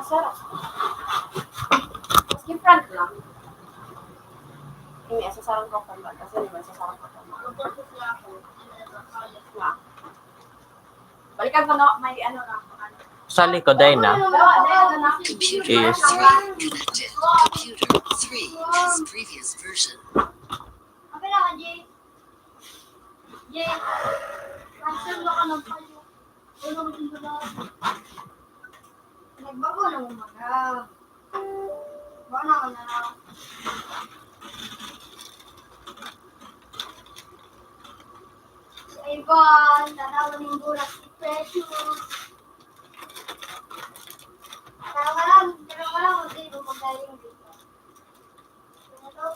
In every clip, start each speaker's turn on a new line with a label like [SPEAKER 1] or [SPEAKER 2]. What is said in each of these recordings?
[SPEAKER 1] Masarap. Maski front lang. Ini sasarang ko pa ba? Kasi naman sasarang ko pa ba? Balikan ko na, may ano na.
[SPEAKER 2] Sa likod ay na.
[SPEAKER 3] Computer
[SPEAKER 2] Yes.
[SPEAKER 3] 3 connected. Computer 3 has previous version.
[SPEAKER 4] Okay lang, Jay. Jay, cancel mo ka ng payo. Ano mo dito ba? Nagbago na mo mga. Bana ka na lang. Sa iba, tanawan ng gulat si Precious. Pero ka lang, hindi mo magaling dito. Ano to?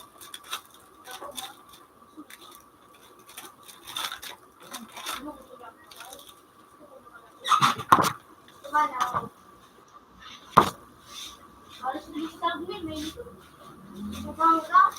[SPEAKER 4] Mana? Harus beli sabun main itu. Bukan enggak?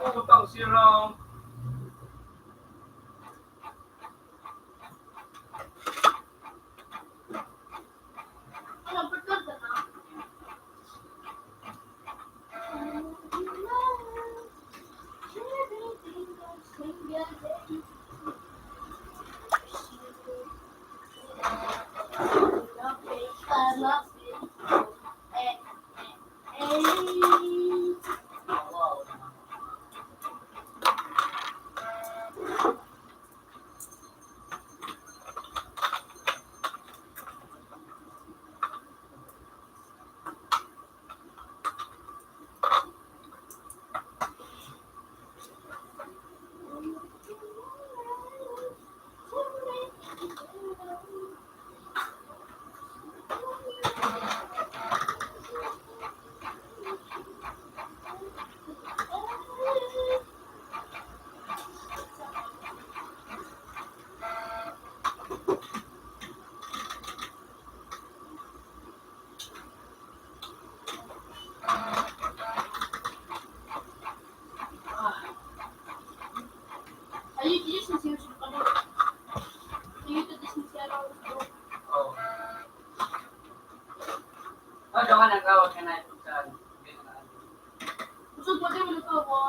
[SPEAKER 5] Utang sirang.
[SPEAKER 4] Ano betul kan? Ayo jadi masih harus pada. Ini tuh masih ada.
[SPEAKER 5] Oh. Oh, jangan nagawag ka na ito sa
[SPEAKER 4] Gusto ko din mo ko.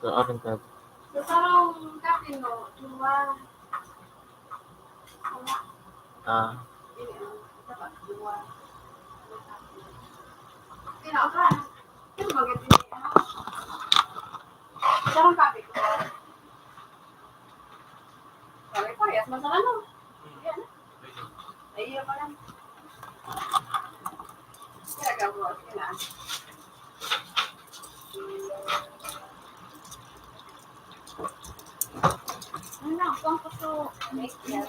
[SPEAKER 2] Naaring ka.
[SPEAKER 1] So, sarong kapin mo, dua. Wala.
[SPEAKER 2] Ah,
[SPEAKER 1] Ini, dapat dua. Tidak ka. Ito maganda ni. Sarong kapin ko. Parehas masalah no. Iya na. Iya pa lang. Kaya gagawa ko na. Ano, kung gusto next year.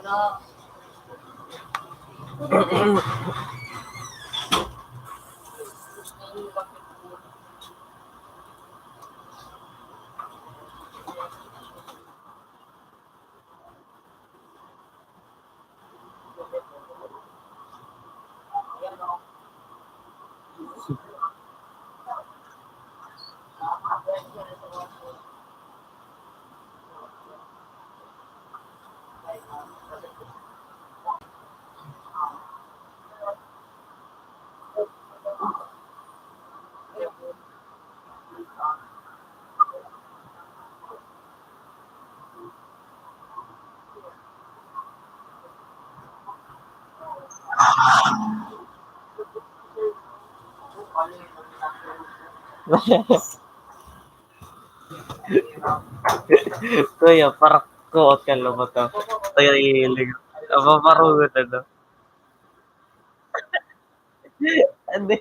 [SPEAKER 1] Wala.
[SPEAKER 2] Kuya, parang kuot ka lang ba to? Tayo ihilig. Aba, parugot ano? Hindi.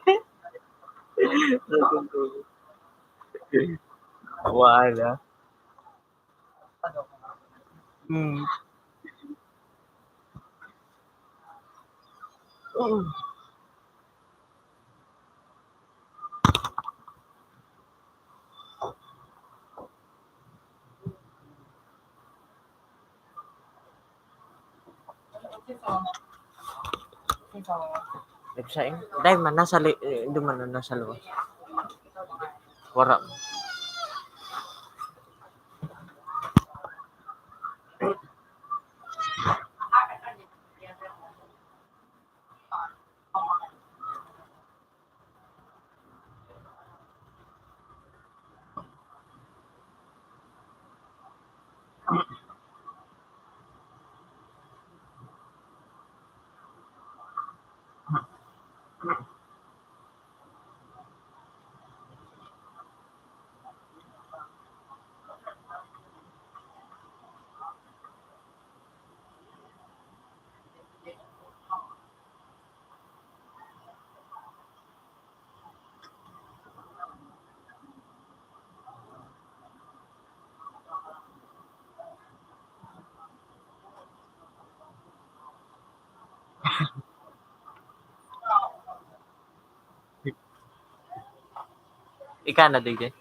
[SPEAKER 2] Wala. Hmm. Nagsaing? Dahil man, hindi man na nasa luwas. Wara. Ika na, DJ.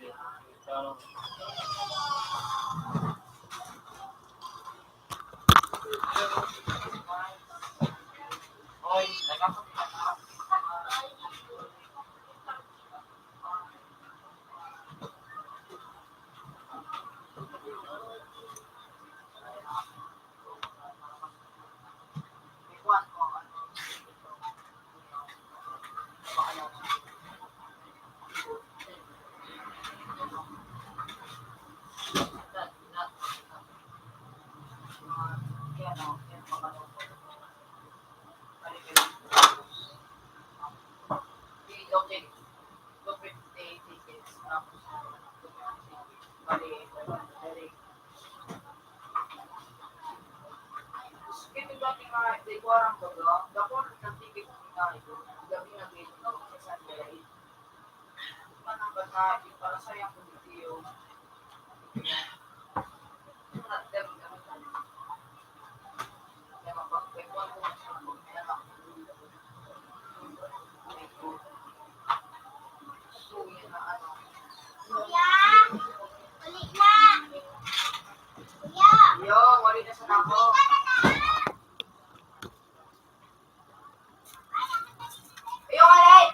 [SPEAKER 4] Kuya! Ulit na! Kuya!
[SPEAKER 5] Yung, wali na sa nako.
[SPEAKER 4] Ayoko ulit!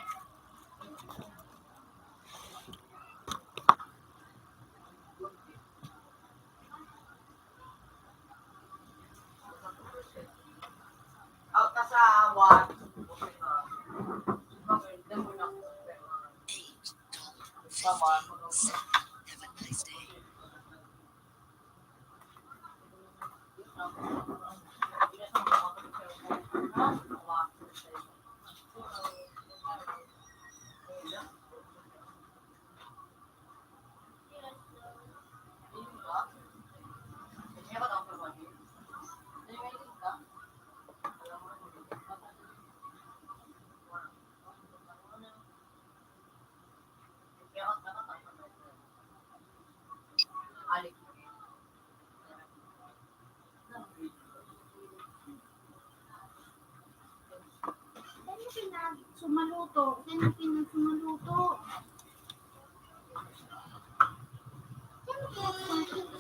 [SPEAKER 5] Out na sa 1.
[SPEAKER 3] Have a nice day.
[SPEAKER 4] sumaluto. Sino pinagsumaluto? Sino pinagsumaluto?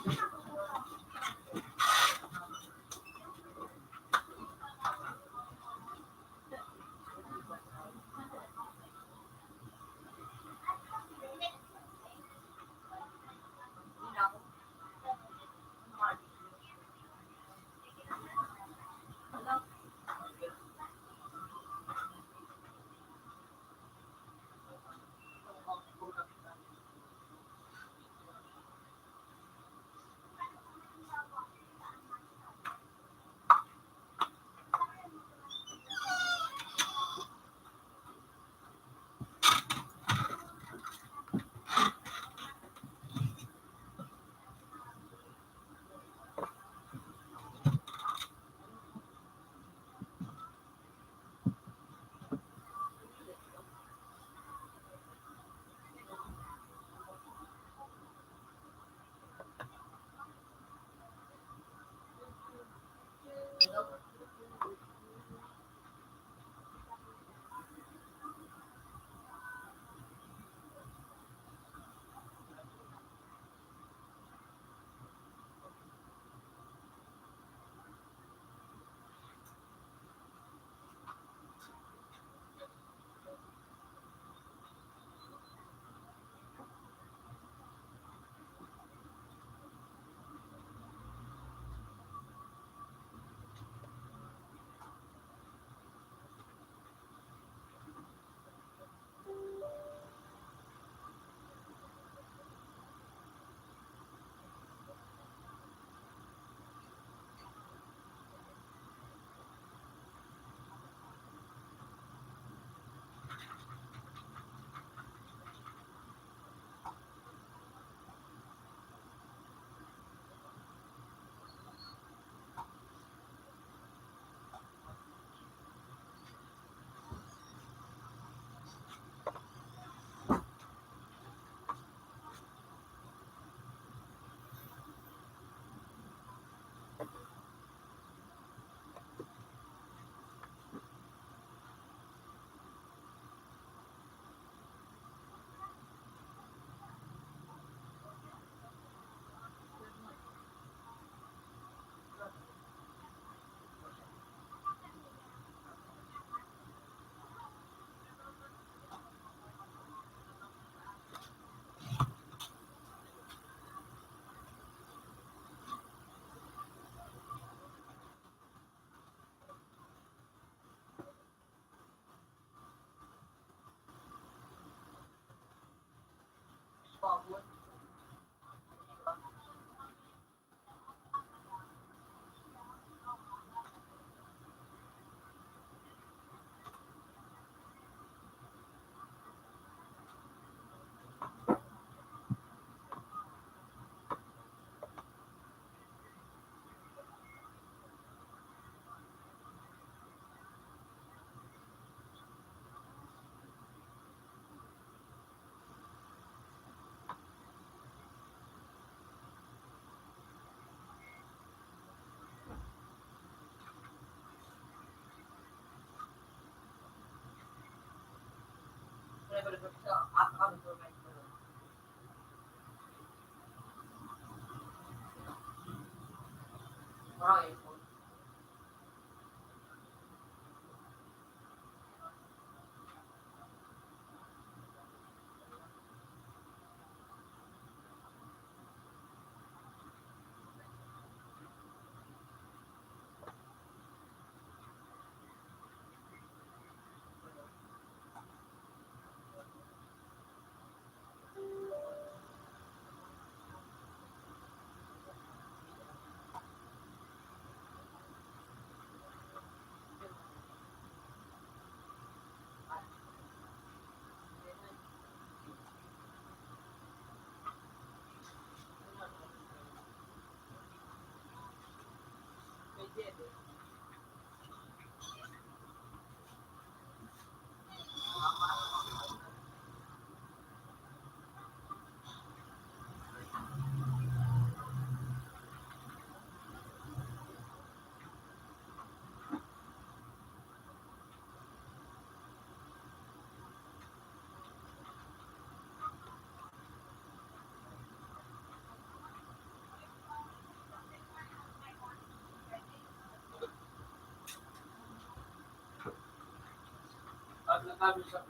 [SPEAKER 3] $7.50.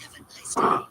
[SPEAKER 3] Have a nice day.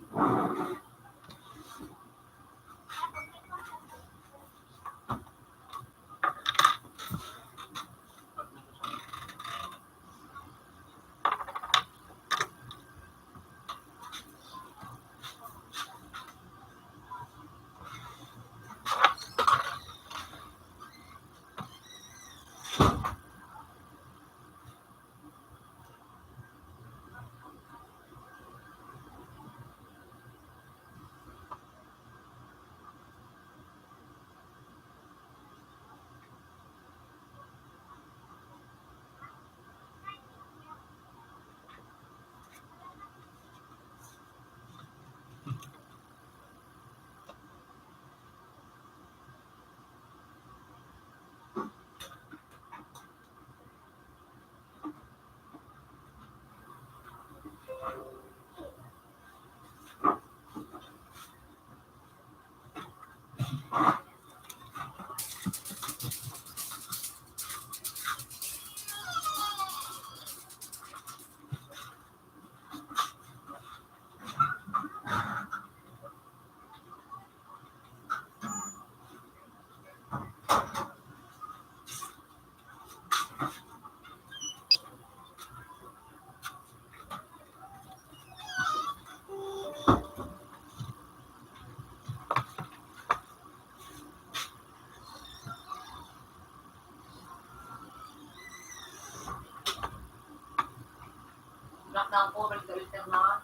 [SPEAKER 5] Black na ako, galit-galit na.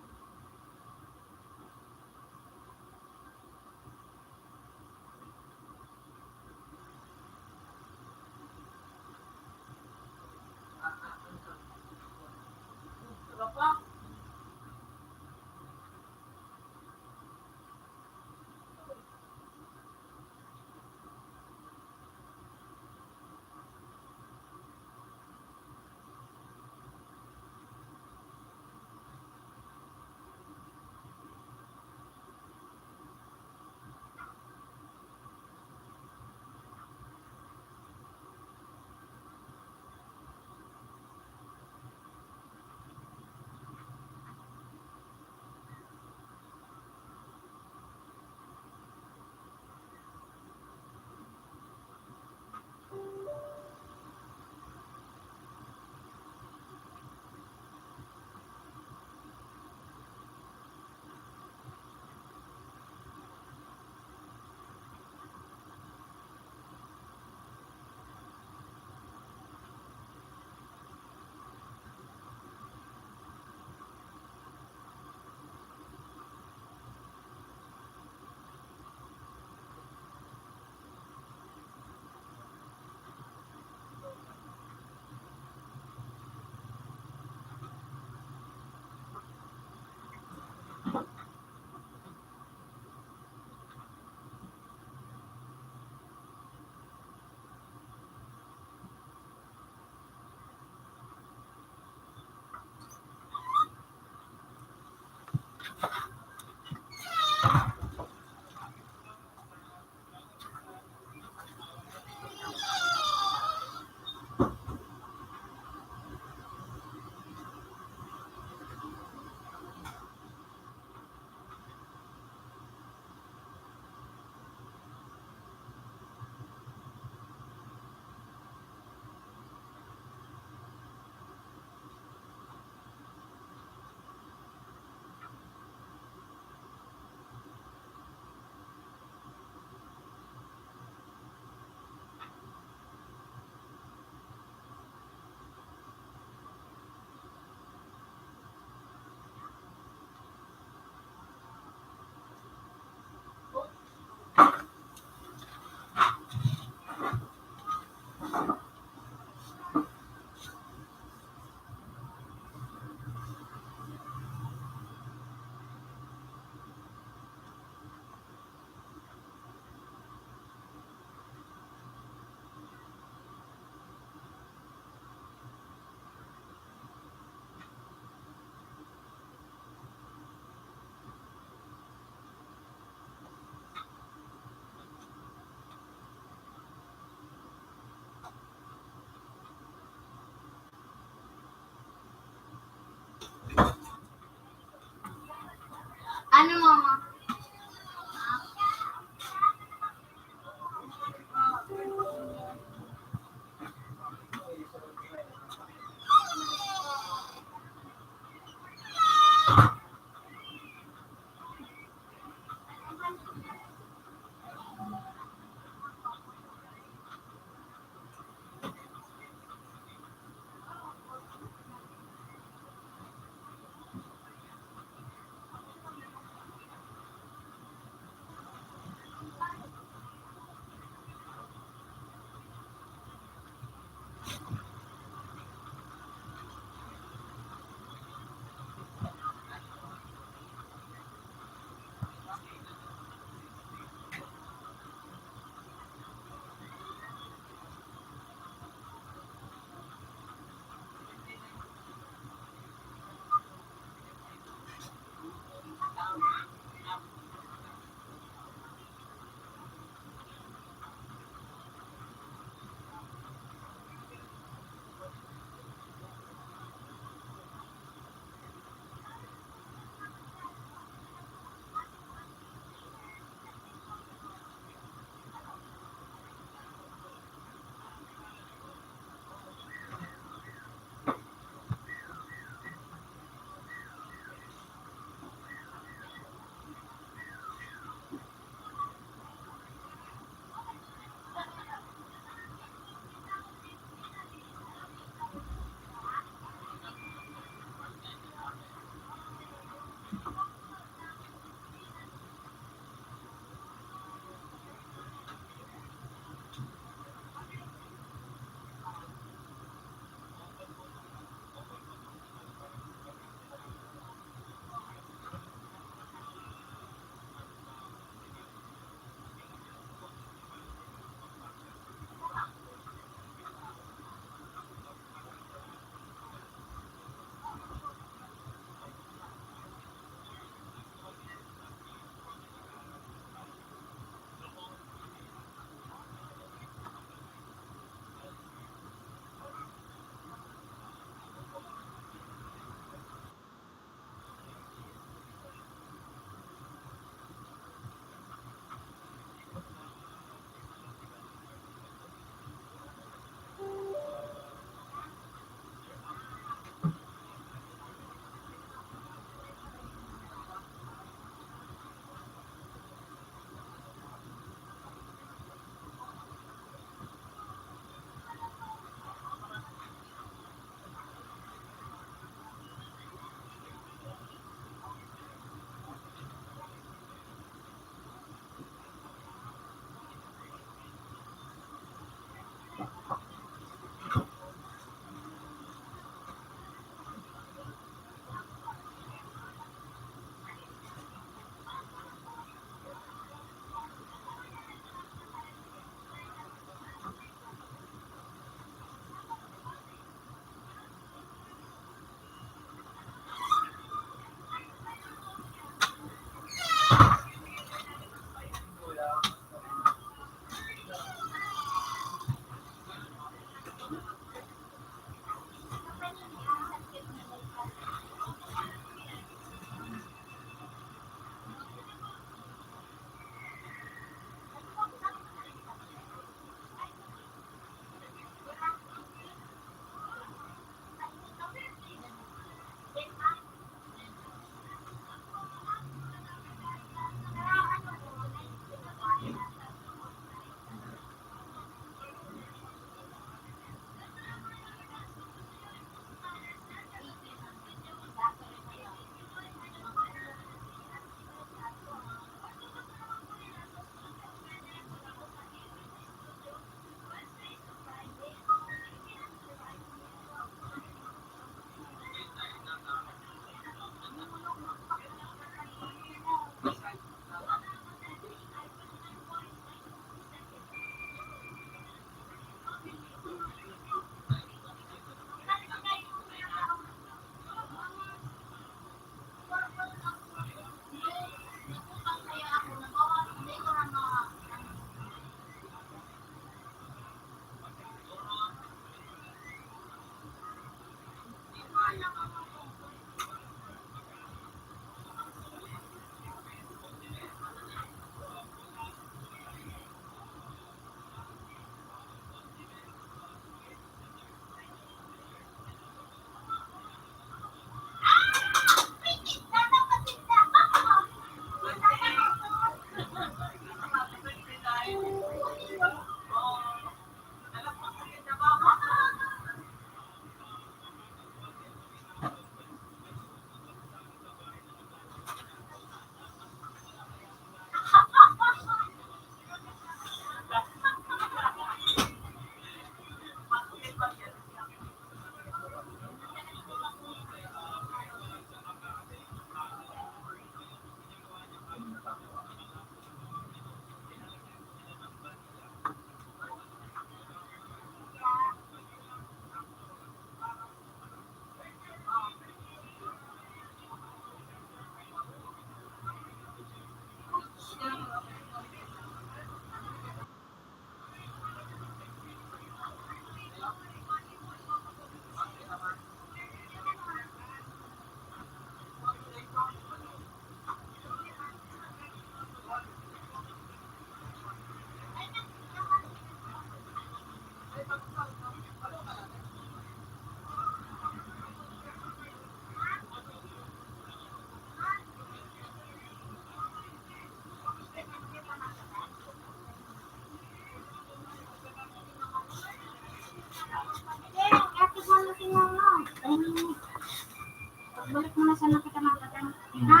[SPEAKER 4] Balik mo na sana kita nakatang. Ha?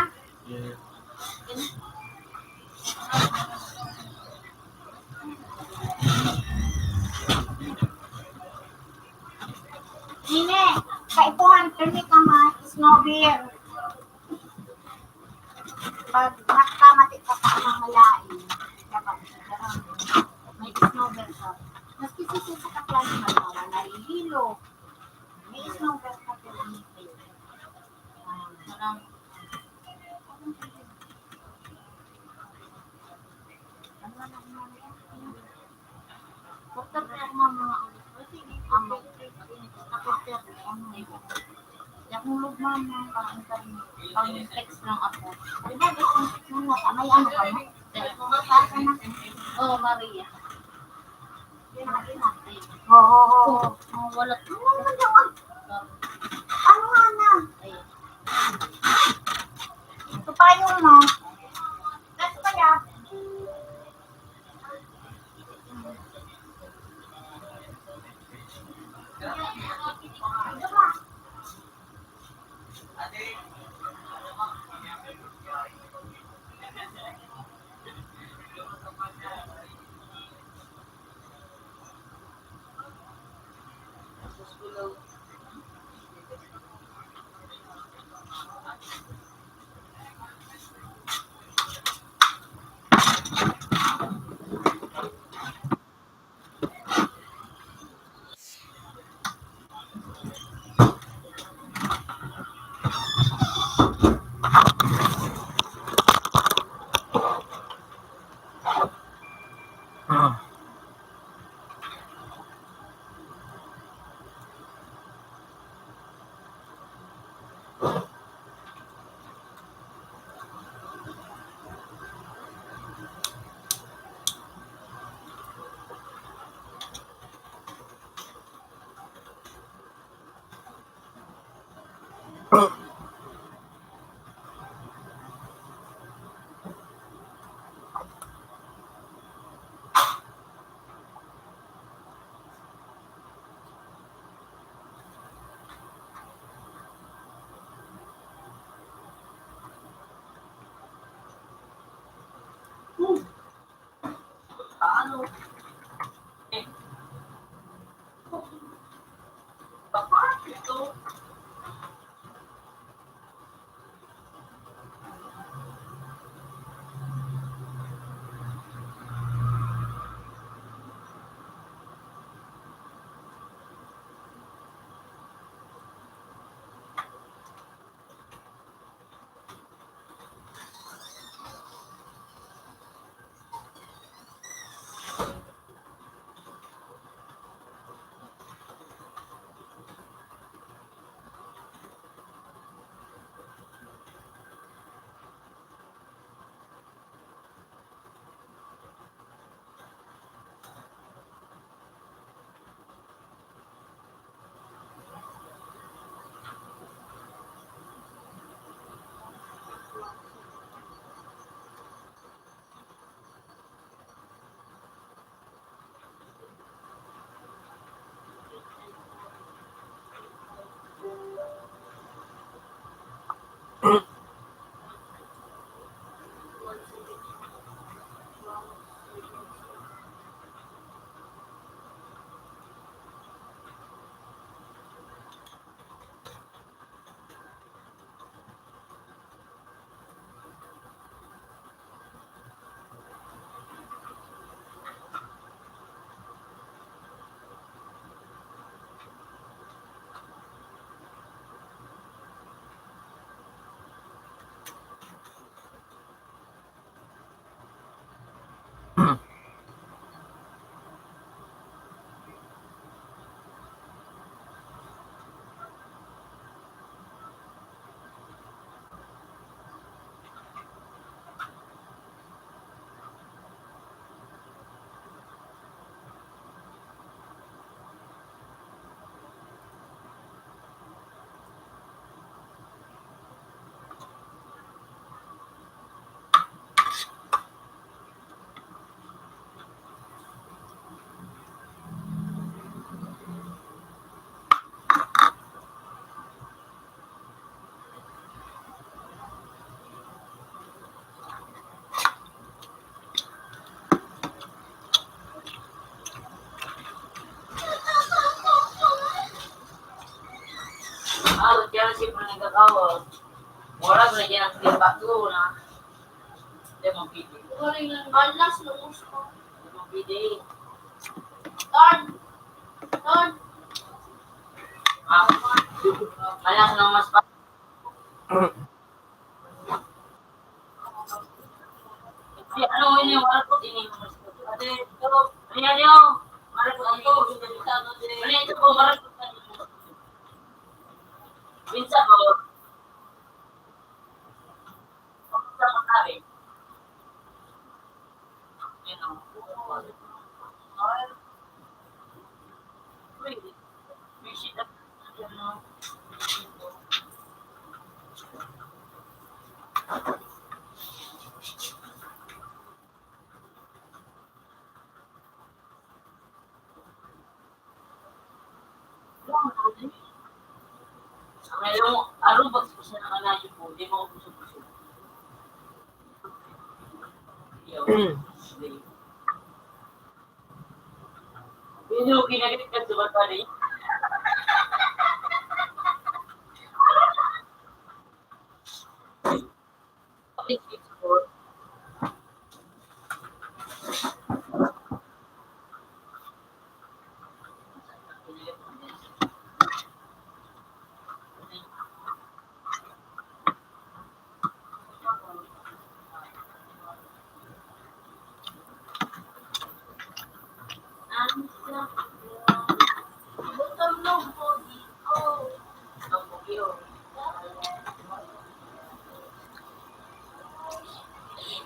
[SPEAKER 2] Yeah.
[SPEAKER 4] Nine, kaipuhan, permit naman, snowbeer. Pag nakamati ka pa ng malain, dapat may snowbeer ka. Maski sisi sa kaklan naman, wala hilo. May snowbeer ka pero parang Dokter mga Nakulog mama, pang-text lang ako. Diba, text mo na, may ano ka mo?
[SPEAKER 1] Oh, Maria.
[SPEAKER 4] Oo.
[SPEAKER 1] Wala.
[SPEAKER 4] Ano nga na? Ito pa yung mo. Kasi kaya,
[SPEAKER 5] Muskulo. Paano? Eh, bakit ito? Kaya siyempre nagkakawa. Wala ko na dyan ang timbak ko na. Hindi mo pili.
[SPEAKER 4] Balas, lumos ko.
[SPEAKER 5] Hindi mo pili.
[SPEAKER 4] Turn! Turn!
[SPEAKER 5] Alas ng mas pa. Ano ini wala ko ini mas. Ate, ito. Ano yan yun? Mara ko ito. Ano ito po? Mara ko ito. Minsan ko. Minsan ko sabi. Yan o. May shit up. Yan o. Ngayon, araw ba sa nakalayo po, di mo ako puso-puso. Hindi mo kinagit ka sa bata rin.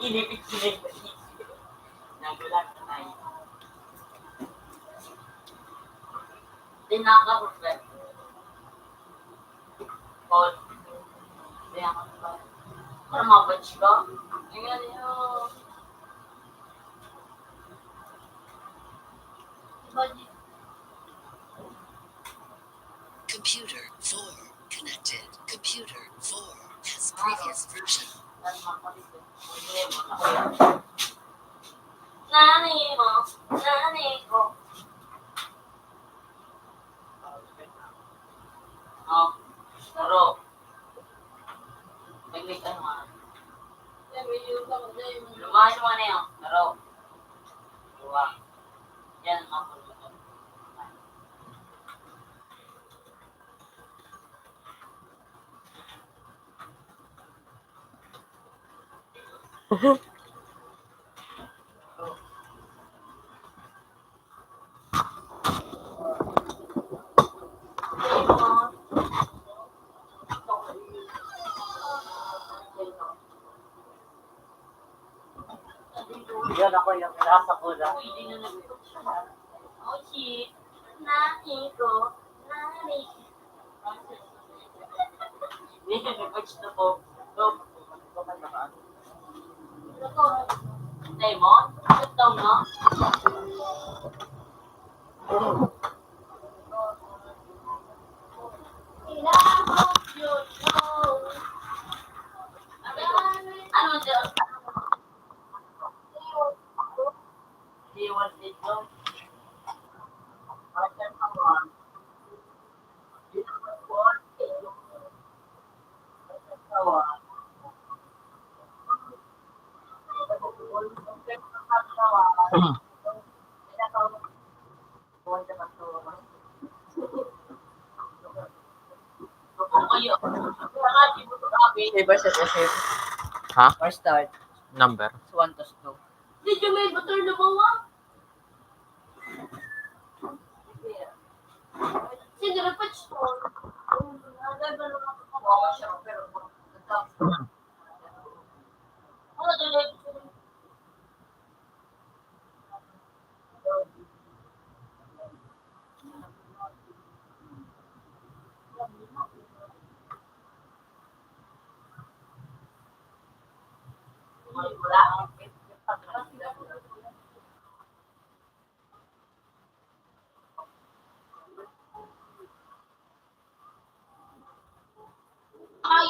[SPEAKER 5] Inipit sila yung nagulat na yun. Tinaka-reflect. Paul. Kaya ka ba? Para mabatch ka? Ayan yun.
[SPEAKER 3] Computer 4 connected. Computer 4 has previous version.
[SPEAKER 5] Nani mo, nani ko. Oh, pero, may ano nga. Lumayan mo na yun, pero, luwa. Yan, mga
[SPEAKER 2] Yan ako yung nasa ko na.
[SPEAKER 5] Pwede na nag-cook siya. Oh, shit. Nani ko. Nani. Hindi, nag-coach na po. Lemon? Ito na? Ano dyan? Iwan dito.
[SPEAKER 1] Favor sa SF.
[SPEAKER 2] Ha?
[SPEAKER 1] Or start.
[SPEAKER 2] Number?
[SPEAKER 1] 1 to 2.
[SPEAKER 5] Did you make butter na bawa? Sige, repatch to.
[SPEAKER 1] Bawa siya, pero
[SPEAKER 5] Ano doon? Ay,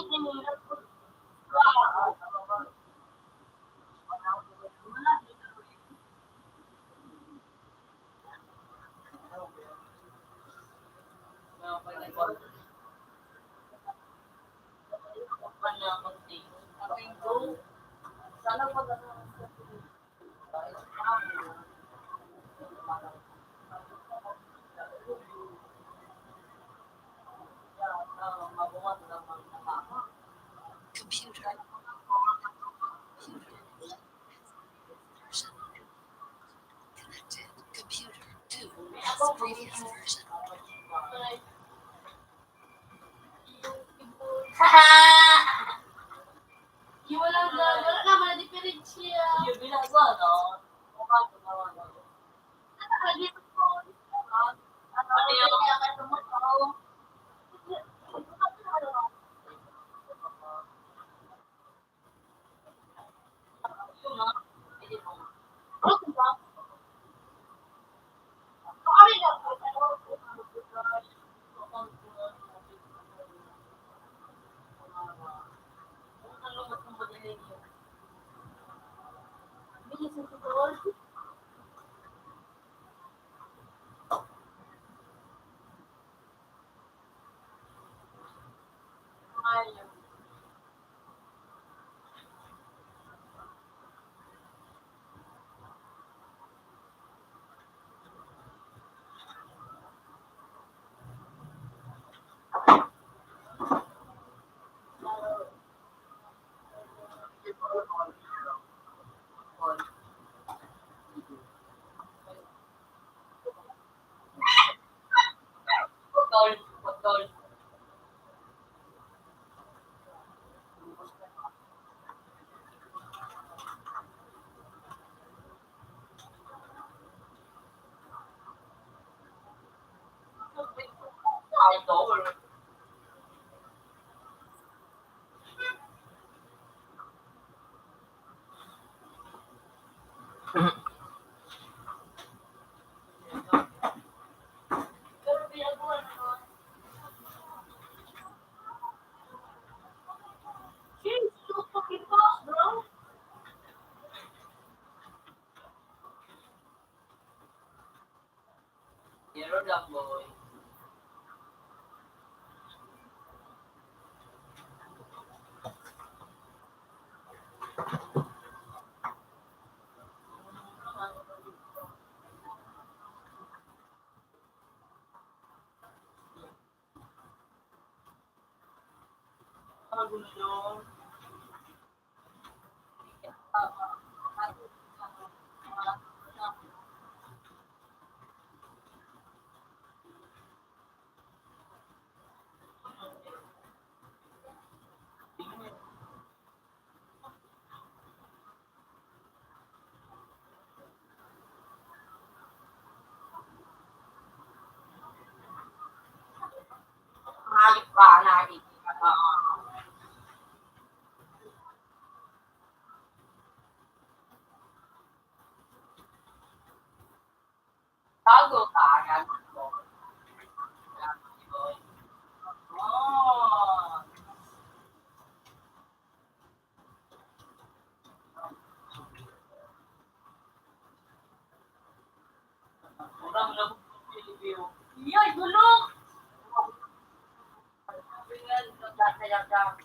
[SPEAKER 5] sana pag
[SPEAKER 3] Computer. Computer 1 version. Connected. Computer 2 has previous version.
[SPEAKER 5] wala naman na diferensya. Yung binagawa, no? Mukha ko naman. Ano yung Tol. Idol. Pero pinagawa na. Jeez, so fucking fast, bro. Hero lang, boy. Magulo. Hayop ka natin. Tago ka. Oh. Orang lang Pilipino. Iya, gulong. Dengan data-data.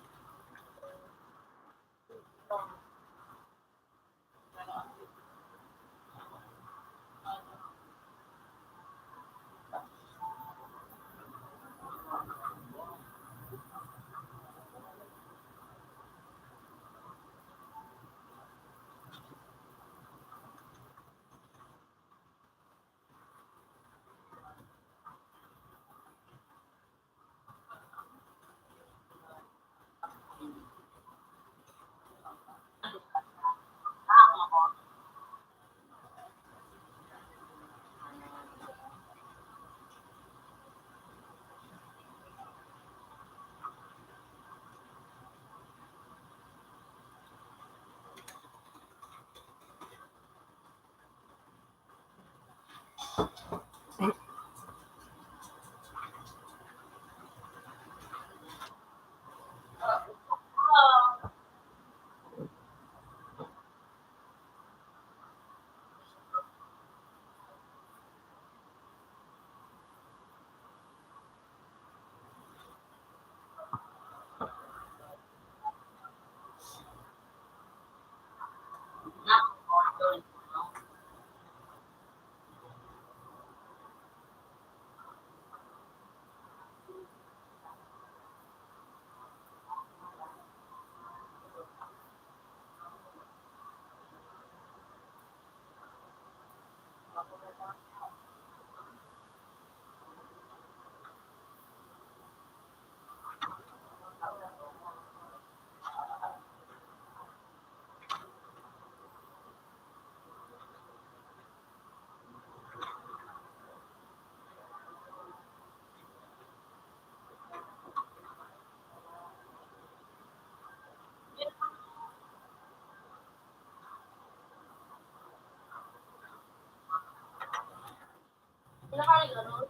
[SPEAKER 5] Nakakalig ano?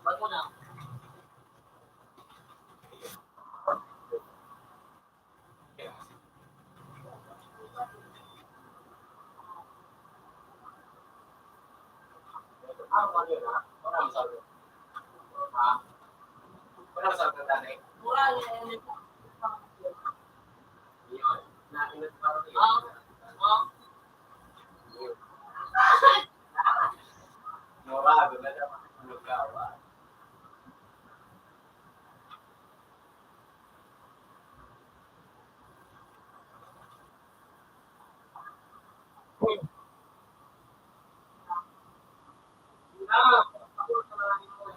[SPEAKER 5] Bago na. Mura yun.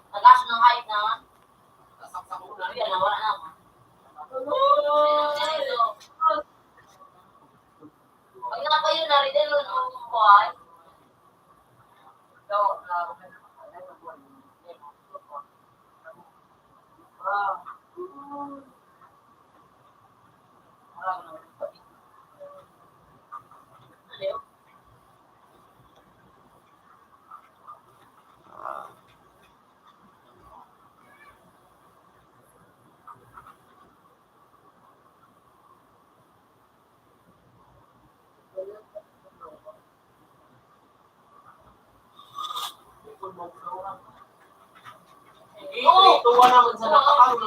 [SPEAKER 5] Tagas ng height na. Yan, wala na. Pag nga kayo naridin, ano ko ay? Tuwa naman sa nakakang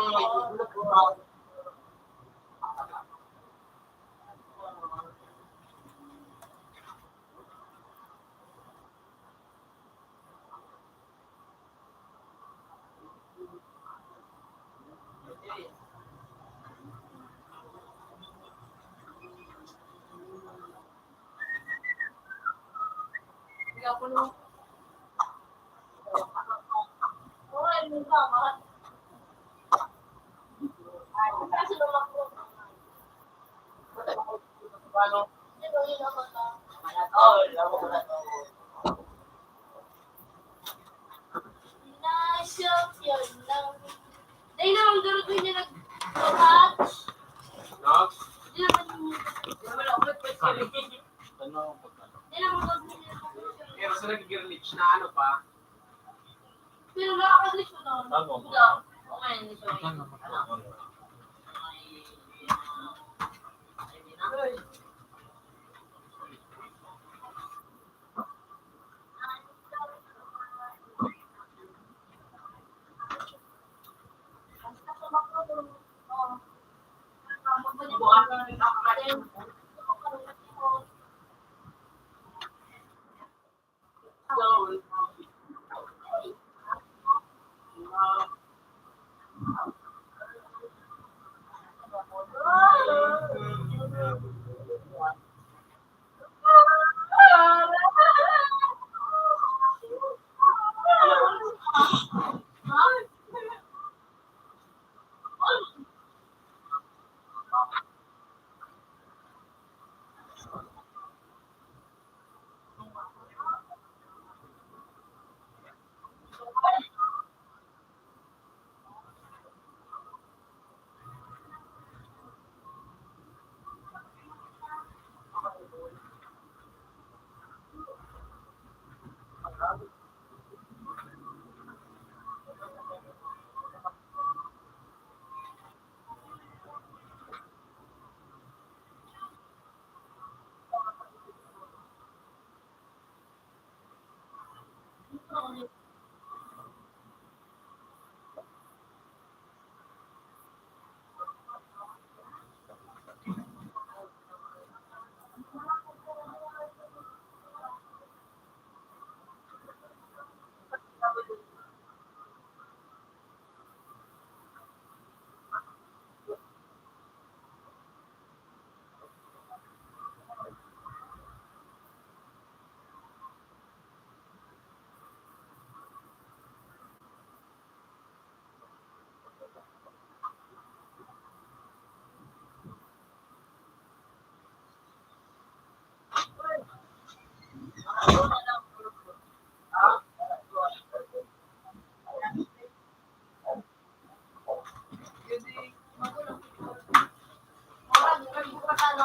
[SPEAKER 1] Dahil naman durog niya nag-touch. Hindi naman
[SPEAKER 6] Pero sa nag-girlich na ano pa,
[SPEAKER 1] pero nakakaglis ko doon.
[SPEAKER 5] Okay, hindi siya.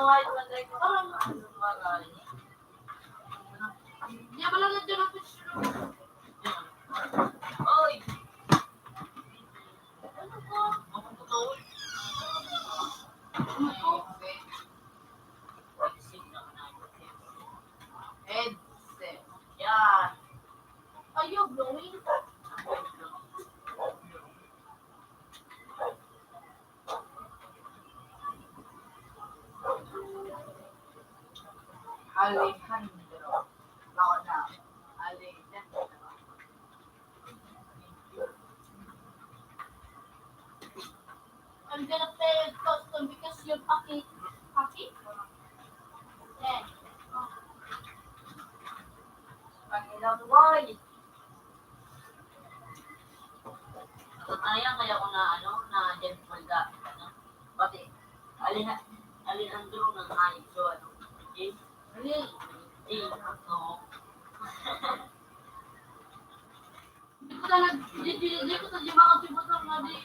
[SPEAKER 5] kahit matay ko, parang ano mga
[SPEAKER 1] Hindi pala nandiyan ang fish room.
[SPEAKER 5] Oy! Ano ko? Ako to.
[SPEAKER 1] Headset.
[SPEAKER 5] Yan.
[SPEAKER 1] Are you blowing? Alejandro. Ako na. Alejandro. I'm gonna play with custom because you're Paki. Paki? Yeah.
[SPEAKER 5] Pangilang boy. Tataya kaya ko na ano, na Jen Malda. Ano? Pati, alin ang dulo ng hayop. So ano? Eh? Oo.
[SPEAKER 1] Hindi ko talaga makasibot ng mga di.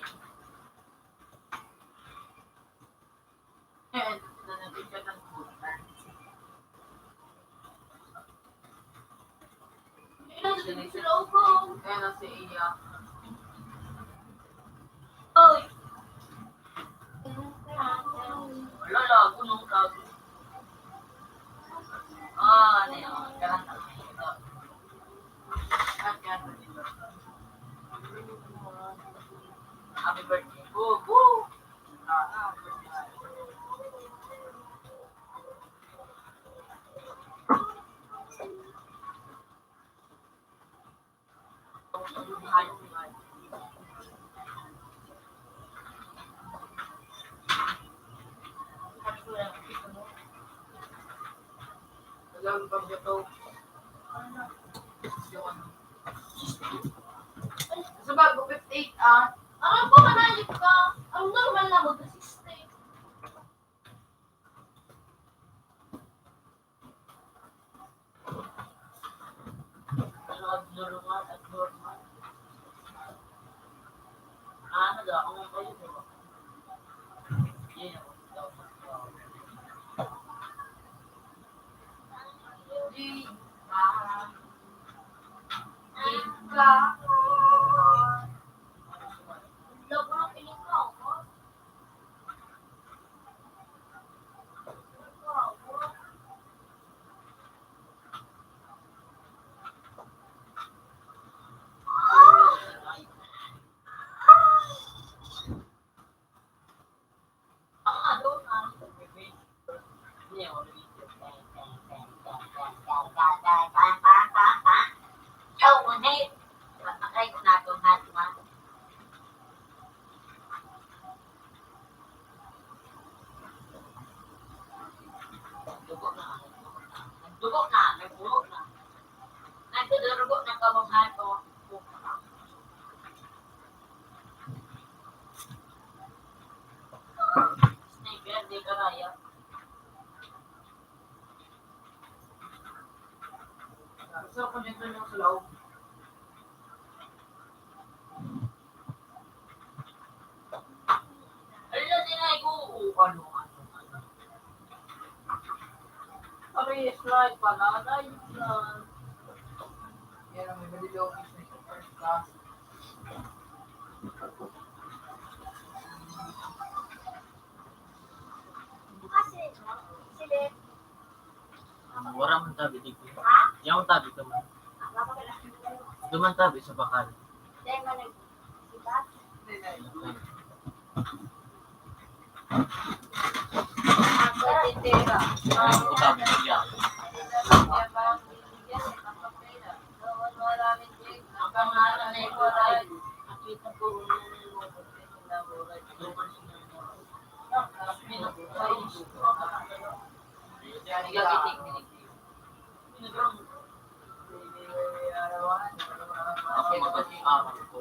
[SPEAKER 1] Eh, nanapit ka ng butan. Eh, sila upo. Eh, nasa iya.
[SPEAKER 5] Oy! Wala lang, punong kago. Ano yun? Ganun na. Happy birthday. Woo! Woo!
[SPEAKER 1] Alam ba ito? Sa bago 58 alam ko manayip ka. Ang normal na mag-resiste.
[SPEAKER 5] Ano abnormal, abnormal. Ano daw, ako mong kayo, di ba? Yun ako. Dugo na, nagbuo na. Nagdudugo ng kamunghan ko. Sniper, di ka raya.
[SPEAKER 1] So, kung dito yung sa loob.
[SPEAKER 5] Ala, dinay ko. Ano.
[SPEAKER 1] Ano yung slide pa na? Yan ang may maliliw ng first class.
[SPEAKER 4] Kasi, sila,
[SPEAKER 2] Wala man tabi dito.
[SPEAKER 4] ha?
[SPEAKER 2] Yung tabi ka man. Duman tabi sa bakal.
[SPEAKER 4] Dahil man diba?
[SPEAKER 1] Ako titira.
[SPEAKER 2] Yung tabi niya.
[SPEAKER 5] Ang pangalan na ito ay nakita ko
[SPEAKER 2] Ako mag-aral ko.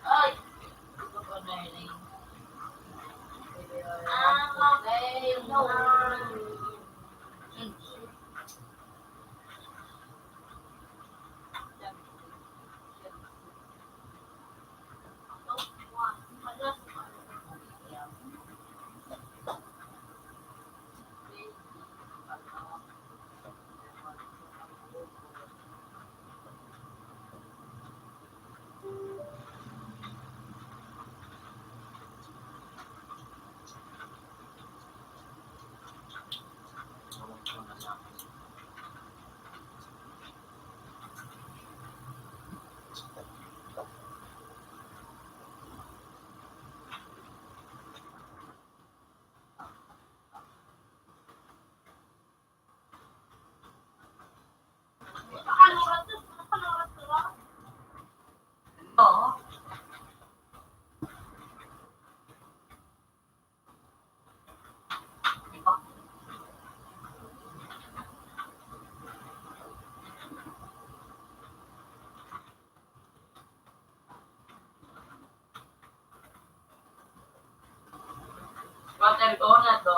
[SPEAKER 5] ay, ito ko na yun. ko na to.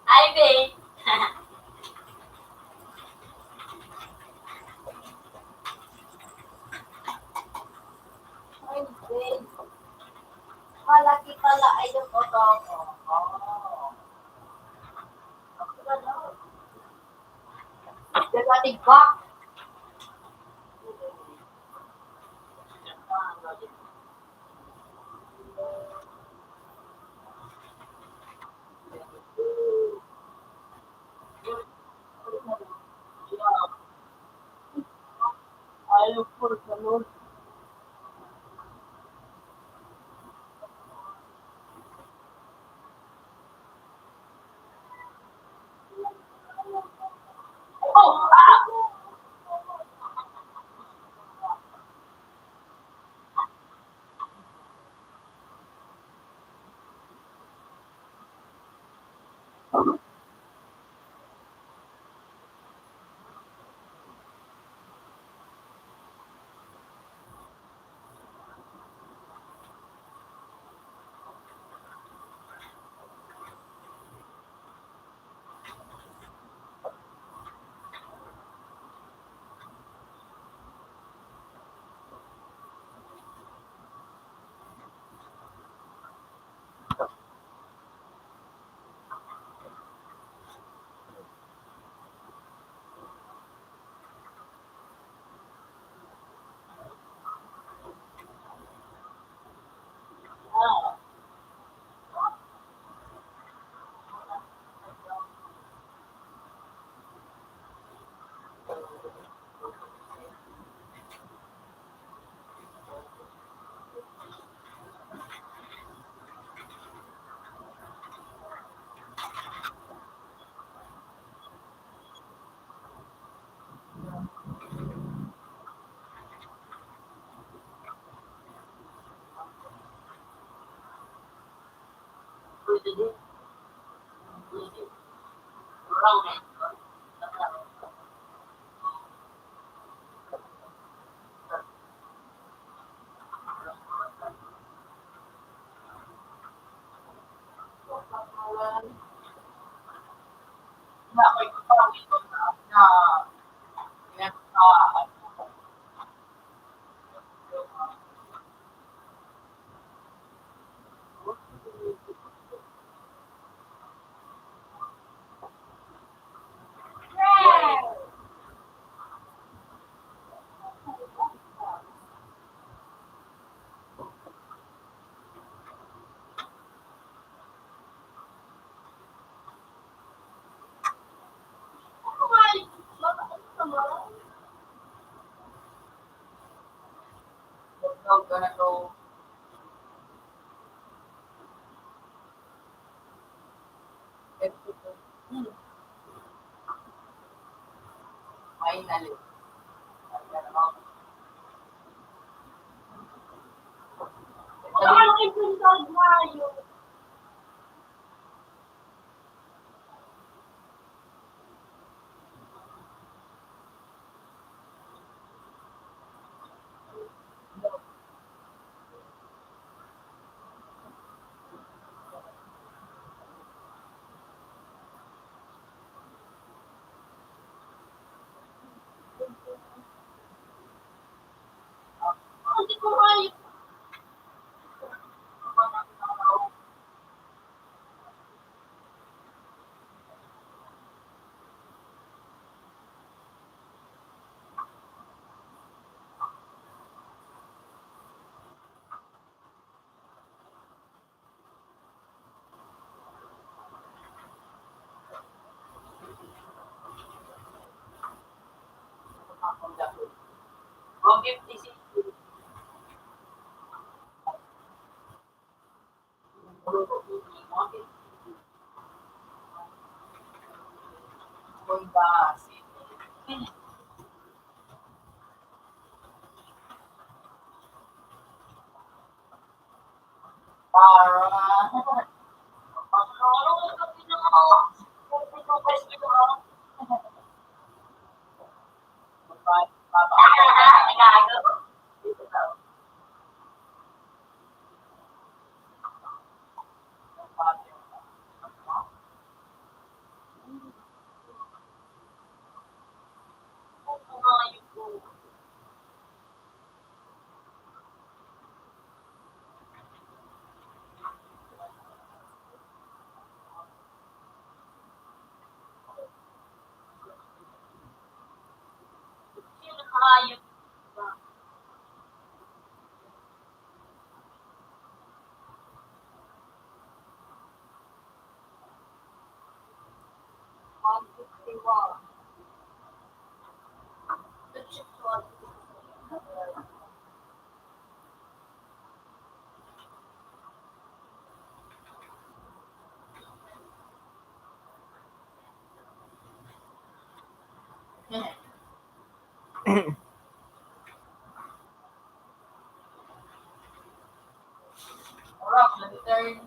[SPEAKER 5] Ay, babe.
[SPEAKER 4] Ay, babe. Malaki pala ay yung photo ko. Diba?
[SPEAKER 5] Ayaw ko sa Lord. Oh, ah! Finally. 56.
[SPEAKER 1] Honda City. Para. Rock, return.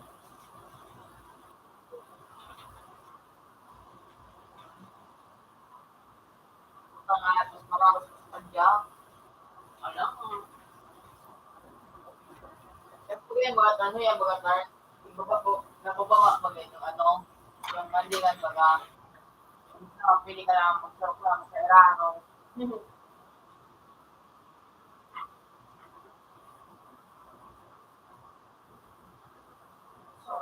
[SPEAKER 1] Pangalat, mas marakas sa kanya.
[SPEAKER 5] Alam mo.
[SPEAKER 1] Siyempre yan, mga ano yan, mga tar. Nababawa ba ganyan yung ano, yung mandingan baga. Pili ka lang mag-sarap lang sa erano. So,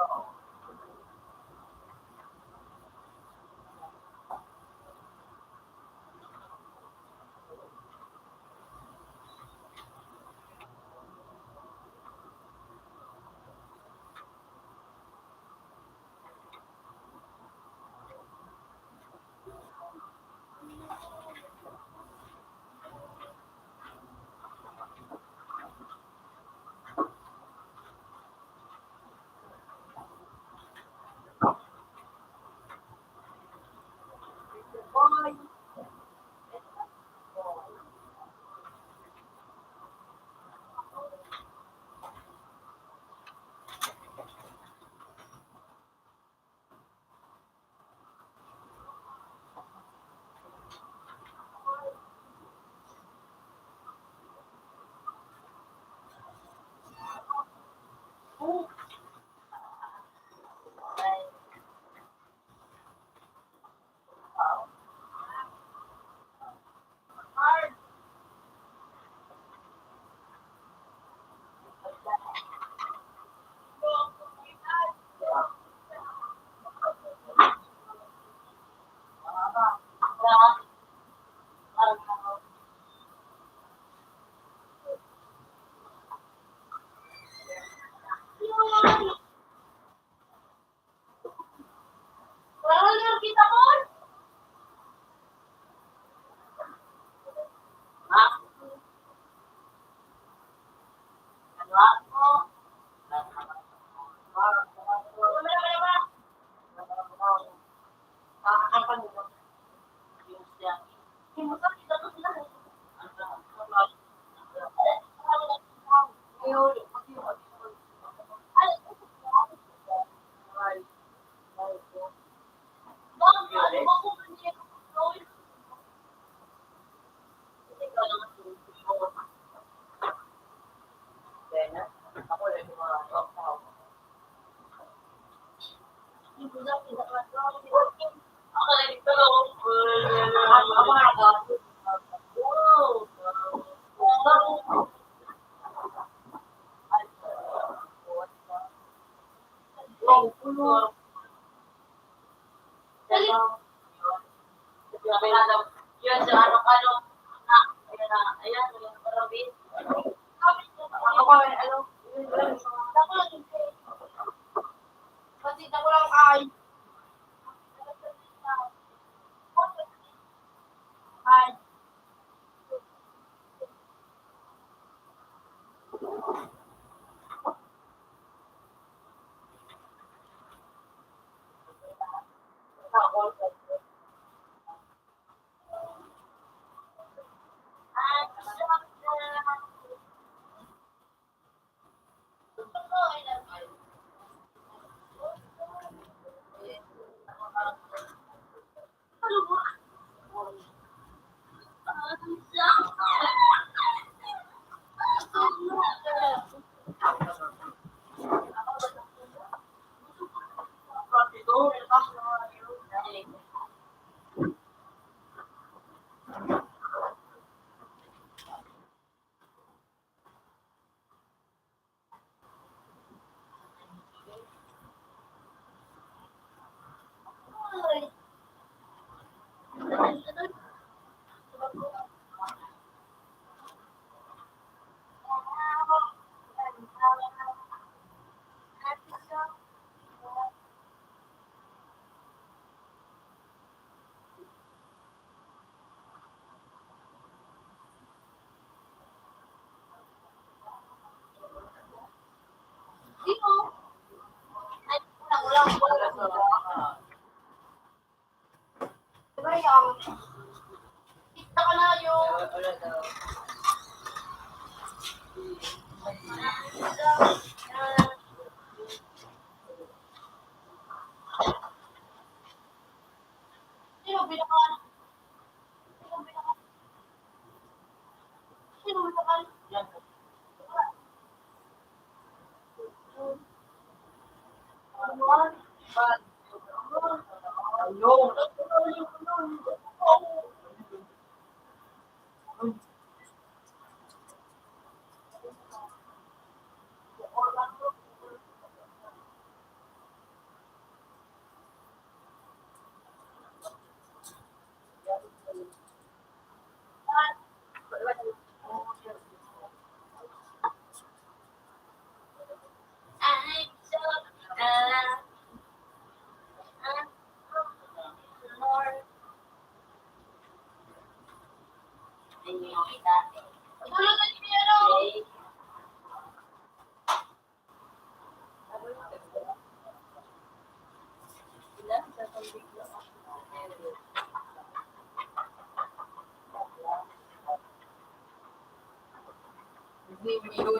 [SPEAKER 5] Yun sa ano, ayan, marami.
[SPEAKER 1] ako, ano, kasi ako lang ay, ay,
[SPEAKER 4] Diba yung
[SPEAKER 1] Kita ka na yung... Sino binaka? Sino binaka? Yan. Ayun.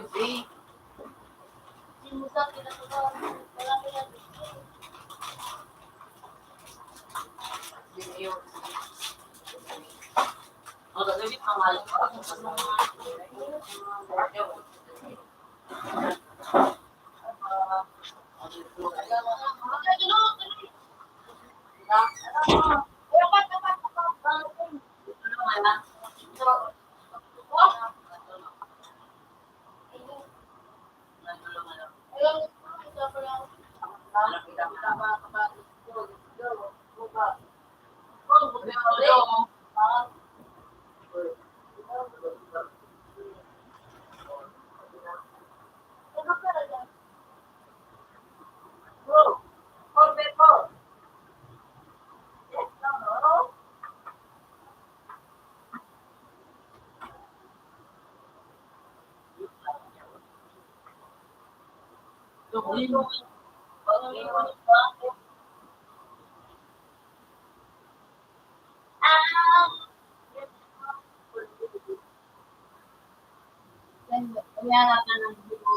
[SPEAKER 1] Music. Kaya natin ng video.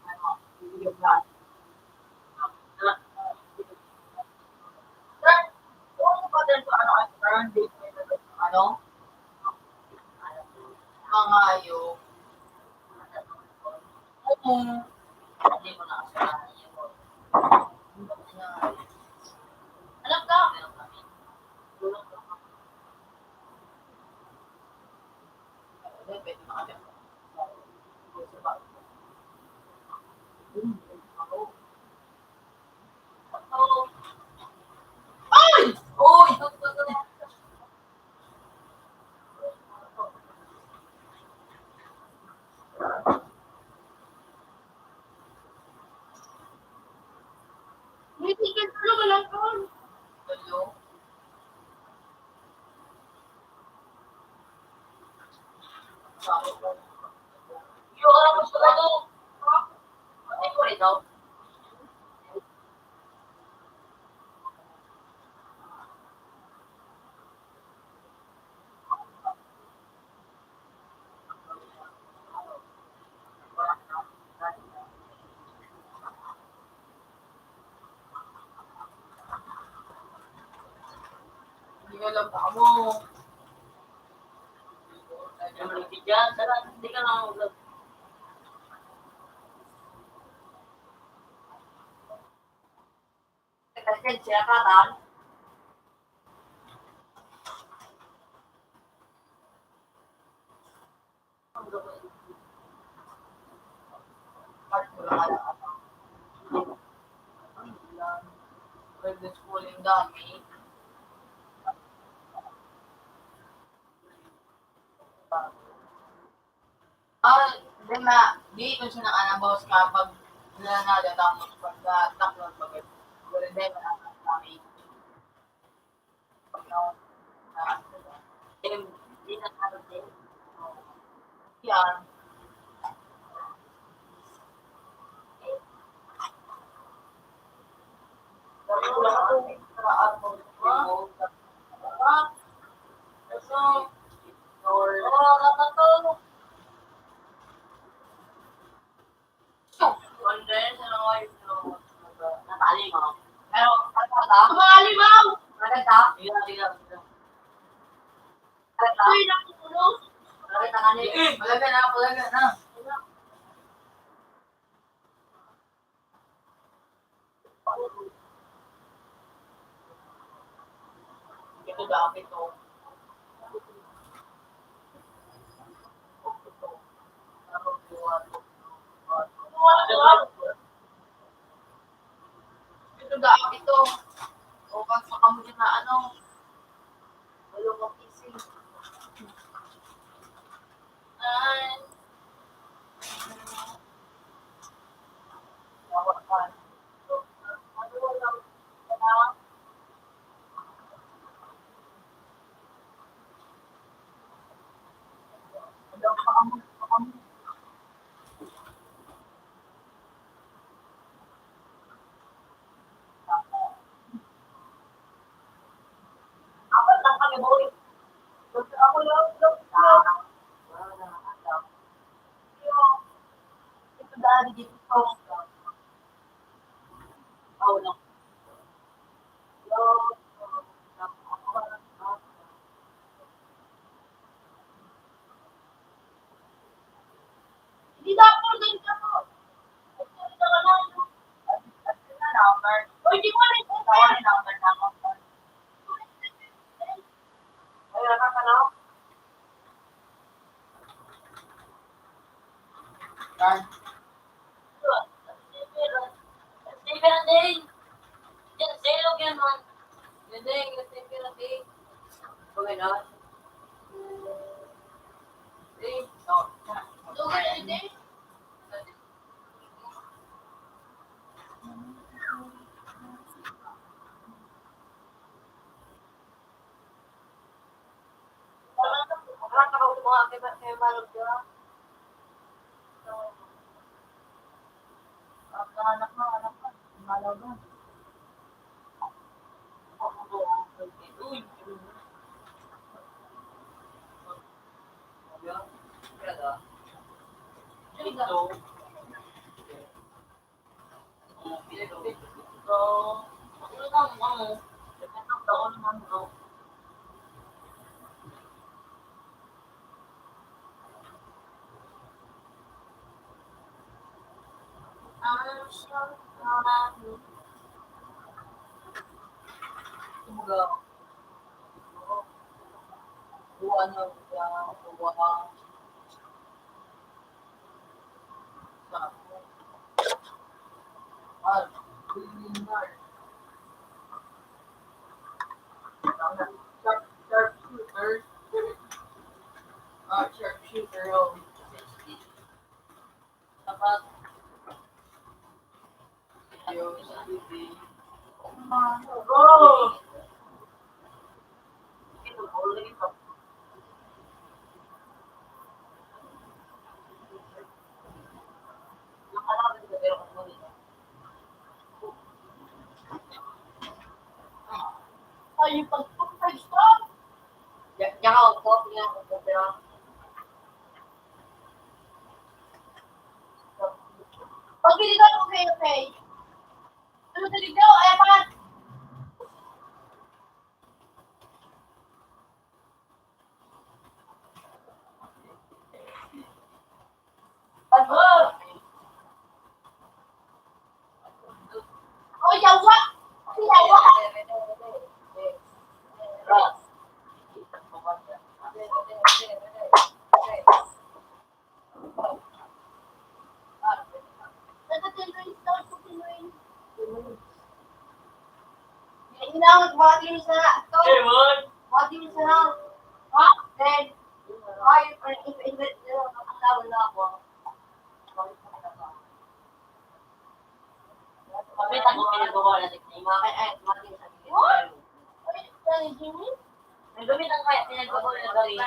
[SPEAKER 1] Ano, video vlog. Sir, kung pa din sa ano, current date ano, mga yung hindi mo na kasalanan yun. Alam ka? Pwede makakita. Ay! Uy! May ticket na wala ka. Hello? Yung alam mo sa ano? Hindi ko rin daw. Hindi alam ka mo.
[SPEAKER 5] Yung malapit dyan, tara, hindi ka lang mag-vlog.
[SPEAKER 1] Kasi siya ka lang. Part ko lang alam. Pwede schooling dami. Di na, di ko siya nang anabawas kapag nananada tapos pag taklon pag wala din na kami. Pag
[SPEAKER 5] Hindi na tawag din.
[SPEAKER 1] yan. Sabi ko lang ako, at mo
[SPEAKER 5] Ah, so, katato.
[SPEAKER 1] Wonder sa mga
[SPEAKER 5] Natali mo.
[SPEAKER 1] pero kata mga limaw! Maganda?
[SPEAKER 5] Sige, sige.
[SPEAKER 1] Maganda? Maganda ka niya. Maganda na. Ito dami to. Ito dami to. O kung sa kamo na ano, malumang ising. Ay. Tawakan. Apat lang kami mo. Ako lang. Ito dahil dito. Oh, no. Hindi na ako ganito. Uy, di mo rin. Tawarin number na ako. Ay, nakakalaw. Yan.
[SPEAKER 5] Steven din. Zero yan man. Hindi, Steven din.
[SPEAKER 1] Okay na. No. Okay, hindi.
[SPEAKER 5] Wala ka ba mga kay Malog ka?
[SPEAKER 1] Anak na. Malaga.
[SPEAKER 5] Uy.
[SPEAKER 1] Sharpshooter.
[SPEAKER 5] Dapat
[SPEAKER 1] Go! Ay, yung pag-pag stop!
[SPEAKER 5] Diyan ako po, tingnan ko po, pero
[SPEAKER 1] Pag diligaw, okay. Ano diligaw? Ay, pa!
[SPEAKER 4] Inawag, bakit yun sa ito? Bakit yun sa ha? Then, ay, invent nila, nakakalawan na ako.
[SPEAKER 5] Kapit ako pinagawa na technique.
[SPEAKER 4] Bakit yun sa gilid? Ay, dali, Jimmy?
[SPEAKER 5] Ang gamit ang kaya pinagawa na gawin.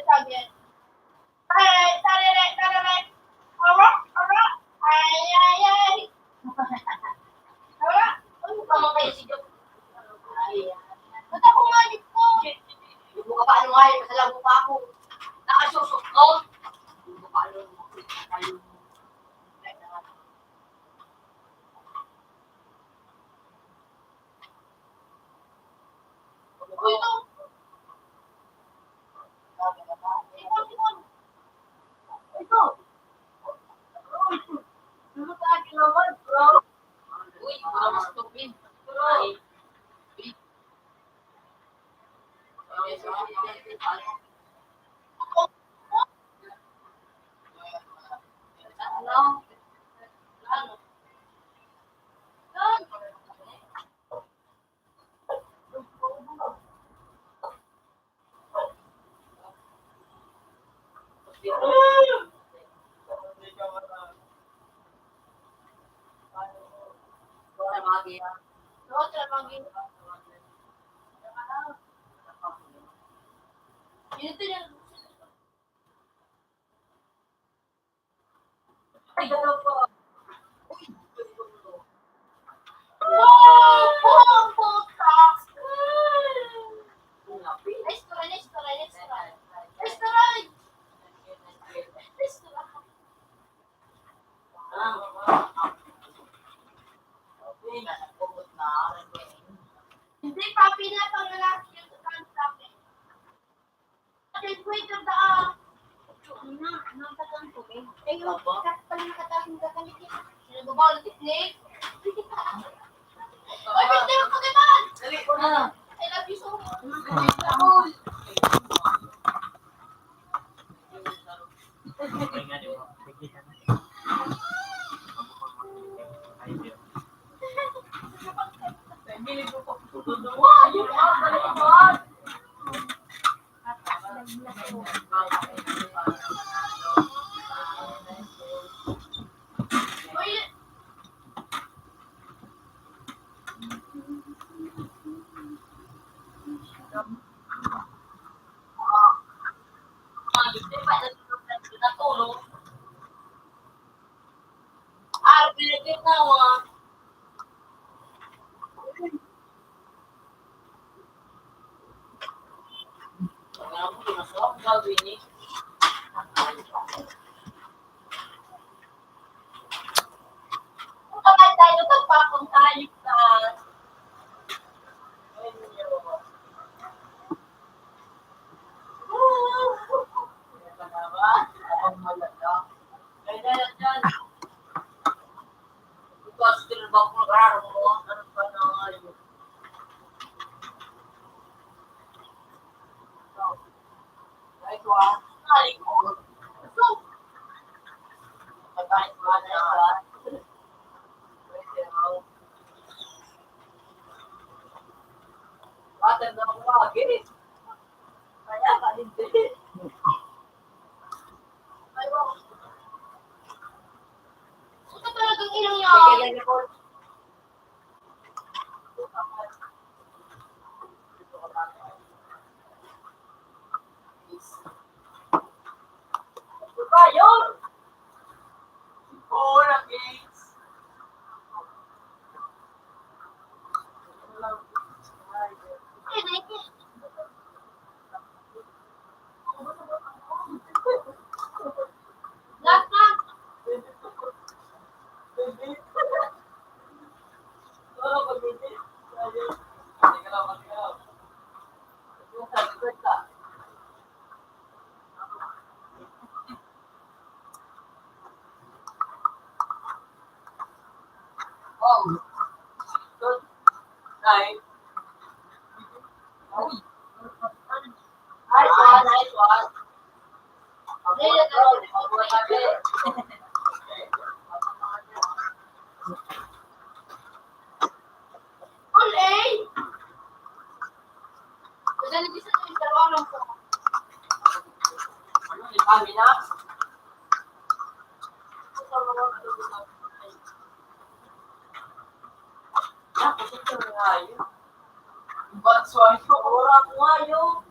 [SPEAKER 4] Sabi yan. Tare. Ara. Ay. Ara.
[SPEAKER 5] Ano ka mga kayo si Job?
[SPEAKER 4] Ba't ako manip ko? Hindi ka pa ano nga yun, masalago pa ako.
[SPEAKER 5] Nakasusok ko.
[SPEAKER 4] Hindi ka pa ano. Ito. Ito. Ano ka akin naman, bro?
[SPEAKER 5] Uy, wala mas tubig. Ay,
[SPEAKER 4] Ano?
[SPEAKER 5] wala mga kaya. Ay, gano'n po.
[SPEAKER 4] Hindi, papi na pang lalaki yung sa akin. Wait, ang daan. Nang tatang ko, eh. Eh, yung pala nakatasing ka kanit eh. Sinababaw ng tiknik. Ay, pwede mo pagkaman!
[SPEAKER 5] Dali ko na.
[SPEAKER 4] I love you so much.
[SPEAKER 2] Okay nga, di ba? Bigyan ka na. Ay, di ba?
[SPEAKER 5] Wow, yun ang balikan.
[SPEAKER 4] Uy,
[SPEAKER 5] Natulog. Ah, pinagkit na ako. Kaya ako pinasok, gagawin eh.
[SPEAKER 4] kung kamay tayo, tagpapong tayo sa... Ito talagang ilang yan. Last na.
[SPEAKER 1] Oh,
[SPEAKER 5] Good. Nice. Nice one, nice one.
[SPEAKER 1] Ulay! Kasi nabisa na yung dalawa ko.
[SPEAKER 5] Ano, di kami na? Ya, kusip ko nga yun.
[SPEAKER 1] But so I know.
[SPEAKER 5] Ora ko nga yun.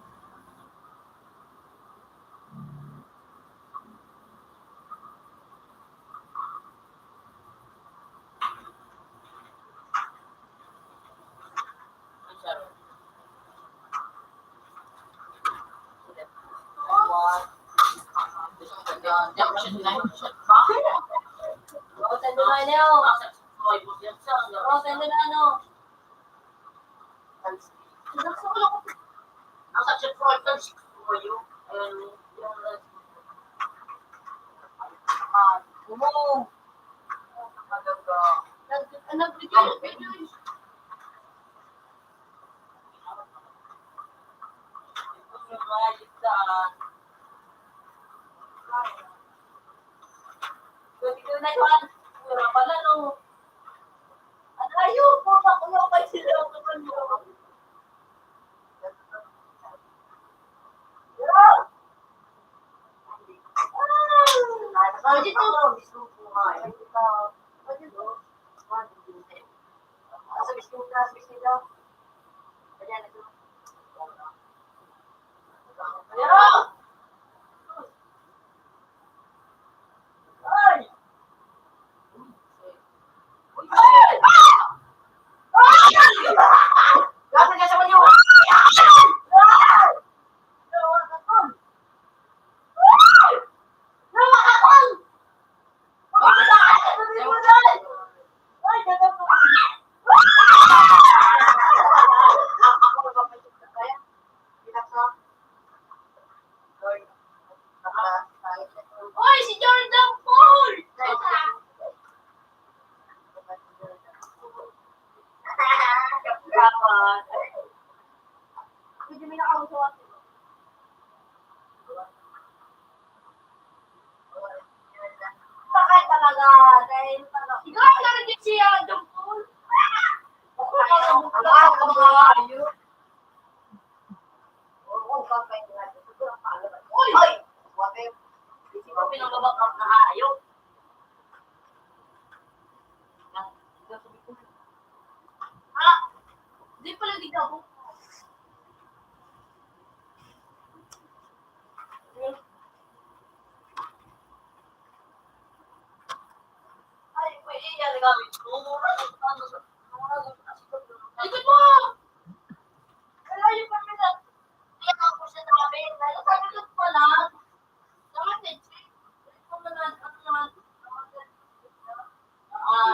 [SPEAKER 1] Junction 9 shot ba?
[SPEAKER 5] Rotan doon na niyo. Rotan doon na ano.
[SPEAKER 1] Ang section 4, 36 po yun. Umo. Magaga. Nag-video.
[SPEAKER 5] Dito na yun. Wala pala no. Ano ayun? Kuya kayo sila.
[SPEAKER 1] Lapit ka sa banyo!
[SPEAKER 5] Oy, si Jordan Paul! Bakit talaga? Dahil talaga. Ikaw na rin din siya, Jordan Paul. Pinagabakap na hayop. Di pala di ka po. Ay, pwede yan gamit ko. Ito po! Wala yung pamilya. Iyan ako sa namin. Sabi ko pala. Dapat eh. Ito mo na.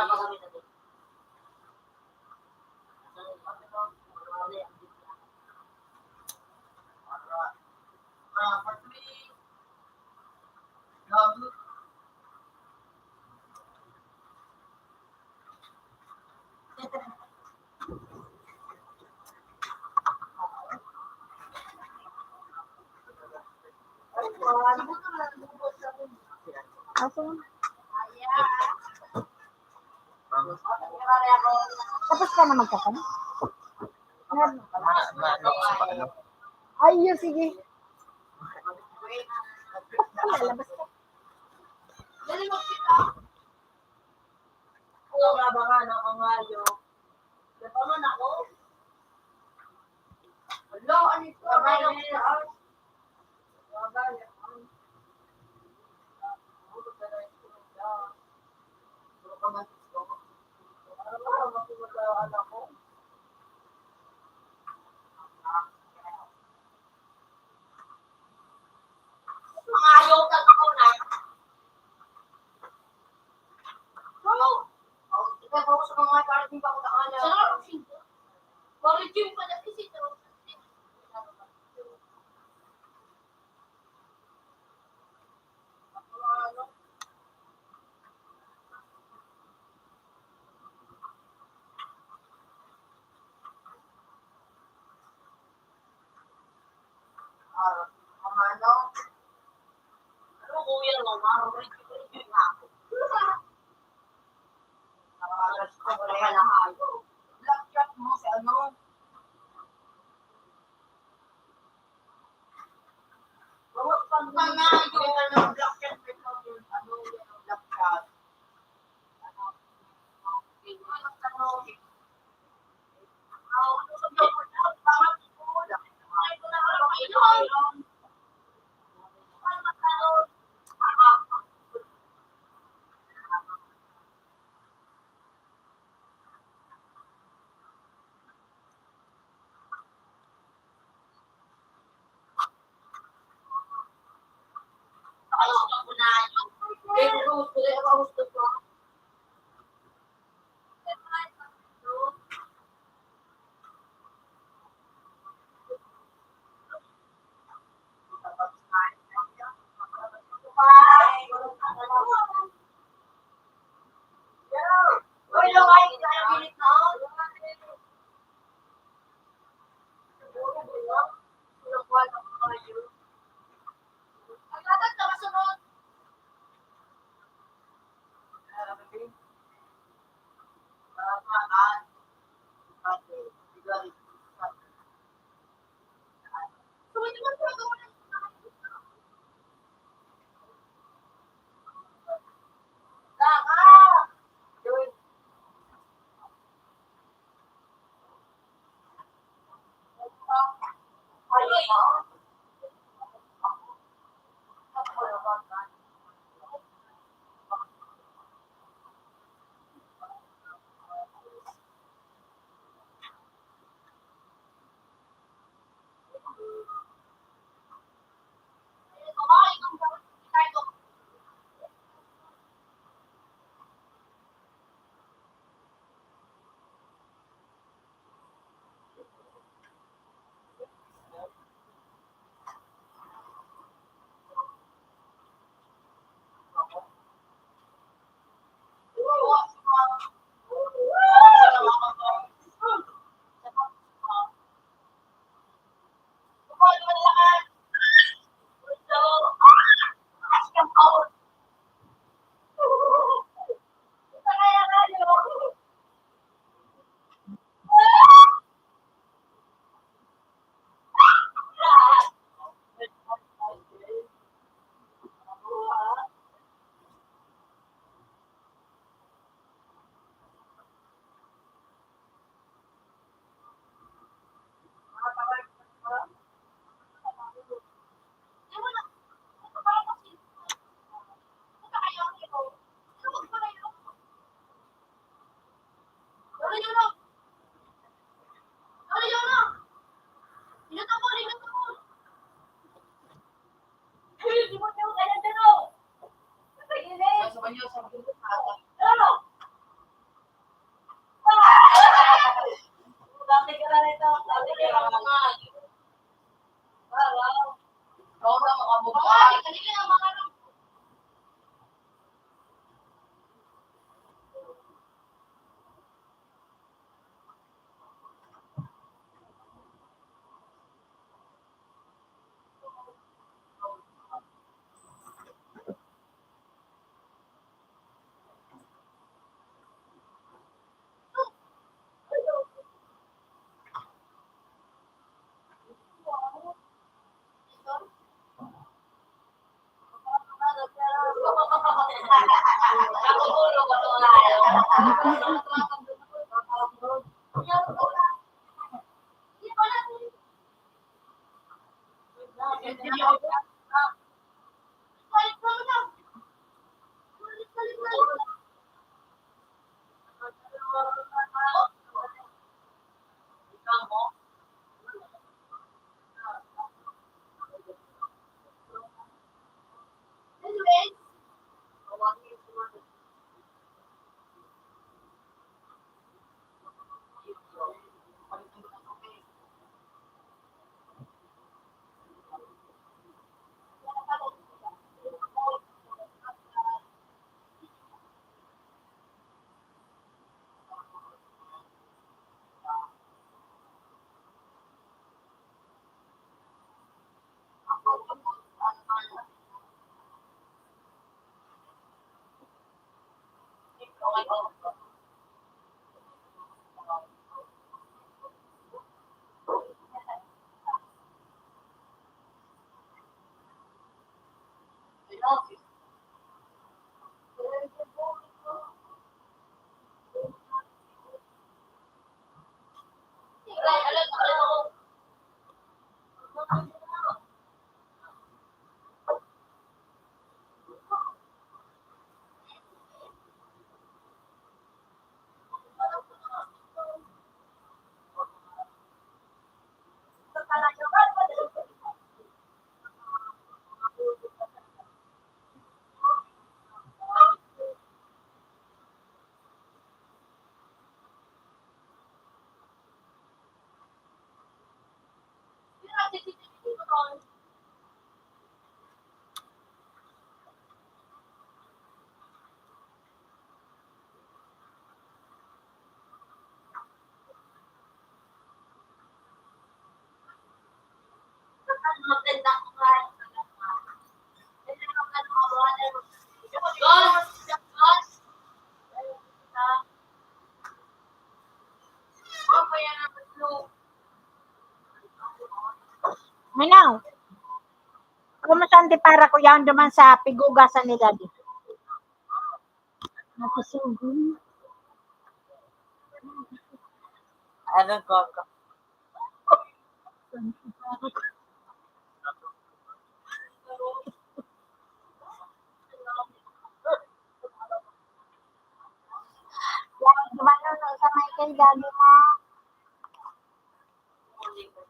[SPEAKER 5] Magamit natin.
[SPEAKER 4] Tapos ka na magkakan? Ayun, sige. Lalabas ka.
[SPEAKER 5] Ano nga ba nga na ang ngayo? Diba man ako?
[SPEAKER 1] Hello, ano ito?
[SPEAKER 5] Ayaw ka ako na. Bakit yung panakisip na?
[SPEAKER 1] wala ka na hayo. Black shot mo si ano. Tama yung ano, black shot mo yung ano, yung black shot.
[SPEAKER 5] maganda ko nga.
[SPEAKER 4] Minaw. Kumasandi para ko yan naman sa pigugasan nila di. Nakasugon.
[SPEAKER 1] Anong koko?
[SPEAKER 4] Yan, gumano no, sa may kay dali mo. Thank you.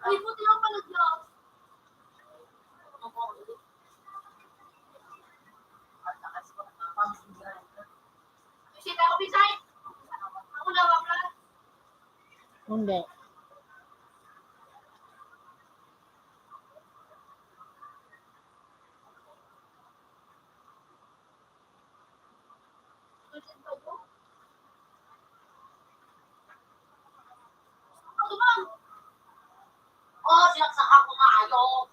[SPEAKER 5] Ay, buti lang pala, Diyos.
[SPEAKER 4] Hindi.
[SPEAKER 5] Ano ba? Oh, sinaksakan ko nga ayo.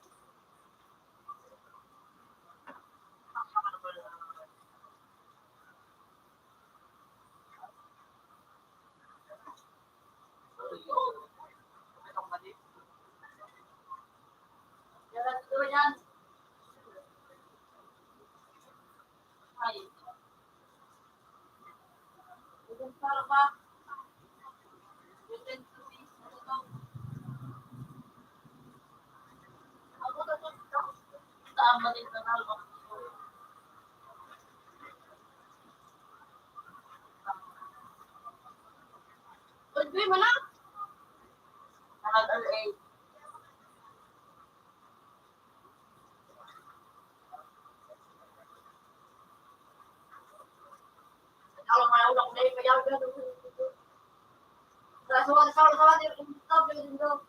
[SPEAKER 5] Yan, ito yan. Ay. Ito para ba? Ito ito. Ako na to. Tama din na ako. Pwede mo na. Nakadal eh. Kalau mau ulang dari payah udah tuh. Salah dia stop dia itu. Kalau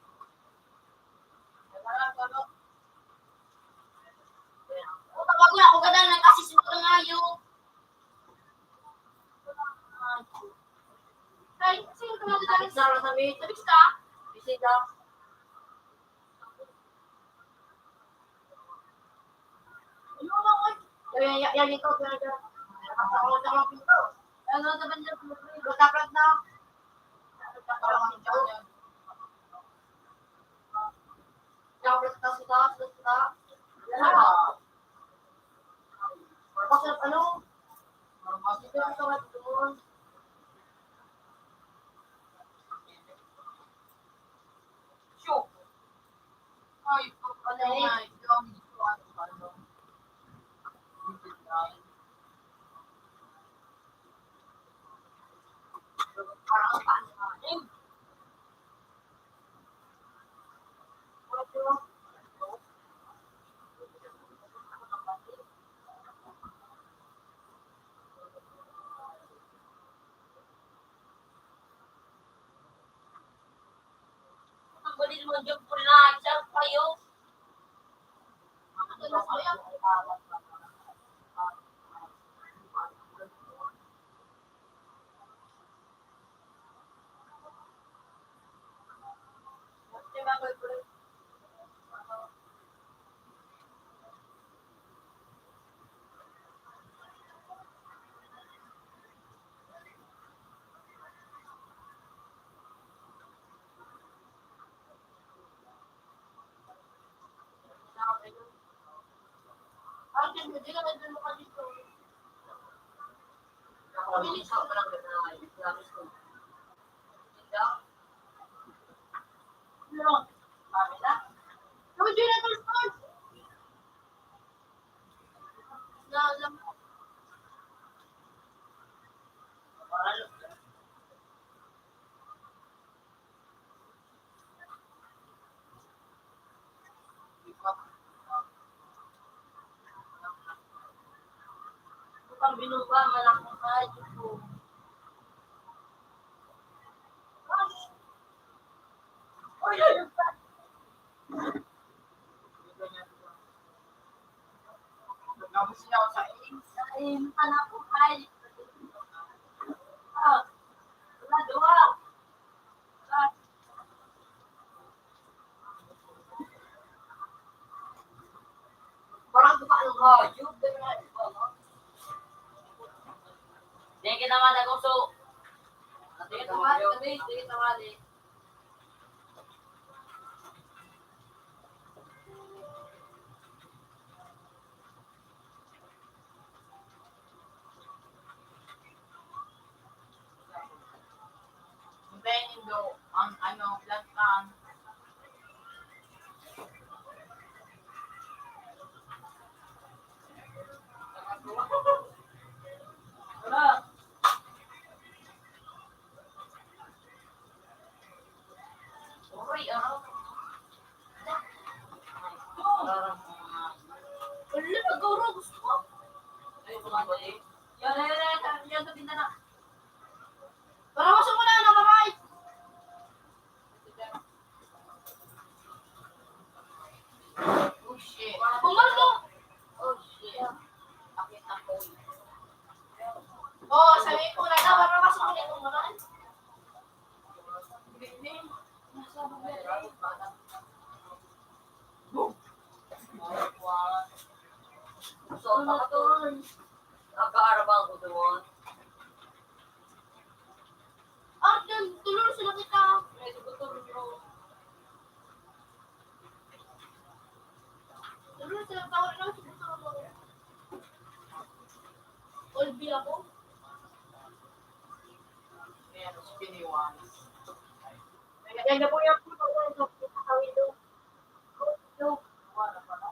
[SPEAKER 5] utang aku ya, aku kadang kasih semua ngayu. Hey, sino ka na dito? Salah sabi, tapos ka? Busy ka? Ano lang ko? Yan ito, yan. Nakakawala ka lang pinto. Ano naman niya? Magkaklat na. Kapit na sita. Kasi ano? Dito ang tawag doon. Show. Ay, ano yan? Ito ang dito ano. Parang paano? Ang galing mo yung pula. Diyan kayo. Bukan binuba malaking kayo po. Anak ko kayo. Wala dua. Parang buka ang hayop. Sige naman ako so. Sige naman. Benindo ang ano, lantan. Wala. Uy, wala, magkauro. Gusto ko. Ay, kumabali. Yan, sabihin na na. Para masok mo na, nakakay. sabihin ko na daw, para masok ulit mo na.
[SPEAKER 1] So, nakatulong. Nakaarabang ko doon.
[SPEAKER 5] Ah, tulungan sila kita.
[SPEAKER 1] Medyo tutulong bro.
[SPEAKER 5] Tulungan sila, tawag lang sila. Olbi ako.
[SPEAKER 1] Ayan, skinny ones.
[SPEAKER 5] Yan na po yung kakawin doon.
[SPEAKER 1] Wala pa na.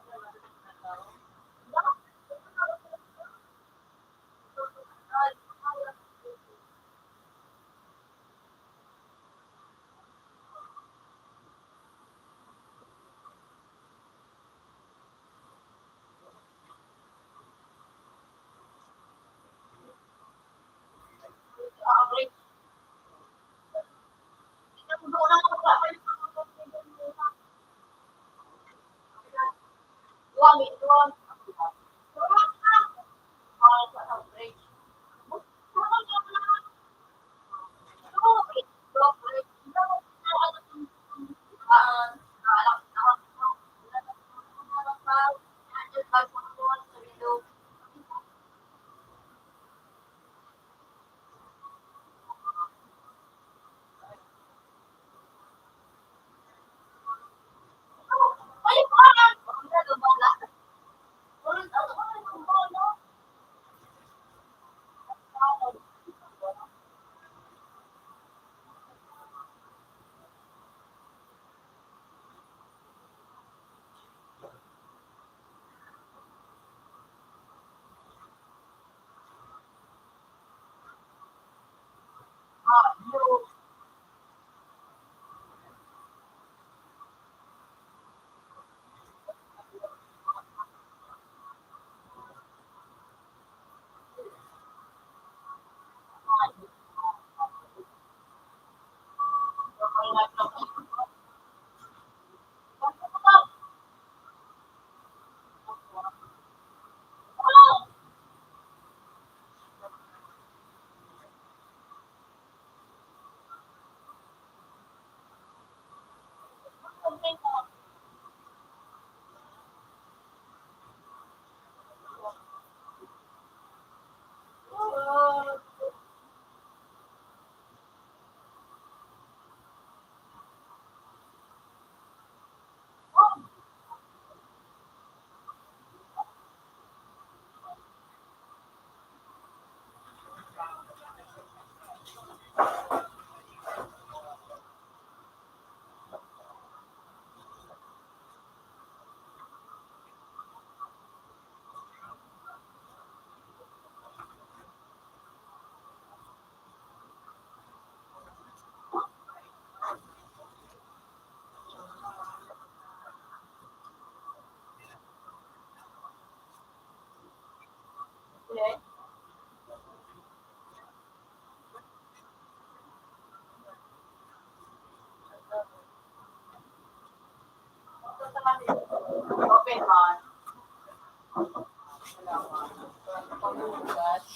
[SPEAKER 1] Open heart.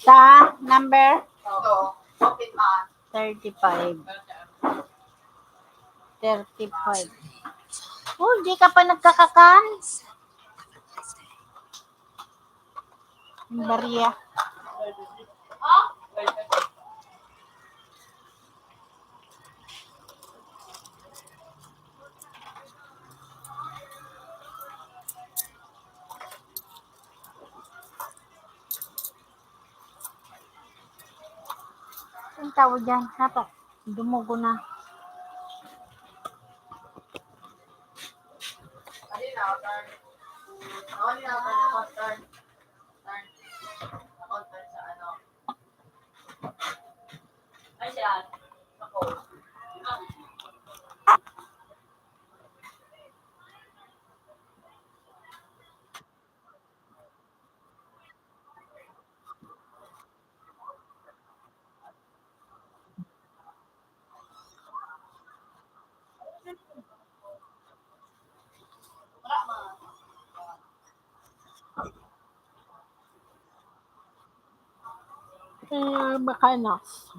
[SPEAKER 4] Sa number
[SPEAKER 1] Ito, open heart.
[SPEAKER 4] 35. 35. Oh, di ka pa nagkakakan? Barya. Ang tawag dyan? Hapa. Dumugo na.
[SPEAKER 1] Alin na, turn. Alin na, turn ako, turn. Turn. Ako, turn sa ano. Ay, siya. Ako.
[SPEAKER 4] Bakanas.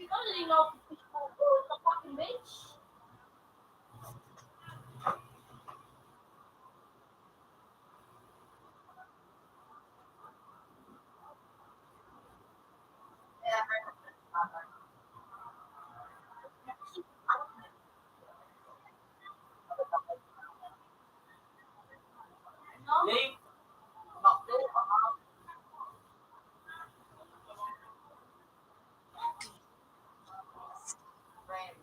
[SPEAKER 5] Ikaw, linaw ko po sa fucking bench. No?
[SPEAKER 6] Link.
[SPEAKER 1] Bakit? Friend.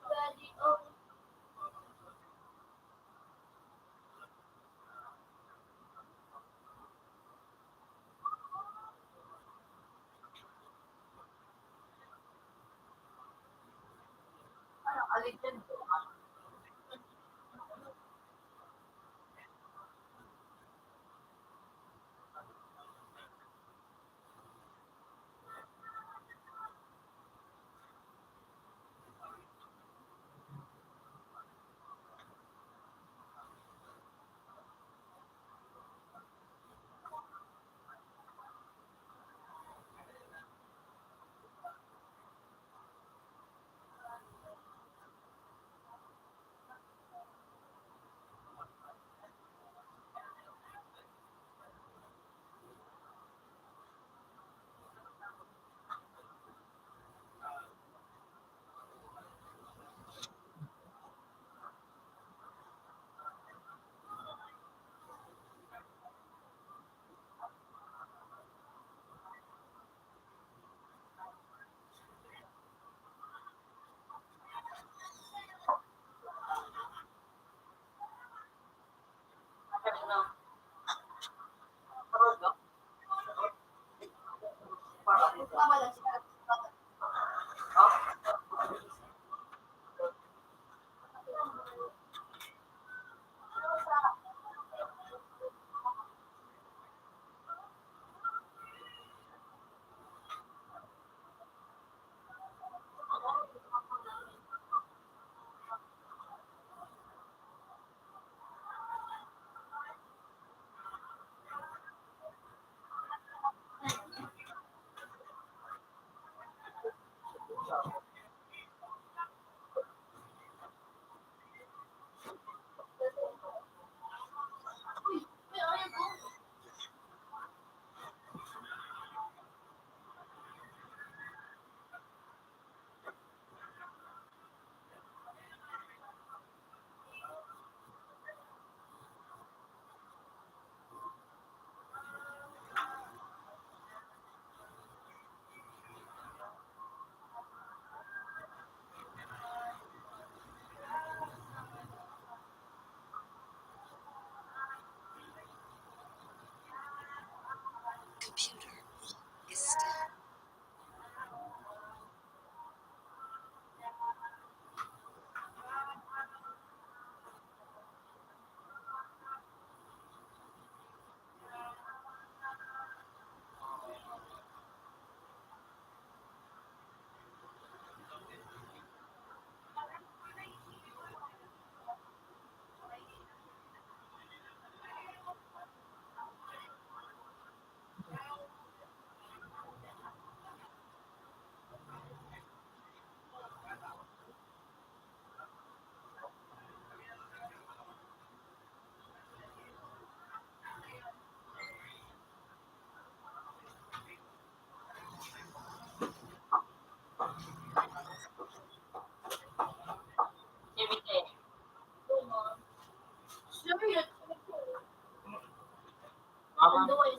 [SPEAKER 5] Daddy, oh.
[SPEAKER 1] Ano, alin dyan?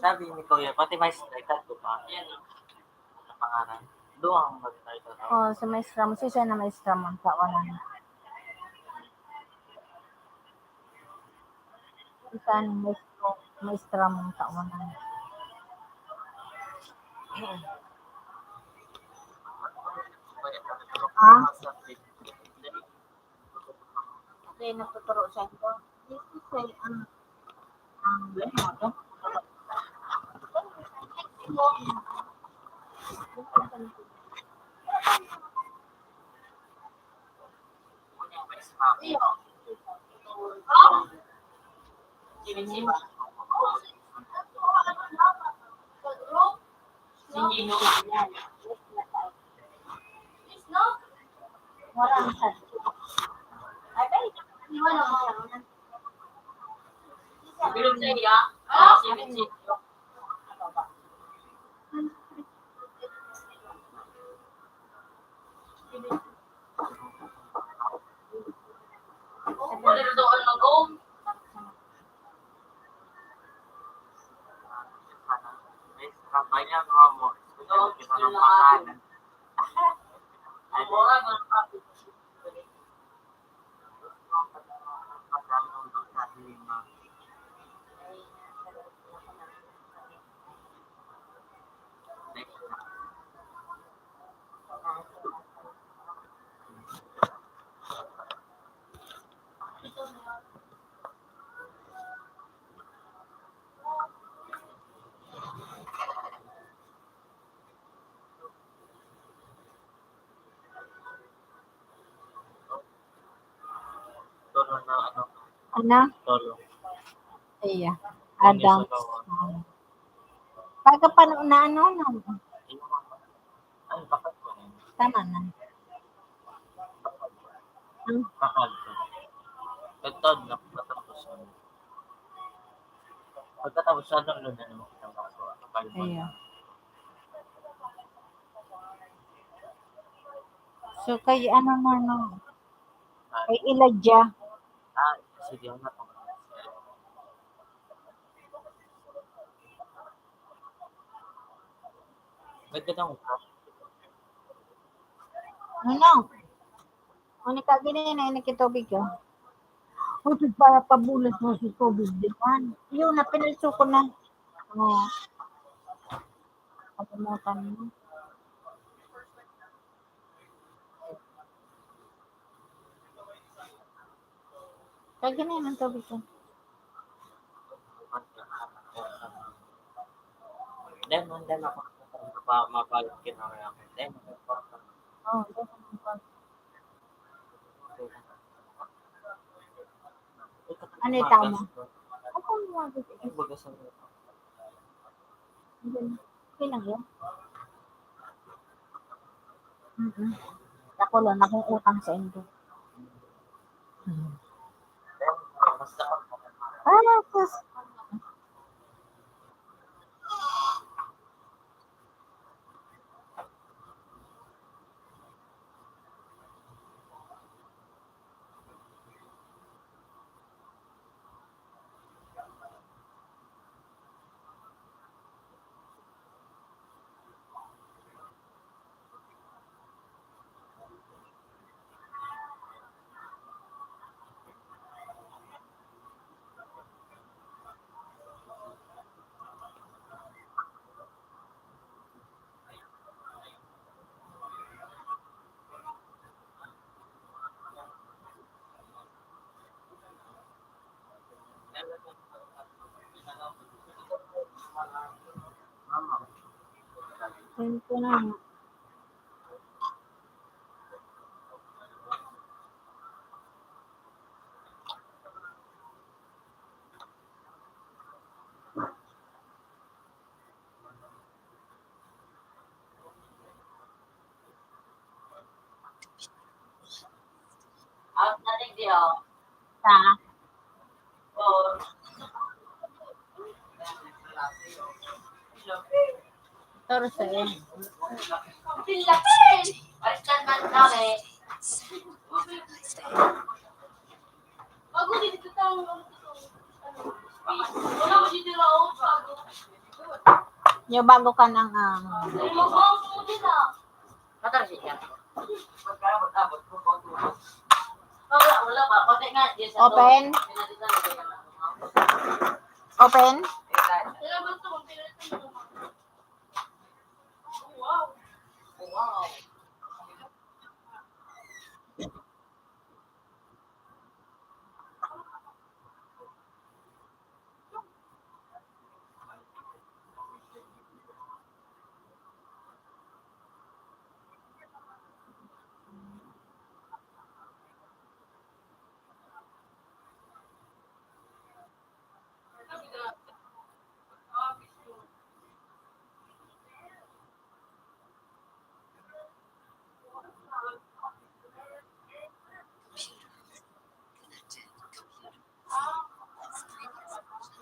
[SPEAKER 2] Sabi ni Kuya, pati may strike at pa. Yan ang pangalan. Doon ang mag-start ito.
[SPEAKER 4] Oh, sa maestra mo. Siya na maestra mo. Kawalan. Isa ni maestra mo. Kawalan. Ah? Okay, natuturo siya ito. This is ano? Wala ang sa. Ay, wala ang sa.
[SPEAKER 1] Bilog sa iya. Sinit. Wala na doon mag-home.
[SPEAKER 2] Banyak ngomong. Kita ng pangalan.
[SPEAKER 1] Ang mga mga
[SPEAKER 2] Tulong na ano.
[SPEAKER 4] Ano?
[SPEAKER 2] Tulong.
[SPEAKER 4] Iya. Adams. Pagka na ano?
[SPEAKER 2] Ay, bakit ko na?
[SPEAKER 4] Tama na.
[SPEAKER 2] Bakal ko. Pagtod na patapos ko. Pagkatapos siya doon na naman kita makakuha.
[SPEAKER 4] Iya. So, kay ano na, no? Kay Elijah.
[SPEAKER 2] Sige, ano po. Ganda mo po.
[SPEAKER 4] Ano? Ano ka ganyan na inakitubig ka? Huwag para pabulas mo si tubig, di ba? Yun, napinalso ko na. Oo. Pagkamutan mo. Kaya ganyan ang tubig ka.
[SPEAKER 2] Then ako mapalot kinari ako. Then,
[SPEAKER 4] Oo, ganyan ang tubig. Ano yung tao mo? Ako mo mga gusto.
[SPEAKER 2] Ay, bagasan mo.
[SPEAKER 4] Okay lang yun. Ako lang, akong utang sa endo.
[SPEAKER 2] Basta ako.
[SPEAKER 4] Sus. Ayun po na.
[SPEAKER 1] out na rin di ako.
[SPEAKER 4] Sa.
[SPEAKER 1] Oo.
[SPEAKER 4] Toro sa iyo.
[SPEAKER 1] Pilapin! Balikan man kami. Bago dito tayo. Wala ko dito na ako.
[SPEAKER 4] Yung bago ka nang
[SPEAKER 5] Ay, mabang mo din ah.
[SPEAKER 1] Katarasi niya. Magkara mag-abot ko po. Wala pa. Konti nga. Yes,
[SPEAKER 4] Open. Open.
[SPEAKER 5] Sila ba ito? Pinalitan mo. Wow.
[SPEAKER 1] Wow.
[SPEAKER 3] Connected computer. Previous version.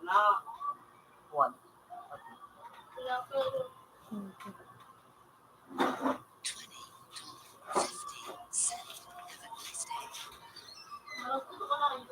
[SPEAKER 1] Now, one.
[SPEAKER 5] Sila pero.
[SPEAKER 3] 20, 12, 15, 7. Have a nice day.
[SPEAKER 5] Nalagputo ka na rin.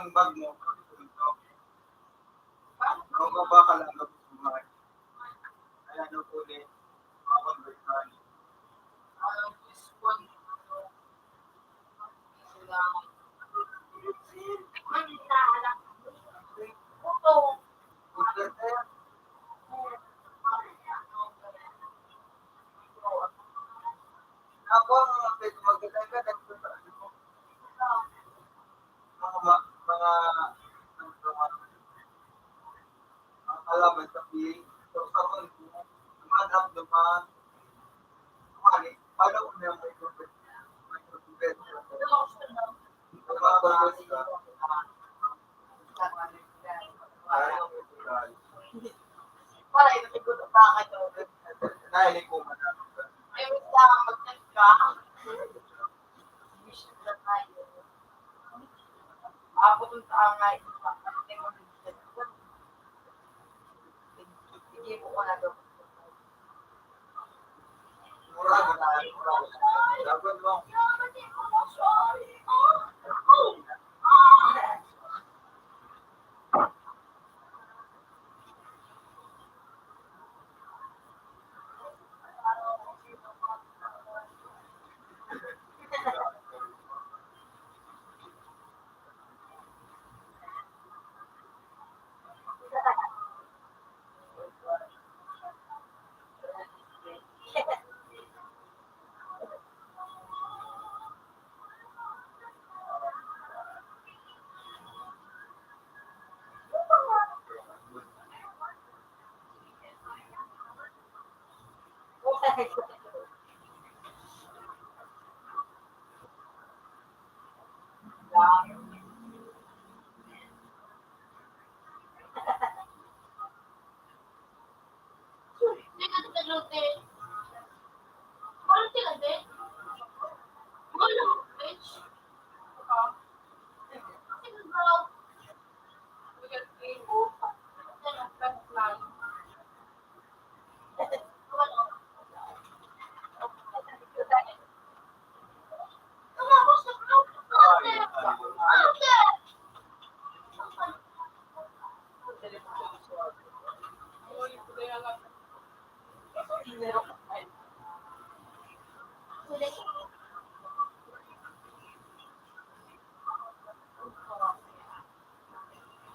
[SPEAKER 7] ang bag mo. Bababa ka lang ng sumat. Ayan, no, ulit. Conversion. Ako, ang pwede magdalaga, mga ang kalaban sa PA. So, sa mga drop naman, paano kung may microphone?
[SPEAKER 1] Para ito siguro bakit ito.
[SPEAKER 7] Nahilig ko man.
[SPEAKER 1] Ay, wait lang, mag-test ka. Mission na tayo. Pupunta ka nga ito sa ating mag-test. Hindi mo ko na doon.
[SPEAKER 7] Mura na dapat mo.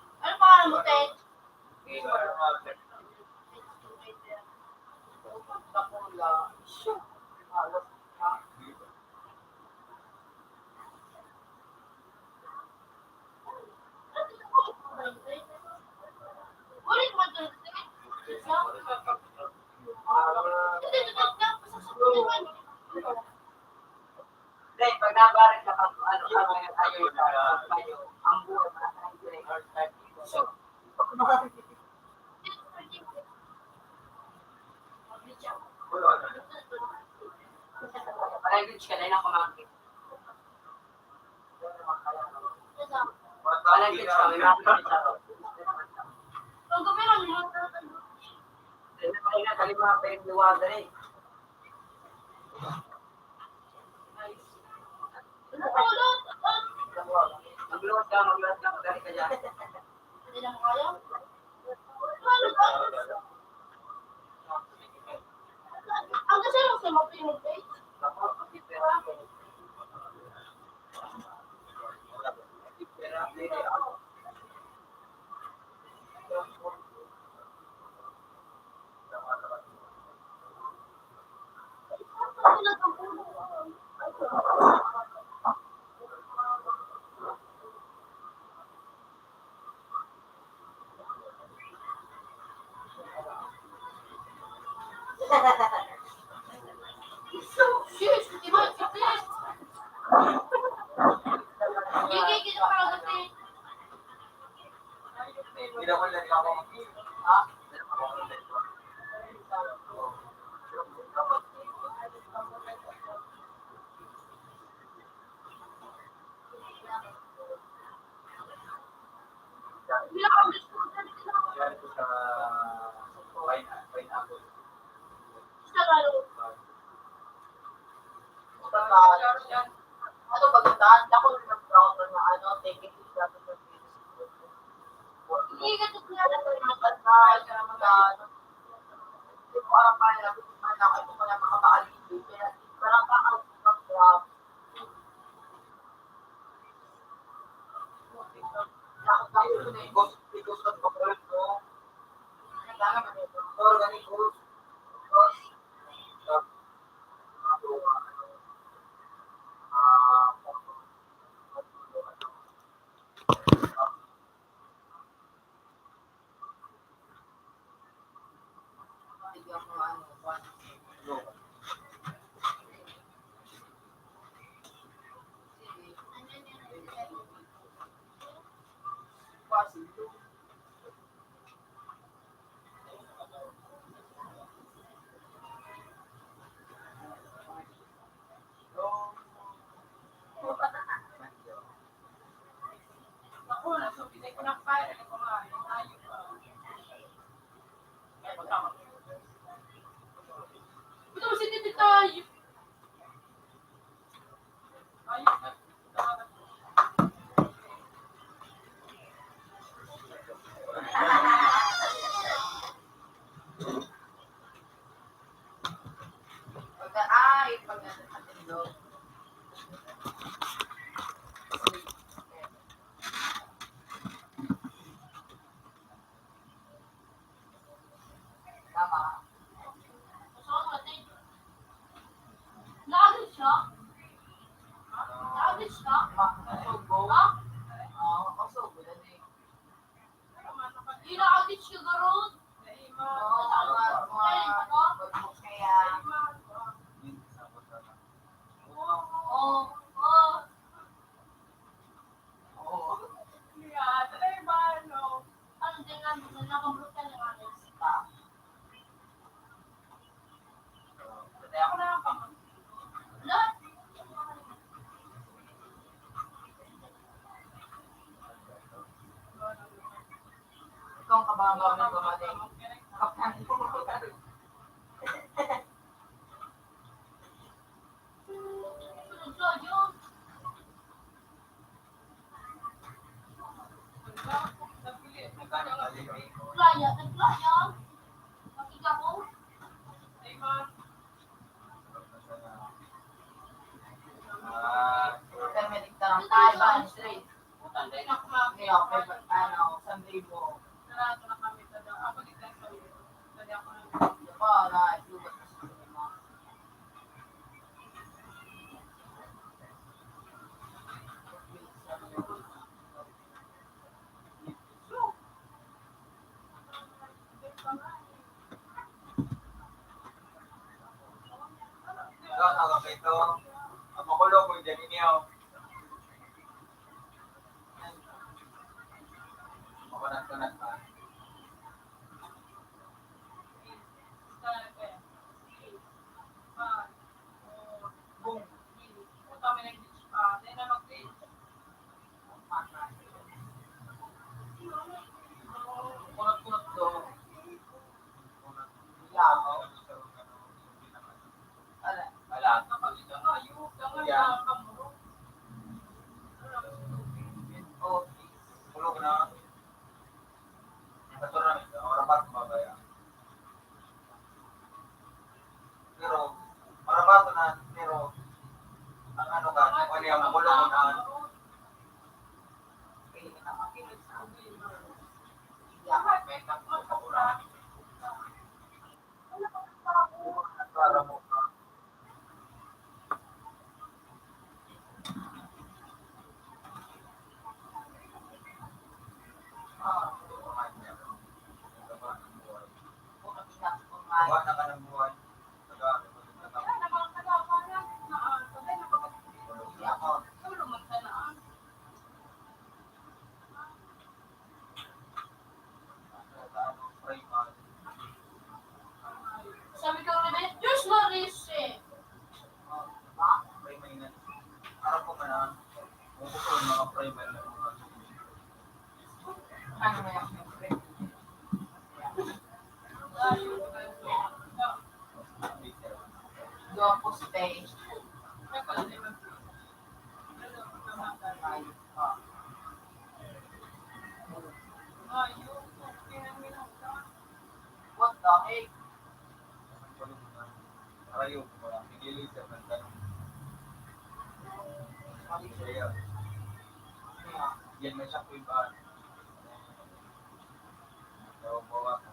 [SPEAKER 5] Ano pangalan mo, Ted? Ulit mo doon, Ted.
[SPEAKER 1] Dahil pag nabarik ka, ayaw ang buwan na so, language ka na yun ako makikita. Language ka, may makikita.
[SPEAKER 5] Ang gumira,
[SPEAKER 1] Dahil na kali mga pinagluwagan eh. Magluwag ka, magaling ka dyan.
[SPEAKER 5] Hindi na kaya. Ang kasi lang sa mga pinag-base. Shit, di ba? Gigigil pa kasi.
[SPEAKER 7] Hindi na ko lang ako.
[SPEAKER 5] Bilang ang gusto ko
[SPEAKER 7] Yan ito sa pineapple.
[SPEAKER 5] sa lalo.
[SPEAKER 1] Ano ba gandaan? Ako rin nag-browser na taking it sa
[SPEAKER 5] Hindi ka ito kaya na
[SPEAKER 1] Mag-advise, ka na mag-ano. Hindi ko alam pa nila kung man ako ito pala makapakaligid. Kaya parang kakapag-grab. Takot tayo na yung ghost of the world, no? Kailangan mo ito. Organic ghost.
[SPEAKER 6] Ako, nagsubitin ko ng fire. Ano ko nga, yung ayos. Ito, si Titi tayo. Ayos na.
[SPEAKER 1] Pag natindog. Tama.
[SPEAKER 5] Naalis siya? Naalis siya?
[SPEAKER 1] Masubo.
[SPEAKER 5] Ha?
[SPEAKER 1] Oo, masubo na din.
[SPEAKER 5] Hindi naalis siya garon.
[SPEAKER 1] Oo, kaya.
[SPEAKER 5] Oo. Oo.
[SPEAKER 1] Oo.
[SPEAKER 5] Ano din nga, nakamulot ka ng alis. Lahat.
[SPEAKER 1] Ikaw ang kabanggaw ng gumaling. Kapag
[SPEAKER 5] Sunod siya yun. Playa. Nagplaya. Makita ko.
[SPEAKER 1] Permedik tarang tayo ba? Straight. Hindi ako, ano, Sandibo. Diba, na-ilubat na sa cinema.
[SPEAKER 7] Ikaw, nakakita. Ang makulo ko dyan ninyo. Makunat-kunat pa.
[SPEAKER 1] Kunot-kunot do. Yaw. Ano?
[SPEAKER 7] Wala. Yan.
[SPEAKER 1] Oh,
[SPEAKER 7] Kulog na. Natural. Marapat babaya. Pero, marapat na. Pero, ang ano ka, kung ano yung makulog na.
[SPEAKER 1] piling na makinig sa akin.
[SPEAKER 7] Para mo ka. Buwan na ka ng buwan.
[SPEAKER 5] Sabi ko rin, Diyos Maris eh.
[SPEAKER 7] Harap ko man ang mga primer na mga
[SPEAKER 1] Ano na yung siyempre? Doon po stay.
[SPEAKER 6] Ayun.
[SPEAKER 1] Ay,
[SPEAKER 7] Arayo ko lang. Pinilis sa tanong. Kaya, yan may siya po iba. So, bawa ko.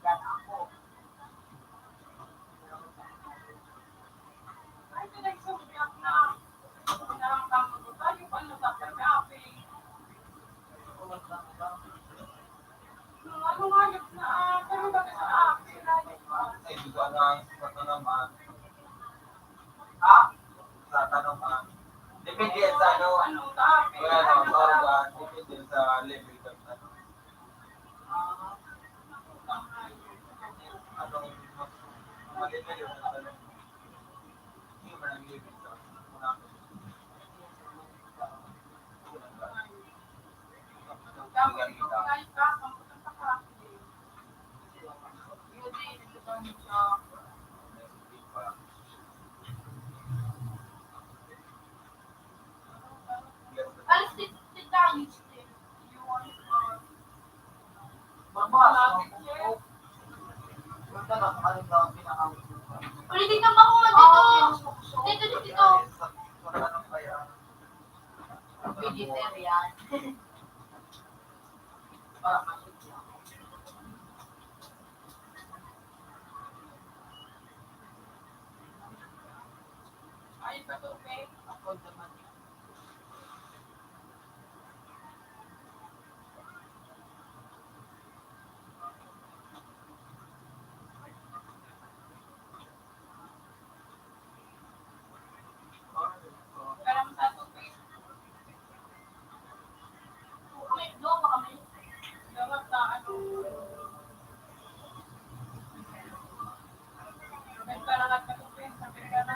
[SPEAKER 1] yan ako.
[SPEAKER 6] Ay, pinagsabihan na. Nararamdaman ko tayo pa na sa kagabi. Nung ano nga yun na, pero bakit sa akin?
[SPEAKER 7] Ay, di ba na sa tanaman? Ha? Sa tanaman. Depende yan sa ano.
[SPEAKER 6] Anong sabi?
[SPEAKER 7] Wala na, sa organ. Depende sa level ka. Anong maliit yun na tanong. Hindi mo nang level ka.
[SPEAKER 6] Dapat ito kahit kakang sa kape.
[SPEAKER 1] Yun din, ito kami sa
[SPEAKER 5] Alis din tayo.
[SPEAKER 1] babas. Yung tanong, ano daw ang pinaka-
[SPEAKER 5] Ulitin na ba kung dito? Dito.
[SPEAKER 7] Anong kaya?
[SPEAKER 1] vegetarian. Para masaya.
[SPEAKER 6] Ay, patupin.
[SPEAKER 1] Ako naman.
[SPEAKER 6] Karam sa tupin.
[SPEAKER 5] Doon pa kami.
[SPEAKER 6] Dapat sa ano. Nagkarangat ka tupin. Sabi ka na.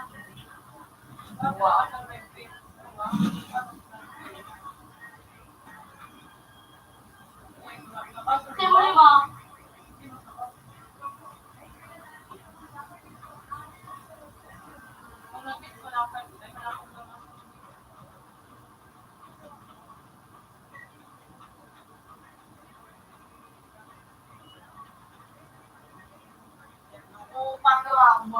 [SPEAKER 6] Dapat ang repit.
[SPEAKER 5] Kasi mo lima.
[SPEAKER 6] Kung napit ko na ako, ay malapit ko na.
[SPEAKER 1] Upang lang mo.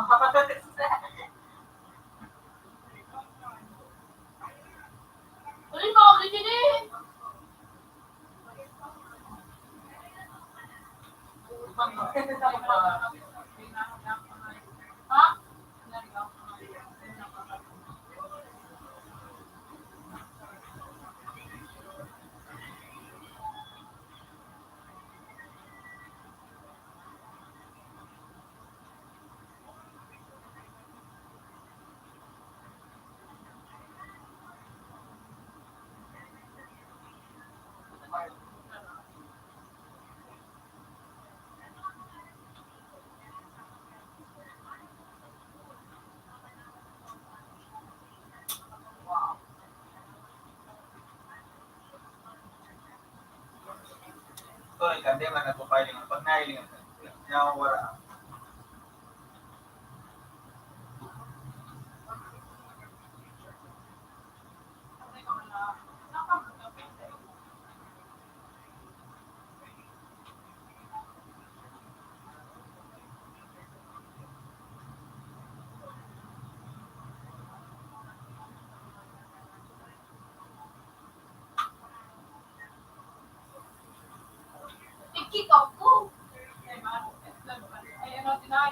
[SPEAKER 5] Ulit pa ulit din.
[SPEAKER 1] Upang lang.
[SPEAKER 5] Ha?
[SPEAKER 7] Ito, ikandi man nagpapahiling. Pag nahiling, nawawala.
[SPEAKER 5] Ikita ko.
[SPEAKER 6] Ayan o, tinay.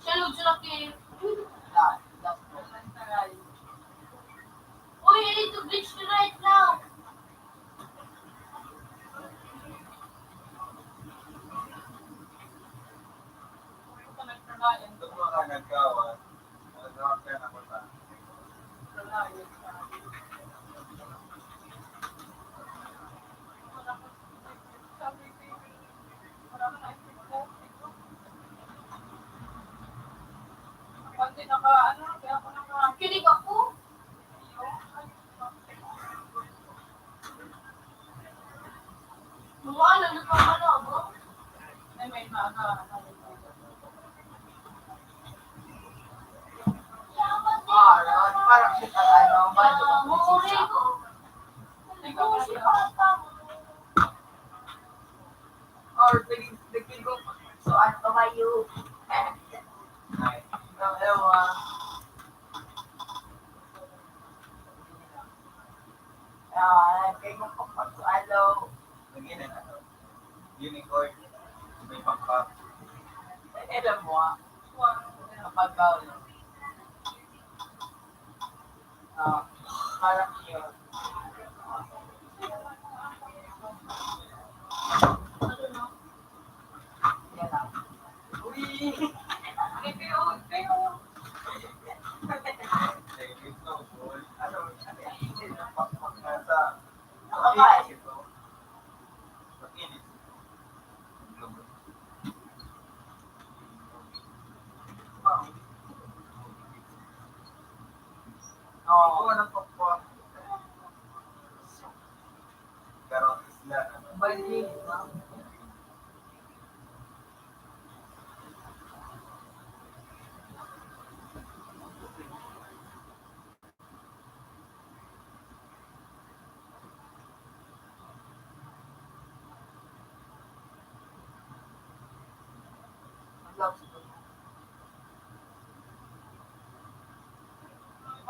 [SPEAKER 5] Siya lugso na kayo.
[SPEAKER 1] Lahat.
[SPEAKER 6] Walang taray. Kalayan.
[SPEAKER 7] Doon mga nagkawan. Nagkawan ka na ko sa.
[SPEAKER 6] Kalayan. Sabi ko, wala na naisip ko. Pati kaya ako
[SPEAKER 5] Kinig ako. Mukha na nagpapalo ako.
[SPEAKER 6] Ay, may maaga.
[SPEAKER 1] Parang siya ano, bando ka
[SPEAKER 5] Mukuri
[SPEAKER 1] prinsesa.
[SPEAKER 5] ko. Ikaw si Papa mo.
[SPEAKER 1] Or nagkigo, so ano kayo? Ang ewa. Kaya kung pagpagsualo,
[SPEAKER 7] Naging ano. Unicorn. May pangkap.
[SPEAKER 1] alam mo kapag parang yun. Yan lang. Uy! Ano,
[SPEAKER 7] Nasa.
[SPEAKER 1] Nakakain.
[SPEAKER 7] Mag-init.
[SPEAKER 1] Oo.
[SPEAKER 7] Ikaw ng pokpok. Pero isla ano.
[SPEAKER 1] Balik.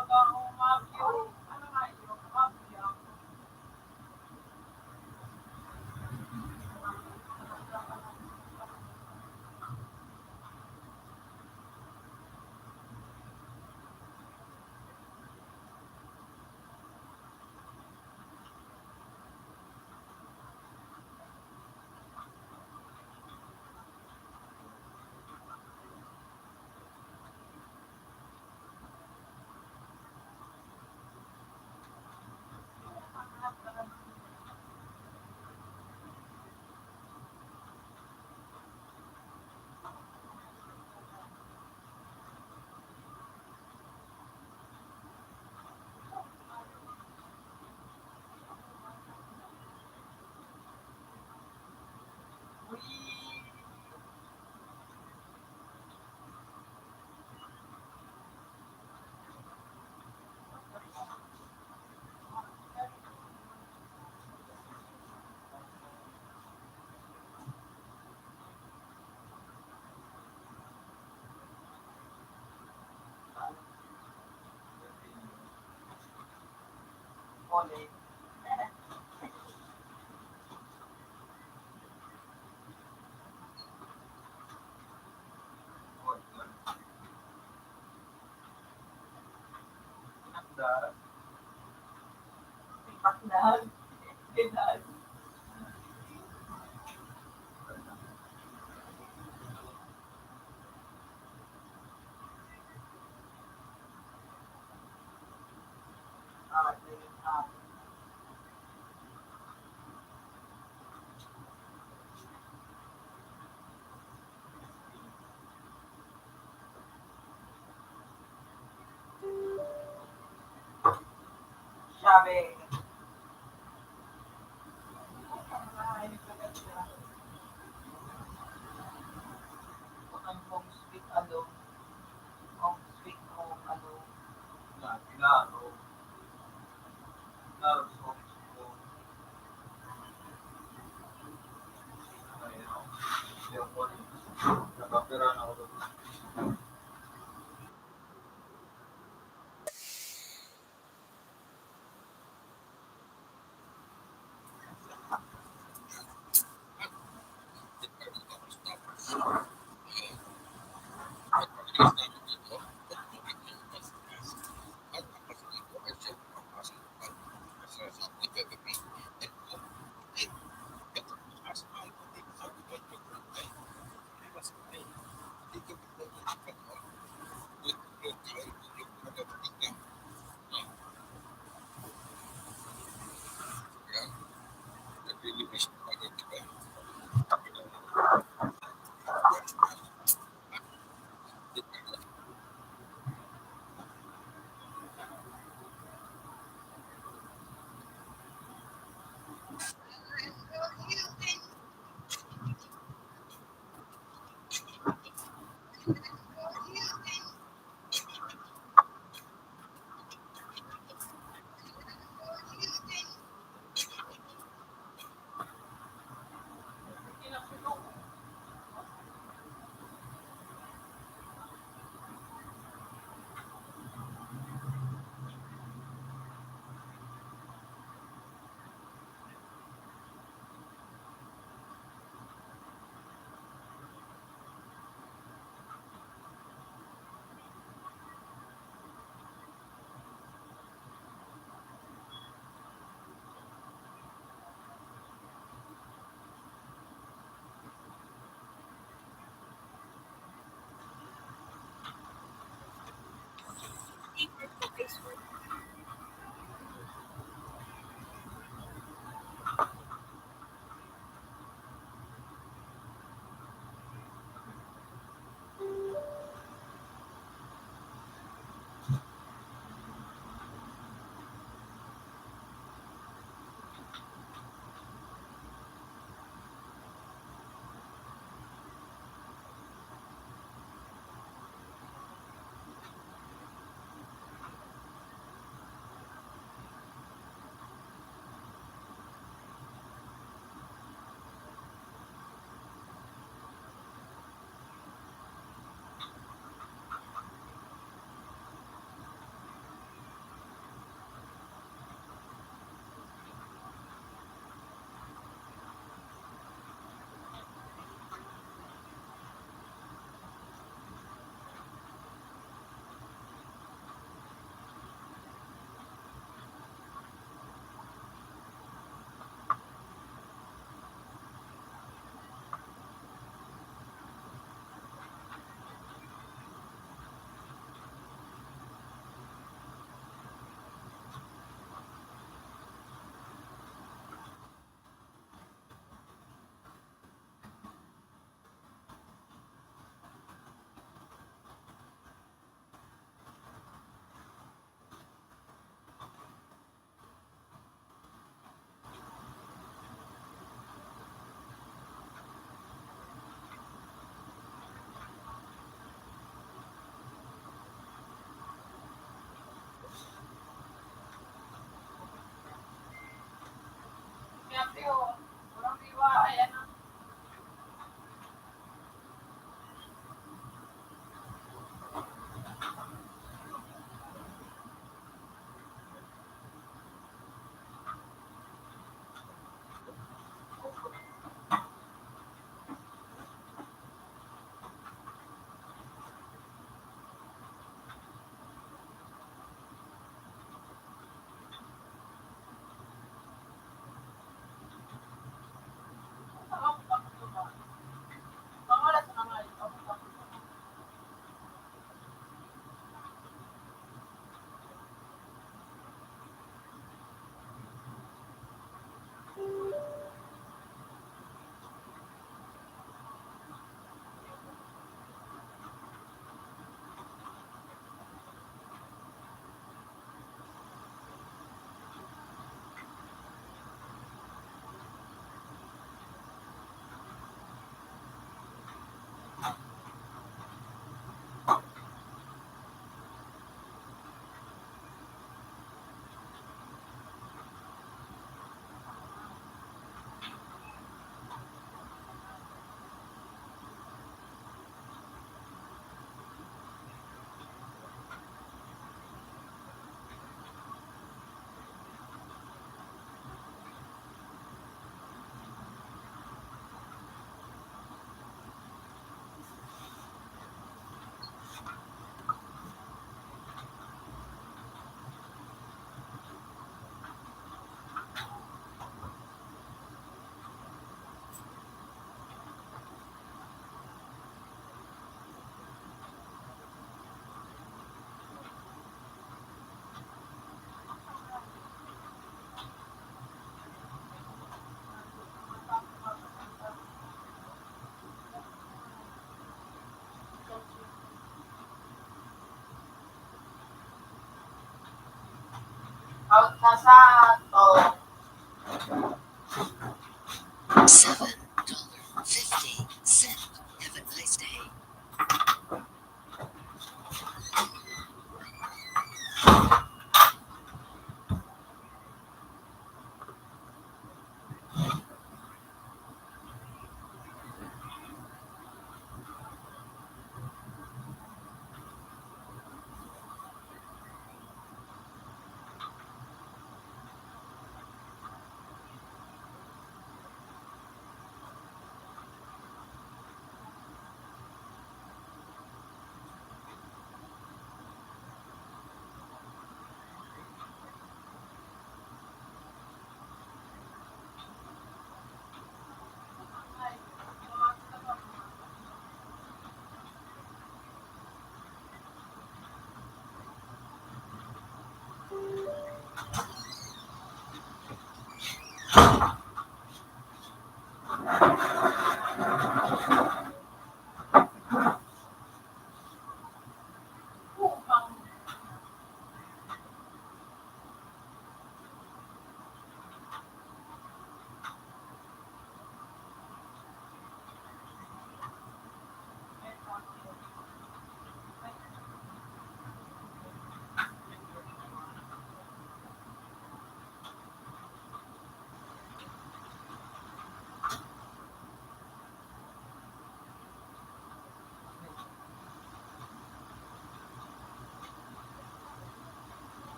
[SPEAKER 6] Pag ako mabyo, ano nga yun? Mabyo.
[SPEAKER 1] Ole.
[SPEAKER 7] Darat.
[SPEAKER 1] Paknal. Kinal. Sabi. Ang home sweet alone. Home sweet home alone.
[SPEAKER 7] Na, pinaro. Pinaro sa office ko. Ayun. Yung ko. Nakapira na ako doon.
[SPEAKER 1] nasa to.
[SPEAKER 3] $7.50. Have a nice day.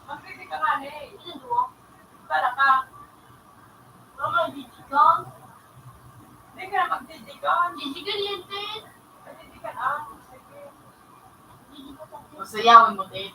[SPEAKER 6] Magkritik ka nga eh. Para ka. Hindi ka na magdidigan. Magdidigan ah. Sige.
[SPEAKER 1] Masayawin mo din.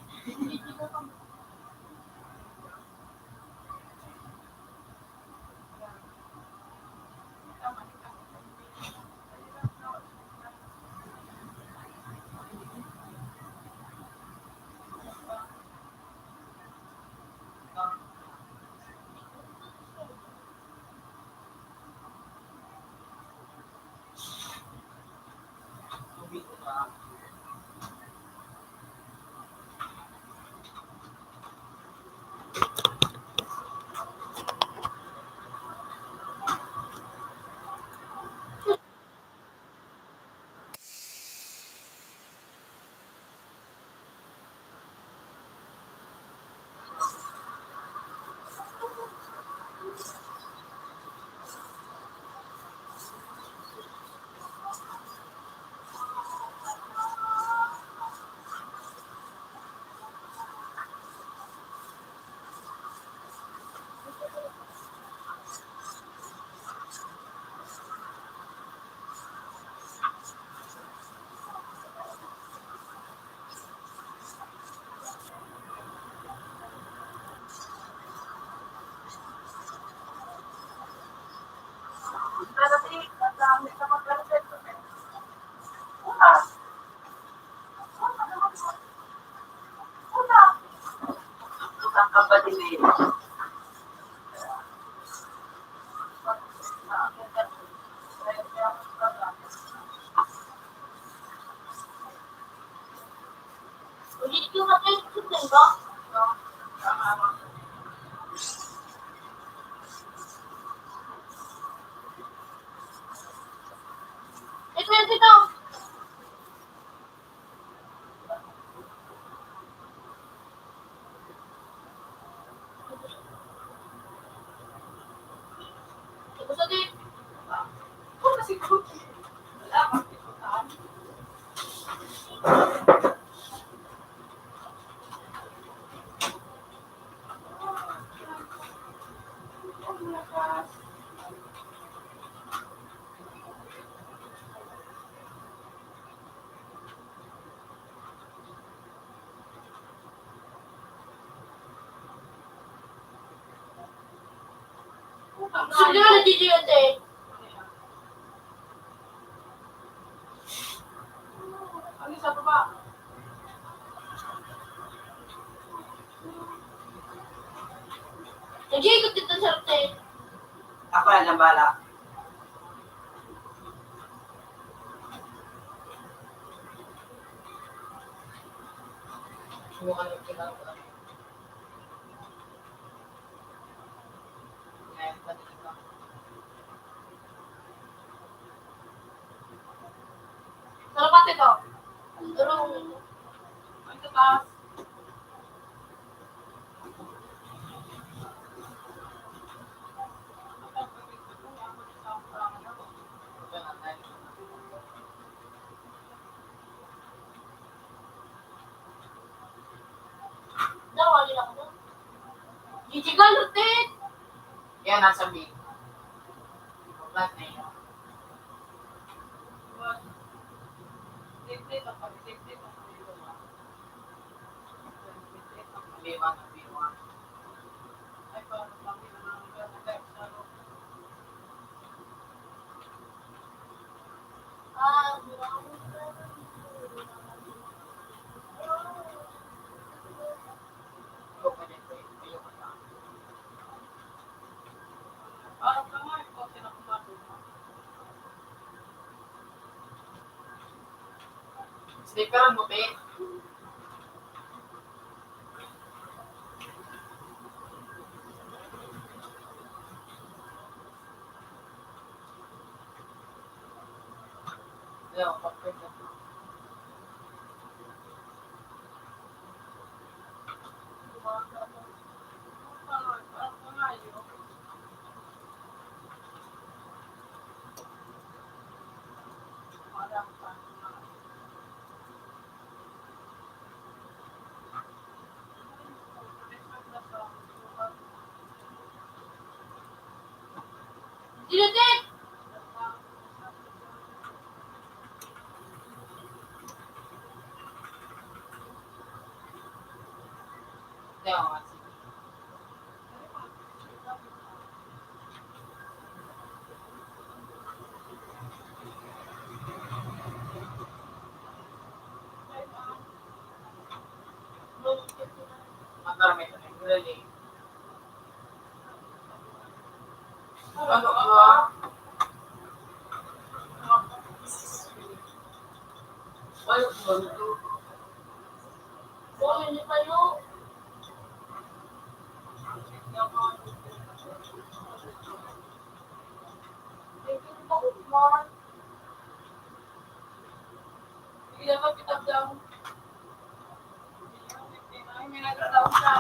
[SPEAKER 1] Ang kapatid nila.
[SPEAKER 5] Ulit yung matay-tut ba? Ito yung dito. Gusto din.
[SPEAKER 6] Kung kasi cookie. Wala kang pitutan. Ang lakas.
[SPEAKER 5] Gusto nyo na Gigi yun eh.
[SPEAKER 6] Ano sa baba?
[SPEAKER 5] Nag-iikot dito sa rute.
[SPEAKER 7] Ako na dyan bala.
[SPEAKER 1] Subukan yung pinagawa. Ngayon pa dito.
[SPEAKER 5] Sarap ate to. Durong.
[SPEAKER 6] Ang taas.
[SPEAKER 1] Ito na, dahil.
[SPEAKER 5] Nawali lang ako. Gigi ka, rute.
[SPEAKER 1] Yan, nasa big. Plat na yun.
[SPEAKER 6] Date ang pag-date ang
[SPEAKER 1] B1, B1.
[SPEAKER 6] ay parang kami na ng
[SPEAKER 1] Ikaw pa dito, ayoko na.
[SPEAKER 6] parang kamay ko sinakumado.
[SPEAKER 1] Sneakeran mo, te. Ayaw, perfect na.
[SPEAKER 6] Parang kamay yun. Parang kamay.
[SPEAKER 5] Dinutit!
[SPEAKER 1] Ayaw, nga, sige. Matarami ito na. Really. Ano ba? Ay, ganito.
[SPEAKER 5] Oh, hindi kayo.
[SPEAKER 6] Hindi naman kitap daw. Ay, may nagkataw siya.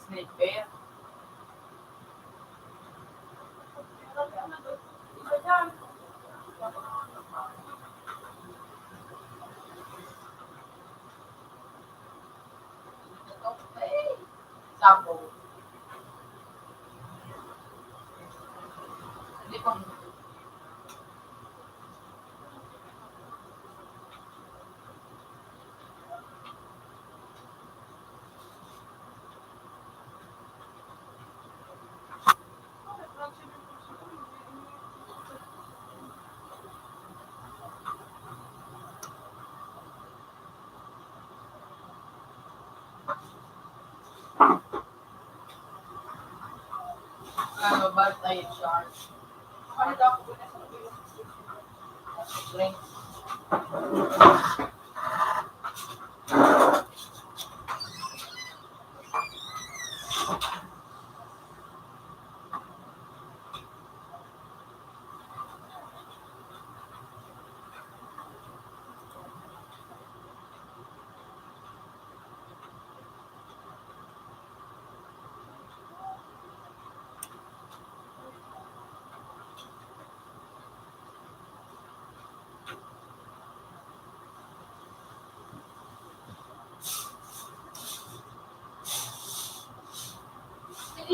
[SPEAKER 1] Snake bear.
[SPEAKER 6] Iba dyan.
[SPEAKER 1] Sabo. Hindi pa. Ano ba tayo charge?
[SPEAKER 6] Ano daw ako na sa
[SPEAKER 1] Drink.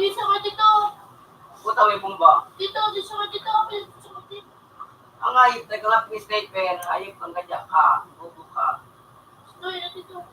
[SPEAKER 5] Di sama dito.
[SPEAKER 1] Puta may bumba.
[SPEAKER 5] Dito, di sama dito. Sama dito.
[SPEAKER 1] Ang ayip, nagkalap ni sniper, ayip ang gadya ka, bubo ka.
[SPEAKER 5] Stoy na dito.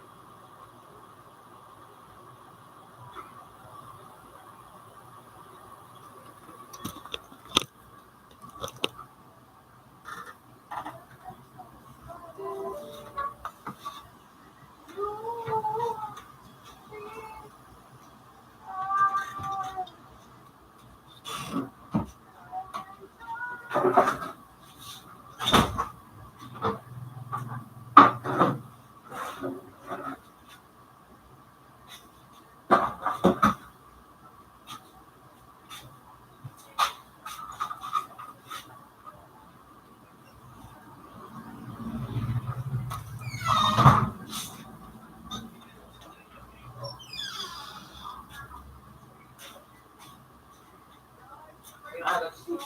[SPEAKER 1] Yung agad siya.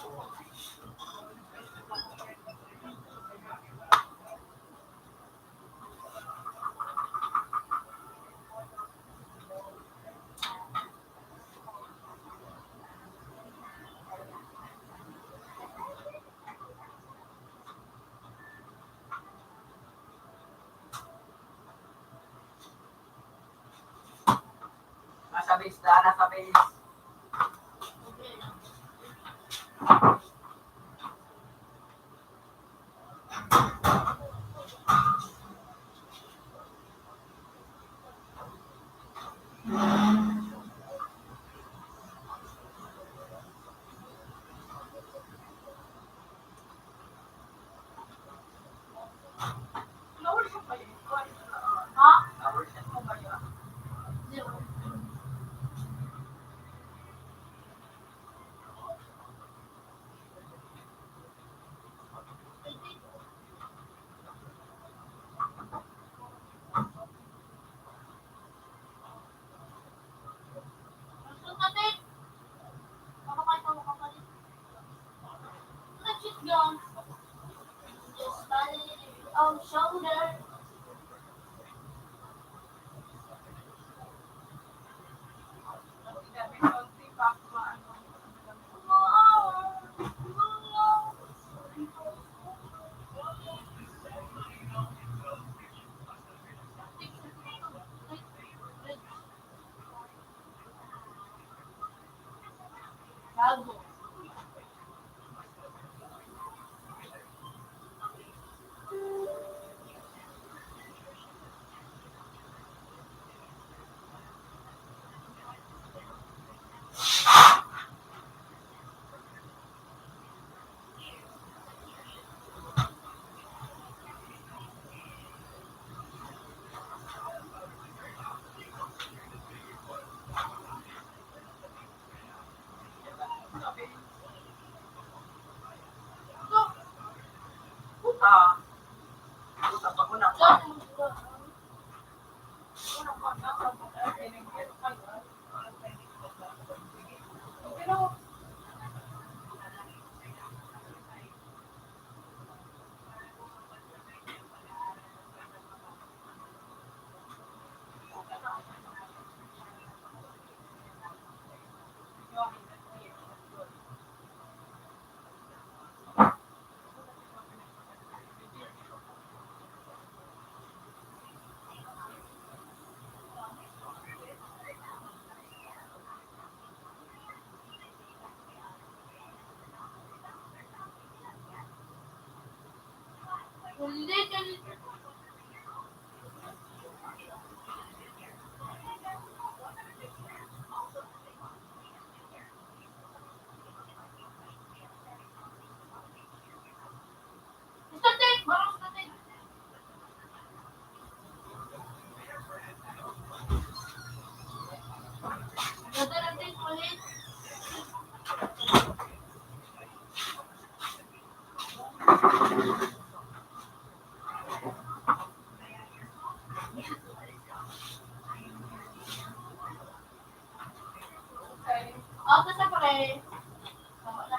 [SPEAKER 1] Nasa base na, nasa base.
[SPEAKER 5] Ha?
[SPEAKER 1] Tower shot mo ba yun?
[SPEAKER 5] Zero. Gusto natin. Makakain mo kapalit. Let's just go. Just body on shoulder. Gago.
[SPEAKER 1] Puta. Puta, pag una pa.
[SPEAKER 5] Hindi, static! Parang static! Ganda natin ulit. Auto sa pare. Tama na.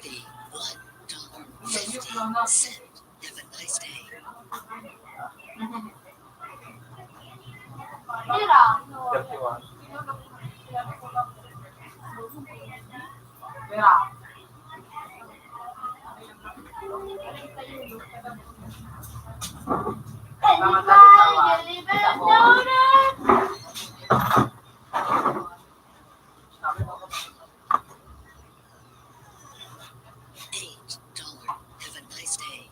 [SPEAKER 3] $31.50. Have a nice day.
[SPEAKER 5] Tira.
[SPEAKER 7] 31.
[SPEAKER 1] Pera.
[SPEAKER 5] Deliver donut.
[SPEAKER 3] $8. Have a nice day.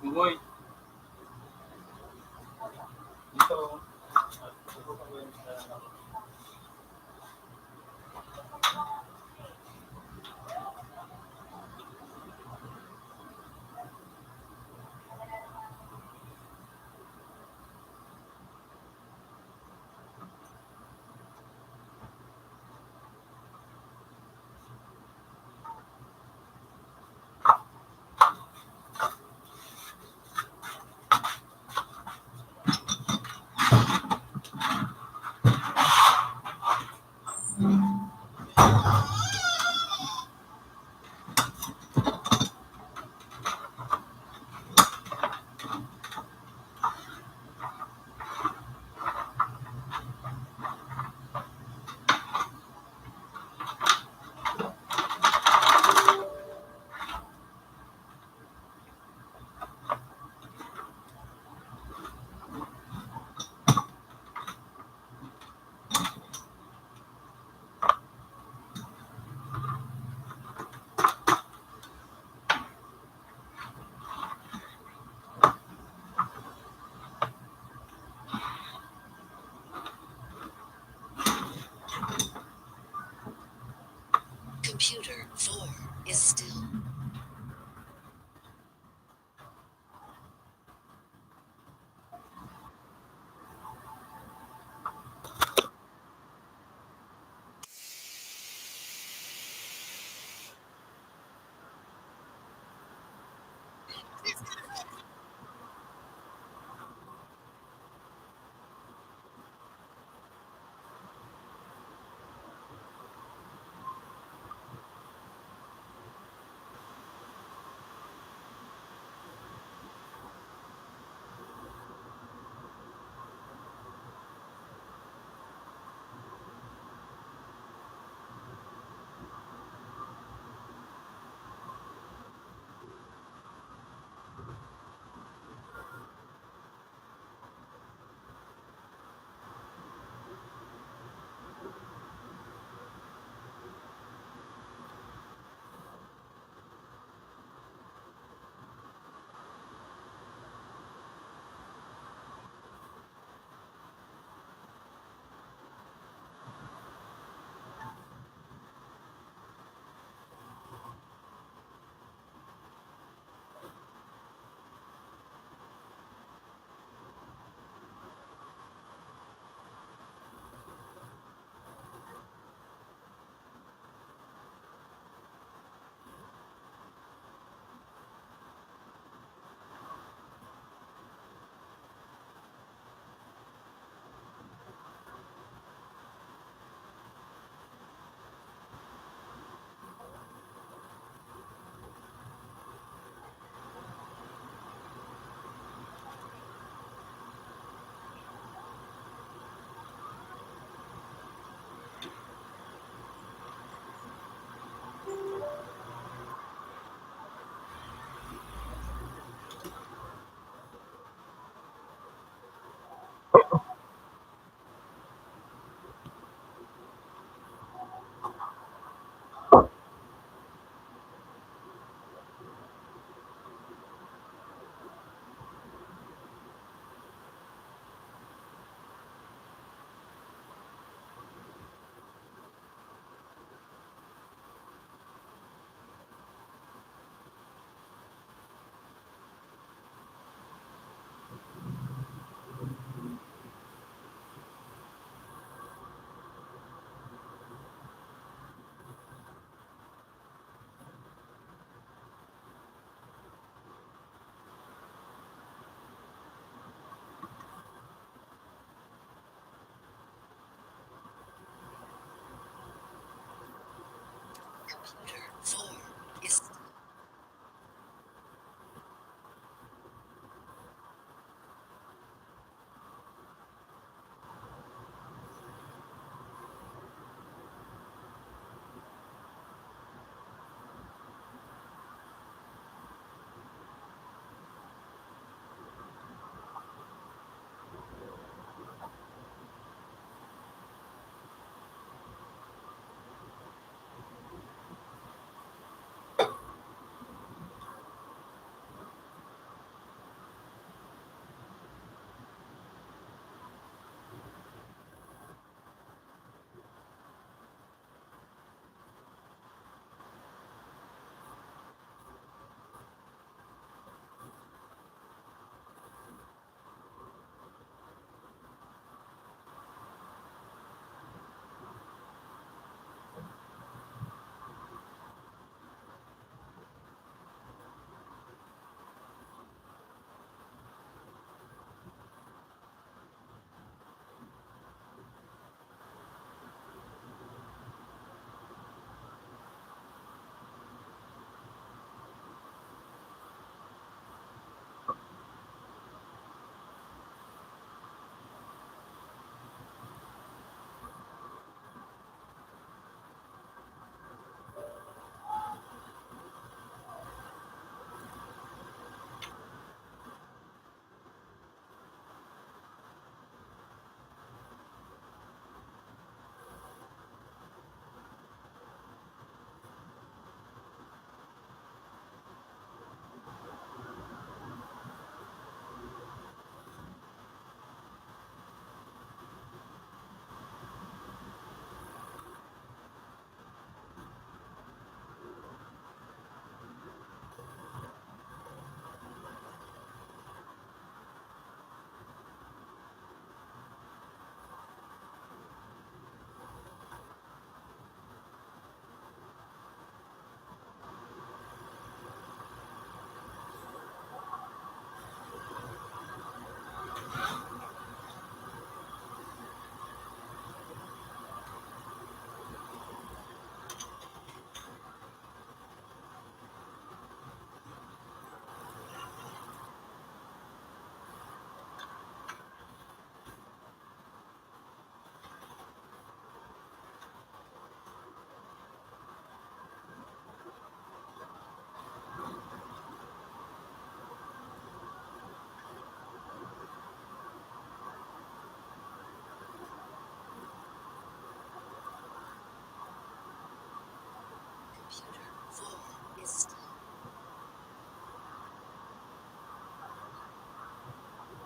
[SPEAKER 7] Bugoy. Dito.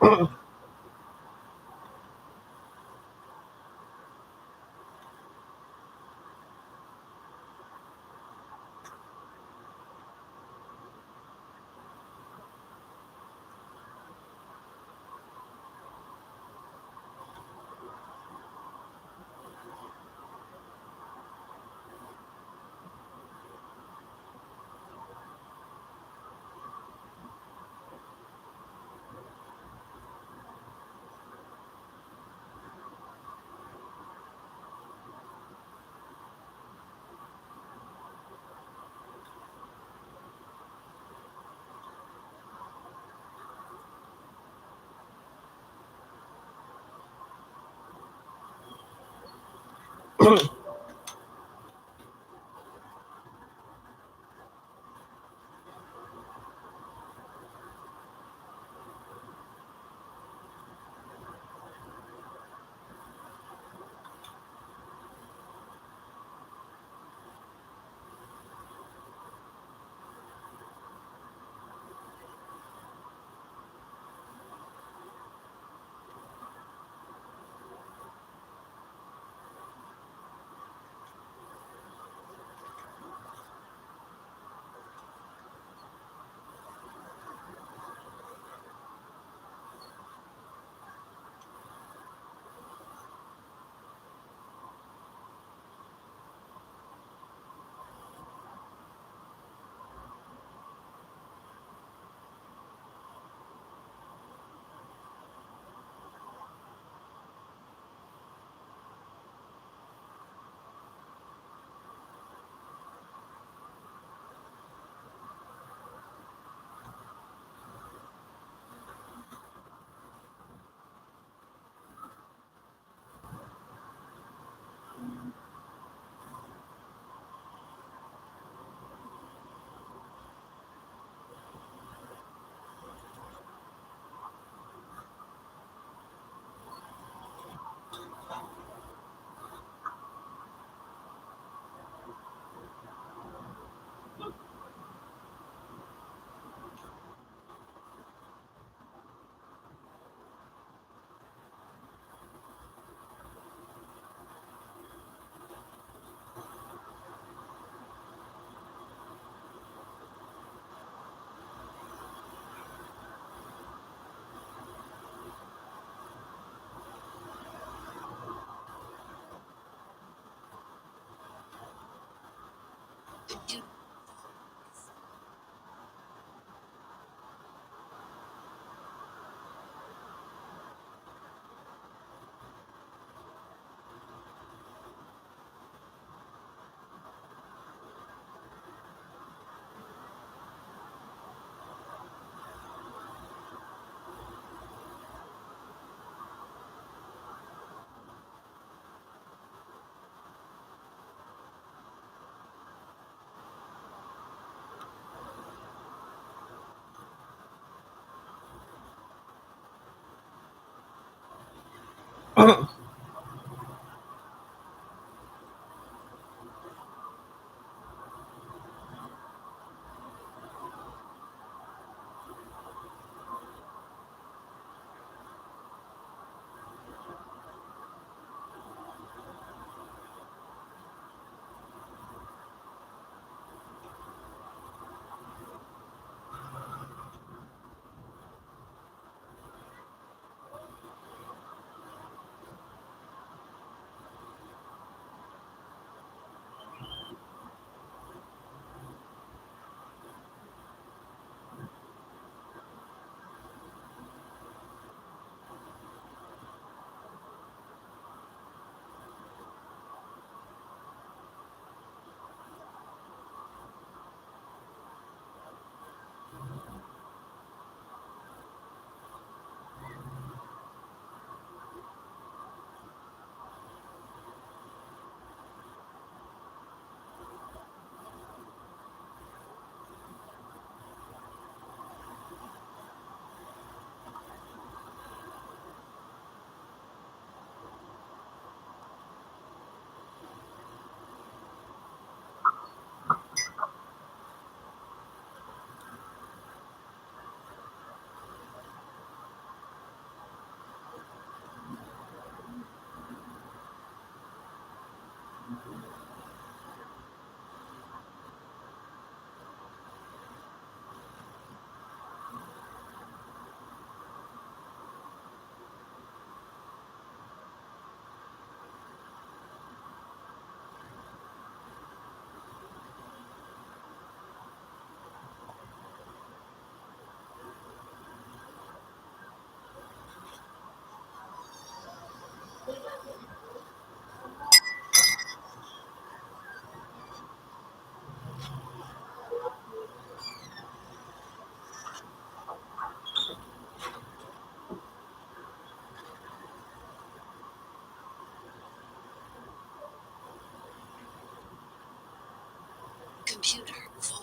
[SPEAKER 3] Computer. Computer 4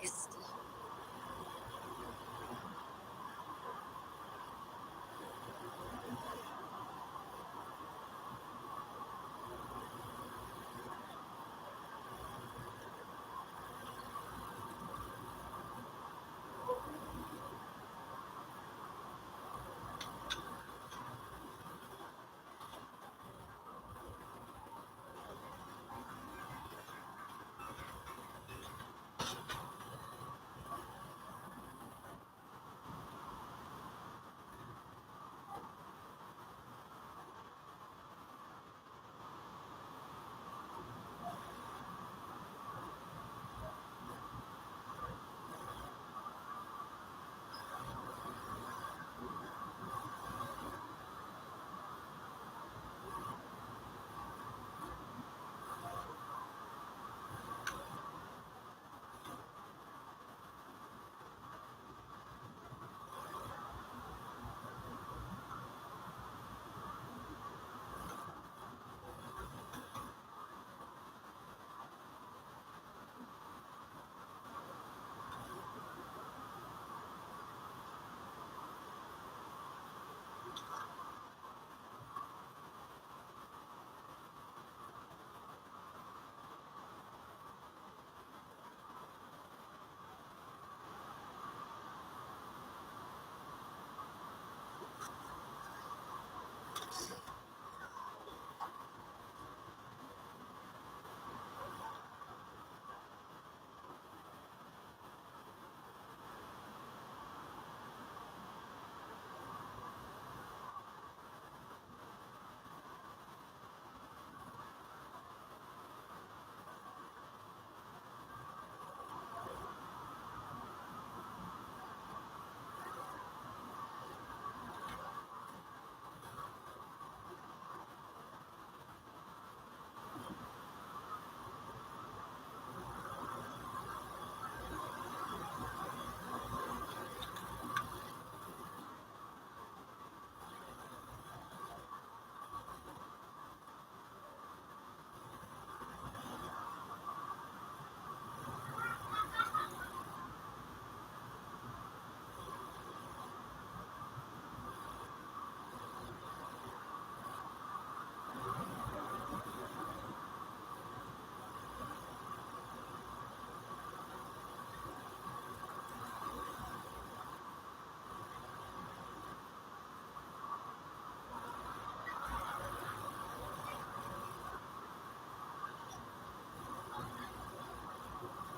[SPEAKER 3] is still.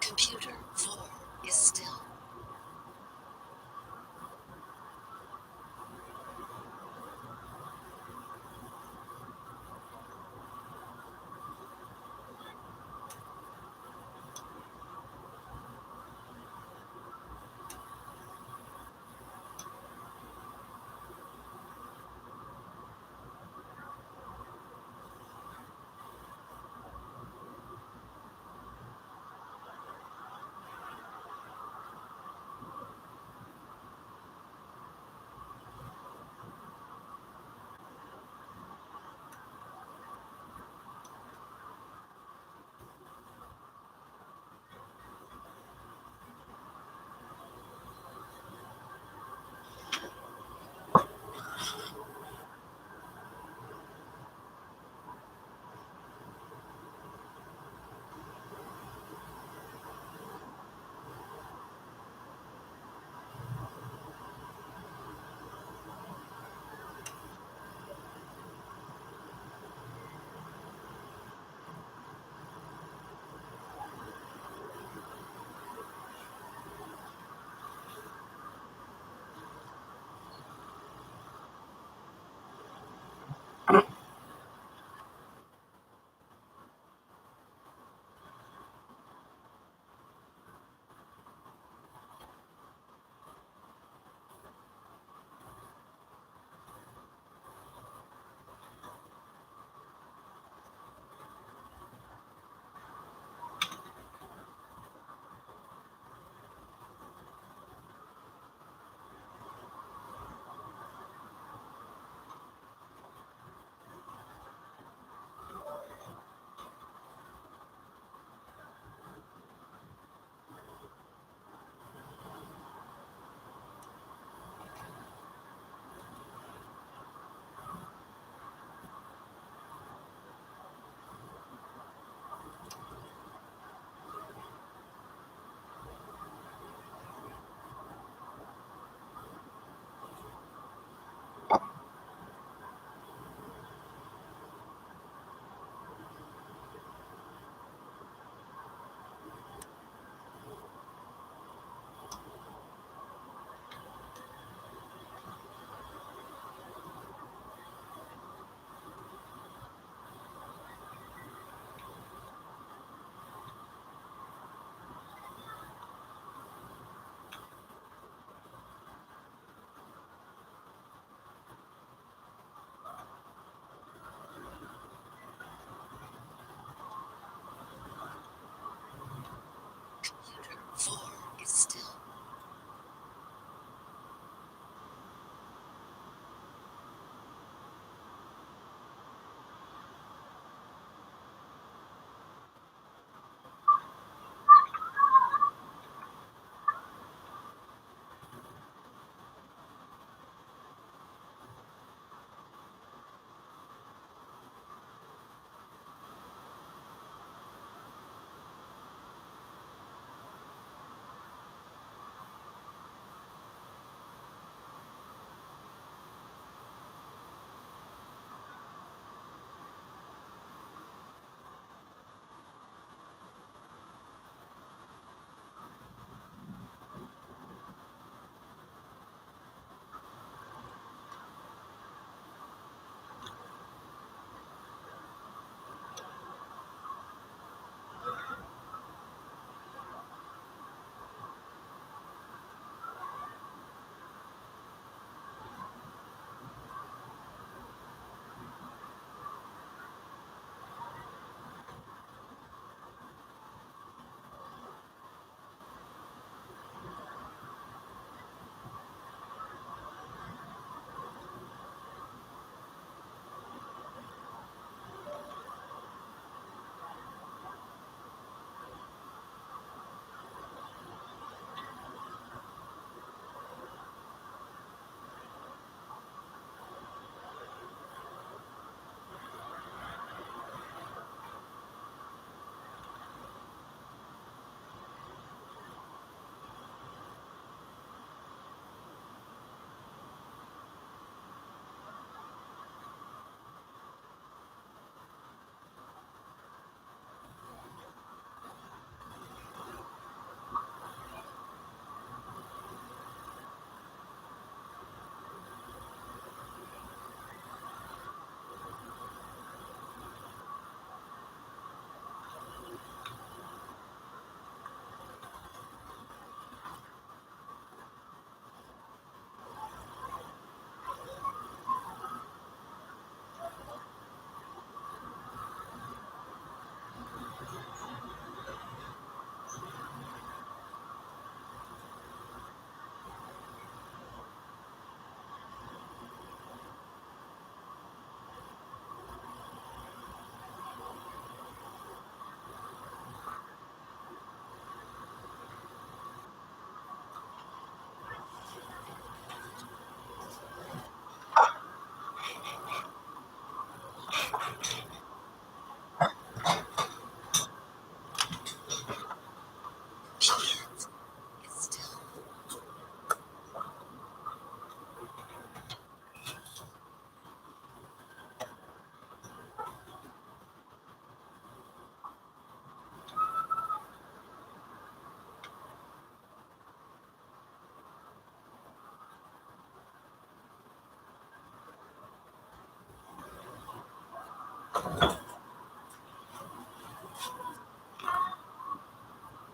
[SPEAKER 3] Computer 4 is still.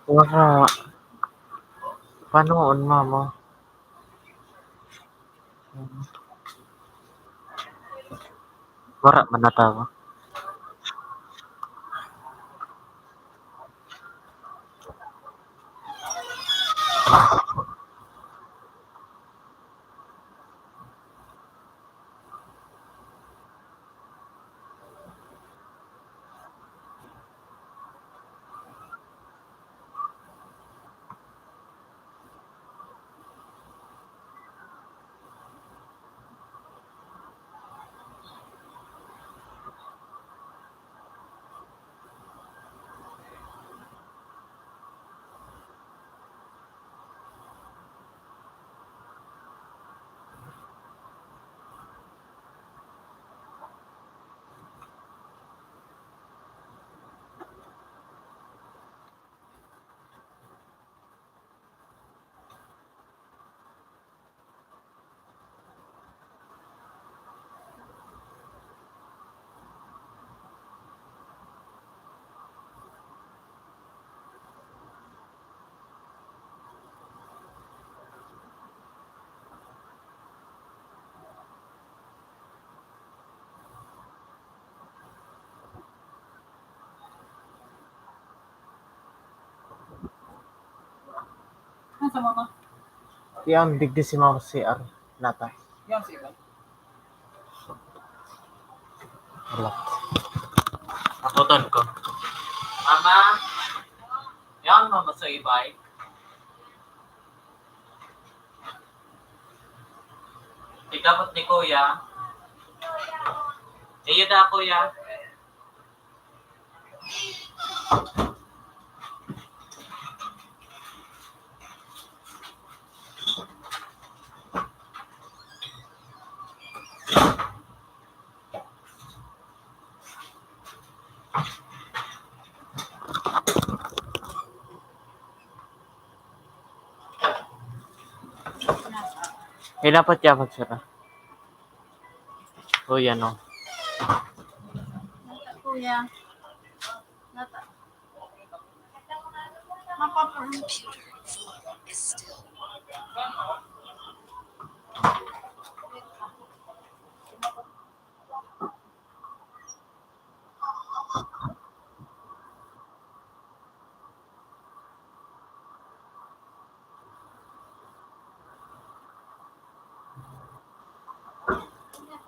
[SPEAKER 2] Wala. Paano on, mama? Wala man natawa.
[SPEAKER 6] Ano sa mama?
[SPEAKER 2] Yan, digdi si mama CR. Nata.
[SPEAKER 6] Yan si Ivan.
[SPEAKER 2] Wala. Akutan ko. Mama! Yan, mama sa ibay. Ikabot ni kuya. Iyo na kuya. Dapat siya magsara. O yan o.
[SPEAKER 4] Nata, kuya. Nata. Mapapa.
[SPEAKER 3] Computer 4 is still.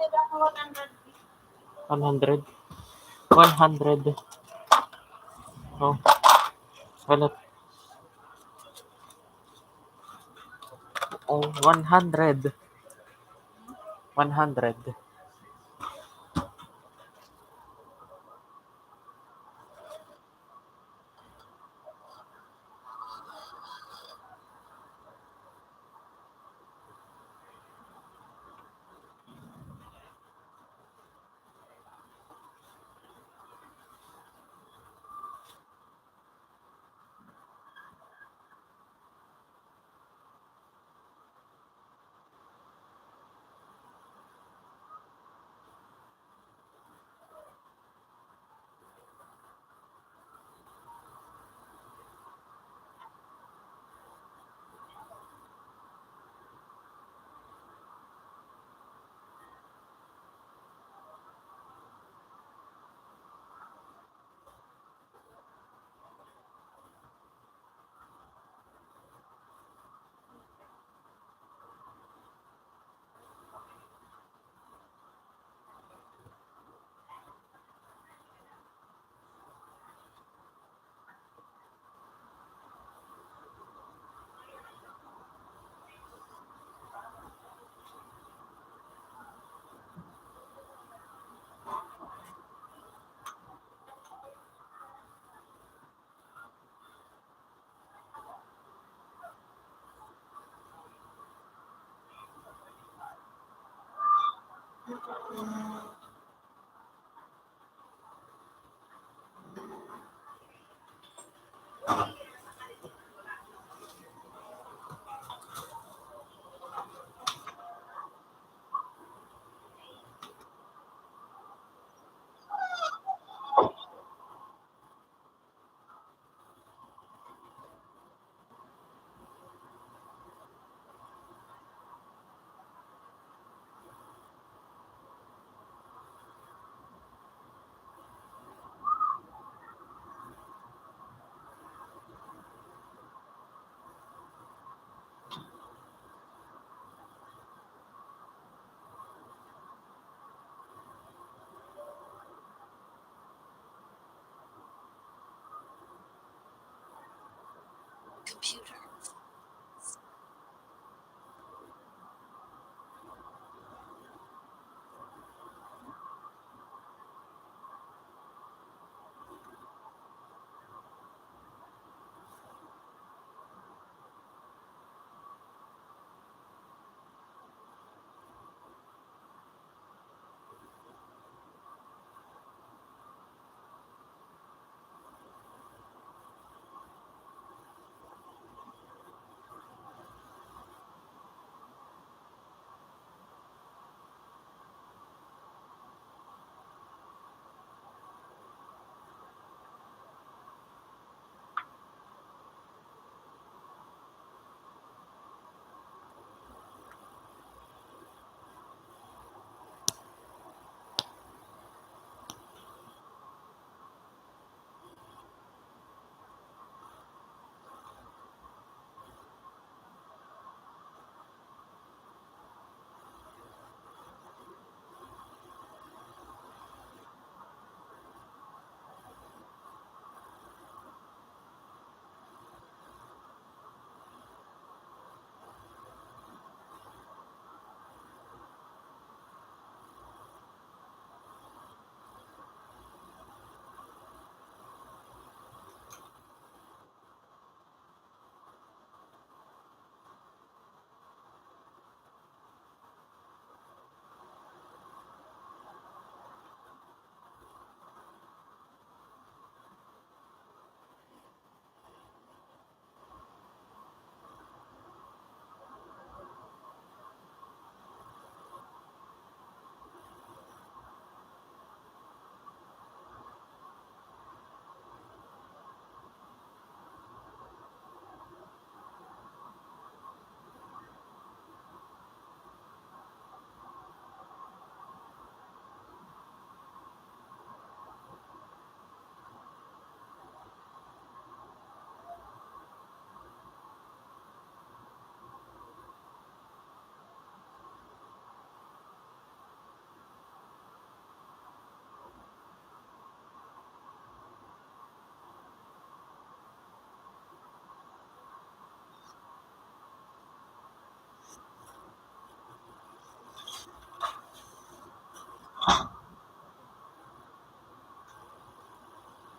[SPEAKER 4] Nasa ako 100.
[SPEAKER 2] 100. 100. Oh. Wala. Oh, 100. 100.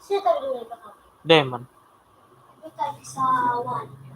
[SPEAKER 5] Sino tayo doon ka kami?
[SPEAKER 2] Demon.
[SPEAKER 5] Ito tayo sa 1.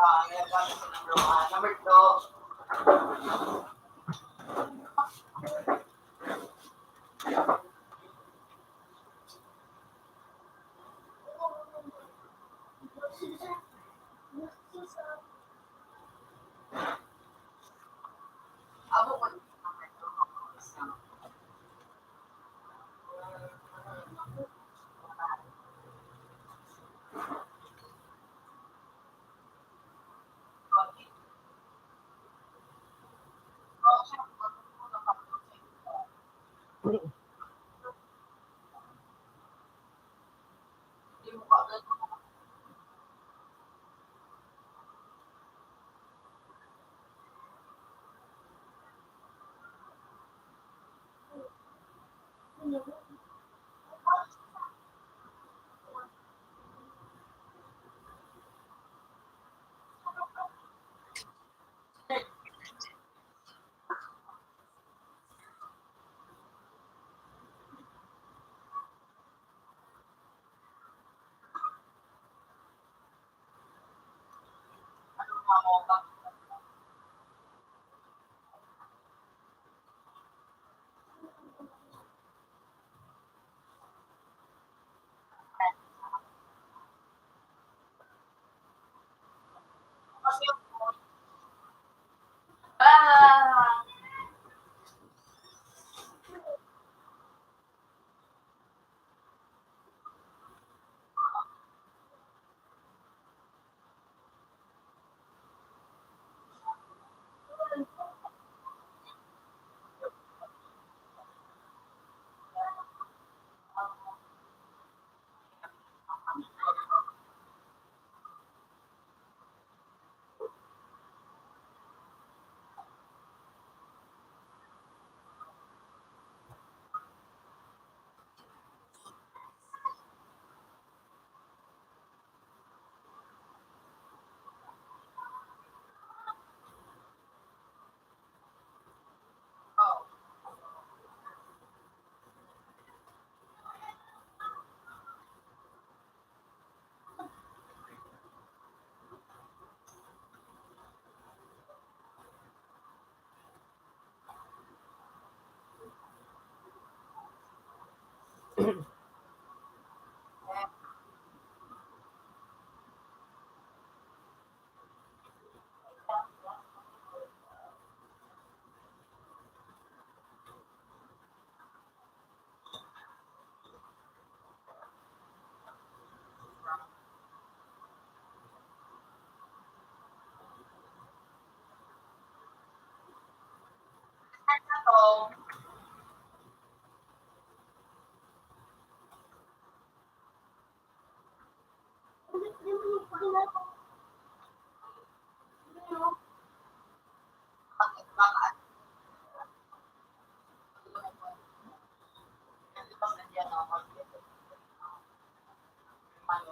[SPEAKER 1] Nagagamit ko number 2. Abo ko number 2. Ah! Ano? Bakit? Nandiyan ako. Ano?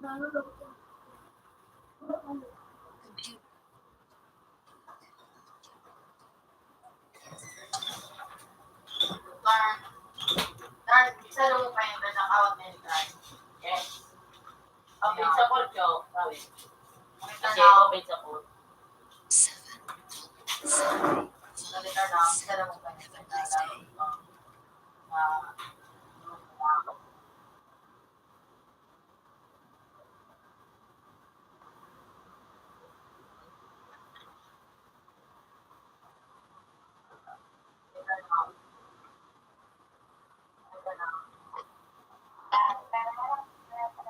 [SPEAKER 3] Computer.
[SPEAKER 1] Isa lang mo pa yung account na yun. Yes. Open sa call ko. Sabi. Kasi open sa call.
[SPEAKER 3] 7. Salary.
[SPEAKER 1] Nalita na. Isa lang mo pa yung
[SPEAKER 3] Have a nice day.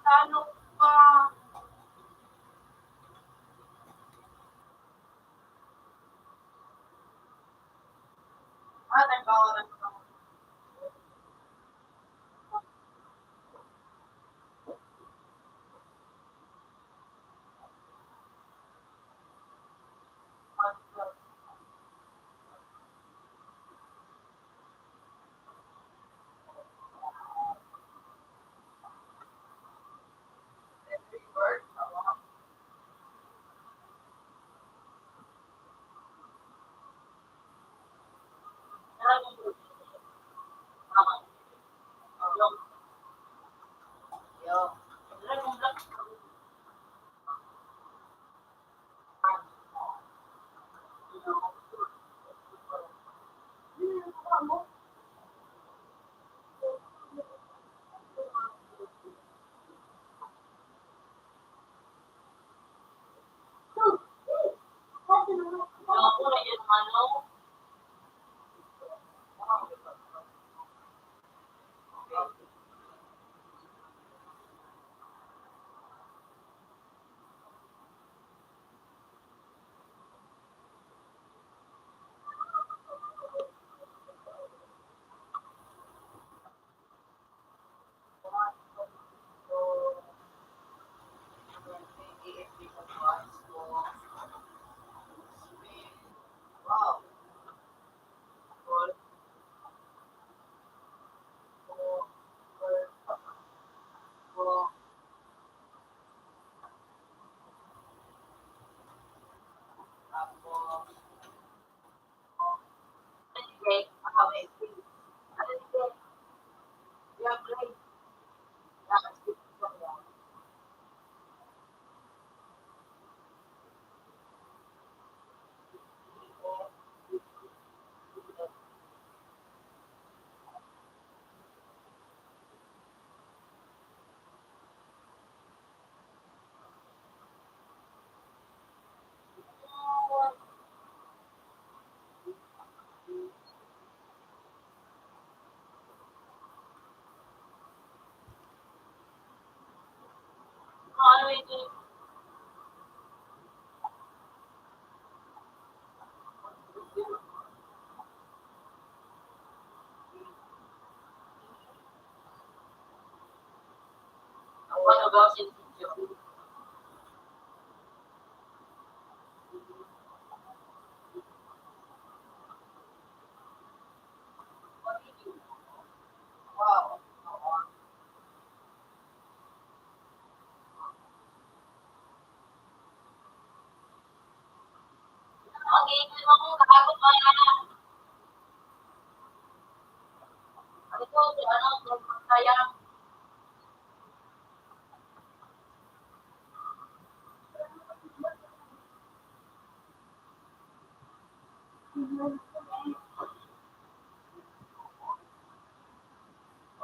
[SPEAKER 5] Ano pa?
[SPEAKER 1] Nagkawalan ko. Wow. Wow.
[SPEAKER 5] Mag-iisip ako, kakabot pa na. Ito, kaya.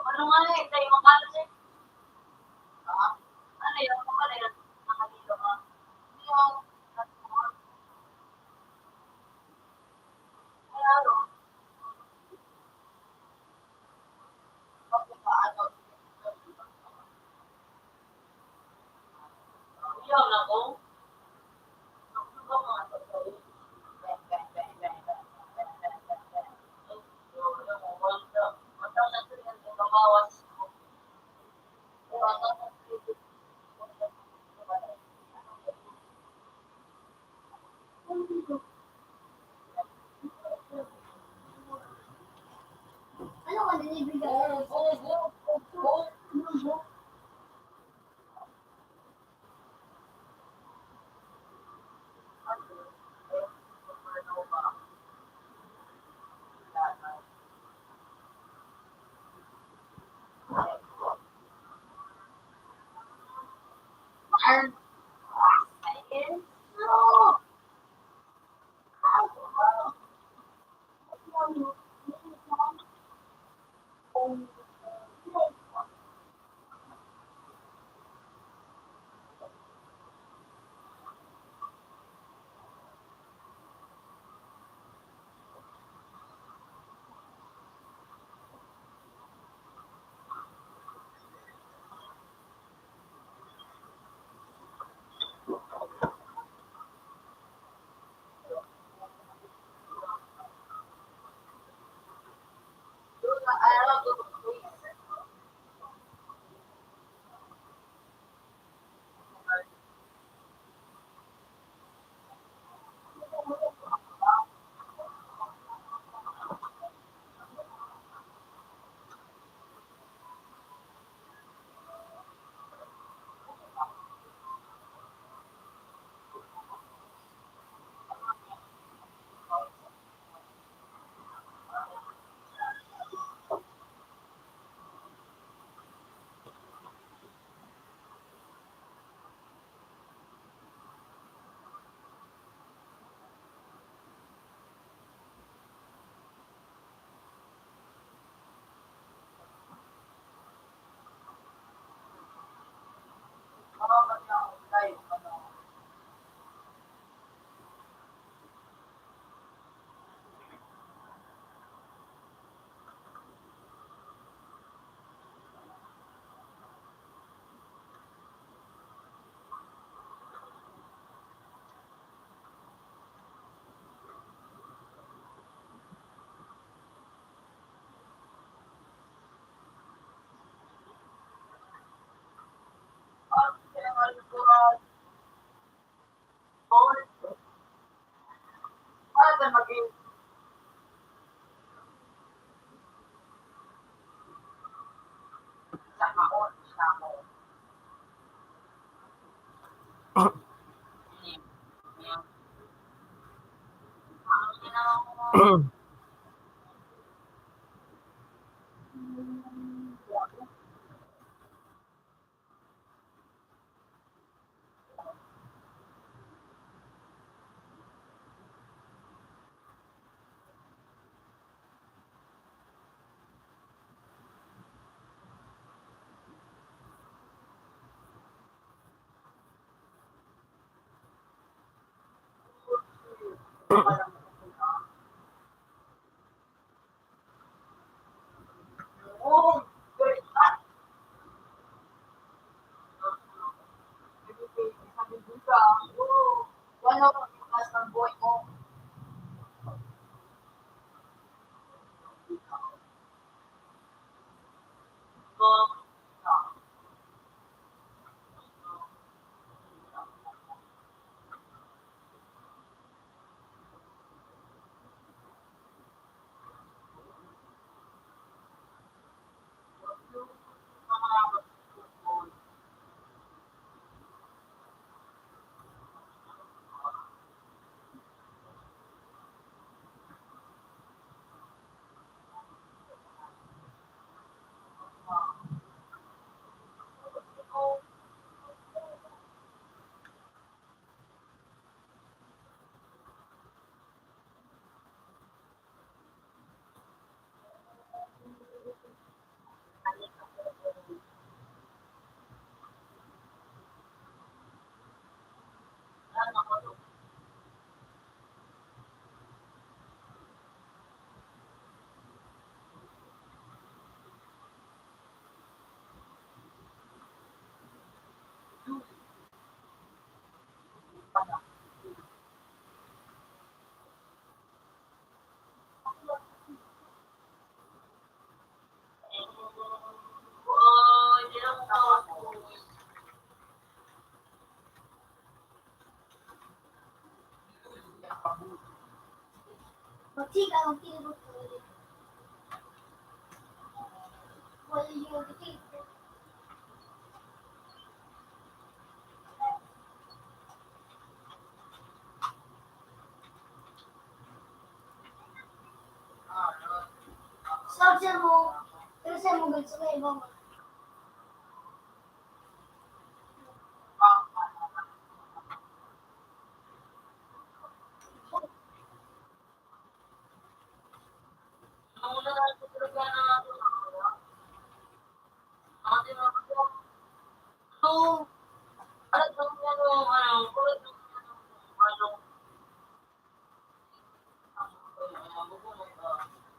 [SPEAKER 5] Ano nga eh, tayo makalas eh. Ano yun, ano yun, nakakita ka. Yung, ano, yung ako.
[SPEAKER 4] Ano ka dinibigay?
[SPEAKER 1] Oo, great. Sabi ko ka, ano, mas ng buhay mo.
[SPEAKER 5] Magchika, magtibot ko ulit. Wala yung dito. Sabi mo, pero sa mo gusto ko ibang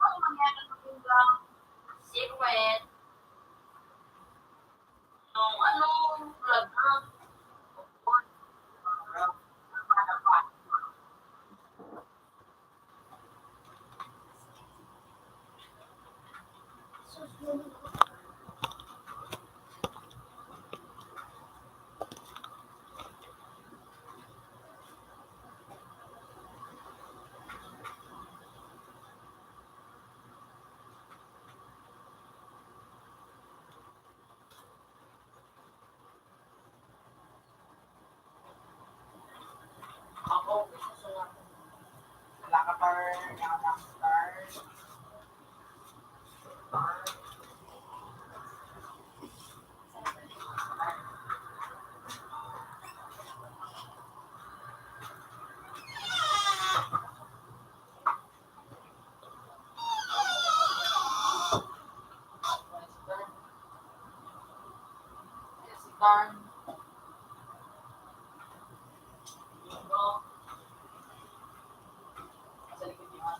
[SPEAKER 1] Ano mangyari sa pinggang secret? Yung ano, vlog na.
[SPEAKER 5] susunod.
[SPEAKER 1] Ako, susunod. Wala ka par, nakadaktar. Star. Sa likod niya.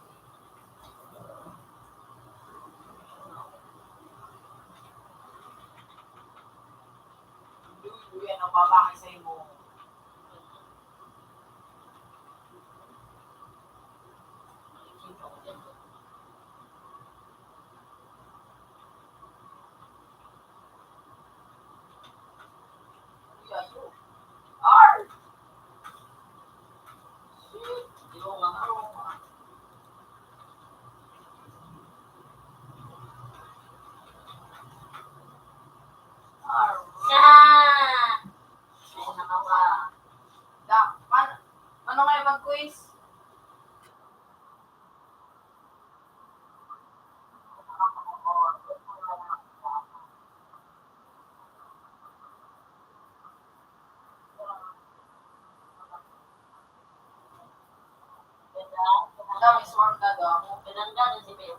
[SPEAKER 1] Yan ang babaki sa imo. Ar! Shit! Yung ano, ar! Ay, nakawa. Da, paano nga yung mag-quiz?
[SPEAKER 5] dati si Beo.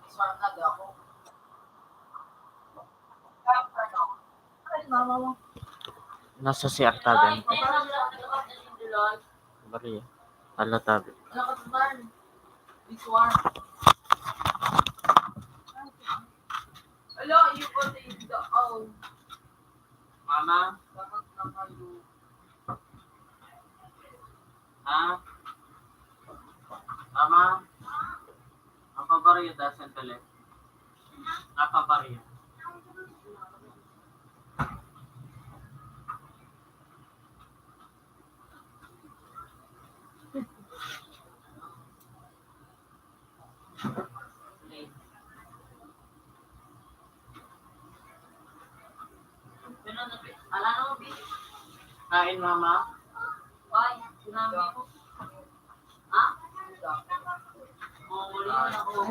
[SPEAKER 1] Iswarm na di ako.
[SPEAKER 4] Ay, mama mo.
[SPEAKER 2] Nasa CR tagan.
[SPEAKER 5] Ay, nasa sila nagkakap na si Duloy.
[SPEAKER 2] Bari. Ala tabi.
[SPEAKER 1] Ano ka tuman? Iswarm. Ala, you put in the owl.
[SPEAKER 7] Mama?
[SPEAKER 1] Dapat na kayo.
[SPEAKER 7] Ha? Mama? Apa barrio da sentele? Apa barrio?
[SPEAKER 5] Pero ala no, Bi.
[SPEAKER 7] Kain mama?
[SPEAKER 5] Why? Sinabi ko. Ha? Muli na ako.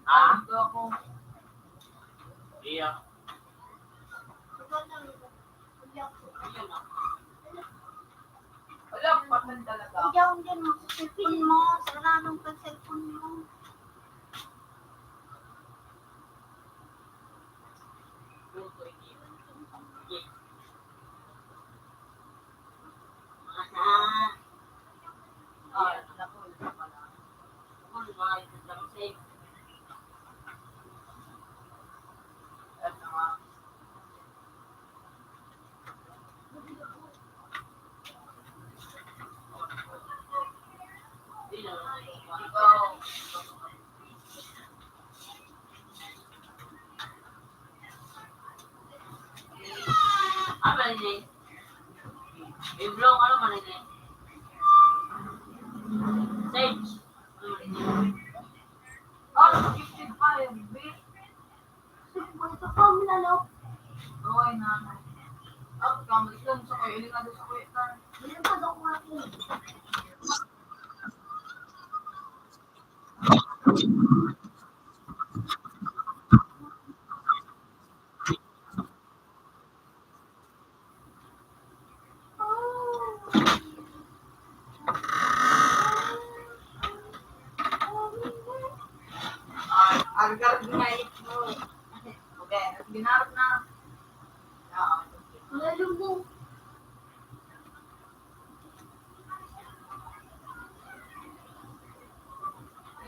[SPEAKER 7] Ha?
[SPEAKER 1] Ito ako.
[SPEAKER 7] Iya.
[SPEAKER 1] Wala, pasan talaga.
[SPEAKER 4] Ikaw din mo sa cellphone mo. Saranong ka cellphone mo.
[SPEAKER 1] Ah, naku, ito pala. Ito nga. Ikaw.
[SPEAKER 5] Apa ini? Iblong ano man ini? Sage.
[SPEAKER 1] Ah, gifted pa yun, bitch.
[SPEAKER 4] Ito pa, minalaw.
[SPEAKER 1] Roy, nanay. Ah, kamalik lang sa kayo. Iling na doon sa kuya.
[SPEAKER 4] Ilan pa daw ko natin.
[SPEAKER 1] Agar ginaik mo. Okay, ginarap na. Ah,
[SPEAKER 4] Malalim mo.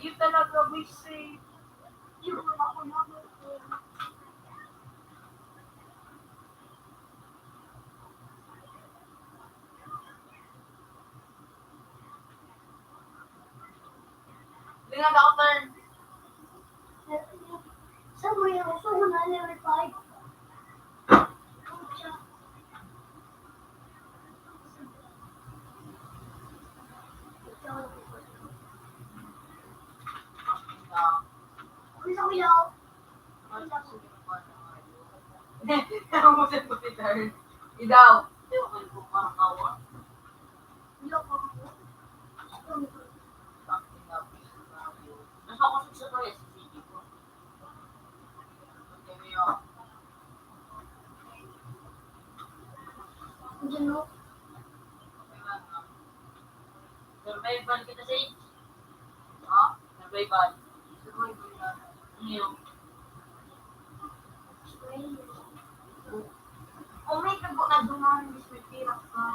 [SPEAKER 1] yun talaga, we say.
[SPEAKER 4] Yun ako naman.
[SPEAKER 1] Lingan ako, turn.
[SPEAKER 4] Saan mo yung gusto mo na level 5?
[SPEAKER 1] Ah.
[SPEAKER 4] Gusto ko yaw.
[SPEAKER 1] Ano mo sa Twitter? Idaw.
[SPEAKER 4] Yaw ko.
[SPEAKER 5] Nasa ako sa to eh, si Gigi ko.
[SPEAKER 4] Diyan mo.
[SPEAKER 5] Survival kita Sage.
[SPEAKER 1] Ha?
[SPEAKER 5] Survival. Ano yun?
[SPEAKER 4] Kung may kago na dumaan, mas may tira ka.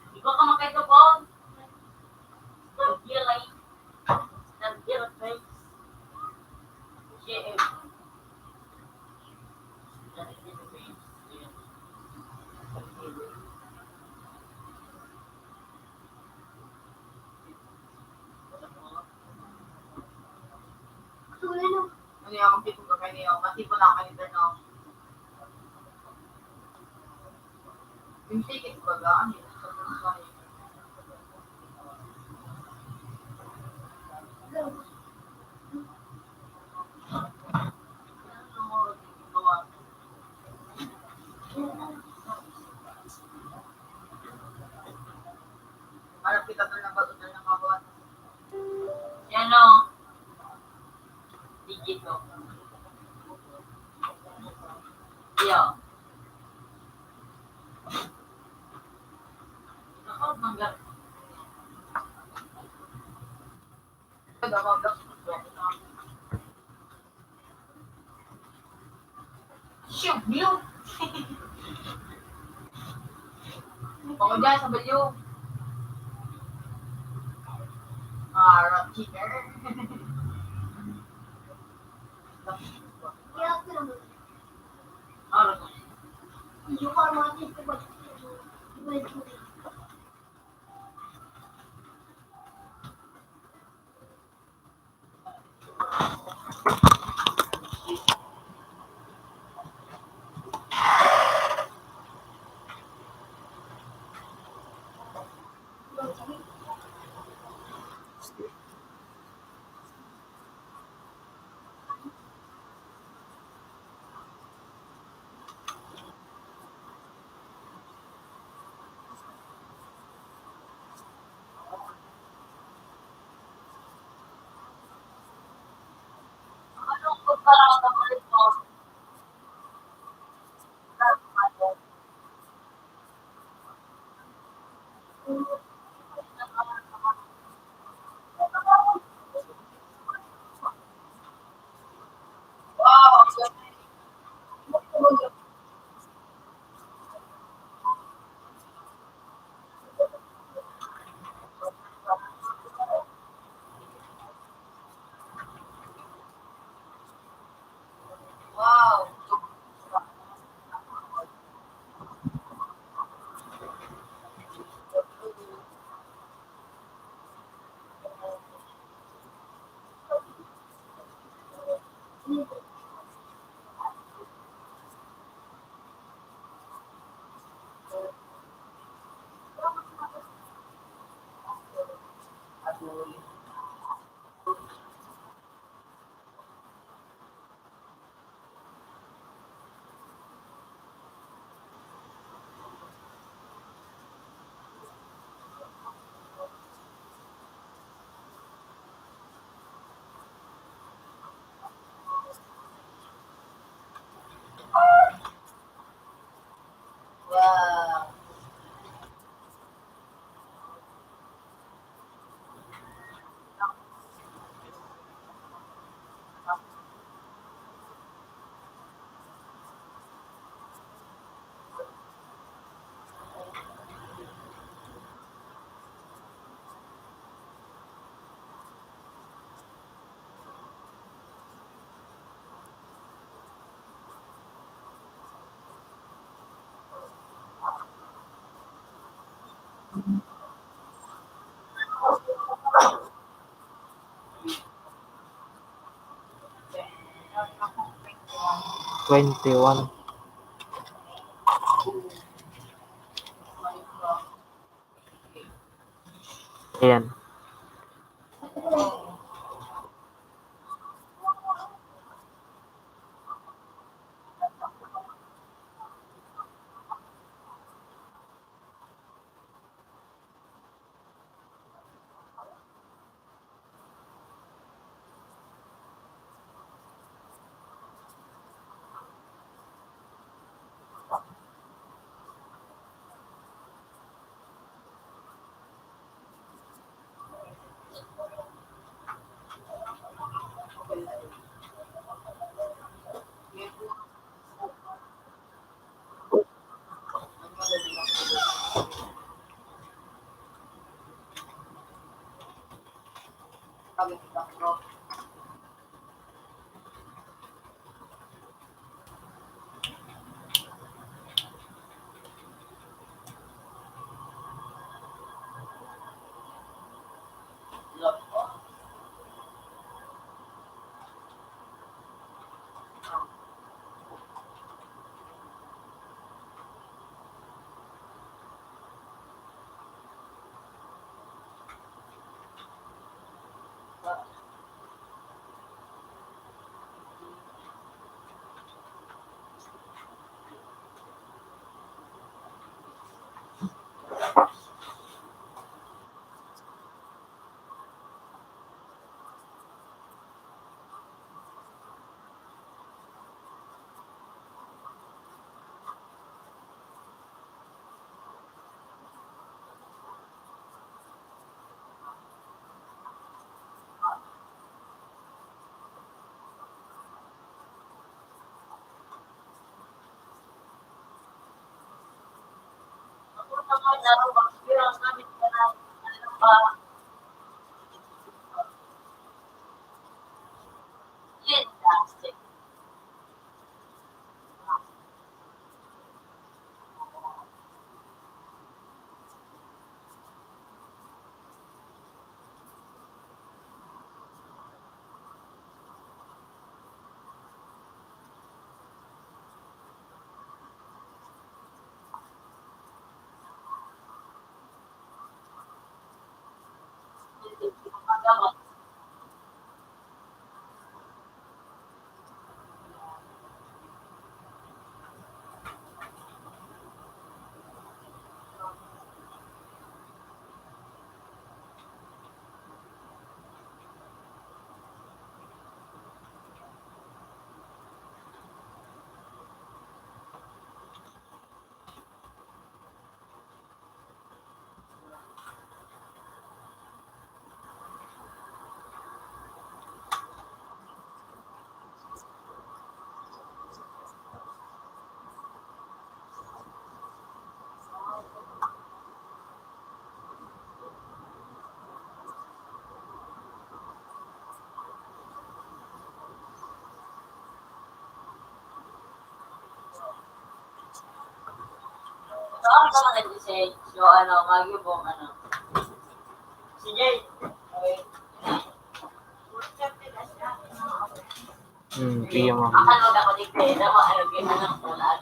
[SPEAKER 5] Di ba ka makitapon? Nag-giray. Nag-giray. JM.
[SPEAKER 4] Tuloy na.
[SPEAKER 1] Ano yung magtipon ka kayo niyo? Matipon na kayo no? Yung ticket ba ga? Ano yun? Harap kita doon ng bato doon ng kabuan.
[SPEAKER 5] Yan o. Digito. Iyo. Ako,
[SPEAKER 1] Hanggang shoot, blue. Ako dyan sa balyo. Rat cheater.
[SPEAKER 5] Kaya ako naman.
[SPEAKER 1] Rat.
[SPEAKER 5] Yung karmatin ko ba?
[SPEAKER 1] Anong pagkaraan ng ulit mo? Wow! Wow! Wow!
[SPEAKER 2] 21. Ayan.
[SPEAKER 5] mga narubang siguro namin ka na ano ba? Yun, plastic. Magawa. So, ano ba mga design? So, ano, magibong ano. Si Jay. Okay.
[SPEAKER 2] Iya ma'am.
[SPEAKER 5] Ano ako di kaya na ano ginalang ko lahat.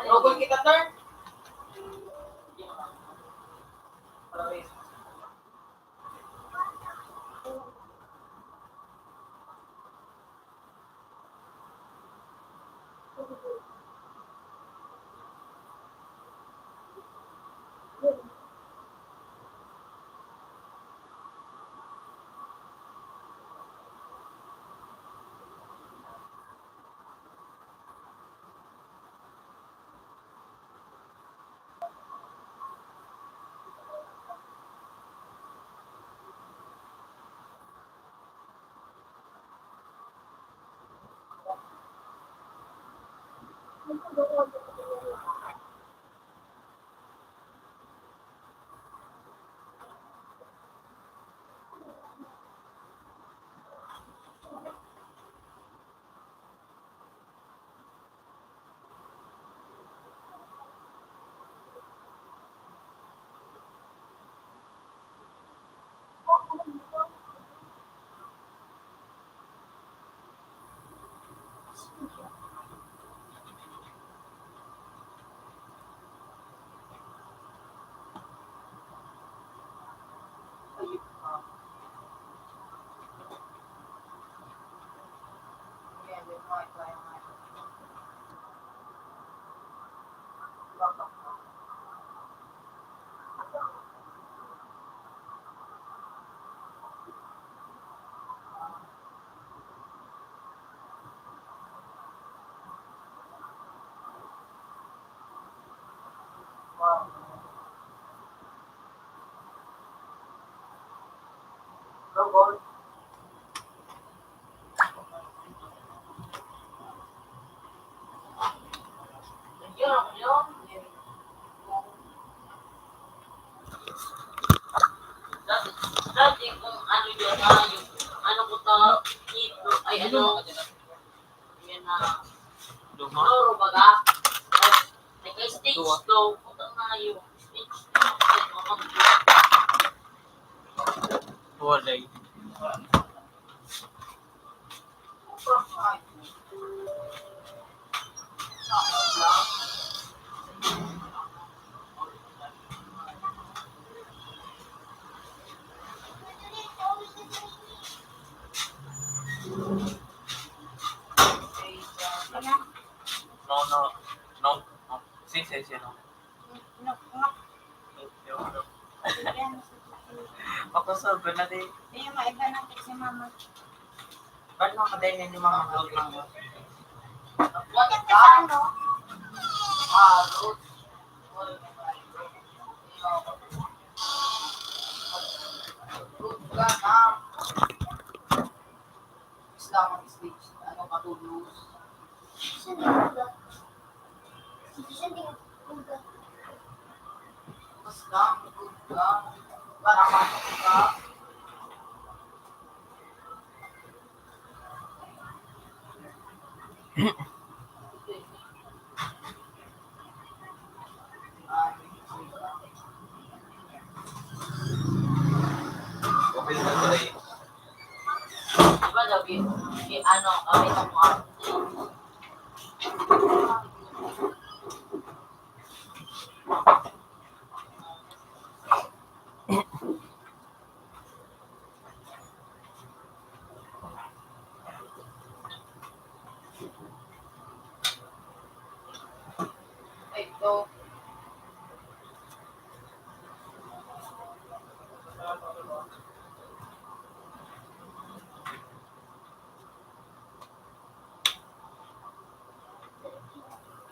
[SPEAKER 1] Rogol kita, sir.
[SPEAKER 5] Rogol. Yun. Dati kung ano yun yung ano ko to dito ay ano yan na loro baga nagka stage 2 utang na yung stage 2
[SPEAKER 2] Walay. No. Sí. No. Ako sabi na din.
[SPEAKER 4] Hindi, maiba natin si mama.
[SPEAKER 2] Ba't nakadainin ni Mama Hawk lang yun?
[SPEAKER 4] Bakit ka sa ano?
[SPEAKER 1] Root. Root ka na. Islam ang stage. Ano matulus.
[SPEAKER 4] Saan yung ugat? Saan yung ugat?
[SPEAKER 1] Basta, root ka. Para masok ka.
[SPEAKER 7] Okay naman pala eh.
[SPEAKER 5] Diba daw, ano, kami sa mga
[SPEAKER 1] Ito.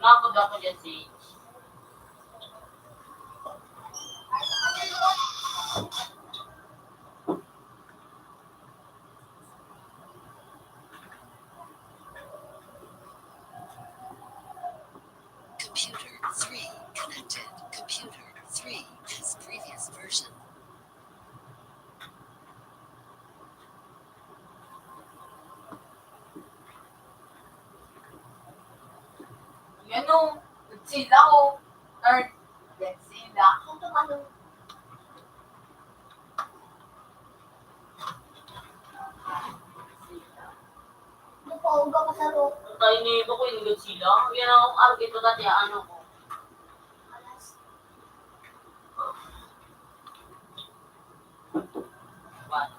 [SPEAKER 5] nakapod ako dyan si
[SPEAKER 3] Computer 3 connected. Computer 3 has previous version.
[SPEAKER 1] Yan o. Godzilla o. Earth. Godzilla.
[SPEAKER 4] Ito ano? Napauga ka sa rock.
[SPEAKER 5] tayo ni ko yung Godzilla. Yan ang argito dati, ano ko. What?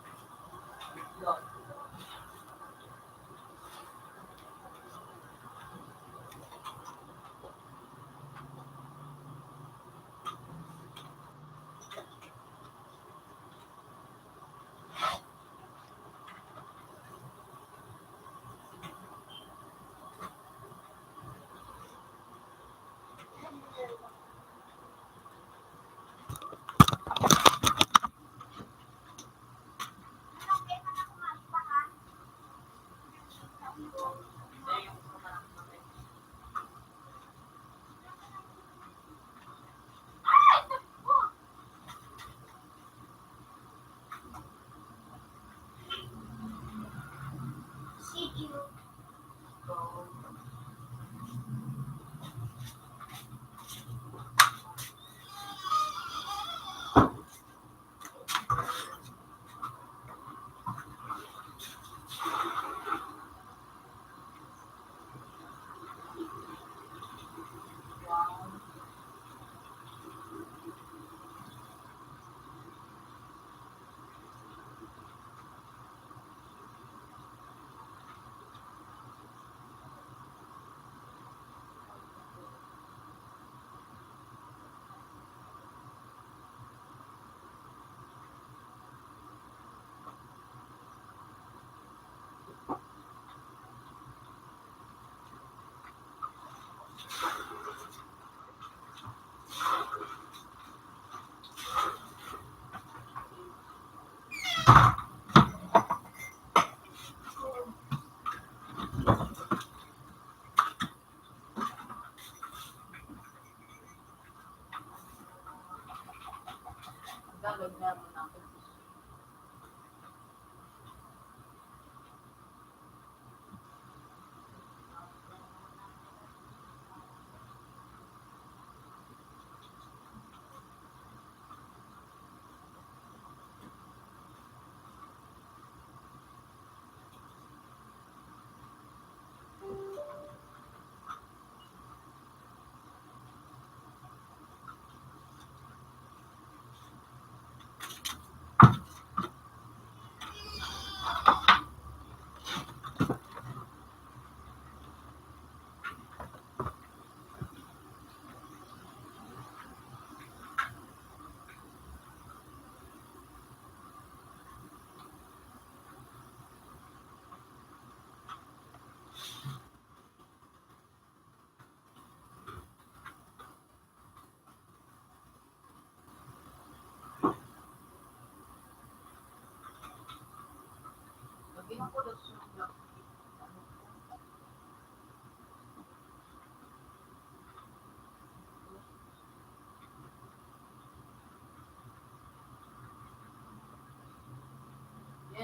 [SPEAKER 1] Yun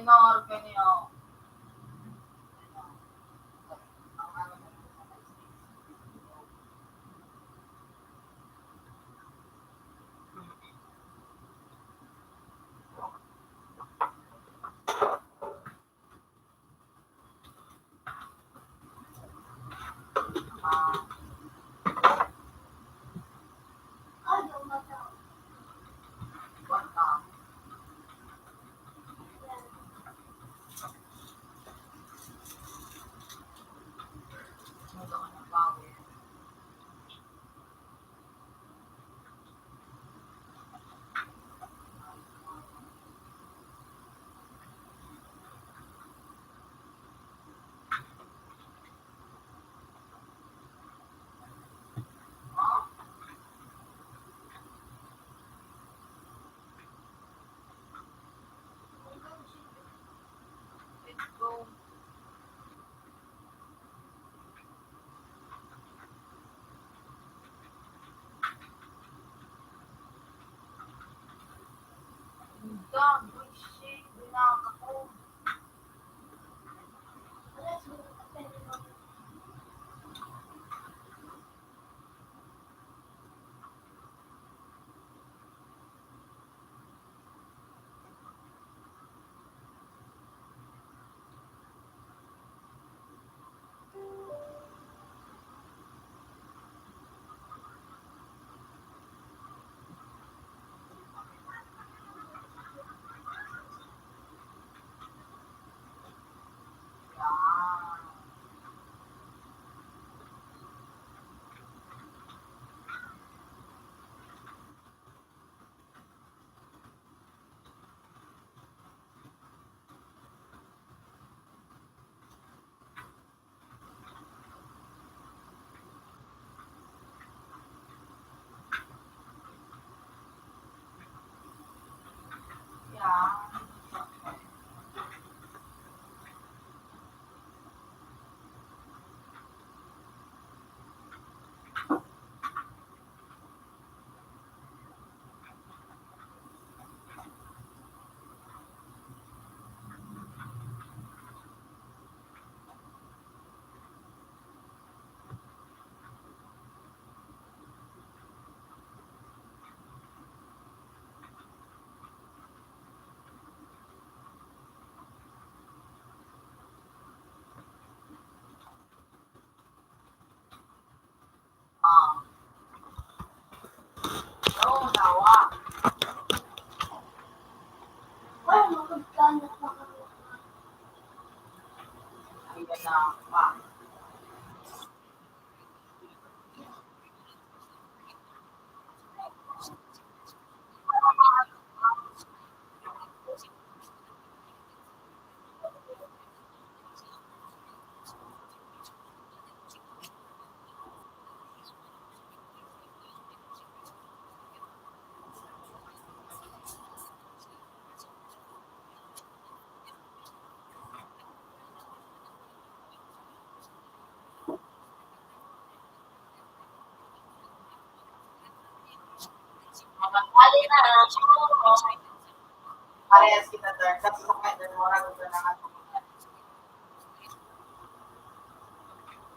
[SPEAKER 1] ang organ niya.
[SPEAKER 5] Makakali na.
[SPEAKER 1] Parehas kita doon. Kasi sa kanya doon, wala ko doon naman.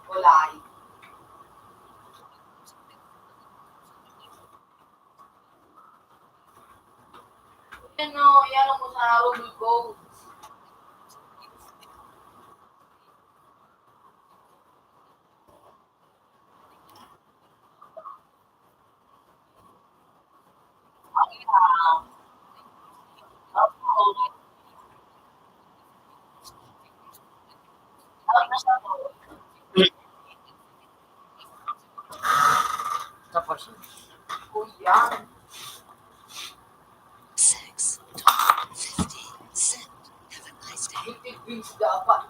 [SPEAKER 1] Kulay. Yan mo sa Ruby Go.
[SPEAKER 2] Tapos,
[SPEAKER 1] Kuya.
[SPEAKER 3] 6, 12, 15, sit. Have a nice day.
[SPEAKER 1] Yung beans dapat.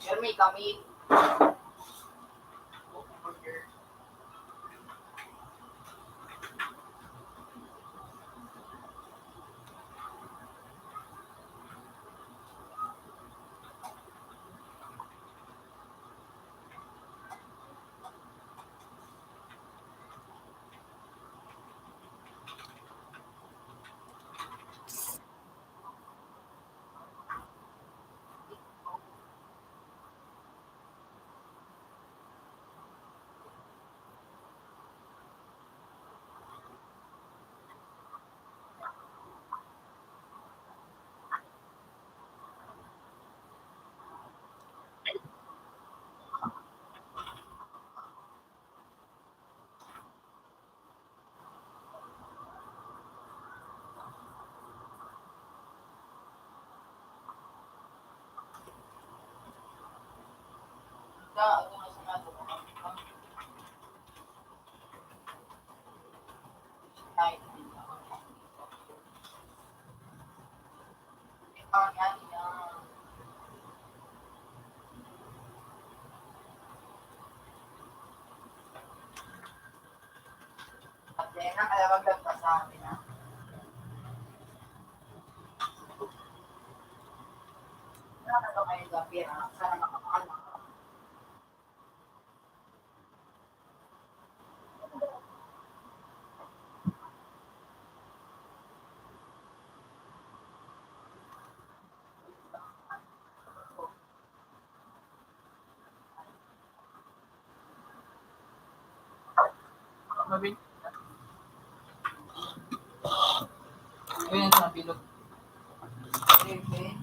[SPEAKER 1] Jeremy, kami. Ano na sa nato? Ay, yan, yan. At yan ang alam ka sa amin, ha? Sana na kayo gabi, ha? Sana makapaalam. Mabit. Ayun sa bilog. Okay.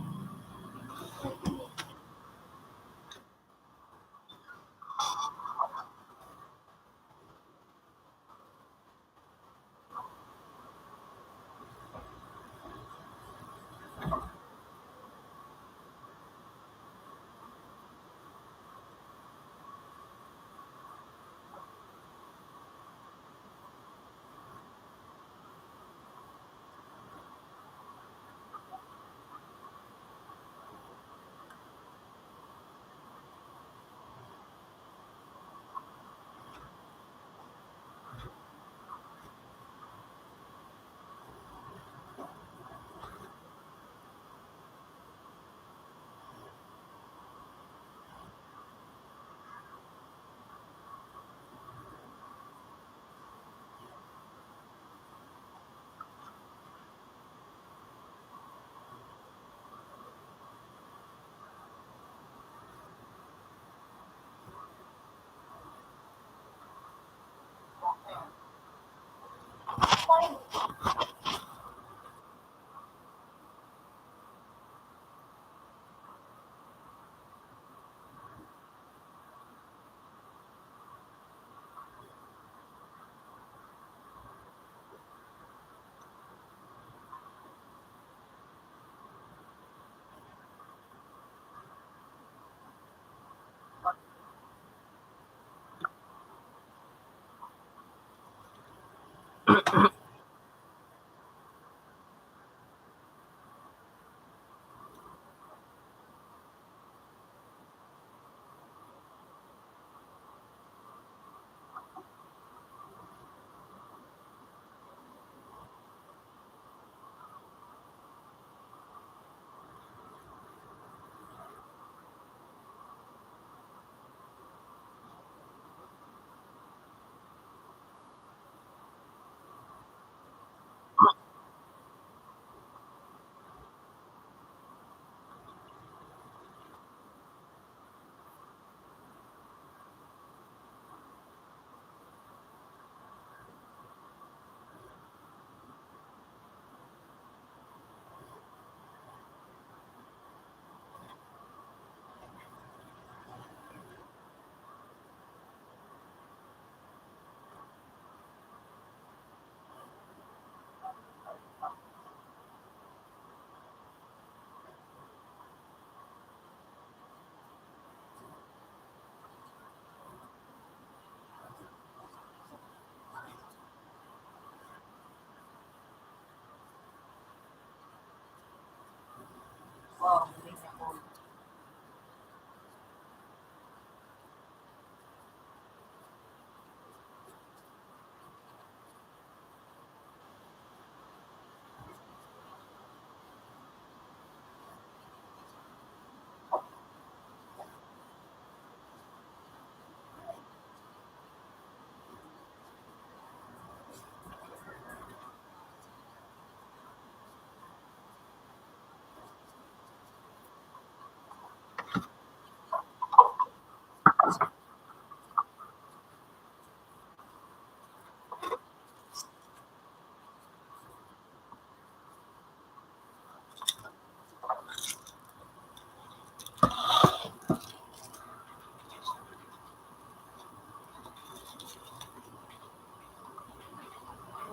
[SPEAKER 1] Oo, galing na po.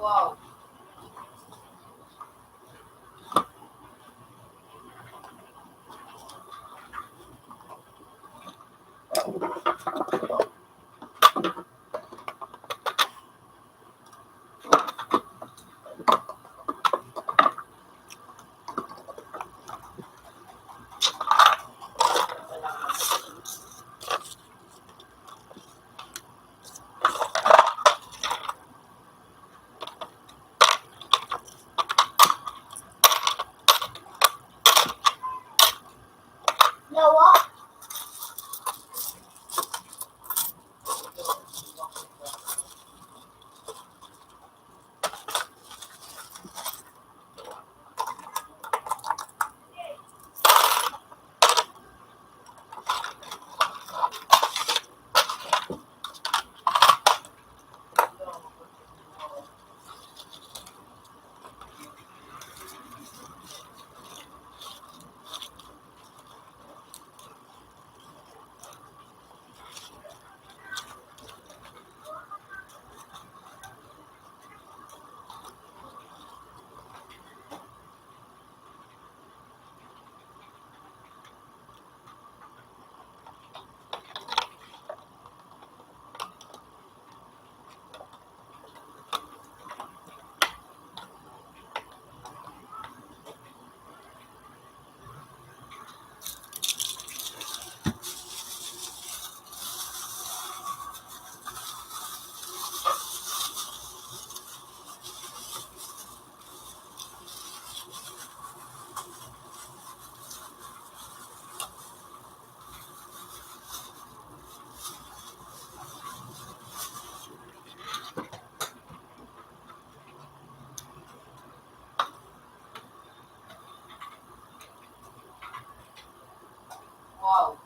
[SPEAKER 1] Wow.
[SPEAKER 4] Lawa.
[SPEAKER 1] Wow.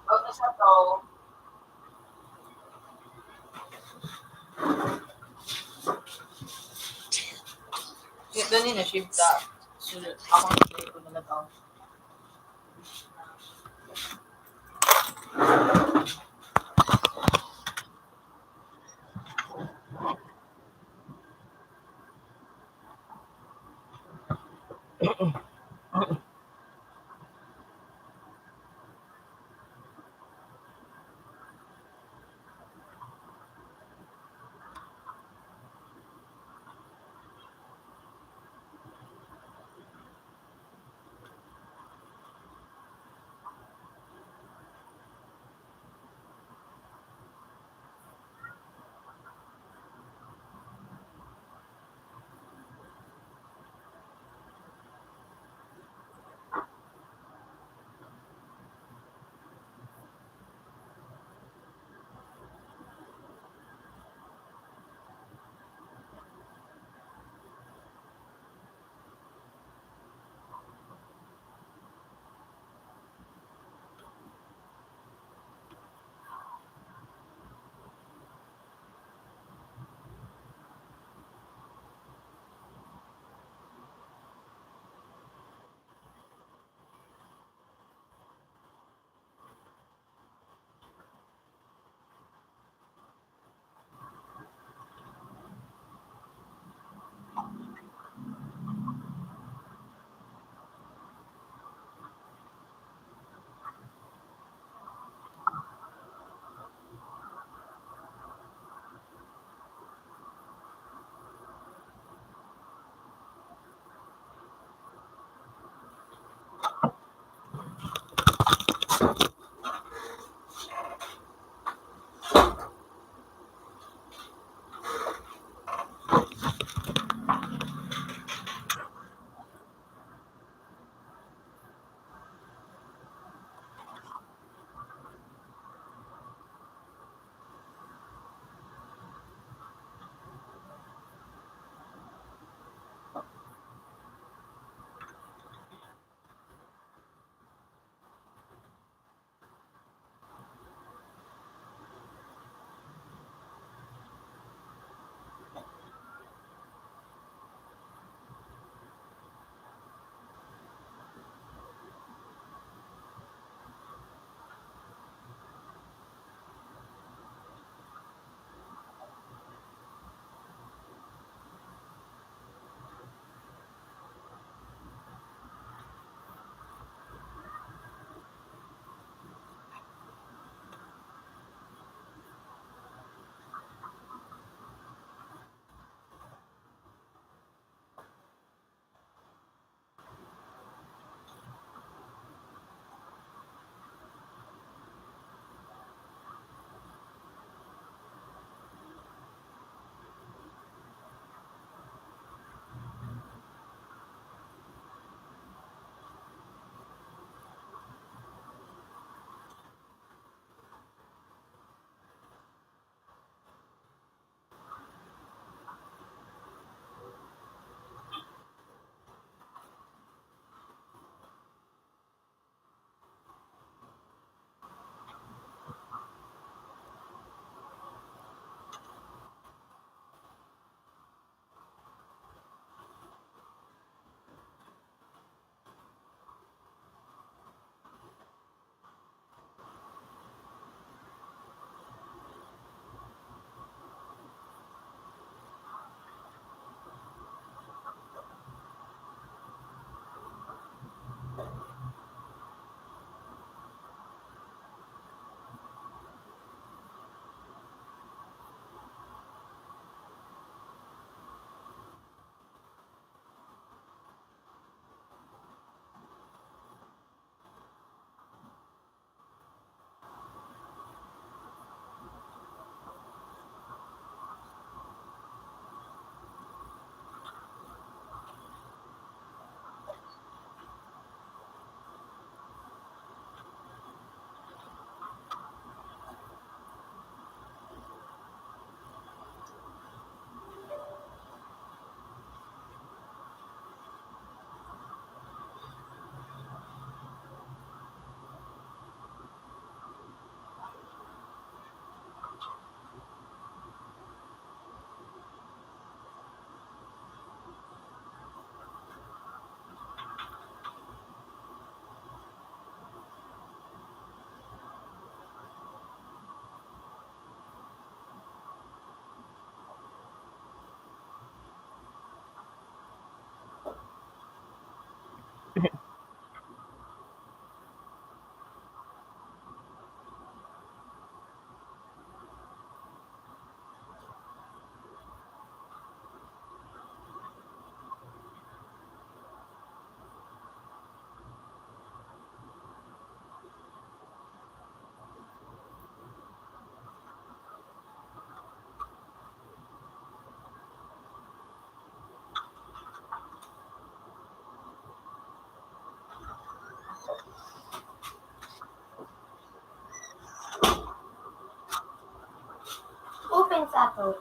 [SPEAKER 1] Pag nasa to, doon yun na shift ka. Ako nag-play ko na to.
[SPEAKER 4] Open Sato.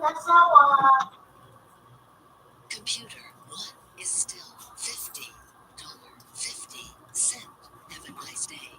[SPEAKER 4] Nasawa.
[SPEAKER 3] Computer, what is still $50.50? Have a nice day.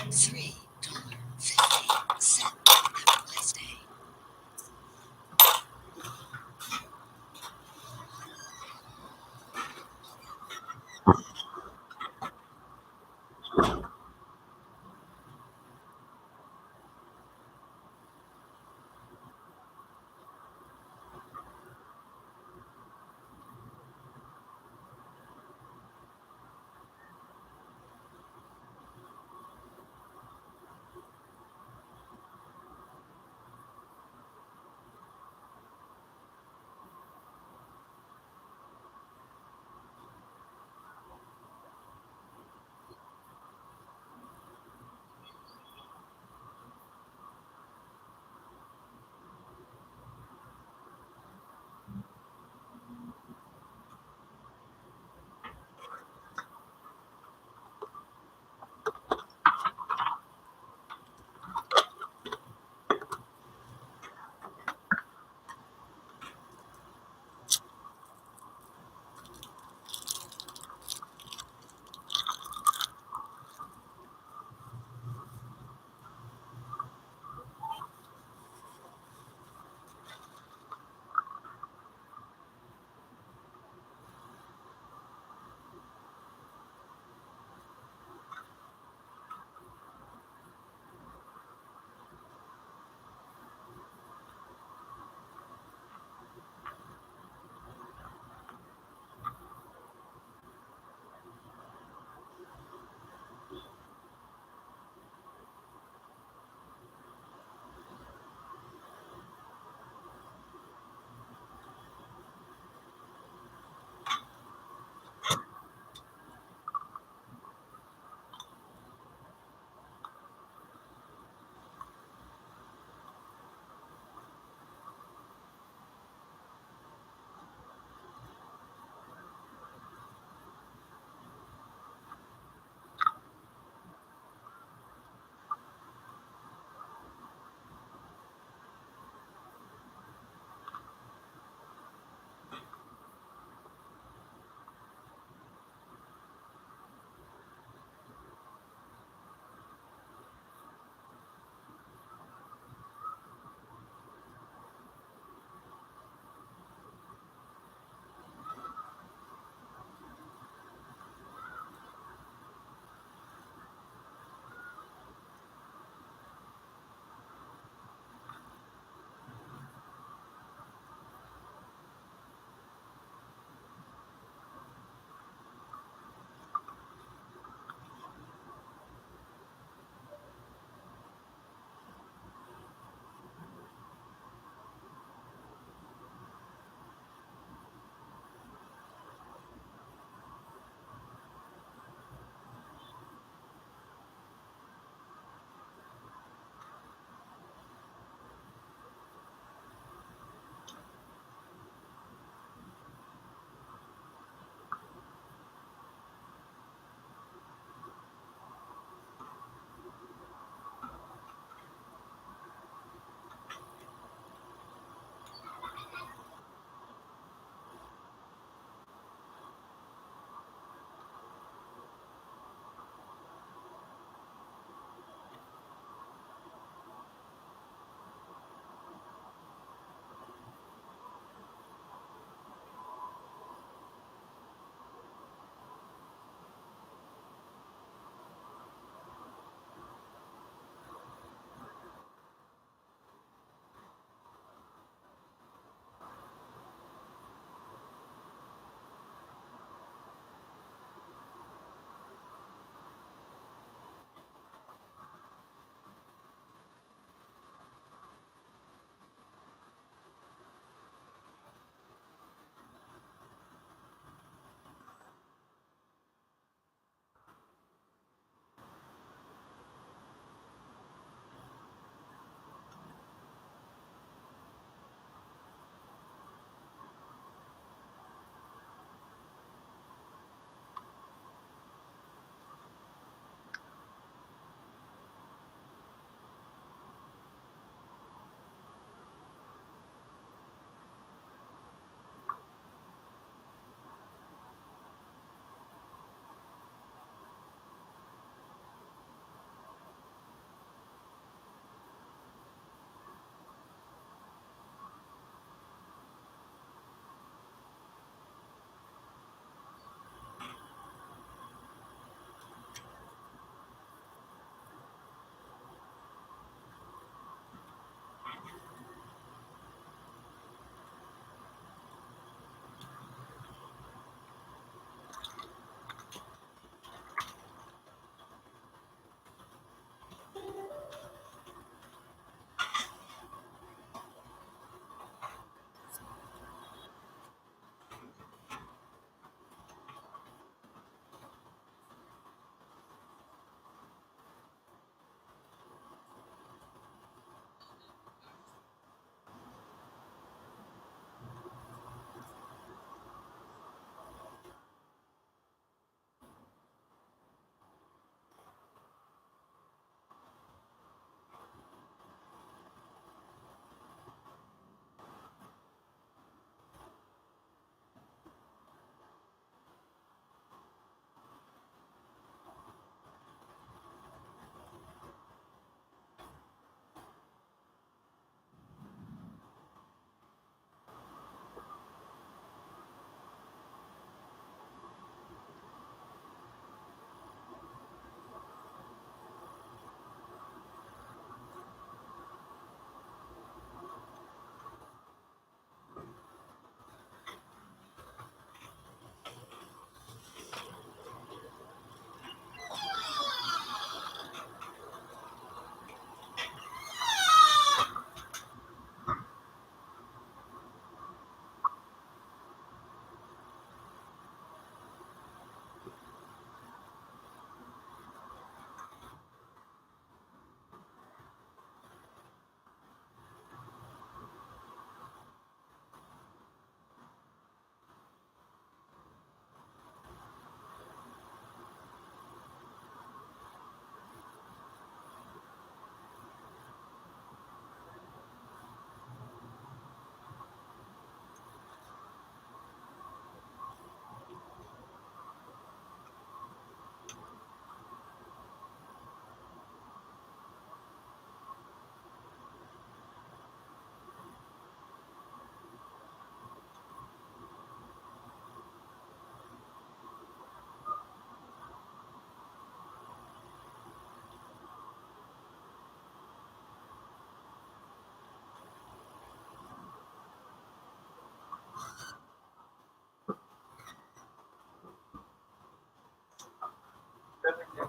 [SPEAKER 3] $3.50. Have a nice day.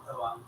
[SPEAKER 7] Sawang.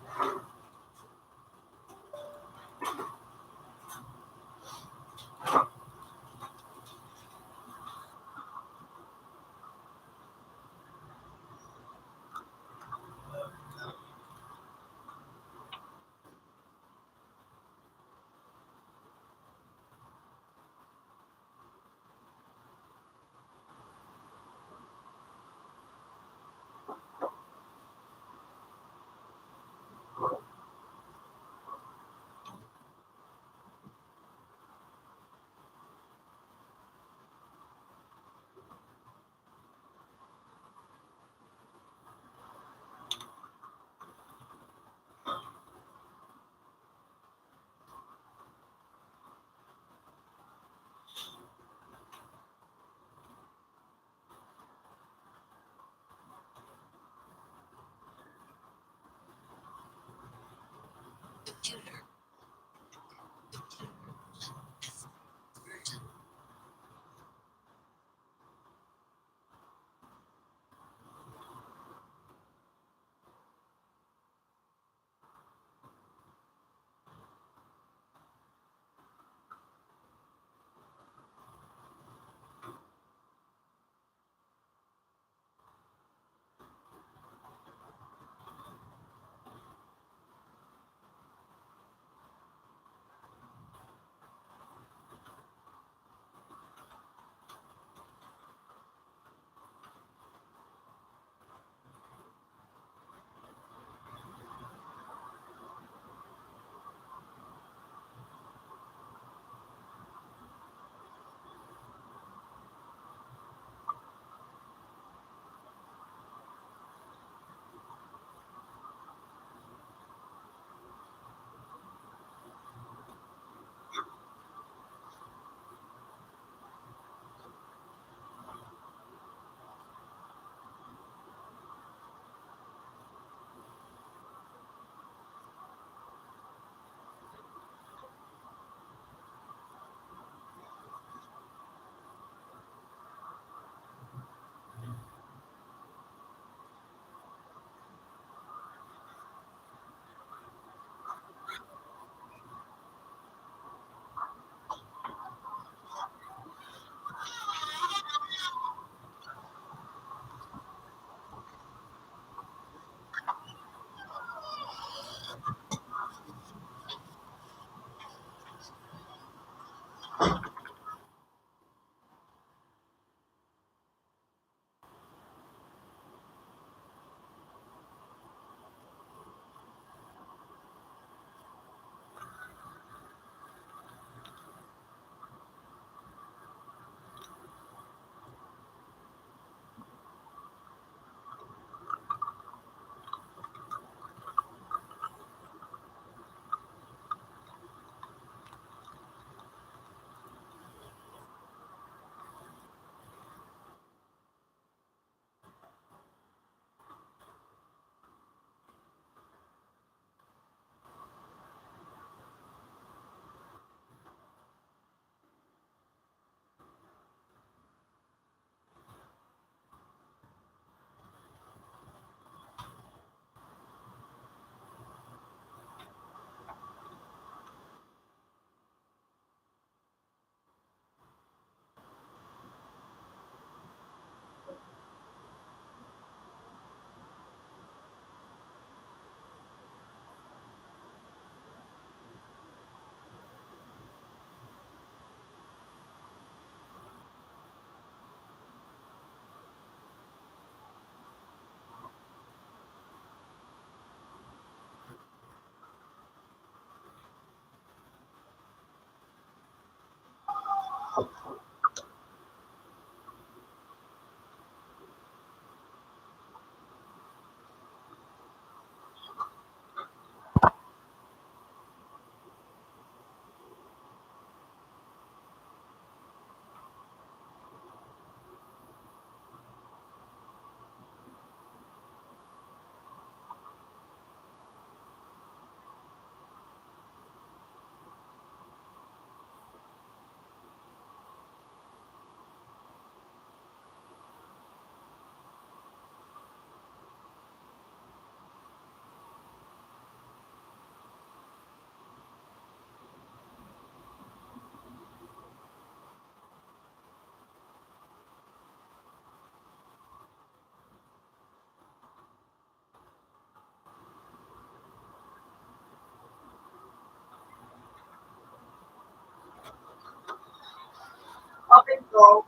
[SPEAKER 1] So,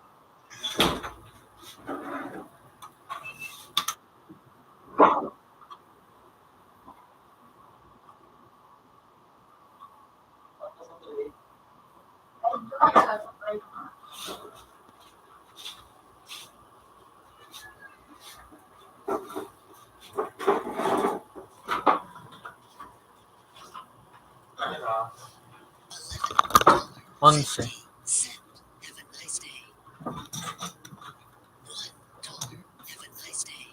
[SPEAKER 2] Onse.
[SPEAKER 3] Send. Have a nice day. $1. Have a nice day.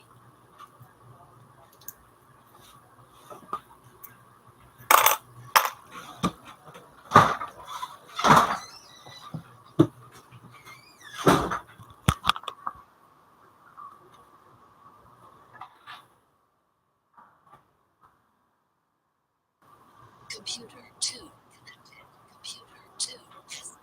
[SPEAKER 3] Computer 2 connected. Computer 2 has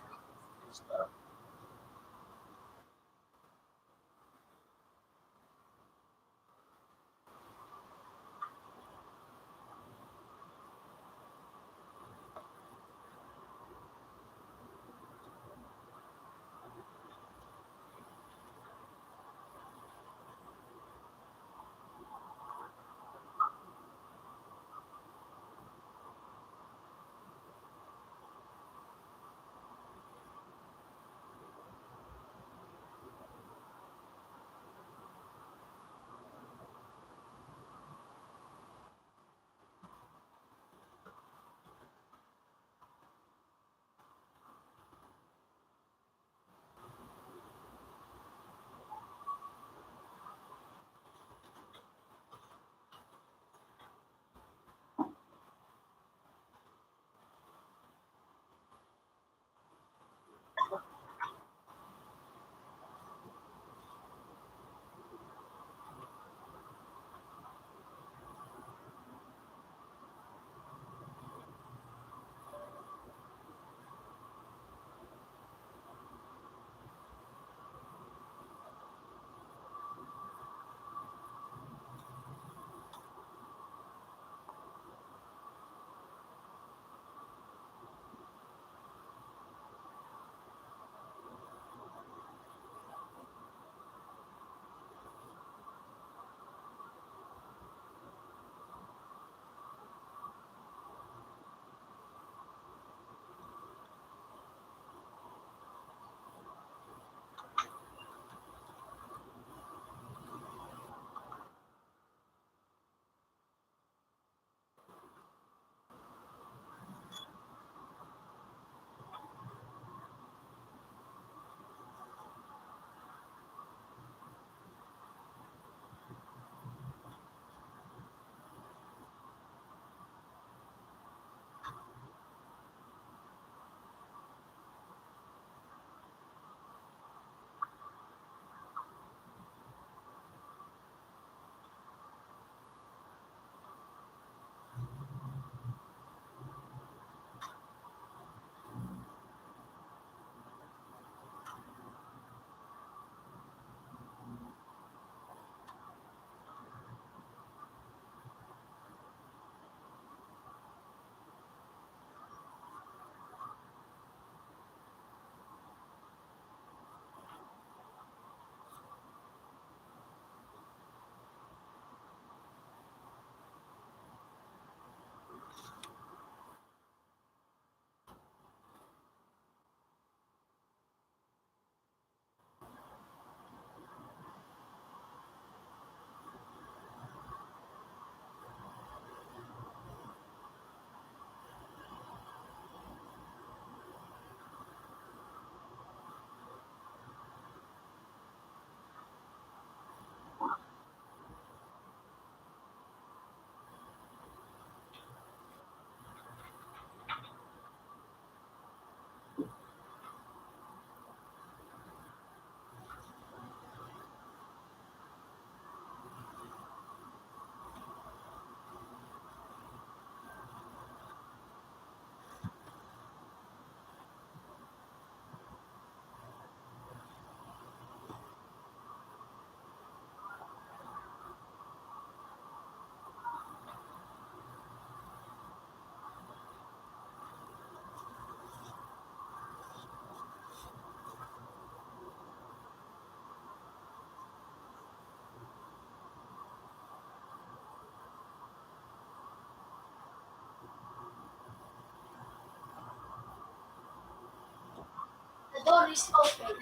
[SPEAKER 4] door is open.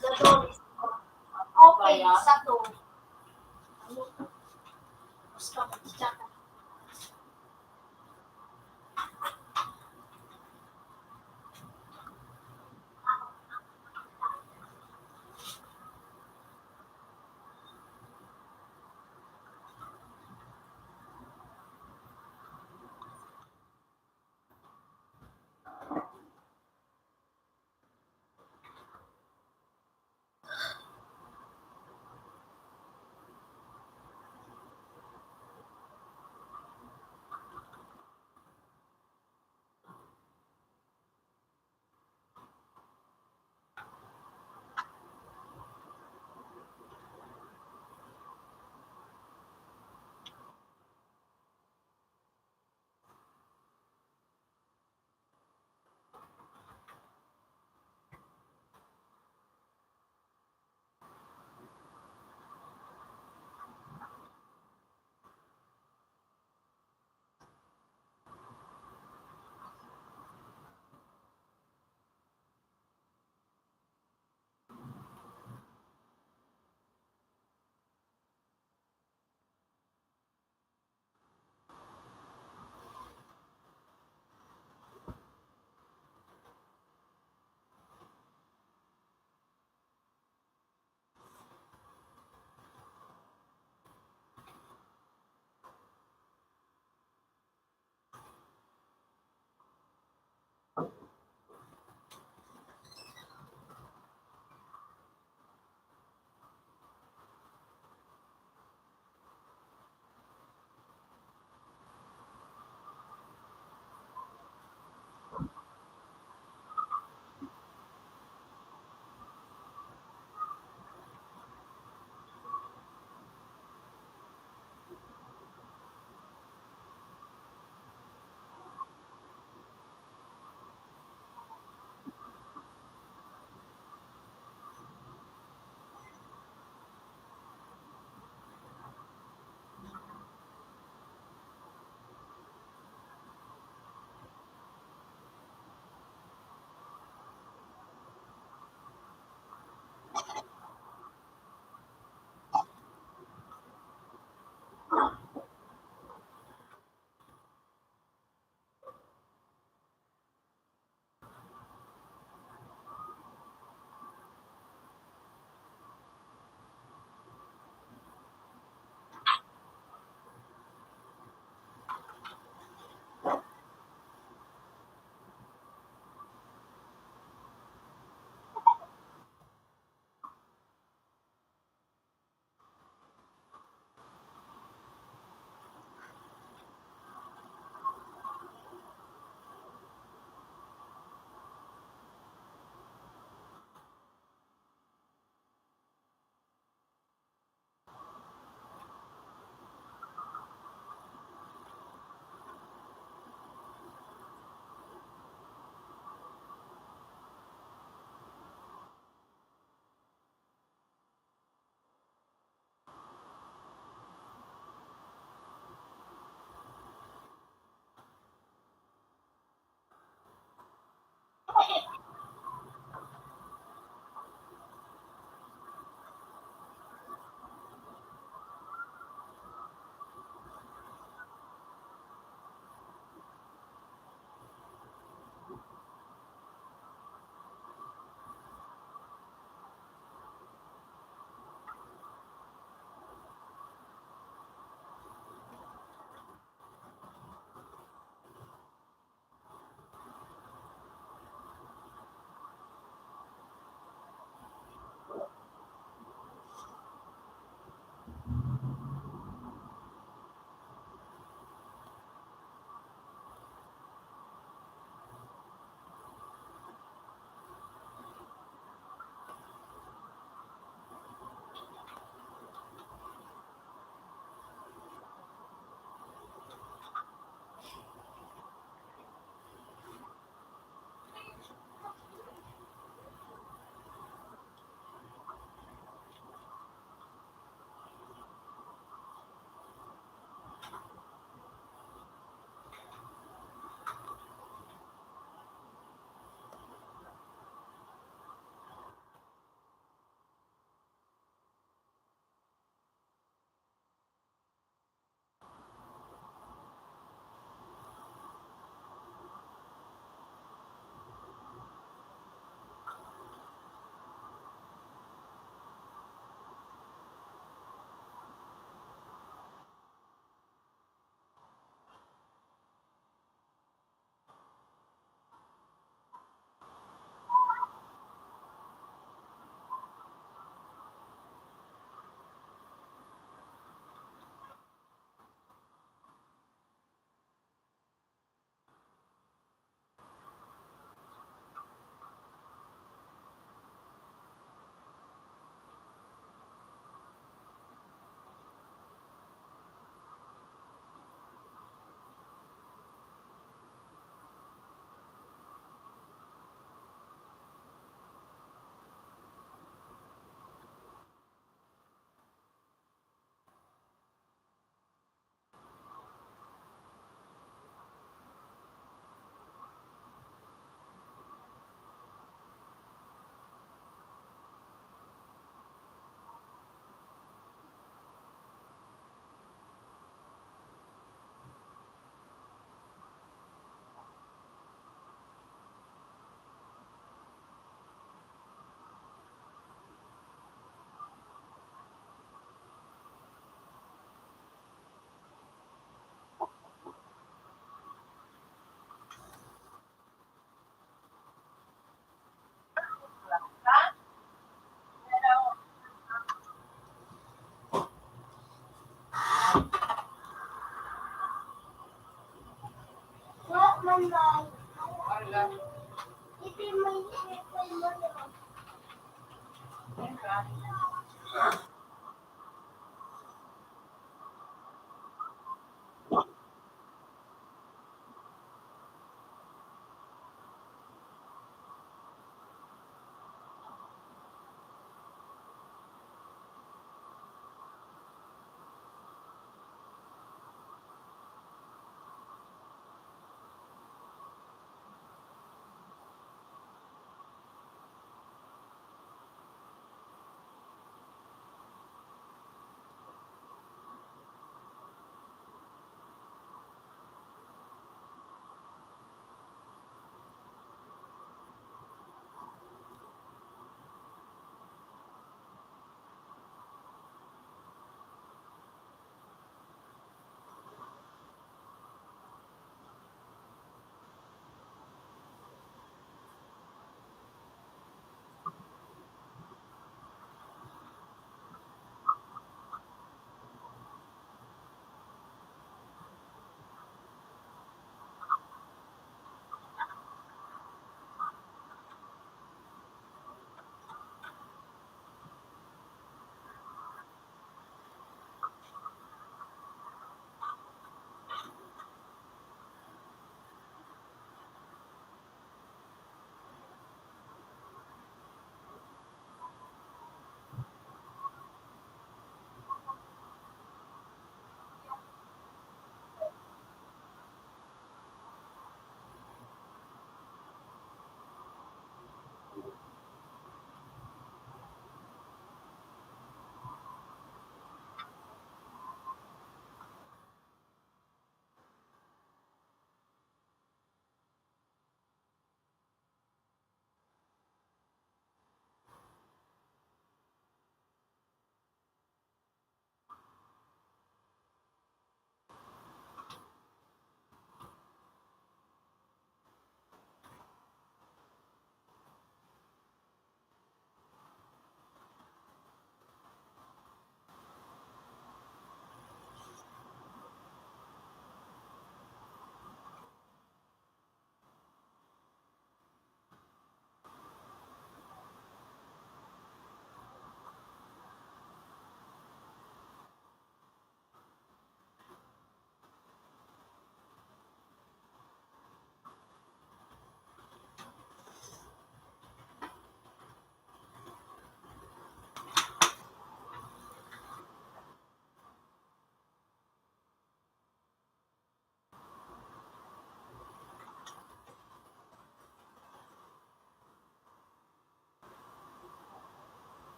[SPEAKER 4] The door is open sa door. Ano? Basta mag-chat.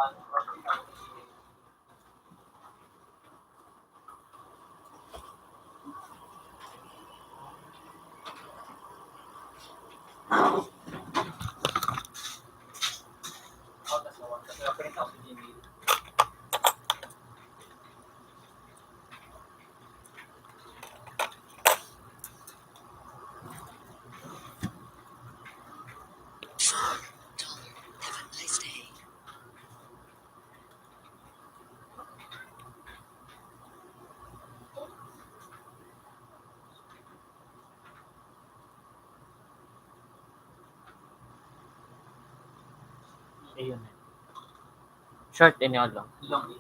[SPEAKER 3] Dollar. Have a nice day.
[SPEAKER 2] Ayun. Short and yun lang.
[SPEAKER 7] Long.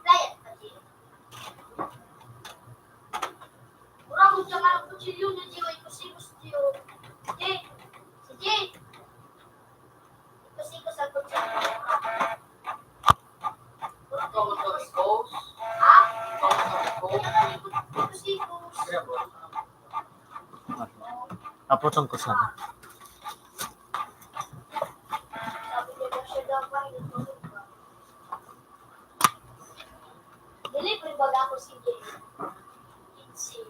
[SPEAKER 4] Diet kasi. Mura mo dyan ka ng kutsilyo na Diyo. Ikusikos Diyo. Sige. Sige. Ikusikos ang kutsilyo.
[SPEAKER 1] Ikaw mo sa expose.
[SPEAKER 4] Ha?
[SPEAKER 1] Ikaw mo sa expose.
[SPEAKER 4] Ikusikos.
[SPEAKER 2] Naputong ko sana.
[SPEAKER 4] Sabi niya ba siya dapat itulog ka? Delivery bag ako sige. Kitsi.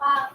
[SPEAKER 4] Pa.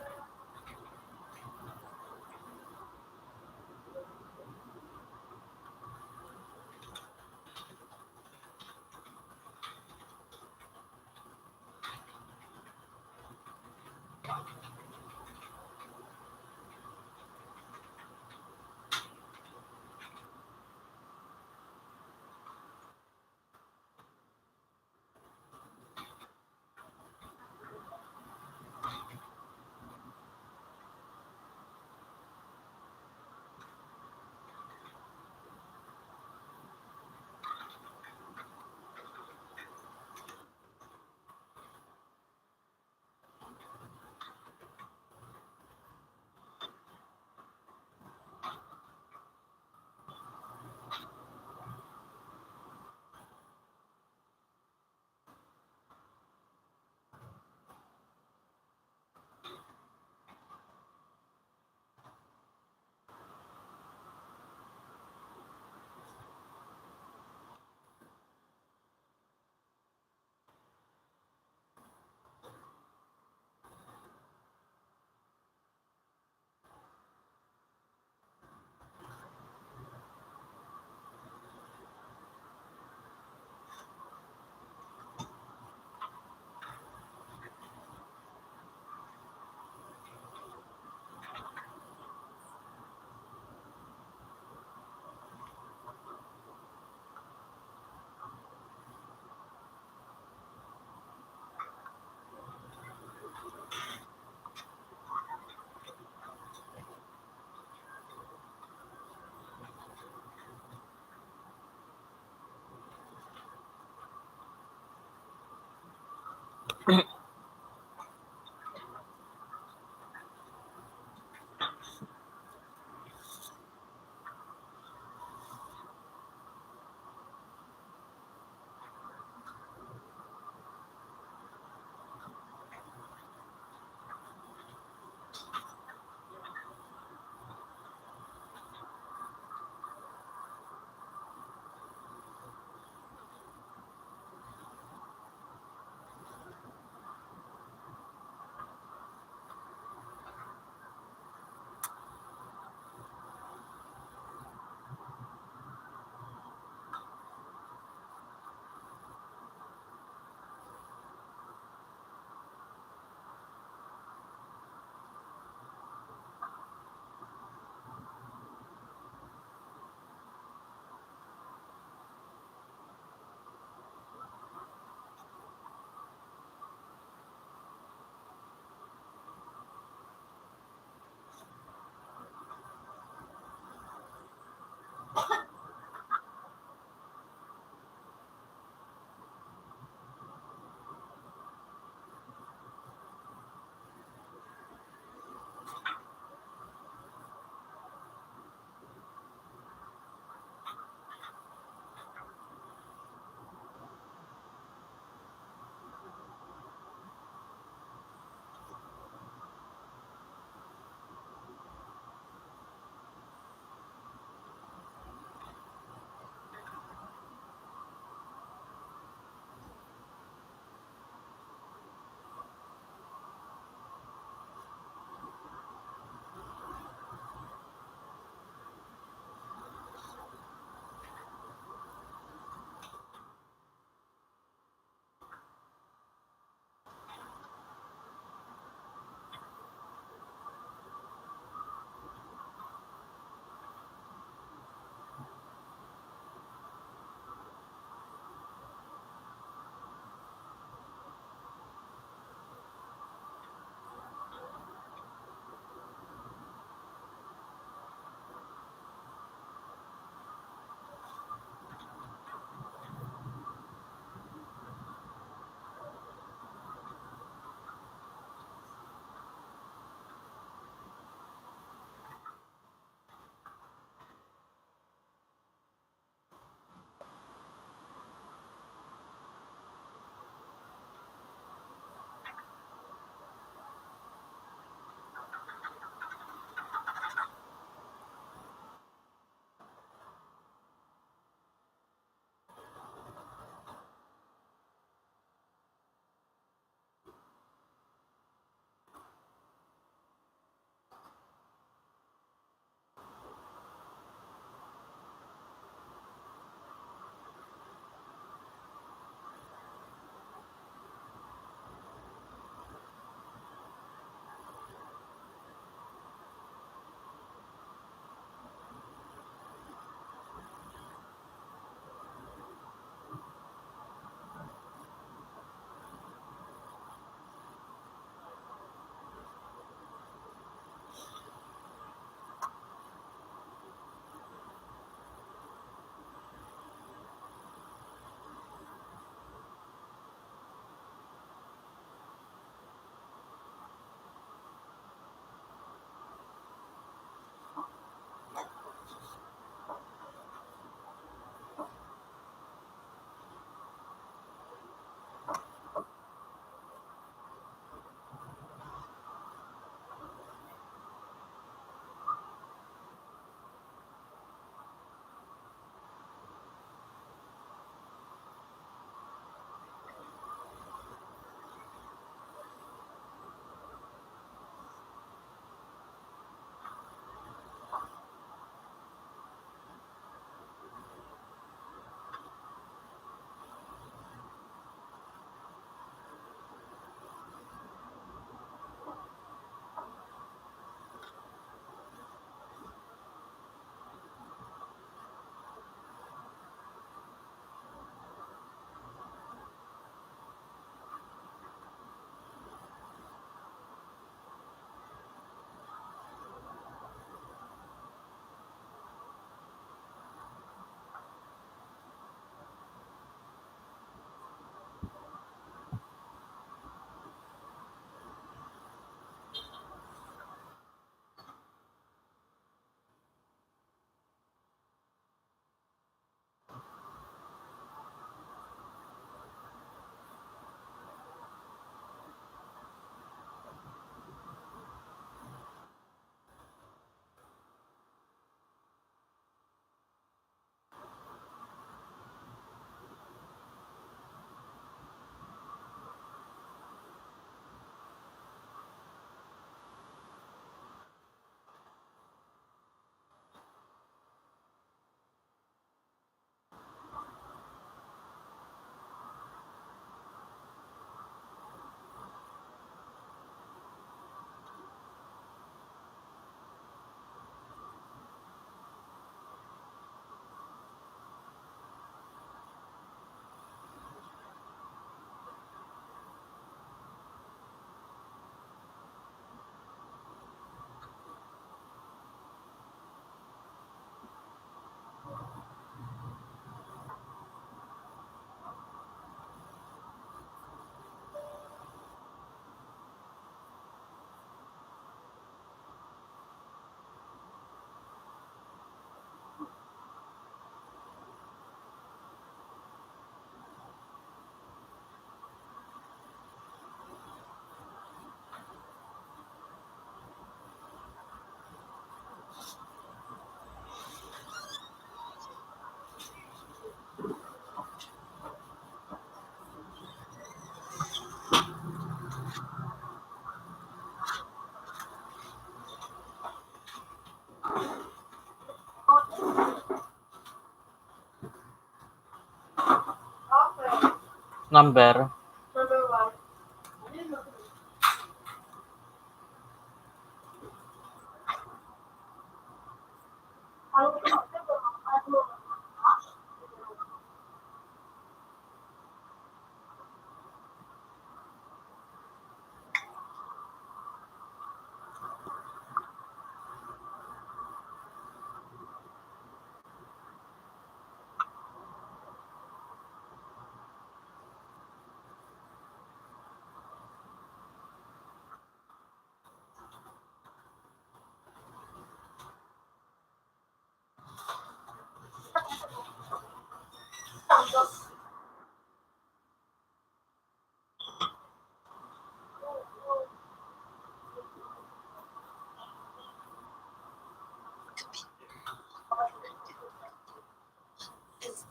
[SPEAKER 2] Number.
[SPEAKER 1] Number 1.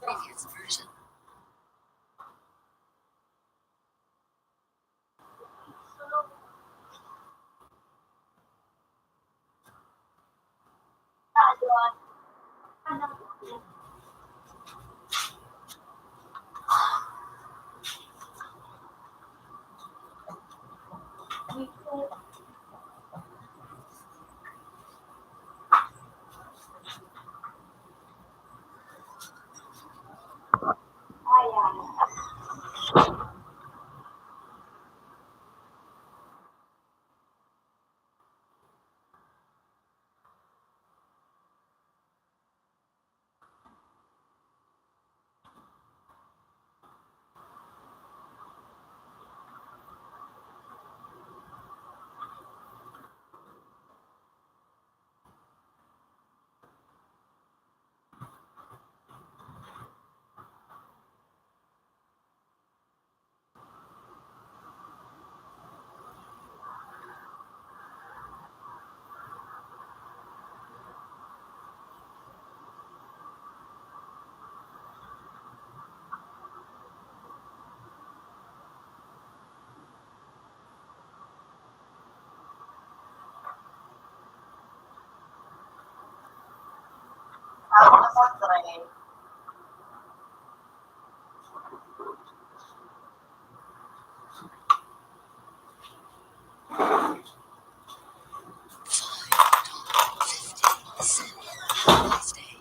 [SPEAKER 3] Previous version.
[SPEAKER 1] Ako na sa tray.
[SPEAKER 3] Wednesday.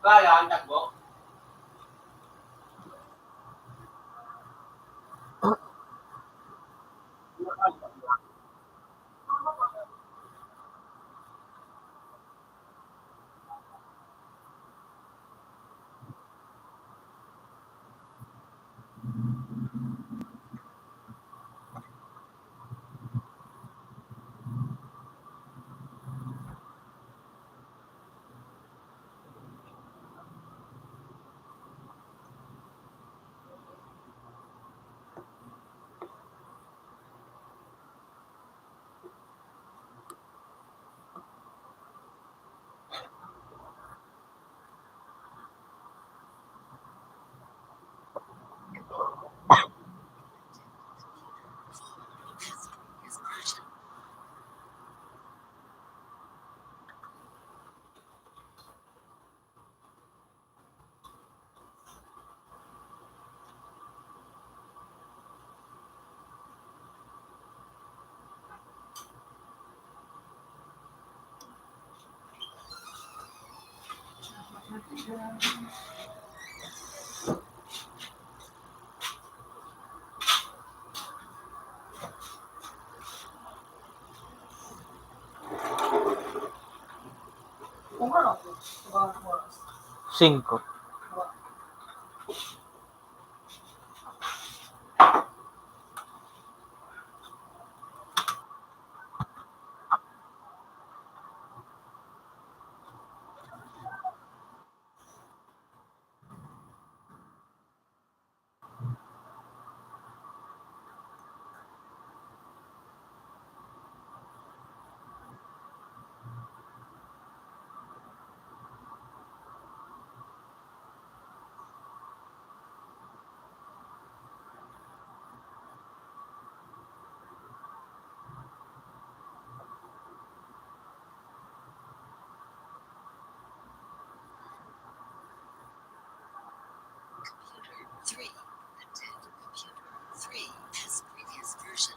[SPEAKER 7] Kaya, ang takbo.
[SPEAKER 3] As previous version.
[SPEAKER 1] Kung ano, ibang oras.
[SPEAKER 2] 5.
[SPEAKER 3] Computer 3. Attend computer 3 as previous version.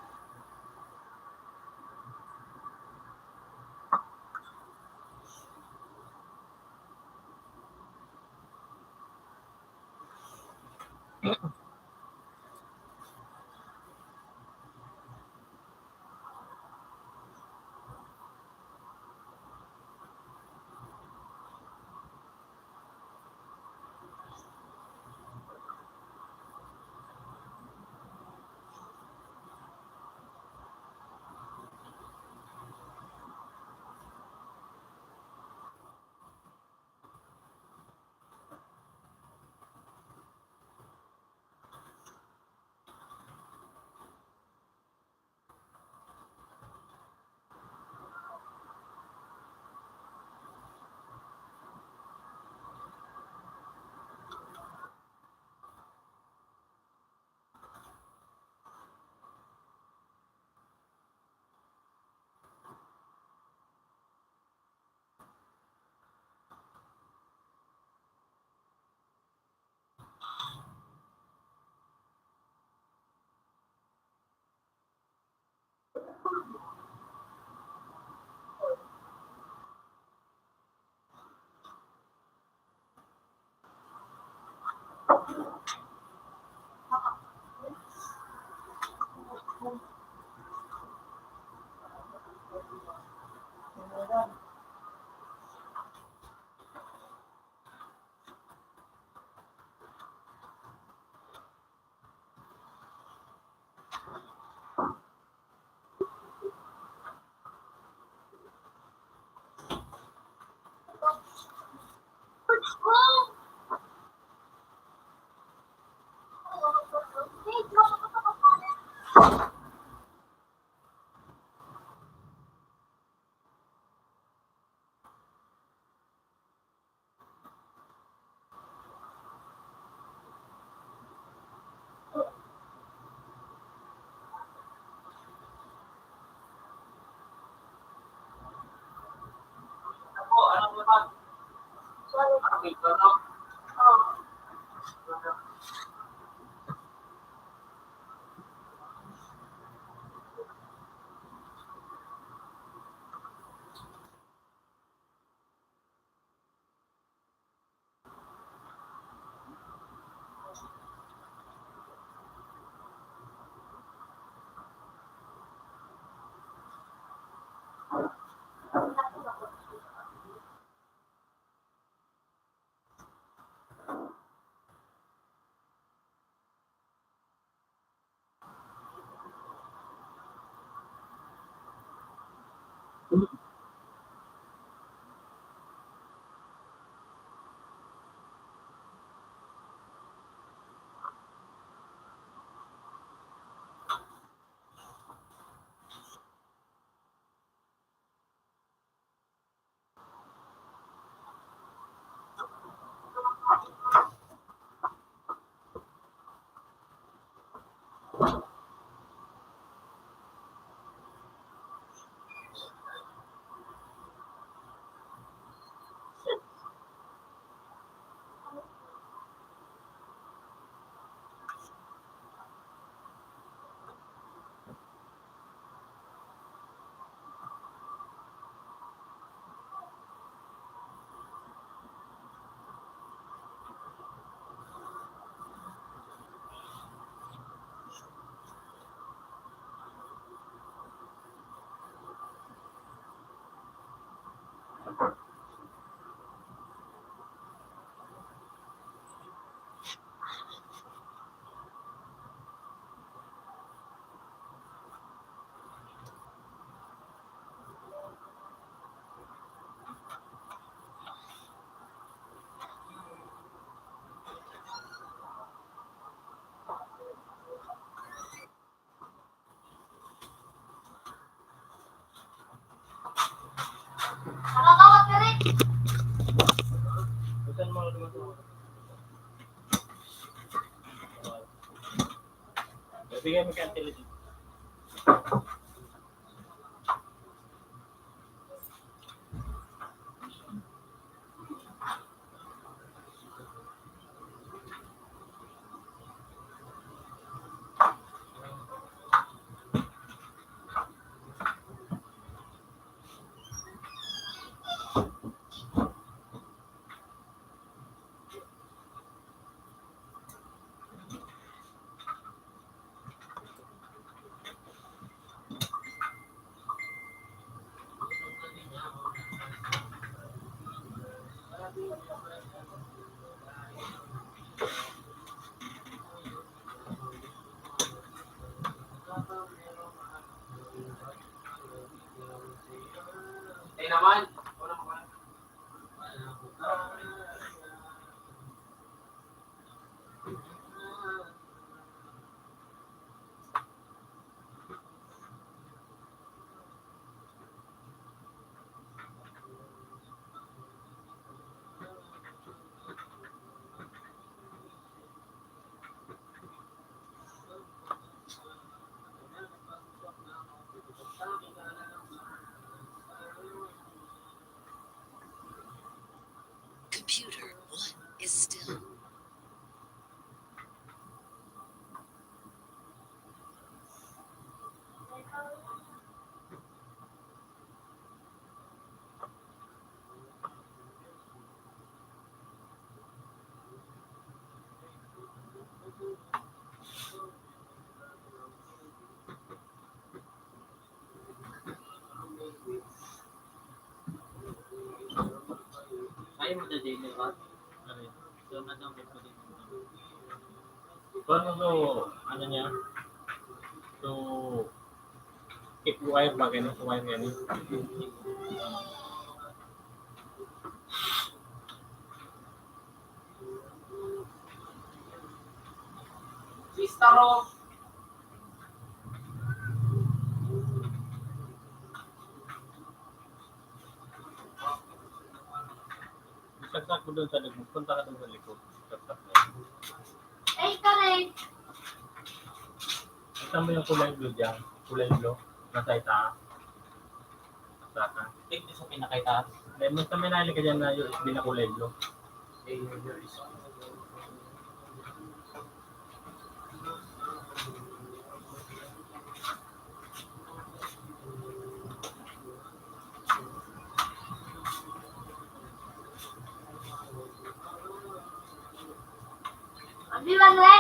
[SPEAKER 7] Ako, alam mo naman. Okay, no?
[SPEAKER 2] Bukan mo naman ito. Bigyan mo kaya dito.
[SPEAKER 7] Eh naman. Wala mo ka.
[SPEAKER 3] Computer, what is still?
[SPEAKER 2] Ayaw mo na din, ba? So, nadamit ko din. Paano to, ano niya? So, keep wire ba ganun? Wire ganun?
[SPEAKER 7] Sister Ro.
[SPEAKER 2] Isagsak mo doon sa likod. Punta ka doon sa likod. Isagsak mo.
[SPEAKER 4] Ay, correct.
[SPEAKER 2] Kita mo yung kulay blue dyan. Kulay blue. Nasa itaas. Saka. Tignan sa pinakaitaas. Dahil mo sa minali ka dyan na USB na kulay blue. Eh, USB.
[SPEAKER 4] Abi, Manwe.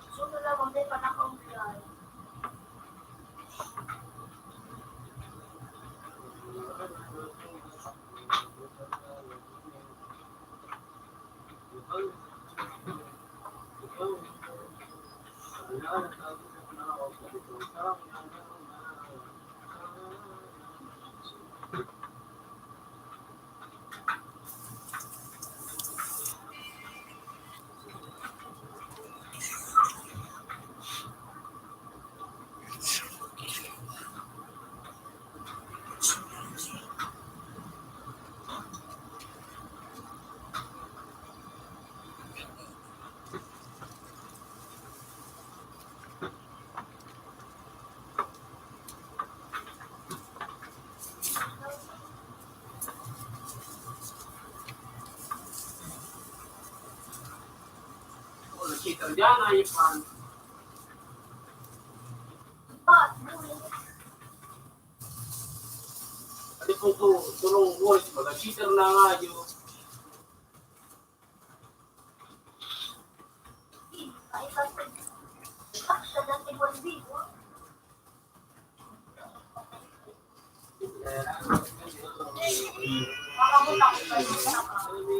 [SPEAKER 4] Sunod lang, hindi pa naka-offline.
[SPEAKER 1] Cheater dyan, ayos man. Ano po ito? Tulong voice. Baga cheater na nga yun.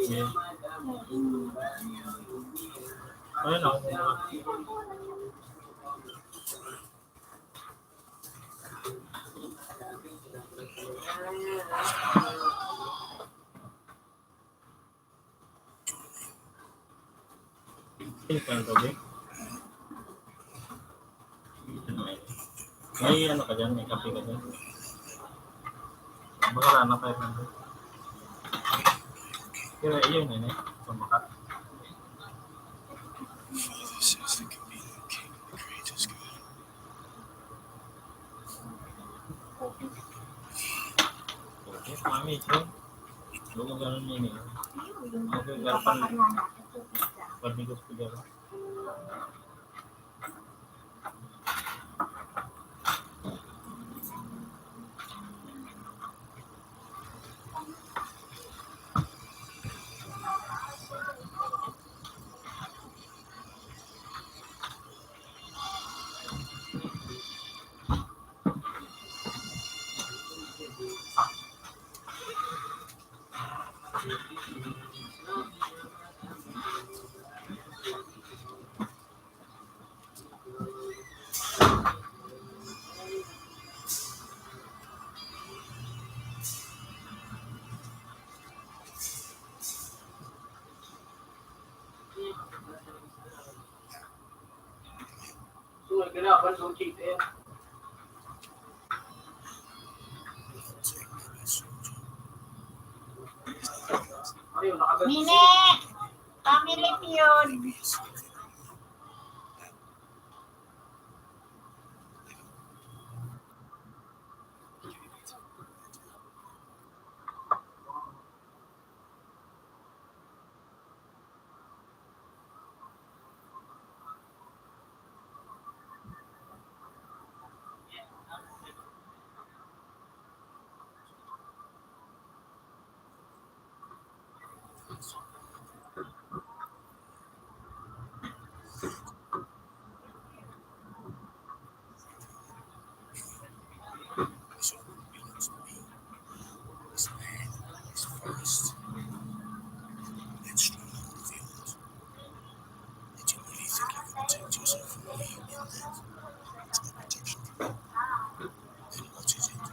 [SPEAKER 2] Yeah. Ayun ako. Pinig ka ng tubig? May ano ka dyan? May kape ka dyan? Baka wala na 500. Pero yun yun eh. Pamakat. Okay, mami ito. Lumo ganun yun eh. Okay, garapan. Pagigos ko gano'n.
[SPEAKER 1] Sunod ka na, bansong cheater. Ayun, nakagat.
[SPEAKER 4] Nine! Family feud.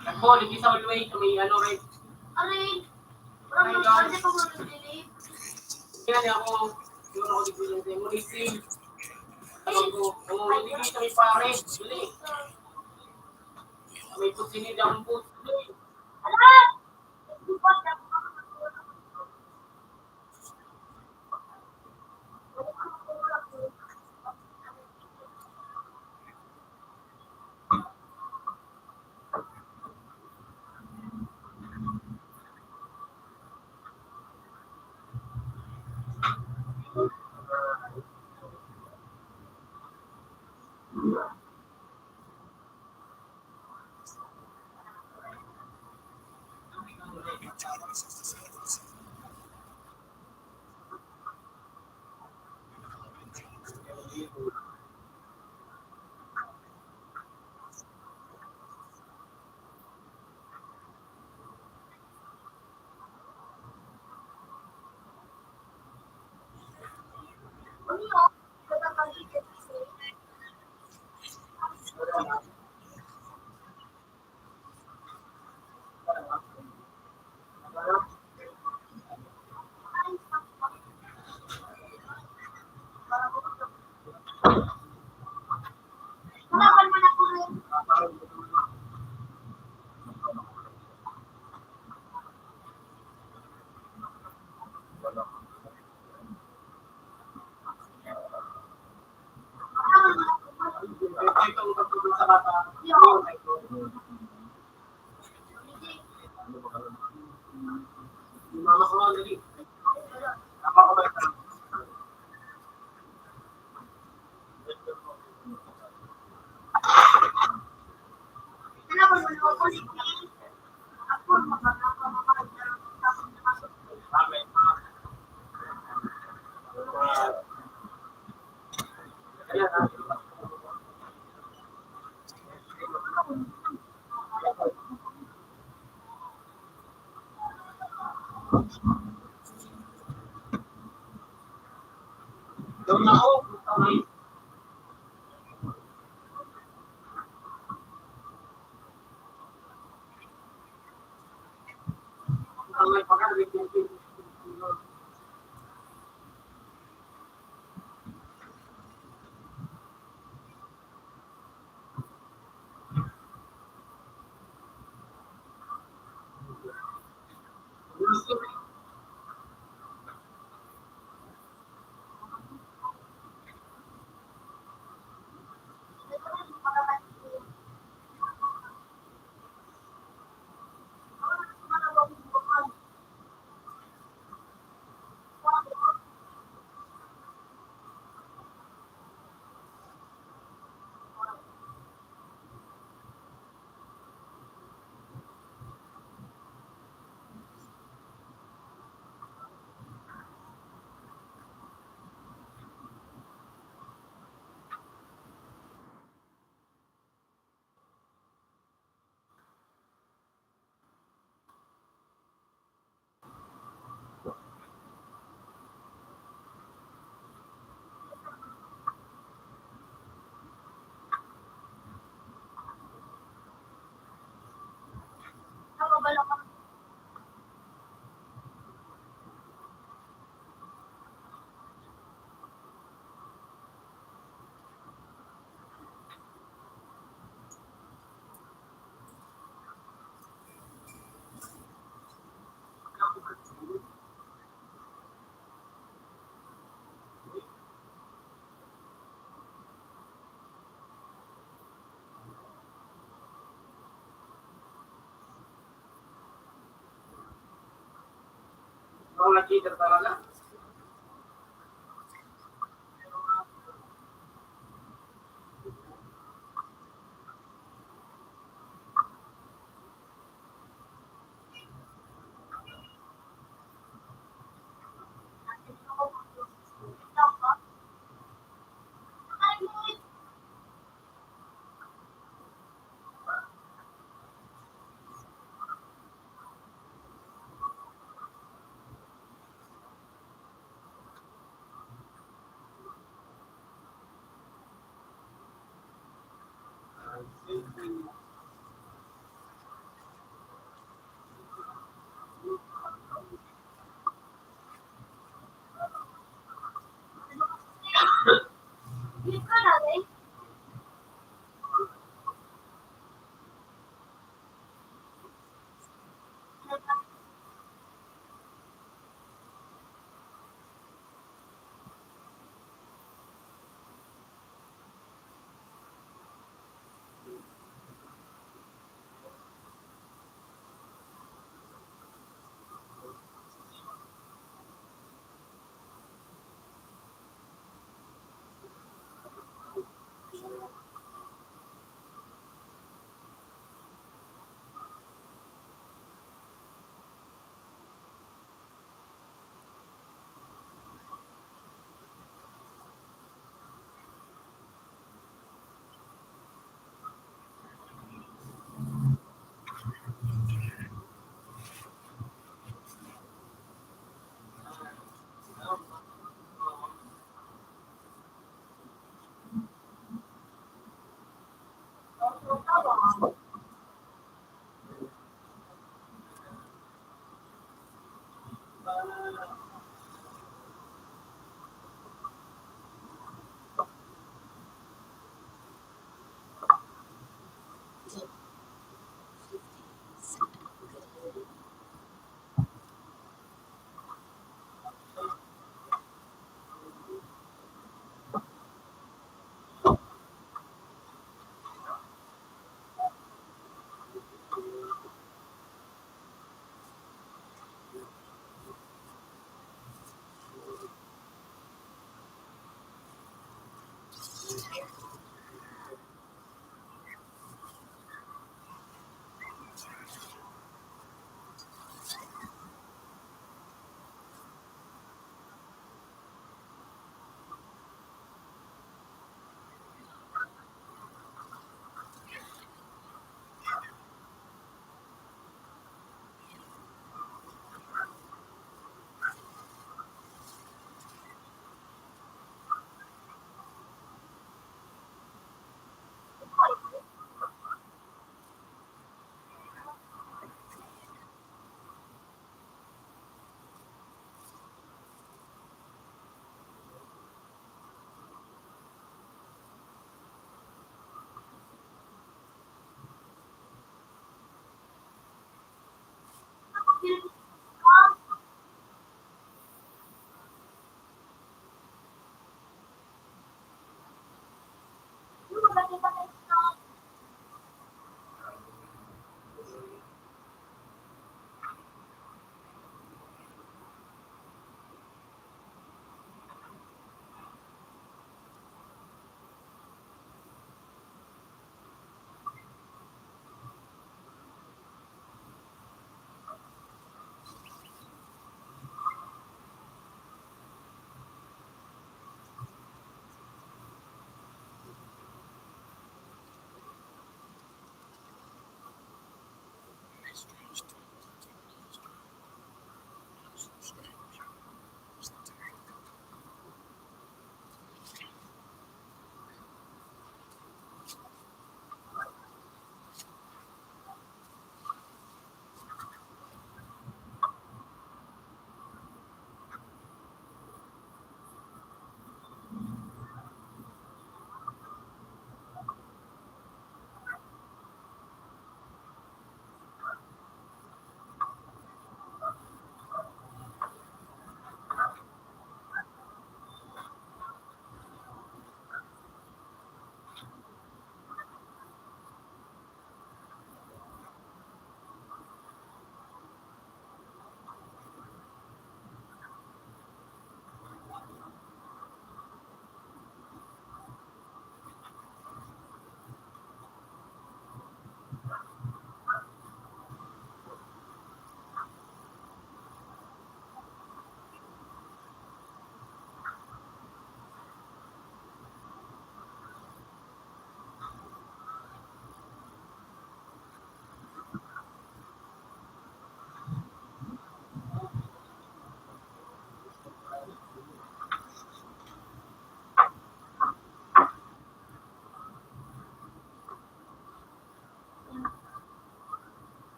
[SPEAKER 1] Nagpo, lagi sa hallway, may ano rin.
[SPEAKER 4] Aray! Walang nang kasi kung mag-delete.
[SPEAKER 1] Kaya niya ako, yun ako di ko yung demo listing. Tawag ko, hindi dito may pare, dili. May pusinid ang puto.
[SPEAKER 4] Ala!
[SPEAKER 7] Doon ako. Mga cheater talaga.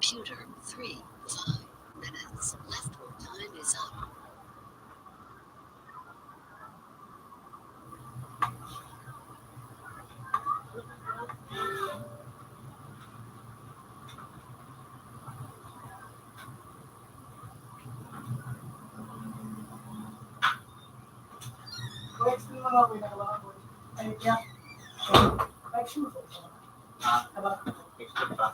[SPEAKER 3] Computer 3, 5 minutes. Left work time is up.
[SPEAKER 1] Next mo mga pinakabahan mo. Ay, kaya. Next mo. Aba.
[SPEAKER 2] Extra pa.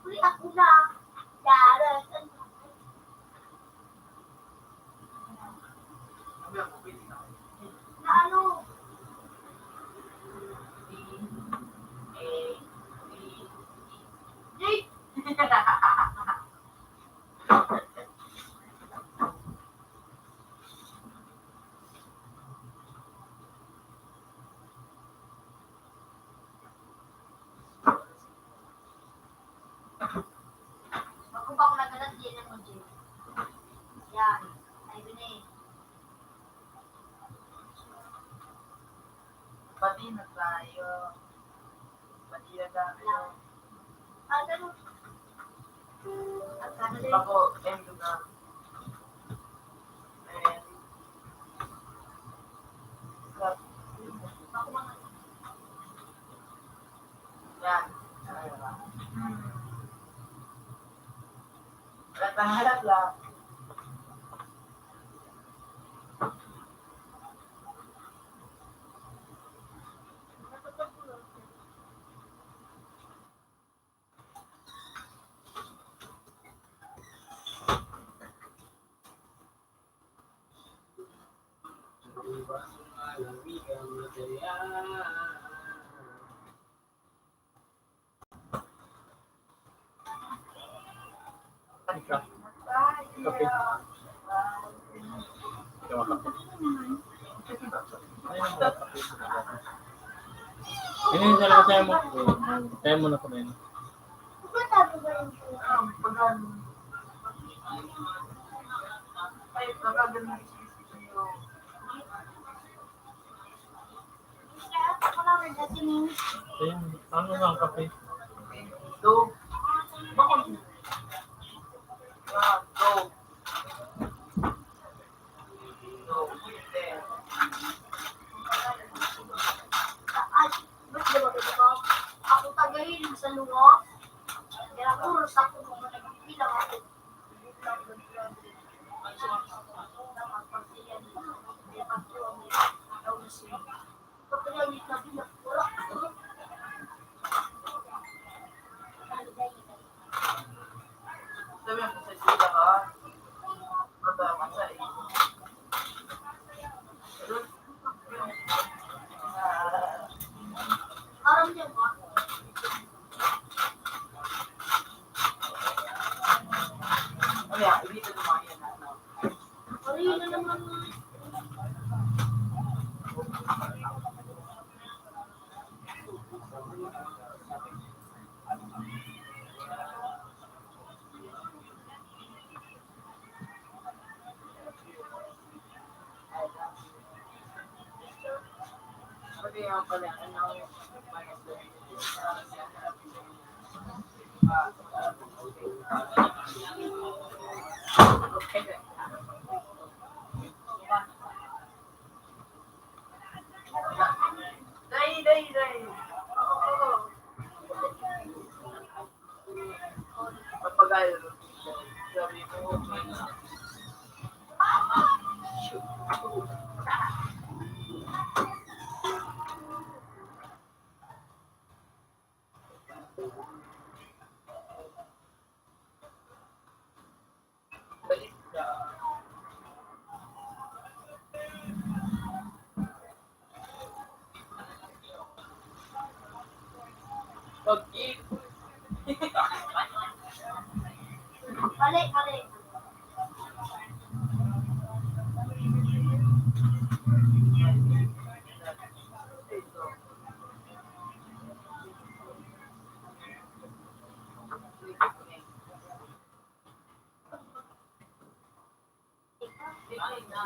[SPEAKER 4] Uy, ako na. Darat. Na ano? Jake! Ako ba ako nagalat din mo, Jake? Yan. Ay, binay.
[SPEAKER 1] Pati na tayo. Pati na tayo.
[SPEAKER 4] Ah, ganun. At kano din?
[SPEAKER 1] Ako, M na. And,
[SPEAKER 4] Ako mga.
[SPEAKER 1] yan. At ang harap lang.
[SPEAKER 2] Ika. Kape. Ikaw makape. Ayun ang mga kape. Ganyan talaga tayo mo. Tayo mo na kumain.
[SPEAKER 4] Ba't sabi ba yung
[SPEAKER 1] Pagkan. Ay, pagkagan mo isip nyo.
[SPEAKER 4] Kaya ako naman dati ni
[SPEAKER 2] Ayun. Ano nga ang kape?
[SPEAKER 1] Do. Bakit? Ah, do. Do. Then,
[SPEAKER 4] Ay, ba't diba? Ako tagayin sa luwa. Kaya puros ako kung nagpilang ako.
[SPEAKER 1] sabi mo sa sila ka. Matama sa iyo.
[SPEAKER 4] Aram niya ba?
[SPEAKER 1] Ano yan? Ibig na lumayan na.
[SPEAKER 4] Ari na naman.
[SPEAKER 1] nga pala, ano, okay. Day. Papagal. Sabi mo, balik ka. Pag-eat.
[SPEAKER 4] Mali.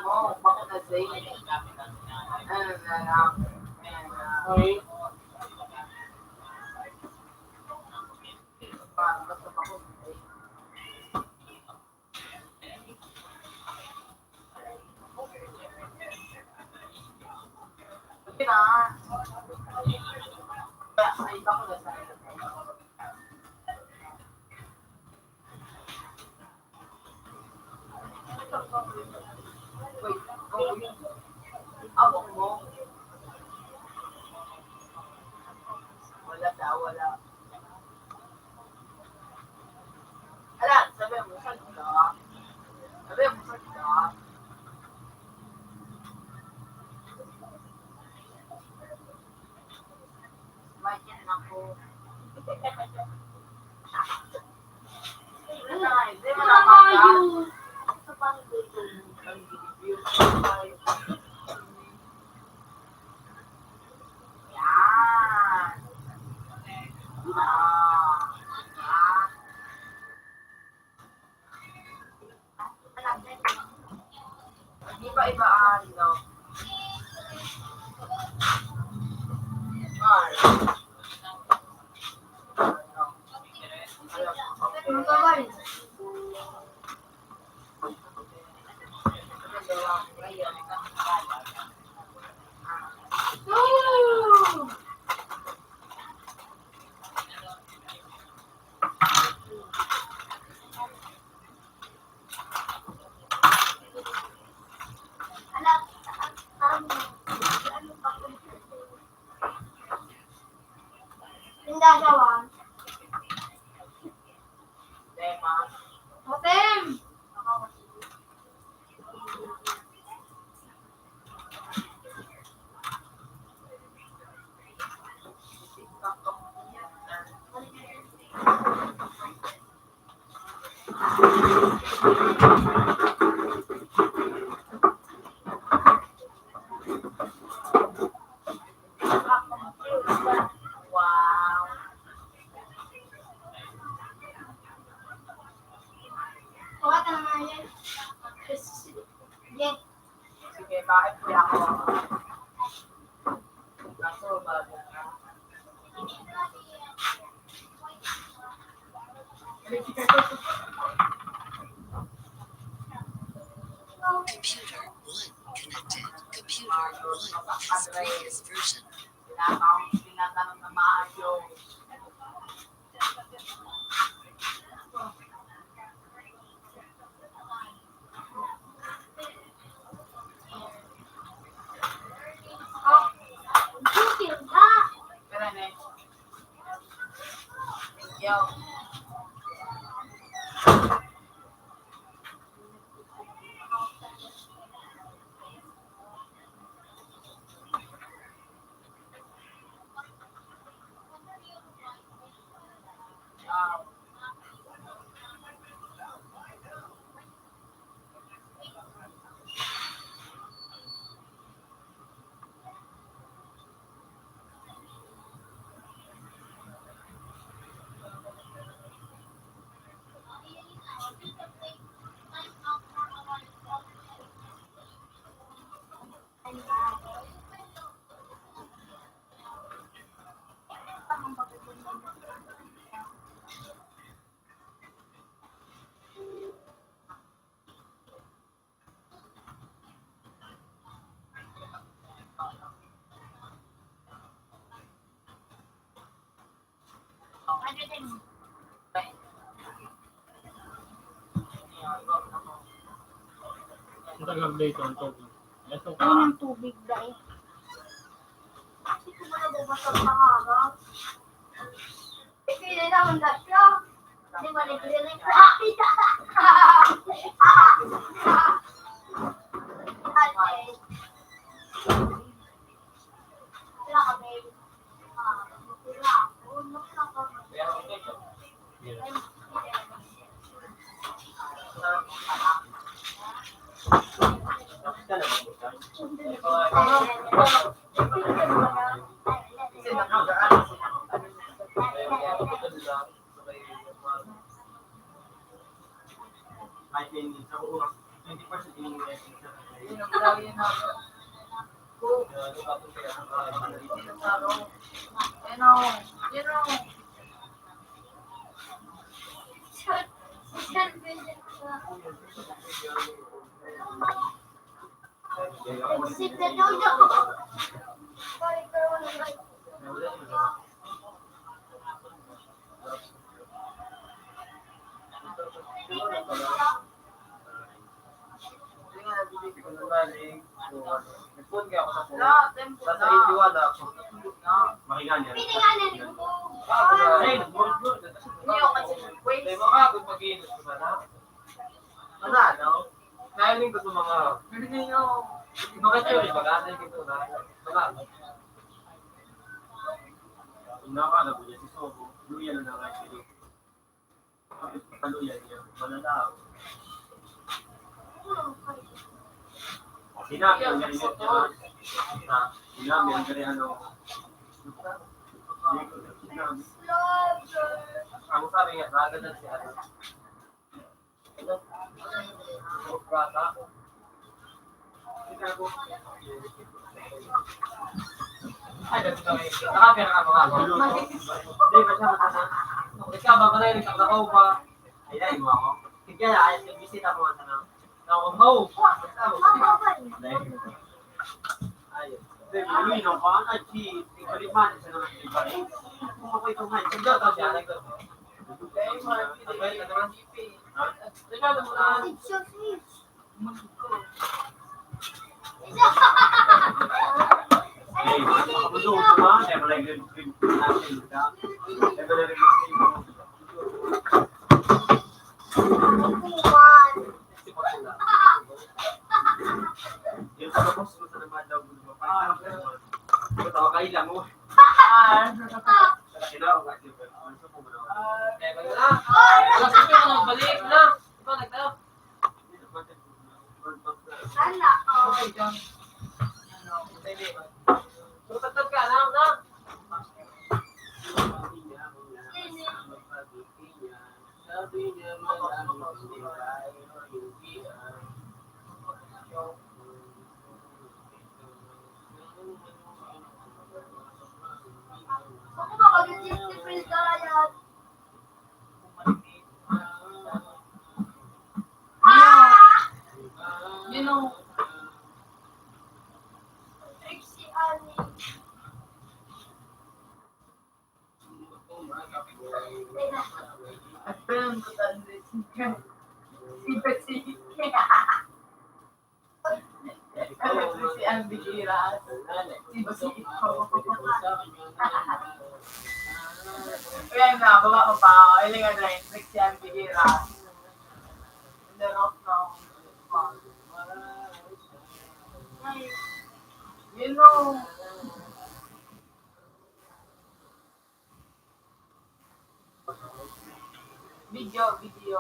[SPEAKER 1] Oh, bakit na say? Ano na lang. Okay. Basta ako. Sige na. Ay, bako na sa wait, abok mo. Wala. Ala, sabi mo, saan ka? Bakit ako? Hindi mo na maka.
[SPEAKER 4] Ito pang dito.
[SPEAKER 1] Yan. Iba-ibaan, no?
[SPEAKER 4] Magkawal. Woo! Tindasawan.
[SPEAKER 1] Tema.
[SPEAKER 4] Otem!
[SPEAKER 1] Wow.
[SPEAKER 4] Kuha ka naman yan. Yes.
[SPEAKER 1] Sige, bakit kaya ako? Kaso, bago na.
[SPEAKER 3] Computer 1 connected. Computer 1 has previous version.
[SPEAKER 1] Tinatanong na maayos.
[SPEAKER 4] Computer ka.
[SPEAKER 1] Pero ne. Thank you.
[SPEAKER 2] Ang taga-update ang tubig. Ito ka.
[SPEAKER 4] Ay, ng tubig dahil. Hindi ko na nabubasag sa harap. Hindi naman na siya. Hindi mo nag-relate sa akin. Wala kami. Wala. Wala kami.
[SPEAKER 7] Pero okay to.
[SPEAKER 2] Tapos ka na ba?
[SPEAKER 7] Kasi nakagaan sila. Kaya ito nila.
[SPEAKER 2] Kahit hindi sa oras, 20% yung lesson sa
[SPEAKER 1] Yun ang lagi na. Yun o. Yun o.
[SPEAKER 4] Sit the dodo.
[SPEAKER 7] Hindi nga nabibigay ko ng galing. Nag-phone nga ako sa phone.
[SPEAKER 1] Wala, tempo
[SPEAKER 7] Nasa
[SPEAKER 1] na.
[SPEAKER 7] 81 na ako.
[SPEAKER 2] makigan yan.
[SPEAKER 4] Pininganan ko.
[SPEAKER 7] Ay, nag-phone.
[SPEAKER 1] Hindi ako kasi nag-wait.
[SPEAKER 7] May mga kung mag-iinit ko na. Ano, ano? Nahiling ko sa mga...
[SPEAKER 1] Hindi nyo.
[SPEAKER 7] Bakit yun? Iba-galing ko na. Mga...
[SPEAKER 2] Kung nakakala ko yan, si Sobo, luyan na nga siya. Paluyan niya, malalao. Sinabi ang ganyan niya. Sinabi ang ganyan ano. Sinabi.
[SPEAKER 7] Ang sabi nga, nagadan si ano. Ano? Prata. Sinabi ko. Ay, ganito kami. Nakapira ka mga ako. Hindi ba siya matasa? Ikaw ba ka na yun? Ikaw na ba? Ay, mo ako. Sige na, ayos yung bisita mo sa nang. Ako, ayos.
[SPEAKER 2] Hindi, muli nung pa, ay, si, ikaliman, siya naman si Iba. Kung ako itong high,
[SPEAKER 7] Sige, ito siya. Ito. Ikaw na muna.
[SPEAKER 4] It's your fish.
[SPEAKER 2] hey, makabudo ko ba? Kaya malay good natin ka. Kaya malay good yung sa tapos ko sa naman daw gulo pa. Ito ako kailan mo. Kailan ako kasi ano po mo na.
[SPEAKER 7] Kaya ba na? Wala sa akin, balik na. Ikaw nagtap.
[SPEAKER 4] Sana.
[SPEAKER 7] Okay, John. Hindi ba? Tutagtag ka lang, na.
[SPEAKER 2] Sabi niya
[SPEAKER 4] Ako ba mag-discipline ka yan?
[SPEAKER 1] You know.
[SPEAKER 4] Trixie Annie.
[SPEAKER 1] At parang kutandis. Si si Andy Giras. Si Basito. Kaya na, baba ko pa. Ilingan na yun. Si Andy Giras. In the rock now. You know. Video.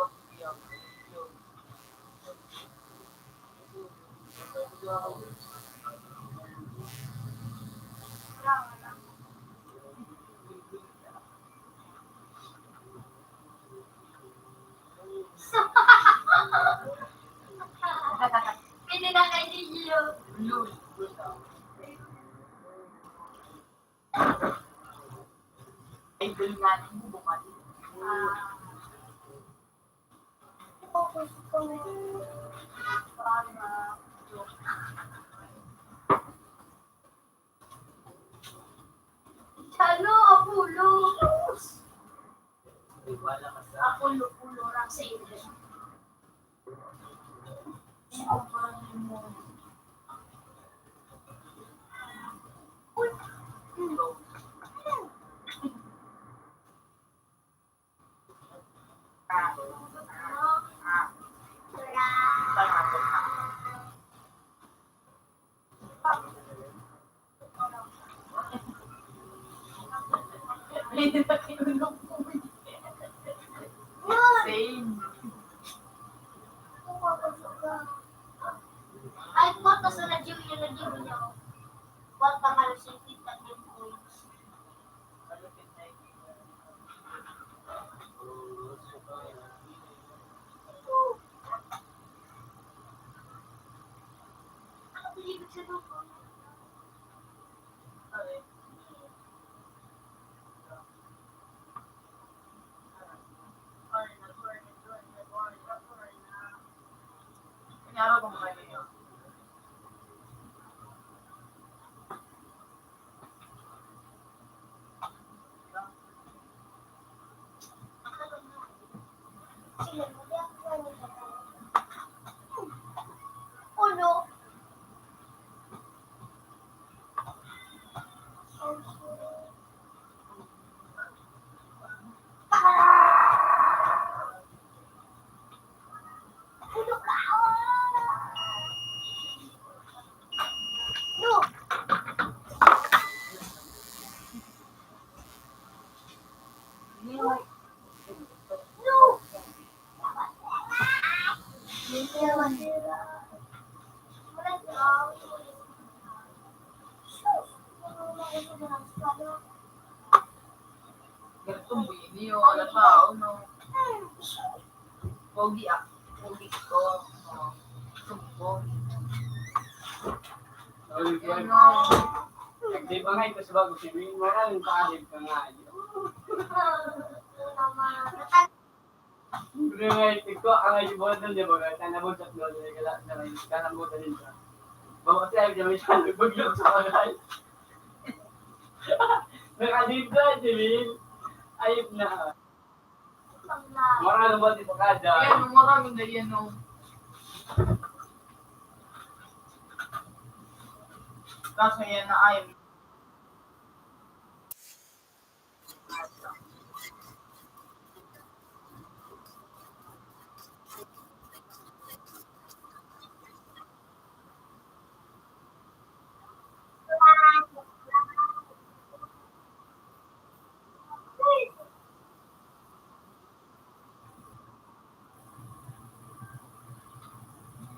[SPEAKER 4] Pwede na kay Gio.
[SPEAKER 1] Blue. Idol nga ng bukas.
[SPEAKER 4] Focus ko. Para. Chalo, Apulo.
[SPEAKER 7] Ay, wala ka sa...
[SPEAKER 4] Pulo-pulo lang sa English.
[SPEAKER 1] Same.
[SPEAKER 4] Ay, kwarta sa na-gym niyo. Kwarta malusipit at yung points. Ano ba ibig sabihin ko?
[SPEAKER 1] Kunyari kung kayo yun.
[SPEAKER 4] Pulo. Pulo ka. No. No.
[SPEAKER 1] Ganitong bini yun. Wala tao, no? Pogi ah. Pogi ko. Oh. Sumpong. Ano?
[SPEAKER 7] Di ba nga ito sa bago si Win? Maraming paalib ka nga. Pero nga ito ko, ang ayubod doon, di ba? Tanabot at doon, kanabutan din siya. Bawa kasi ayaw niya may siya, nagbagyo sa kanal. Nakadip ka, si Win. Ayip na. Maraming ba ito ka dyan?
[SPEAKER 1] Ayan, nung maraming na yan, no? Kaso yan na ay.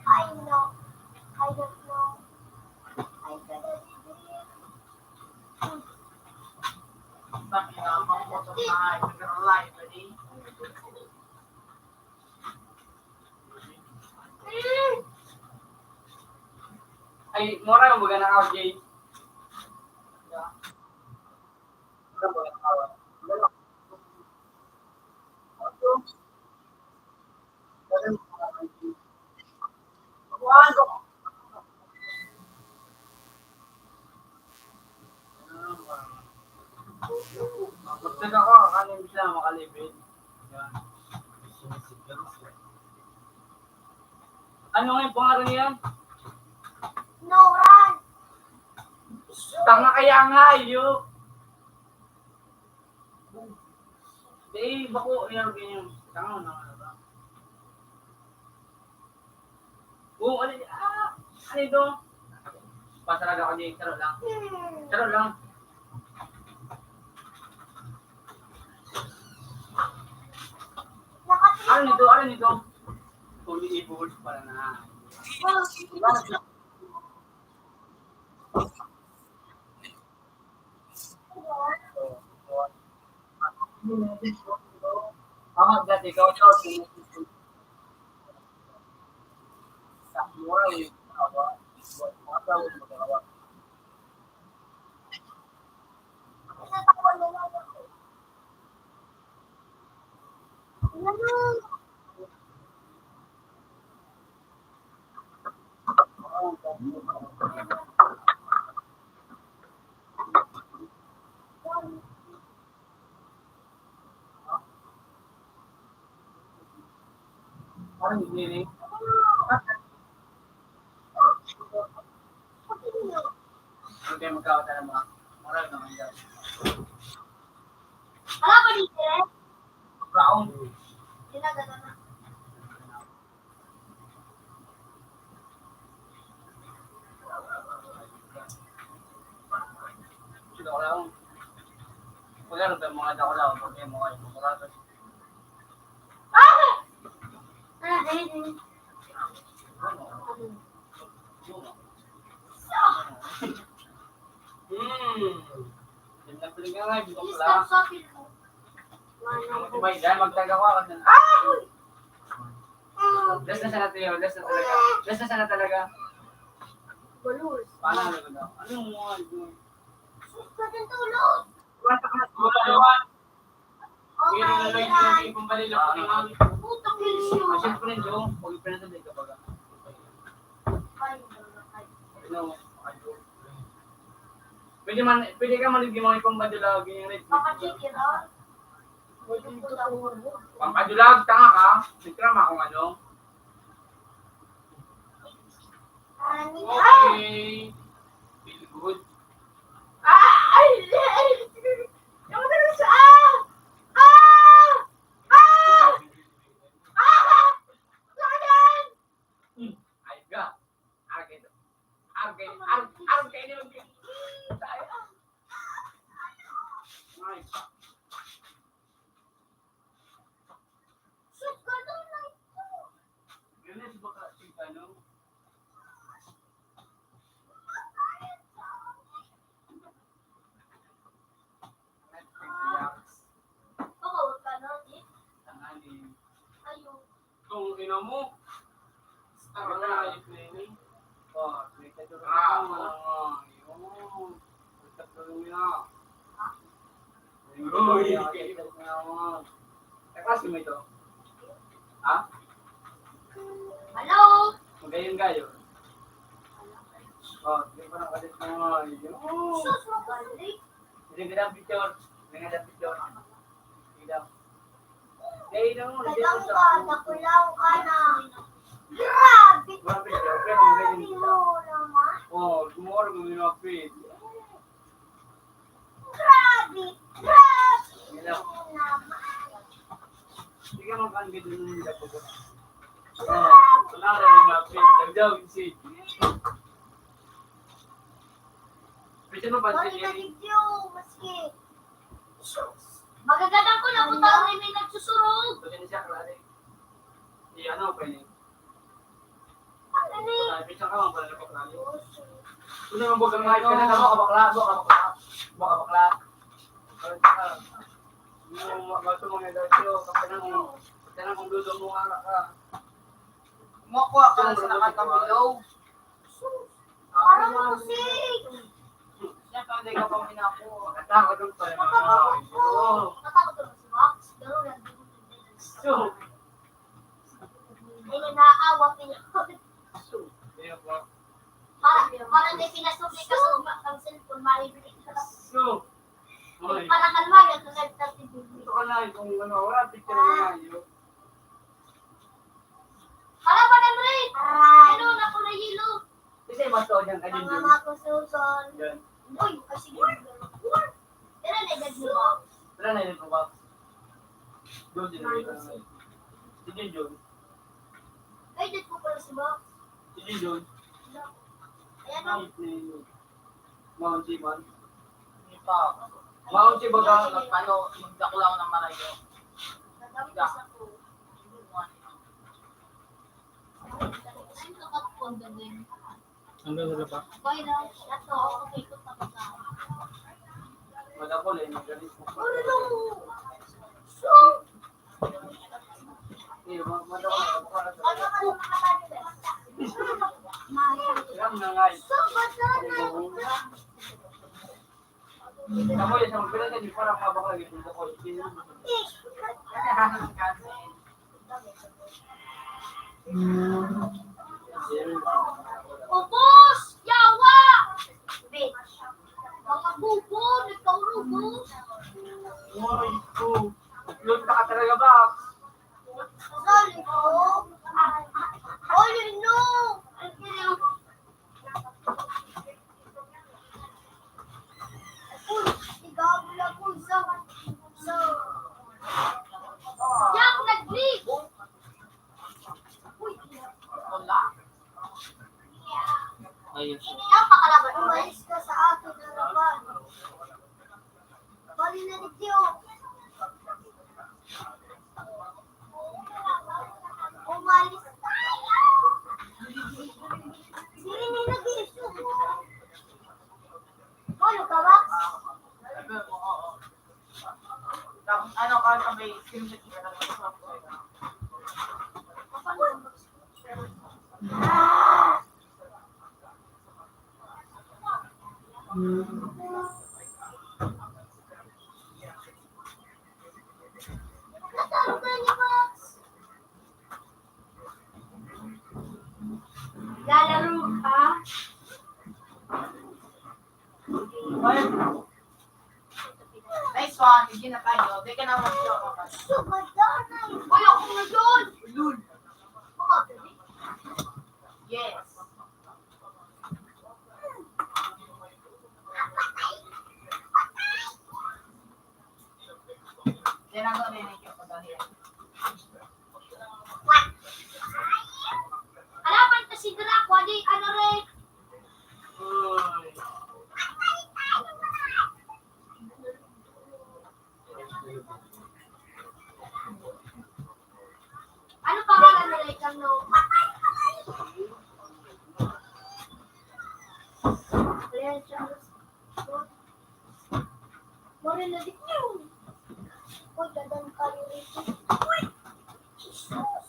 [SPEAKER 4] I know. I don't know. I cannot
[SPEAKER 1] Bakit na mamotong na ay. Nag-live, ready?
[SPEAKER 7] Ay, mura yung baga ng RJ. Magtag ako, akala mo sila makalipid. Yan. Ano nga yung pangalan niya?
[SPEAKER 4] No, run!
[SPEAKER 7] Tanga kaya nga, iyo. Eh, bako, yan, ganyan. Tanga na nga ba? Oo, ano ito? Pasalaga ako niya, charot lang. Charot lang. Ano nito? Ano nito? Fully evolved pala na. Ang dati ikaw ito. Sa mura yung awa. Mga tawag mag-awa. Parang hindi. Hindi kayo magkakata ng mga moral naman dyan.
[SPEAKER 4] Wala pa dito eh.
[SPEAKER 7] Brown.
[SPEAKER 4] Ginagano na.
[SPEAKER 7] Sino ko lang. Kung ano ba mga dako lang, kung kayo mga yung mga Nagtuloy ka nga, hindi ko pala.
[SPEAKER 4] Stop it mo.
[SPEAKER 7] May dahil magtaga ko ako na. Less na sana tayo, less na talaga. Less na sana talaga.
[SPEAKER 4] Balus.
[SPEAKER 7] Paano na ko daw? Anong mga ito?
[SPEAKER 4] Sus, kaging tulog.
[SPEAKER 7] Wala ka na.
[SPEAKER 4] Oh,
[SPEAKER 7] Hindi na lang yung sinabi kong balila ko naman.
[SPEAKER 4] Puta kilsyo.
[SPEAKER 7] Masyad ko rin doon. Huwag ipinatagay ka baga. Ano? Pwede ka maligyan mga ipang badulag.
[SPEAKER 4] Makachikin, ah.
[SPEAKER 7] Pangkadulag, tanga ka. Sikrama kung ano. Okay. Feel good. Ay ka. Arke. Nice. Ganun ba ka ano? Kung ino mo, ang na yung training. Oh, may katulong mo. Yun. Katulong na. Uy, kasi mo ito. Ha?
[SPEAKER 4] Hello?
[SPEAKER 7] Magayon kayo. Oh, hindi pa nang kalit mo.
[SPEAKER 4] Sus, mabalik.
[SPEAKER 7] Hindi ka picture. Hindi ka picture. Hindi daw. Kaya daw mo.
[SPEAKER 4] Kadang ka, nakulaw ka na. Grabe!
[SPEAKER 7] Mga picture. Pero magayon
[SPEAKER 4] Grabe
[SPEAKER 7] kita.
[SPEAKER 4] mo naman.
[SPEAKER 7] Oh, tomorrow kung yung upgrade.
[SPEAKER 4] Grabe! Grabe
[SPEAKER 7] Hello.
[SPEAKER 4] mo naman.
[SPEAKER 7] Hindi ka mag-angge dun yung dapo ko. Oh, wala na yung upgrade. Nagdaw yung seed. Pwede mo ba
[SPEAKER 4] Balik
[SPEAKER 7] siya?
[SPEAKER 4] na video, maski. Magagandang ko na kung taong may nagsusurog.
[SPEAKER 7] Pwede na siya, klari. Hindi, ano, pwede.
[SPEAKER 4] Ano ni?
[SPEAKER 7] Pwede ka lang pala klari. Kung naman bugang kahit ka na naman, kabakla. Yung mga mga dati, kapag kung luto mo nga ka.
[SPEAKER 1] Makuha ka lang sa nakatamilaw.
[SPEAKER 4] Parang musik.
[SPEAKER 1] Siya ka, hindi ka pa minapo.
[SPEAKER 7] Makatakot yung pala.
[SPEAKER 4] Matakot ko. Matakot ko si Max. Pero yan, di ko
[SPEAKER 7] So,
[SPEAKER 4] ay naawa pinakot.
[SPEAKER 7] kaya po.
[SPEAKER 4] Parang di pinasubli ka sa ang cellphone, maibigay ka.
[SPEAKER 7] So, okay.
[SPEAKER 4] Parang kalmagan sa nagtatibig.
[SPEAKER 7] Ito ka na, kung ano, wala picture na yun.
[SPEAKER 4] Para pa na rin. Ano, nakula yelo.
[SPEAKER 7] Kasi mas to dyan, ayun
[SPEAKER 4] Mga
[SPEAKER 7] yun.
[SPEAKER 4] mga kususon.
[SPEAKER 7] Yan.
[SPEAKER 4] Uy, kasi pero nagad mo ba?
[SPEAKER 7] Wala na yun po ba? Doon din. Sige, John.
[SPEAKER 4] Ay, dito ko pala si Box.
[SPEAKER 7] Sige, John.
[SPEAKER 4] Ayan o.
[SPEAKER 7] Mount Simon.
[SPEAKER 1] Hindi pa.
[SPEAKER 7] Mount Simon ka.
[SPEAKER 1] Ano, magdako lang ng marayo.
[SPEAKER 4] Nagapos ako. Ay, nakapagpunta din.
[SPEAKER 2] Hanggang wala pa.
[SPEAKER 4] Okay na. Ito, okay ko tapos na.
[SPEAKER 7] Magapol eh, magalit mo.
[SPEAKER 4] Ano no? So,
[SPEAKER 7] Eh, magapol.
[SPEAKER 4] ano ka lang nakatabi?
[SPEAKER 7] Alam na nga.
[SPEAKER 4] So, ba't na?
[SPEAKER 7] Ako yun, sa magpila ka, di parang mabak lagi dito ko.
[SPEAKER 4] Ubus! Yawa! Bitch! Mga bubo! Nagkaurubo!
[SPEAKER 7] Ay, ko. Upload ka talaga ba?
[SPEAKER 4] Sorry po!
[SPEAKER 7] ayos.
[SPEAKER 4] Yan pa kalaban. Umalis ka sa akin na naman. Bali na dito. Umalis tayo. Sino nag-iso? Ano ka ba?
[SPEAKER 1] Sabi mo, oo. Tapos ano ka sabay, screenshot ka na sa
[SPEAKER 4] Natalo ka niya, Max. Lalaro ka?
[SPEAKER 1] Nice one, hindi na tayo. Di ka na mag-show ka.
[SPEAKER 4] Sumadanay. Uy, ako na doon.
[SPEAKER 1] Lul. Yes. Yan ang gawin niyo ko dahil.
[SPEAKER 4] Alaman ka si Draco, di ano rin. Ano pangalan nila ikaw no? Morin na dito. Uy, dadan kayo rito. Uy! Jesus!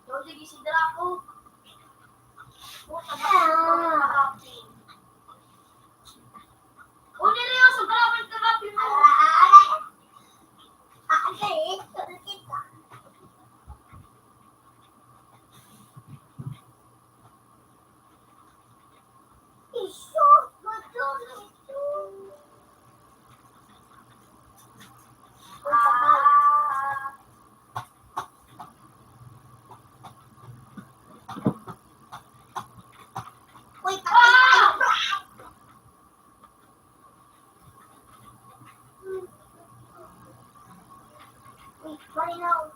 [SPEAKER 4] So, sige si Draco. Puta ba? O, nireyoso, kalaban ka kapi mo. Jesus! Madonna ito! Uy, Wait, Marino.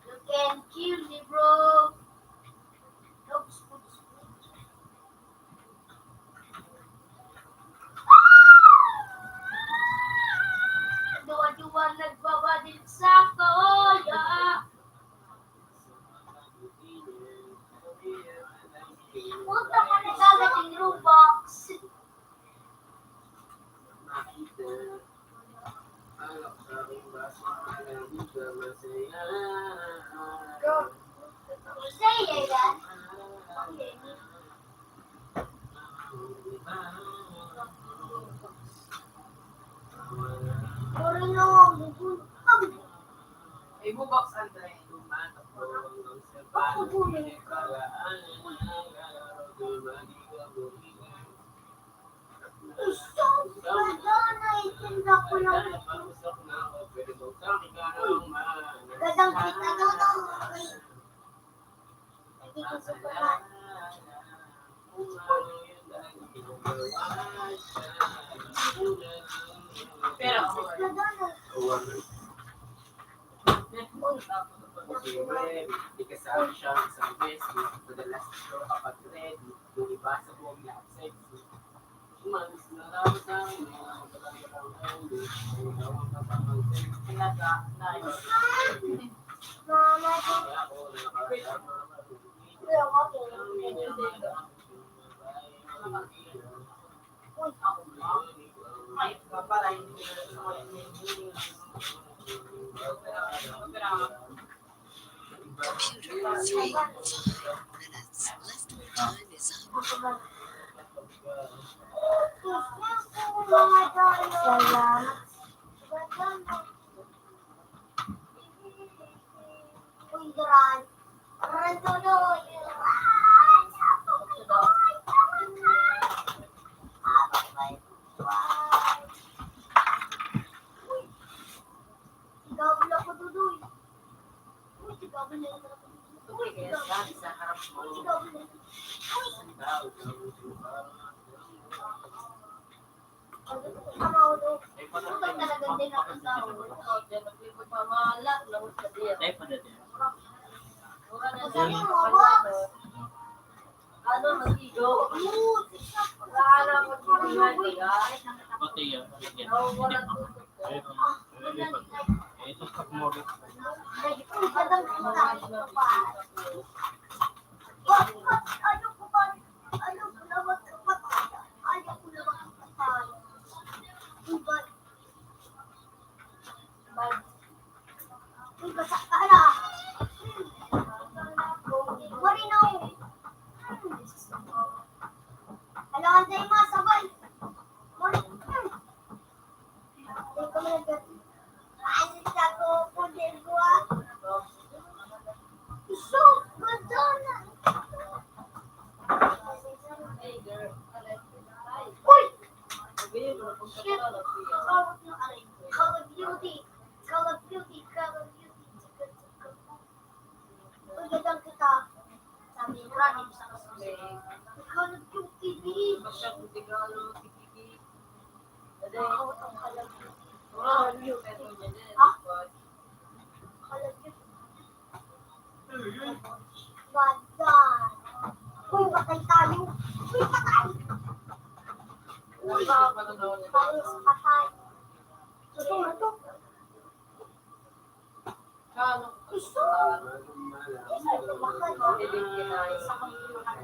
[SPEAKER 4] You can kill me, bro. Nope, spook. Dua-dua nagbabadil sa koya. Punta ka na gagating Robux. Masaya yan. Marino,
[SPEAKER 1] May bubox, Andre.
[SPEAKER 4] ako bumili ka. Isang Madonna, itinda ko lang ito. Gadang kita doon. Hindi ko subukan.
[SPEAKER 1] Pero ako,
[SPEAKER 4] Madonna.
[SPEAKER 7] Di kasama siya sa beses, madalas ito kapag ready, yung iba sa buong lahat sexy. Umalis na lang sa akin,
[SPEAKER 1] pinaga, nice.
[SPEAKER 4] Mama, kuya ko,
[SPEAKER 1] Ay, pala, hindi ko
[SPEAKER 3] Computer 3, 5 minutes. Left time is up.
[SPEAKER 4] Salamat. Uy, Duran. Duran, tuloy. Sigabul ako, Dudoy. Uy, sigabul na ako. Uy, sigabul.
[SPEAKER 1] sa harap mo.
[SPEAKER 4] Uy, sigabul na. Utang talaga din ako sa ulo.
[SPEAKER 2] Type pa natin.
[SPEAKER 4] Sabi mo, box.
[SPEAKER 5] Ano, masigo?
[SPEAKER 4] Wala mo
[SPEAKER 2] Pati yan. Yan.
[SPEAKER 5] Wala
[SPEAKER 2] Ito stock mo rin.
[SPEAKER 4] Call of Duty. Call of Duty. Call of Duty. Uy, gadang kita. Sabi ni Rani sa kasunod. Call of Duty. Ako itong Call of Duty. Call of Duty. Badan. Uy, patay tayo. Uy, patay. Uy, tayo sa patay. Ito. Gusto. Ito bakal. Sa kampuhan.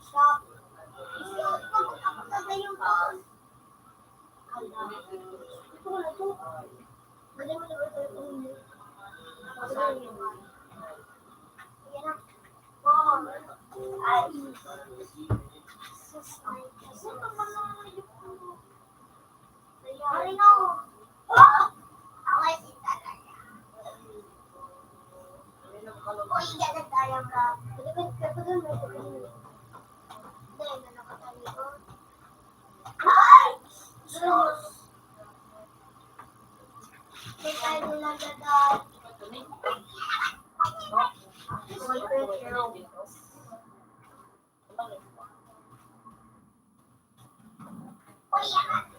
[SPEAKER 4] Sa. Gusto. Ako yung bakal. Ito. Galing mo na ba ito? Yan na. Wow. Ay. Sus, ay. Sus, Marino! Ang isin talaga. Uy, ganun tayo, bro. Kapagin mo ito kanina. Hindi, nanakatali ko. Ay! Sus! Hindi tayo nilagagay. Uy, pero. Uy, yan!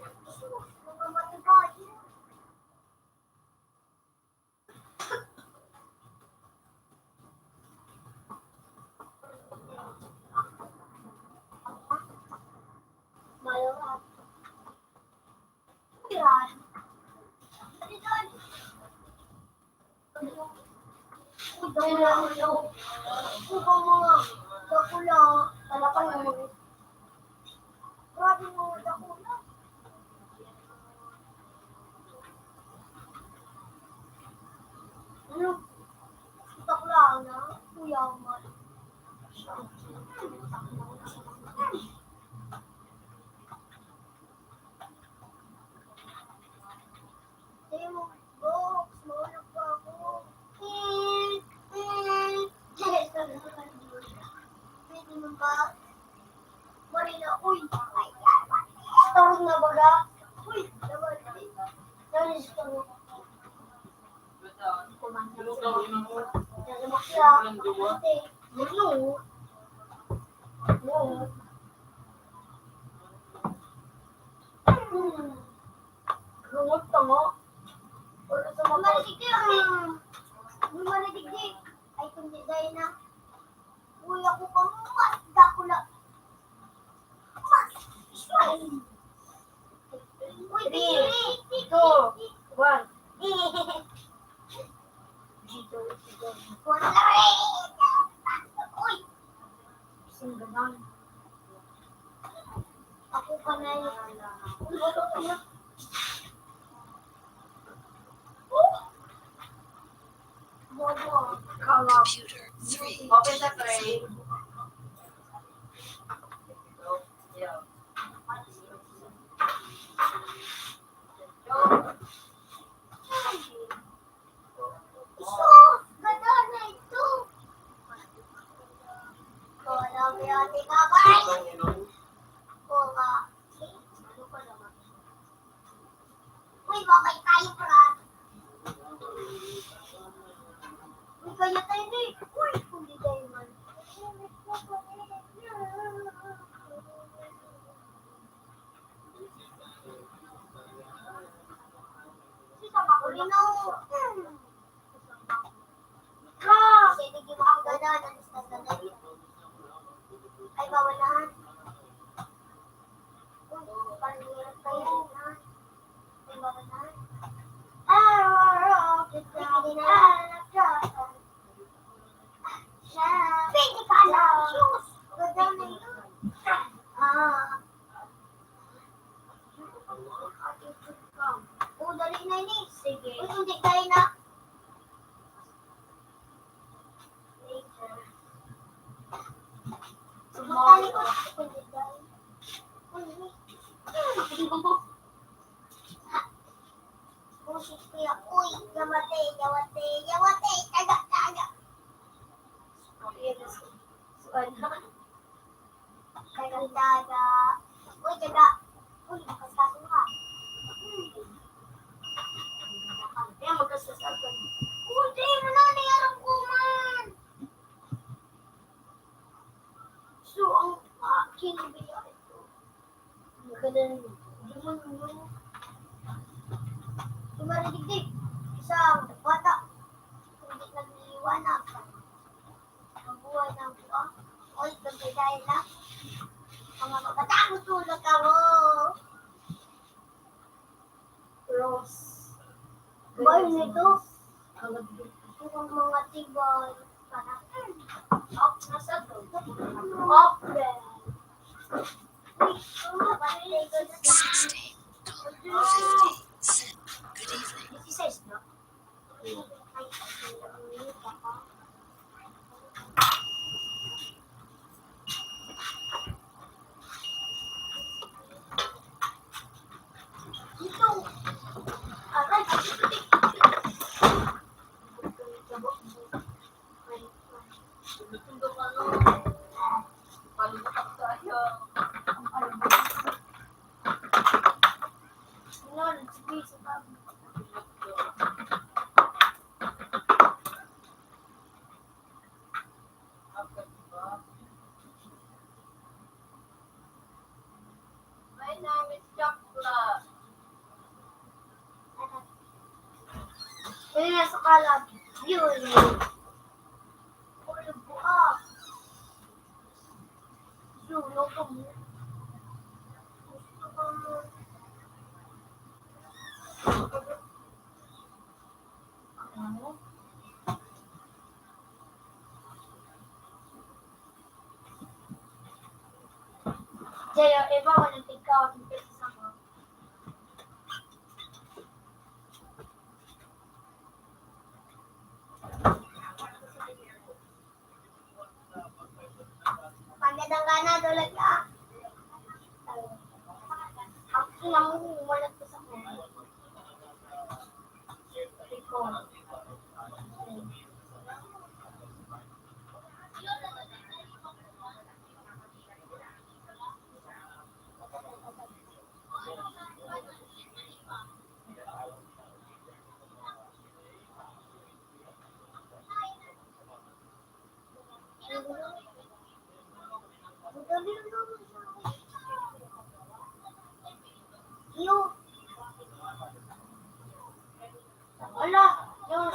[SPEAKER 4] Marina, uy! Tawag na baga? Uy! Nalis ka mo. Nalamak siya. No. Lungot ka mo. Lumaridig. Ay, kundi dahil na. Uy, ako ka mas. Dako na. Mas. Uy, 3, 2, 1. Uy! Singganan. Ako ka na yun. Uy, ano ka na? Bobo.
[SPEAKER 3] Computer 3
[SPEAKER 5] Open the tray.
[SPEAKER 4] Iso! Ganda na ito! Kola, biyate ka ba? Kola. Ano pa naman? Uy, bakay tayo, Brad. Uy, kaya tayo na eh. Uy, hindi tayo man. Sisa pa ko rin ako. Ika! Sige, Ay, bawalahan. Panirap kayo na. Ay, bawalahan. Pwede ka na. Ganda na yun. Dali na yun eh. Sige. Hindi tayo na. Sumatali ko. Pusis ko yan. Uy, yawate. Taga. Taga. Uy, taga. Uy, nakasasun ka. Kaya magkasasagun. Uy, tayo mo na. Nayarang kuman. So, ang kinibili ako ito. Maganda rin. Dumaridig-dig. Isang bata. Hindi nagliwanag. Ang buhay ng buwa. Oy, dahil na. Mga bata, matulog ako. Rose. Boy, nito. Ang mga tibay. Up na sa to. Up there.
[SPEAKER 3] 16, 50, sit. Good evening.
[SPEAKER 4] 16, no? Ay, ito. Aray,
[SPEAKER 1] Tundok ano. Palutak tayo.
[SPEAKER 4] sige, sa bago.
[SPEAKER 1] My name is Chocolate.
[SPEAKER 4] Ayun, nasa kalab. Yun. Ulo buha. Yun, loto mo. Gusto ko mo. Ano? Jaya, iba mo ng ikaw at ipit sa mo. Magandang gana, tulad ka. Ako lang umulat ko sa mga. Yung wala, yung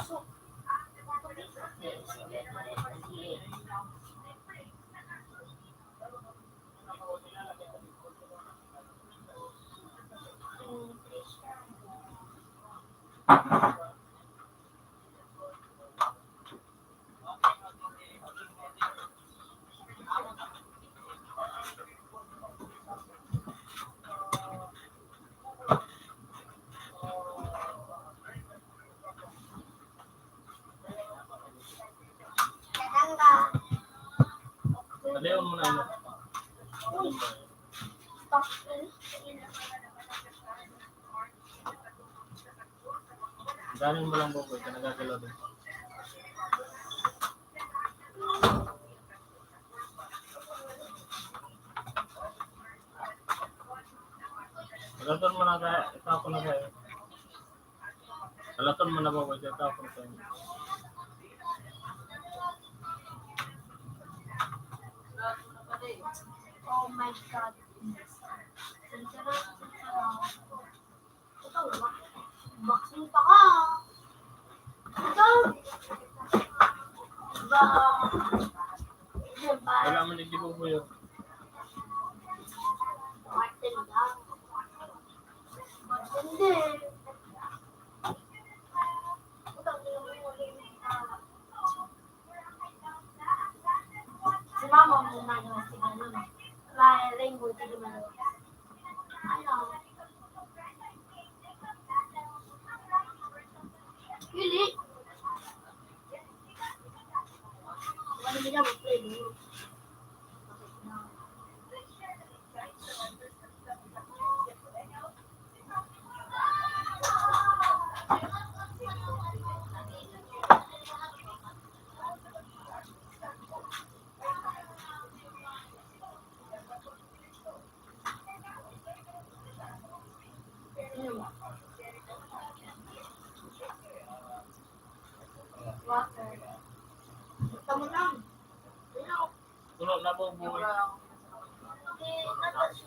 [SPEAKER 4] kadangga.
[SPEAKER 2] Aliw mo na yun.
[SPEAKER 4] Uy, stop.
[SPEAKER 2] Galing mo lang bukoy, ka nagagalaw din. Alaton mo na kaya, itapon na kayo. Alaton mo na bukoy, itapon na kayo.
[SPEAKER 4] Oh my God. Ito, boxing pa ka. Ito. Ba.
[SPEAKER 2] Wala mo nagdibubo yun. Puno na po
[SPEAKER 1] Yung
[SPEAKER 2] buhay.
[SPEAKER 1] lang.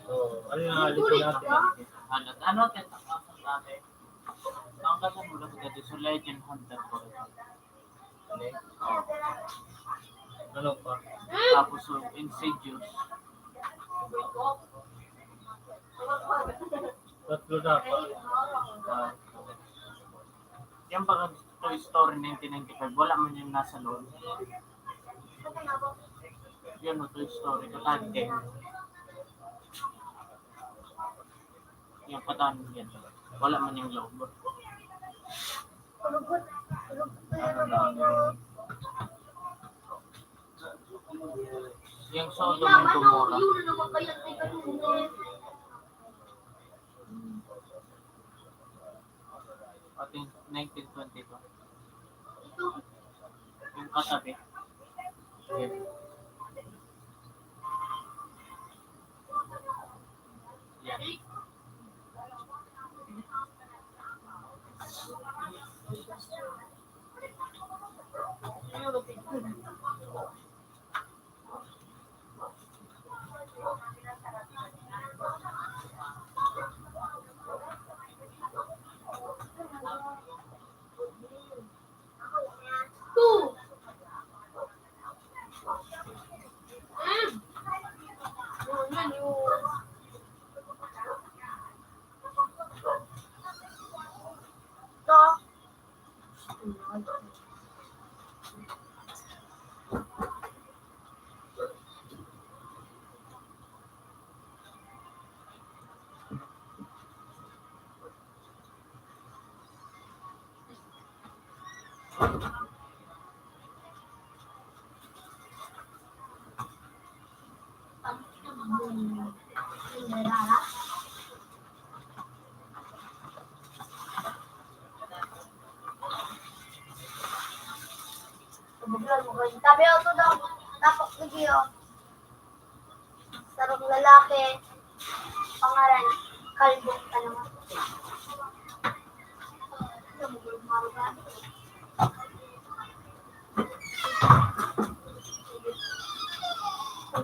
[SPEAKER 2] So, ano yung alitin natin?
[SPEAKER 5] Ano, 10,000 dati. Ang kasama mo lang dati sa Legend Hunter ko.
[SPEAKER 2] Ano pa?
[SPEAKER 5] Tapos Insidious.
[SPEAKER 2] Tatlo na pa.
[SPEAKER 5] Yung pag Toy Story 1995, wala man yung nasa loob. Yun o, Toy Story, katahan din. Yung katahan din. Wala man yung loob.
[SPEAKER 2] Ano lang yung...
[SPEAKER 5] Yung Sodom and Gomorrah. Pati 1922. Yung katabi. Yan.
[SPEAKER 4] Sabi ako daw, tapos video. Sarong lalaki, pangalan, kalbo, ano nga.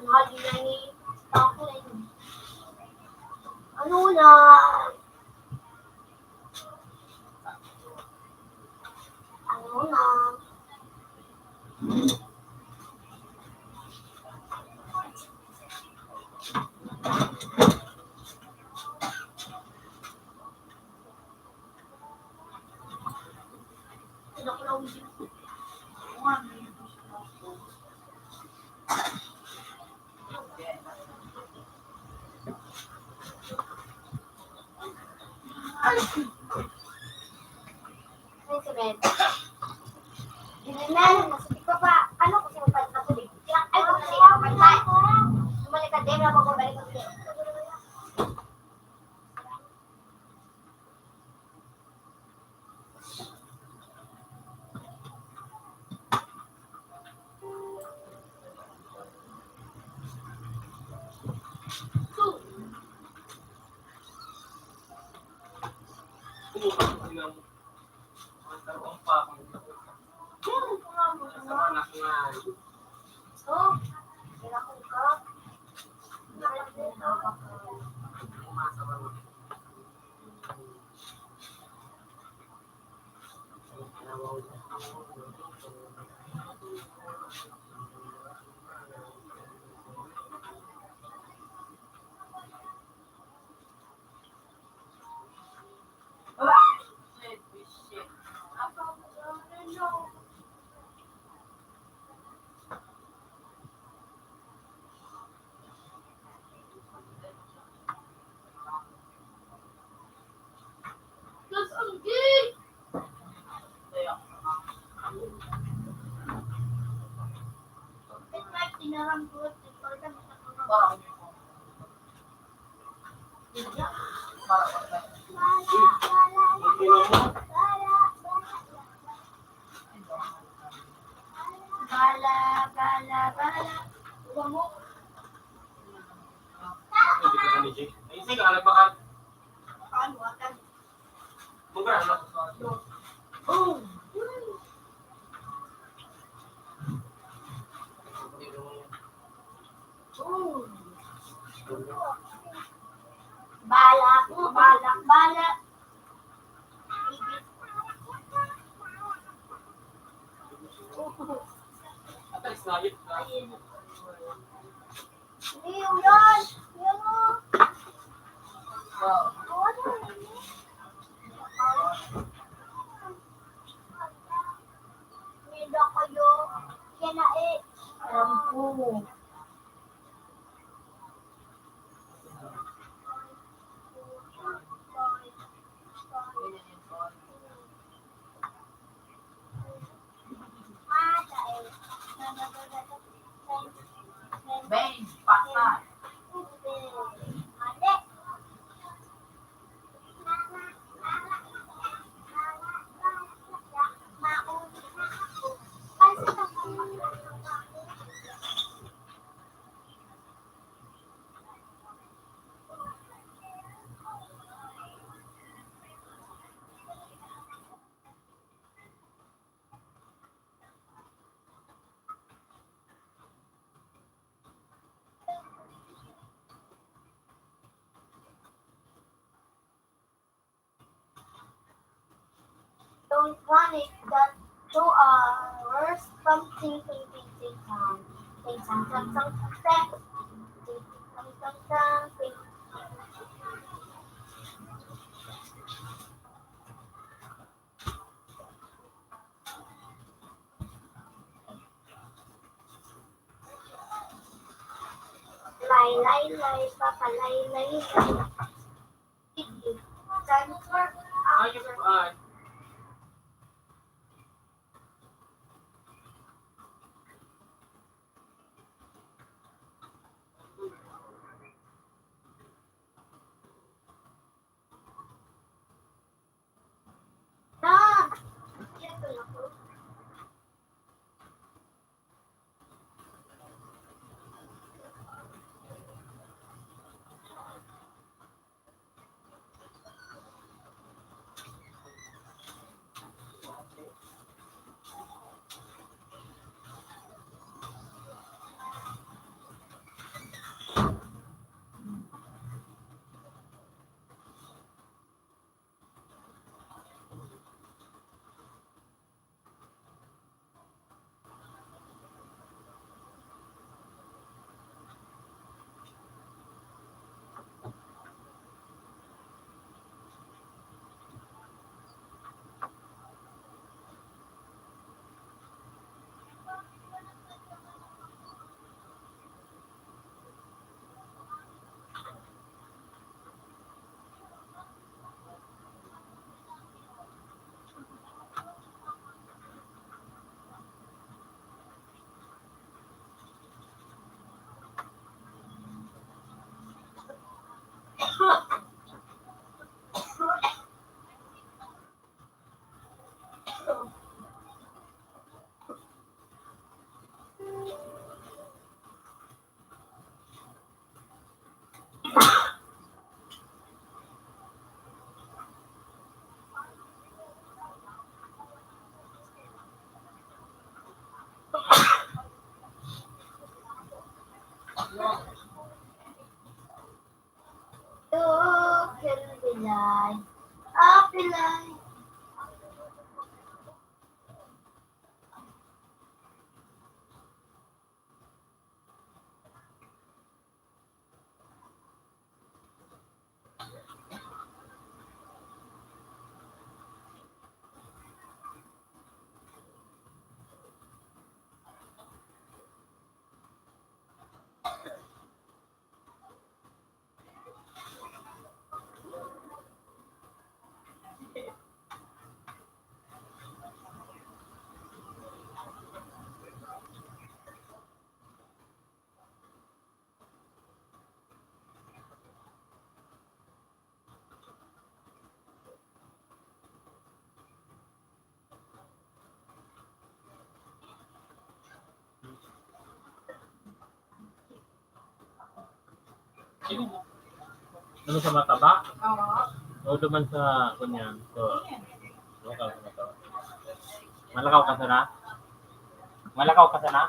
[SPEAKER 4] Hagi na ni ano na? Ano na? Ay, si Ben. Dinanal, nasabik ko pa. Ano ko sinupan na tubig? Ay, kung nasi ako pantay. Sumalik ka din, ako balik ko din. Oh, kailangan ka.
[SPEAKER 1] Parang
[SPEAKER 4] Bala, bala, bala. Uwang mo.
[SPEAKER 2] Hindi ka ni Jake. Ay, sige, alam ba ka?
[SPEAKER 4] Paano, wakan?
[SPEAKER 2] Buga, ano?
[SPEAKER 4] Oh.
[SPEAKER 7] Sayip ka.
[SPEAKER 4] Hindi, yan. Yan o.
[SPEAKER 1] Wow.
[SPEAKER 4] Nila kayo. Yan na eh.
[SPEAKER 1] Shampoo. Bang, pasta.
[SPEAKER 4] Don't panic that 2 hours from ting ting ting ting tang. Ting tang tang tang tang. Ting tang tang tang ting. Lay lay lay papa lay lay lay. Transfer
[SPEAKER 7] Ayos ay.
[SPEAKER 4] na. Ito na po. You can rely, I'll rely.
[SPEAKER 2] Ano sa mataba?
[SPEAKER 1] Oo.
[SPEAKER 2] O duman sa kunyan? So, lokal sa mataba. Malakaw ka sana? Malakaw ka sana?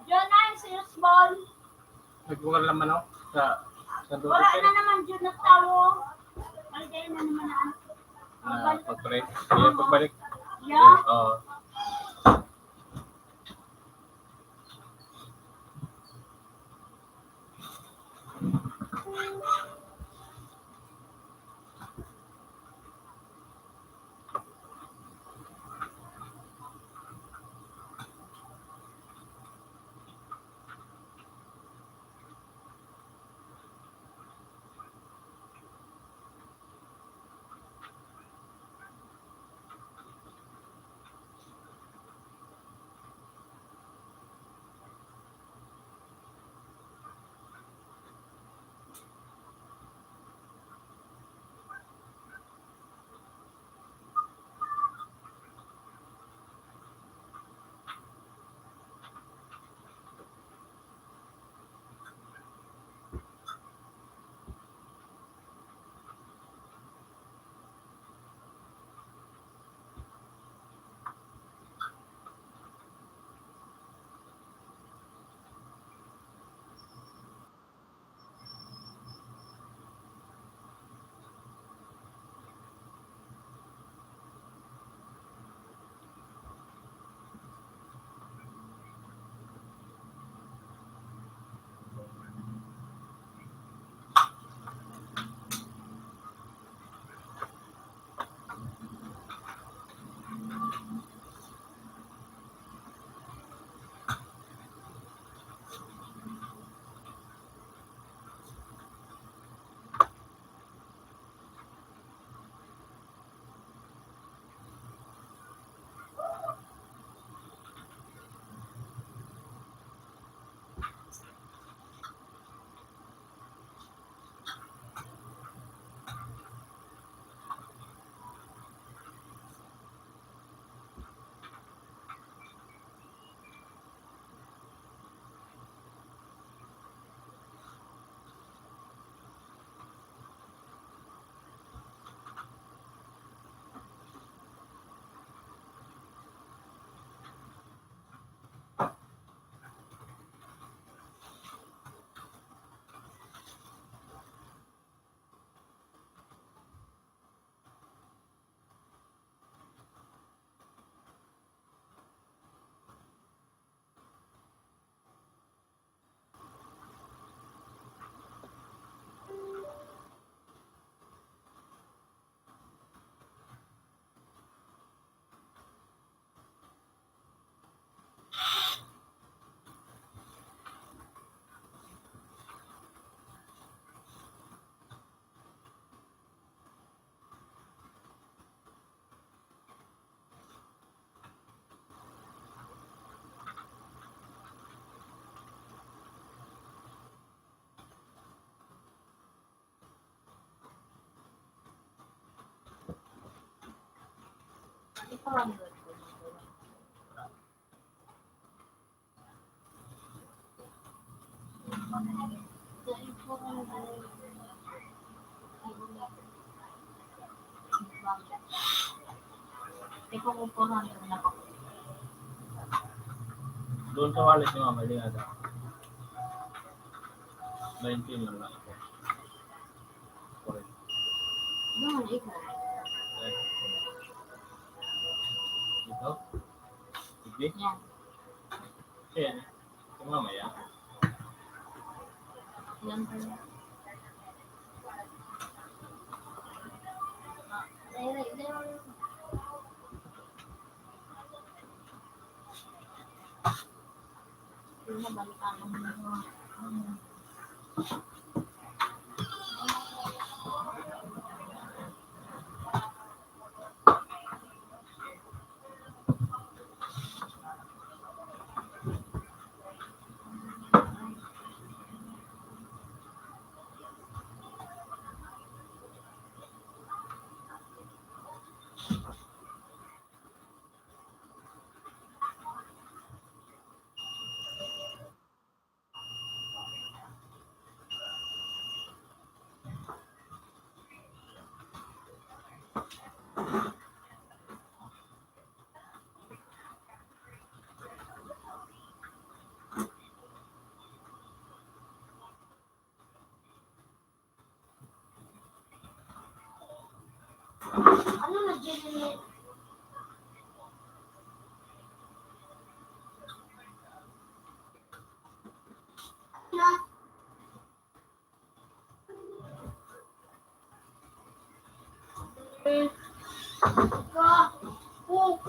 [SPEAKER 4] John, ay, serious ball.
[SPEAKER 2] Nagbukas lang manok sa dulo
[SPEAKER 4] Wala na naman John na tao. Alday na naman na.
[SPEAKER 2] pag-break. Kaya pagbalik.
[SPEAKER 4] Yeah.
[SPEAKER 2] Oo.
[SPEAKER 4] Ito lang yun. Ito ko po lang yung
[SPEAKER 2] Doon sa wallet ni Mama, hindi nga 19 lang ako. Correct.
[SPEAKER 4] Doon, ikaw.
[SPEAKER 2] Ito? Sige?
[SPEAKER 4] Yan.
[SPEAKER 2] Ayan. Ito mamaya.
[SPEAKER 4] Yan pala. Ano na-generate? Na? Ka. Cook.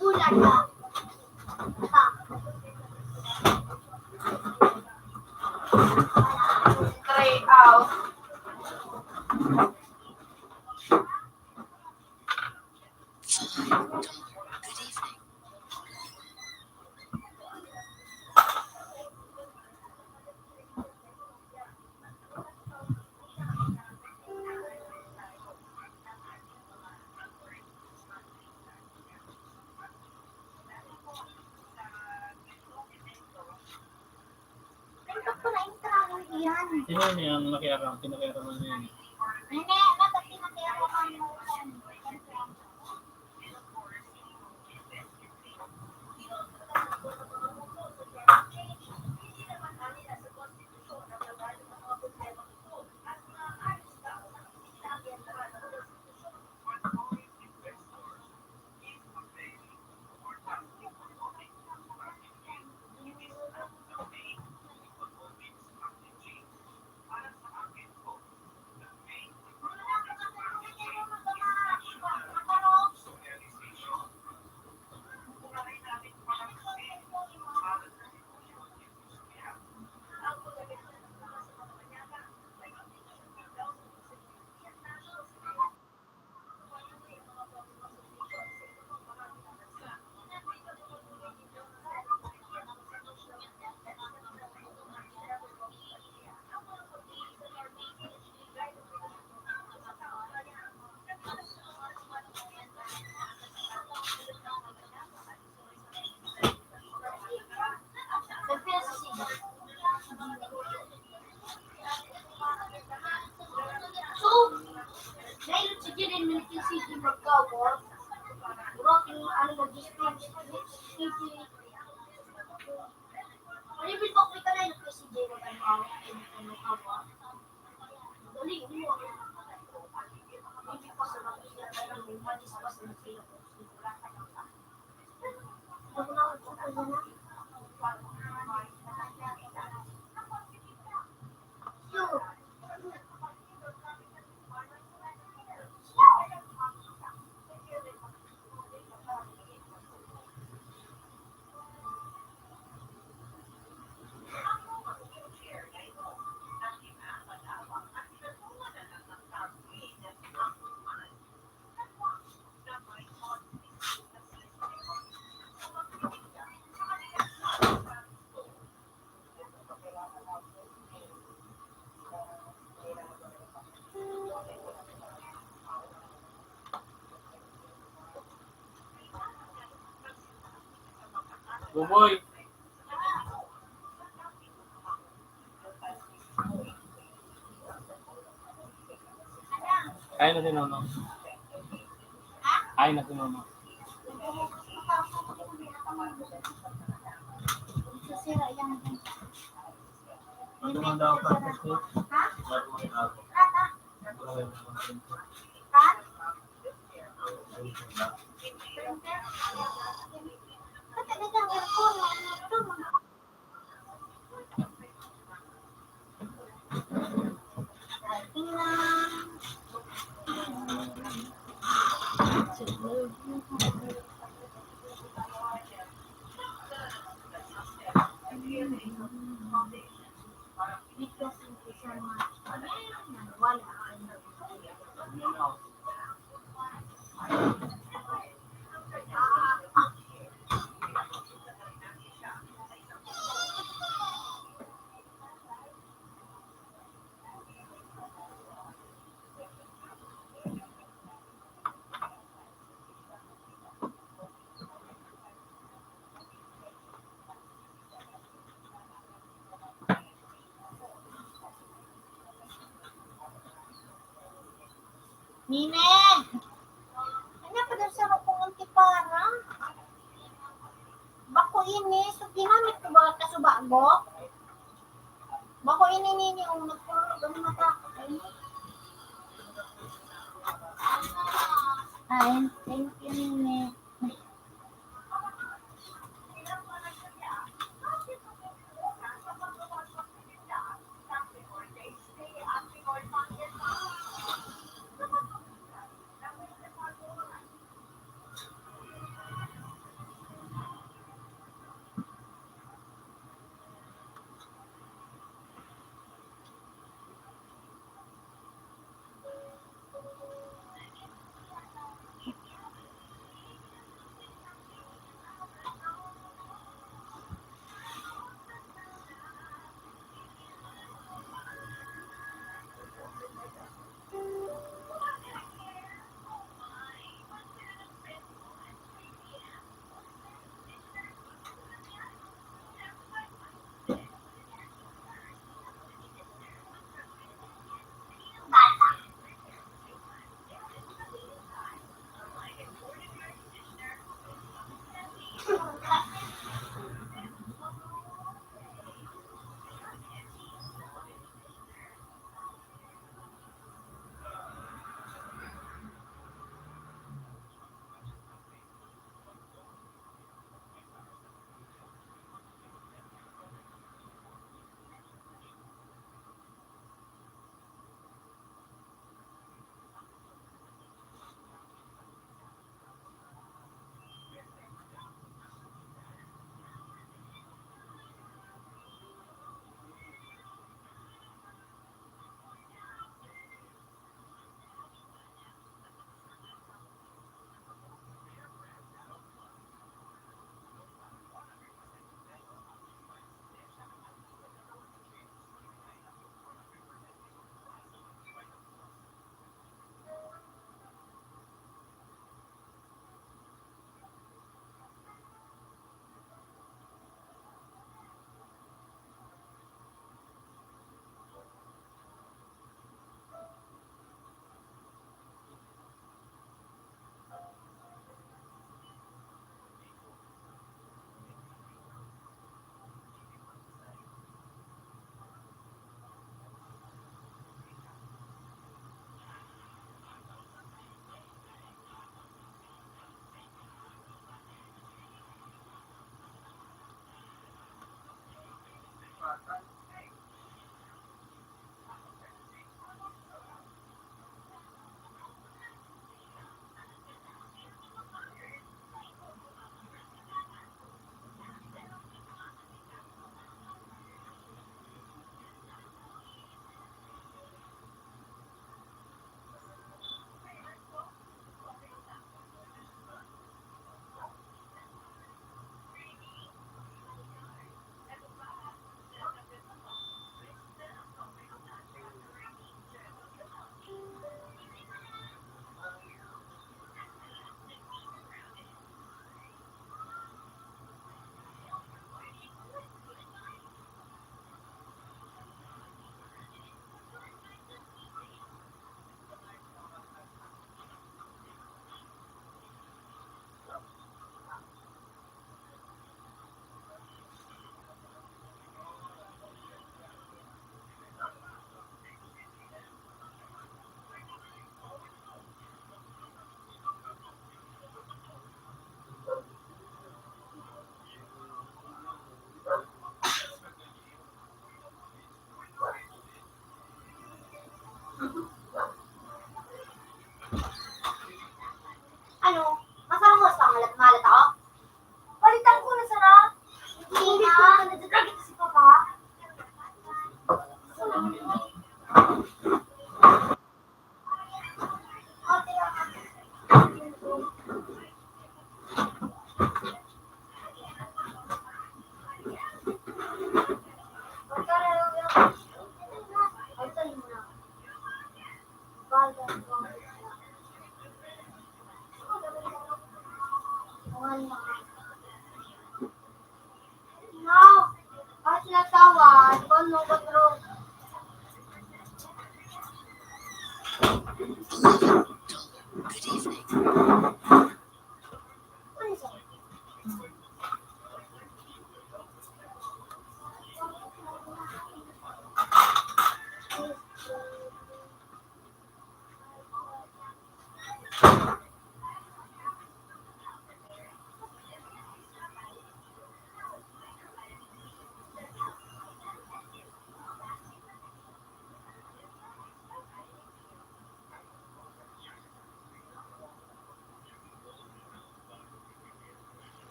[SPEAKER 4] Ulan na. Ha.
[SPEAKER 1] Try out.
[SPEAKER 3] $5. Good evening.
[SPEAKER 4] Ito ko na intro yan.
[SPEAKER 2] Sino yun yung nakiaram? Pinakiaraman na yun.
[SPEAKER 4] Hindi, bakit pinakailangan mo yan? na po si Jay Magalhaw, and ano ka ba? Galing mo. Hindi pa sa kapila ka ng lima, di sa basta na sila po. Ako na ako pa na.
[SPEAKER 2] Buboy! Kain na si Nono. Kain na si Nono.
[SPEAKER 4] Sasira yan.
[SPEAKER 2] Ang tumanda ako sa kasi.
[SPEAKER 4] Ha?
[SPEAKER 2] Gagawin na ako.
[SPEAKER 4] Tata?
[SPEAKER 2] Gagawin na ako.
[SPEAKER 4] Ha? Ba't talagang aircon? Ito, mga tingnan. Because of the wala. Nine! Ano pa daw sa akong antipara? Bako ini, so ginamit ko ba kasubago? Bako ini nini, ang nagpulog ang mata. Ay, thank you, Nine.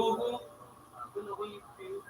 [SPEAKER 2] Gugu. Gulo ko yung feel.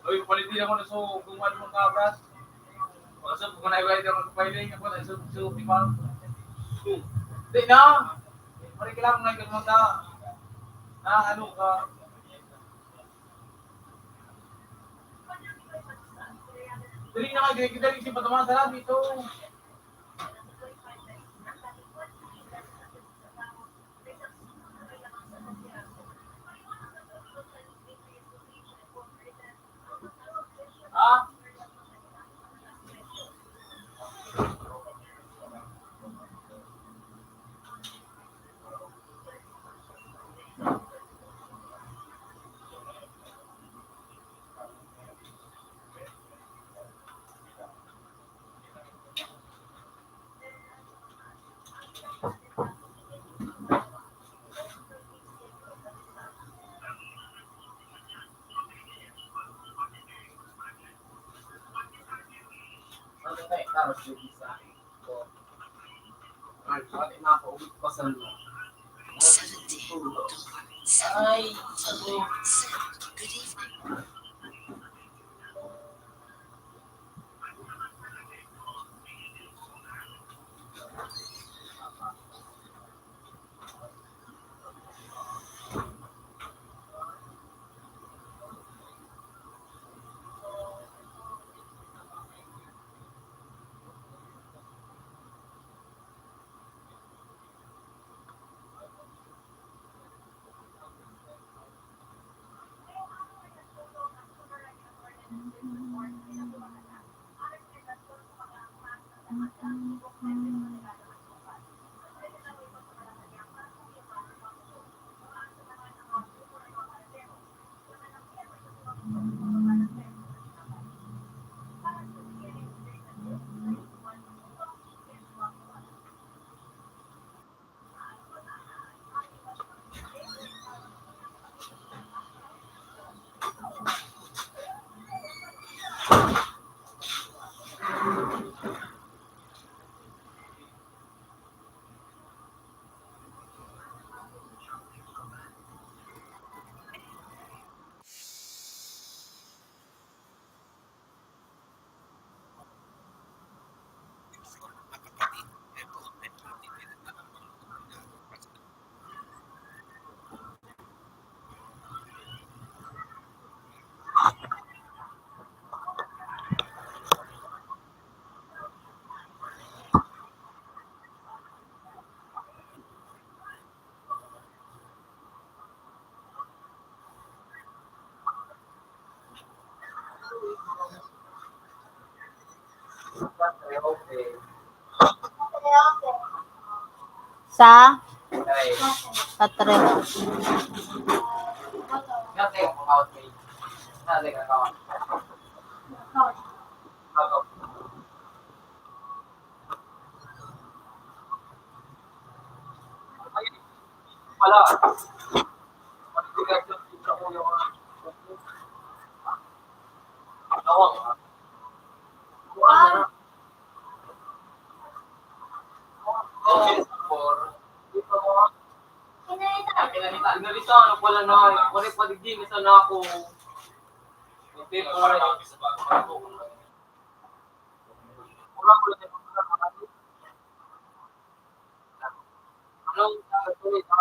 [SPEAKER 2] Uy, palitin ako na so, kung ano mong kabras. Masuk kung naiwalid ako ng pailing, ako na so, di ba? Di na! Mari kailangan na ikaw mga na ano ka. Dali na kayo, dali si Pataman sa dito. Ah? Ano tayo, tapos yung isa. Ay, pati na ako, ulit pa sa loob.
[SPEAKER 3] 17 doors.
[SPEAKER 2] Ay,
[SPEAKER 3] 7. Good evening.
[SPEAKER 4] Sa
[SPEAKER 2] Ay,
[SPEAKER 4] patre.
[SPEAKER 2] Dati ako out page. Dati ka account. Wala. Mag-direction dito ko yung tawag. Inalisa, ano pala na, kung padigdi, isa na ako. Hindi po rin. Kulang ko lang anong tuloy sa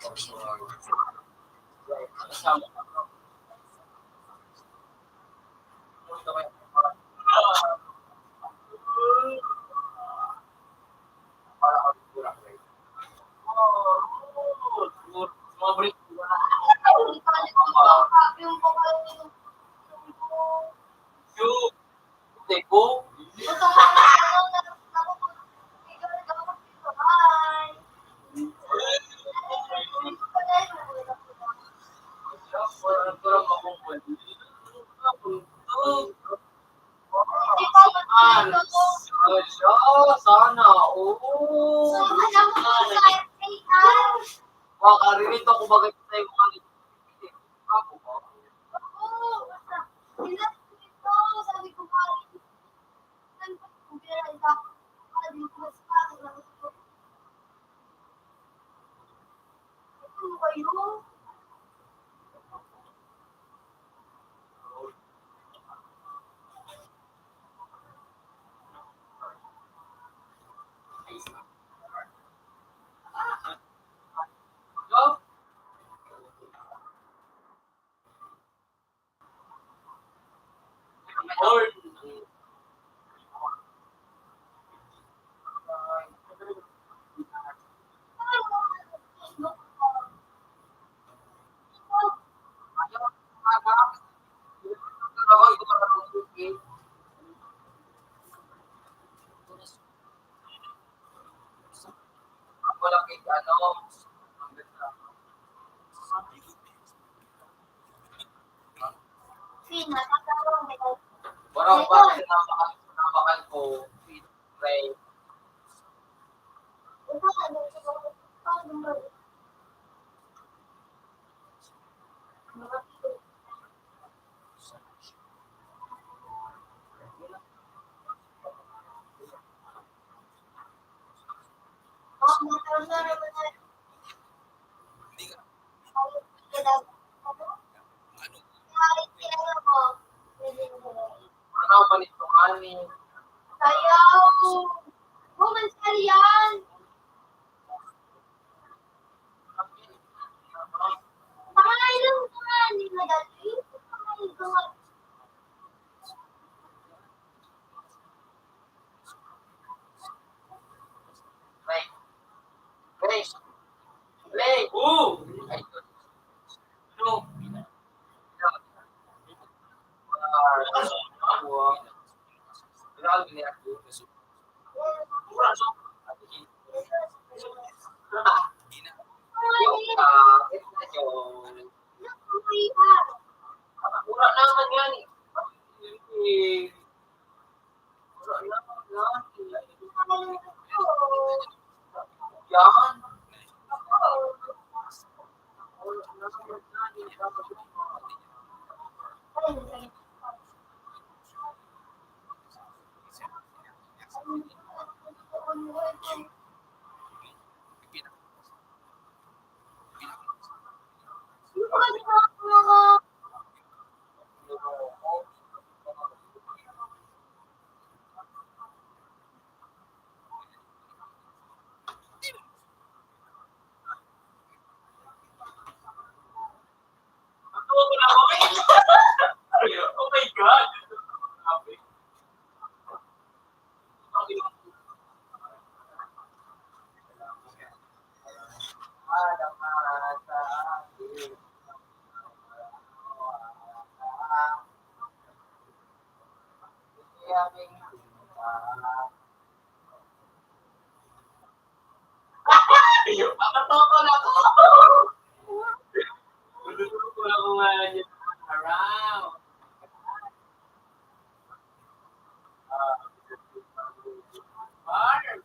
[SPEAKER 3] Computer.
[SPEAKER 2] Kasama.
[SPEAKER 4] Yung bukal yung
[SPEAKER 7] Sana, oo. Makakarito ako bakit tayo mga ako ba?
[SPEAKER 4] sabi ko pa kung pinalaita ano kayo?
[SPEAKER 7] Walang ano.
[SPEAKER 4] Fina, nagkaroon may
[SPEAKER 7] Walang bakit napakan ko. Pray. Ano ba nito ani?
[SPEAKER 4] Sayaw! Woman yan! Pangailan ko nga, hindi madali. Pangailan ko nga.
[SPEAKER 7] Pray. Pray. Pray. Oo. No. Mura naman yan eh. Mura naman yan. Yan. Oh my God! Nakatoto na ko! Natutulog ko na kumain niya. Around. Barb.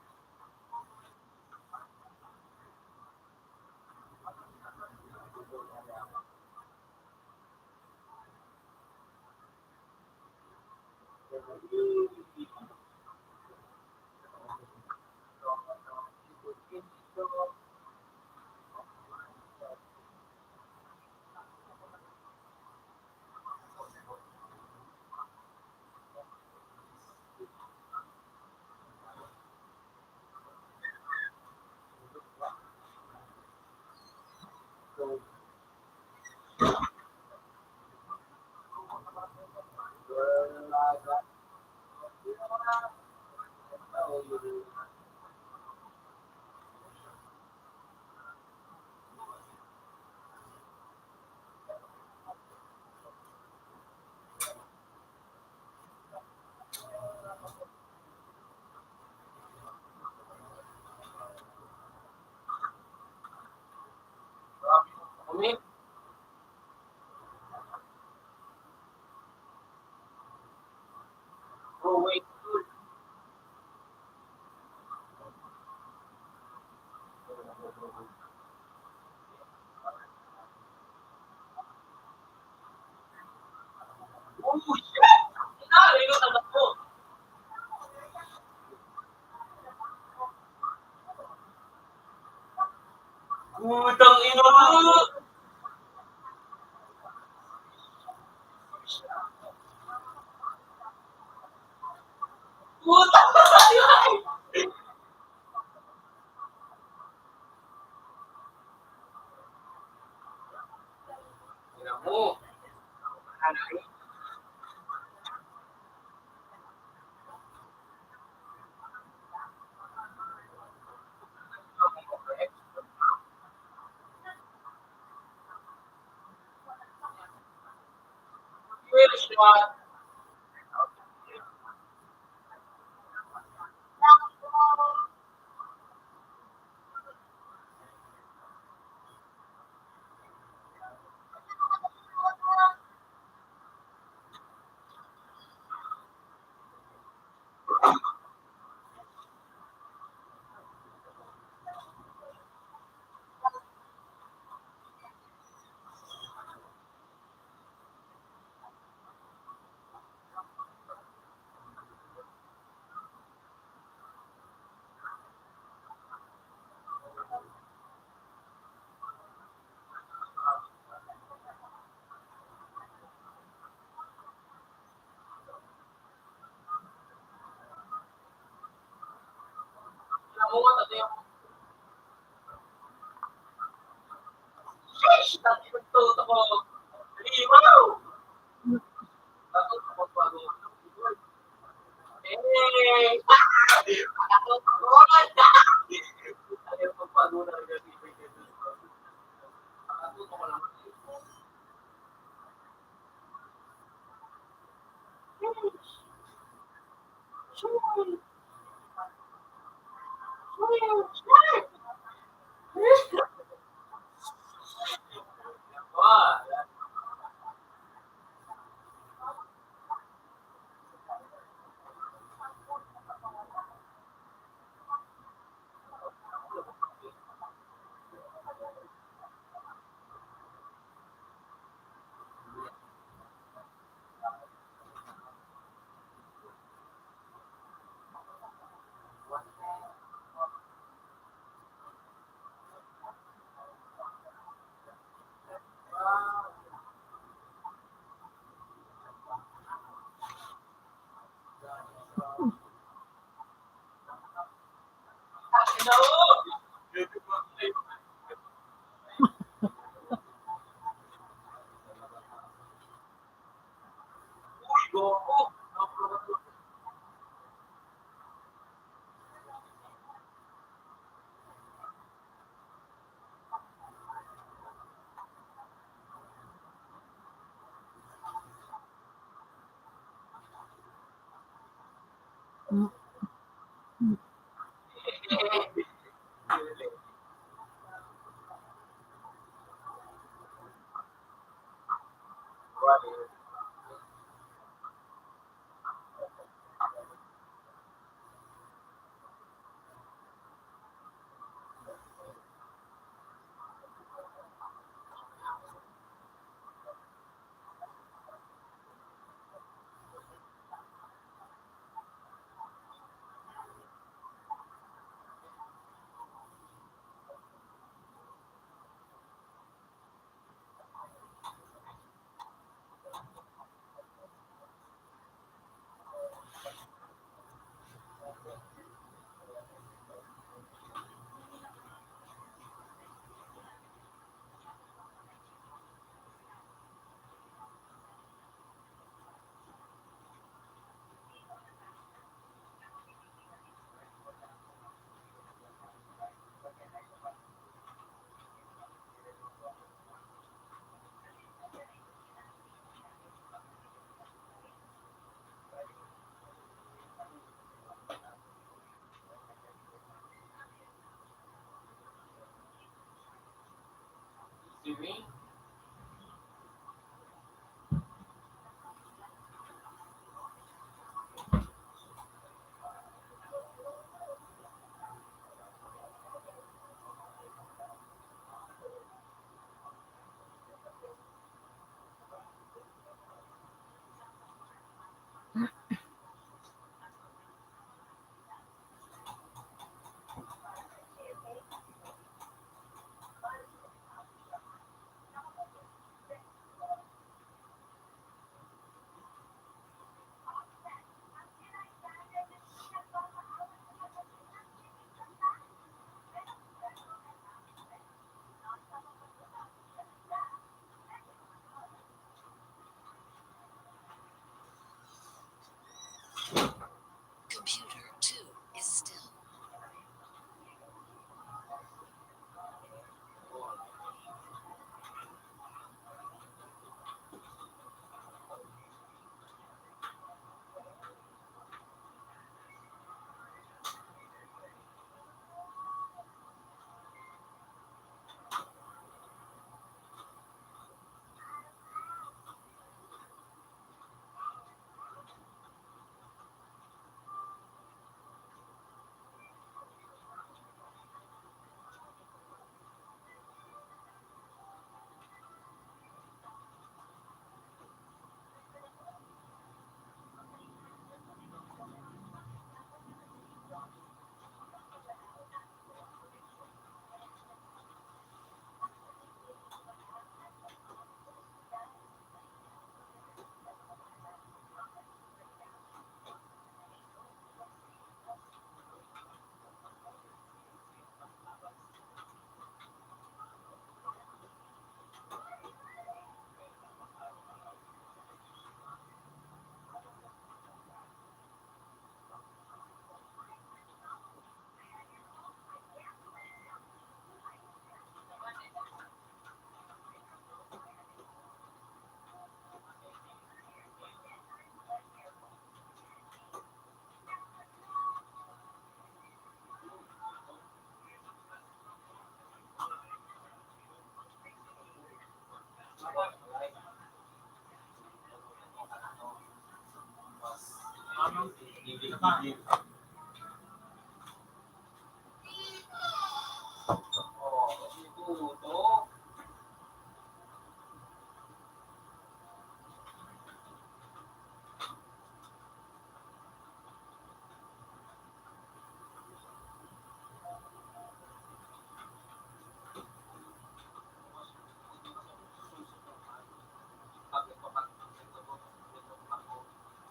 [SPEAKER 7] Kami, oh wait, oh shit! Inalingot ang ako. Putang ina mo! Putang ina mo! Well shot. Namuha na tayo. Sheesh! Nagtutot ako. Liwaw! Nagtutot ako bago. Eh! Nagtutot ako. Ayaw ko bago na rin. Nagtutot ako lang. Wah!
[SPEAKER 5] Jimmy?
[SPEAKER 3] Computer 2 is still.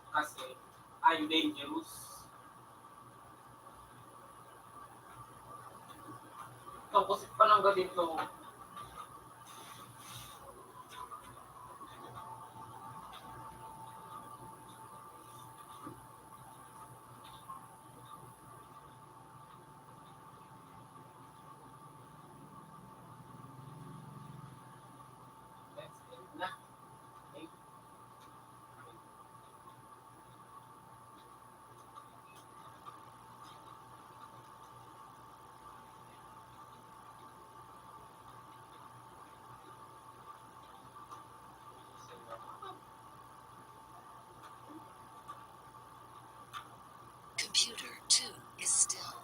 [SPEAKER 7] Kasi I'm dangerous.
[SPEAKER 5] Tapos pa ng ganito.
[SPEAKER 3] Computer 2 is still.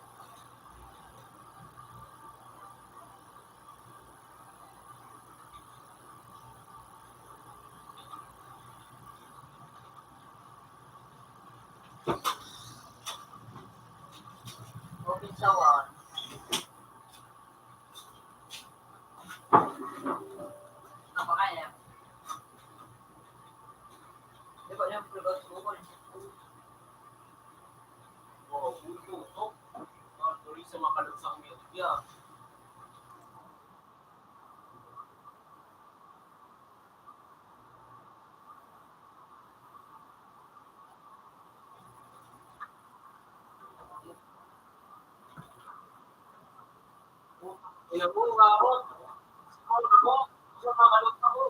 [SPEAKER 5] Okay, sawan. Napakaya. Di ba yung pagkakasukan?
[SPEAKER 7] Oo, puto. Tuloy sa makalog sa media. Inabuha ako. Ako, sa makalog ako.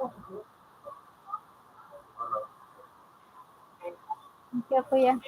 [SPEAKER 8] Thank you, kuya.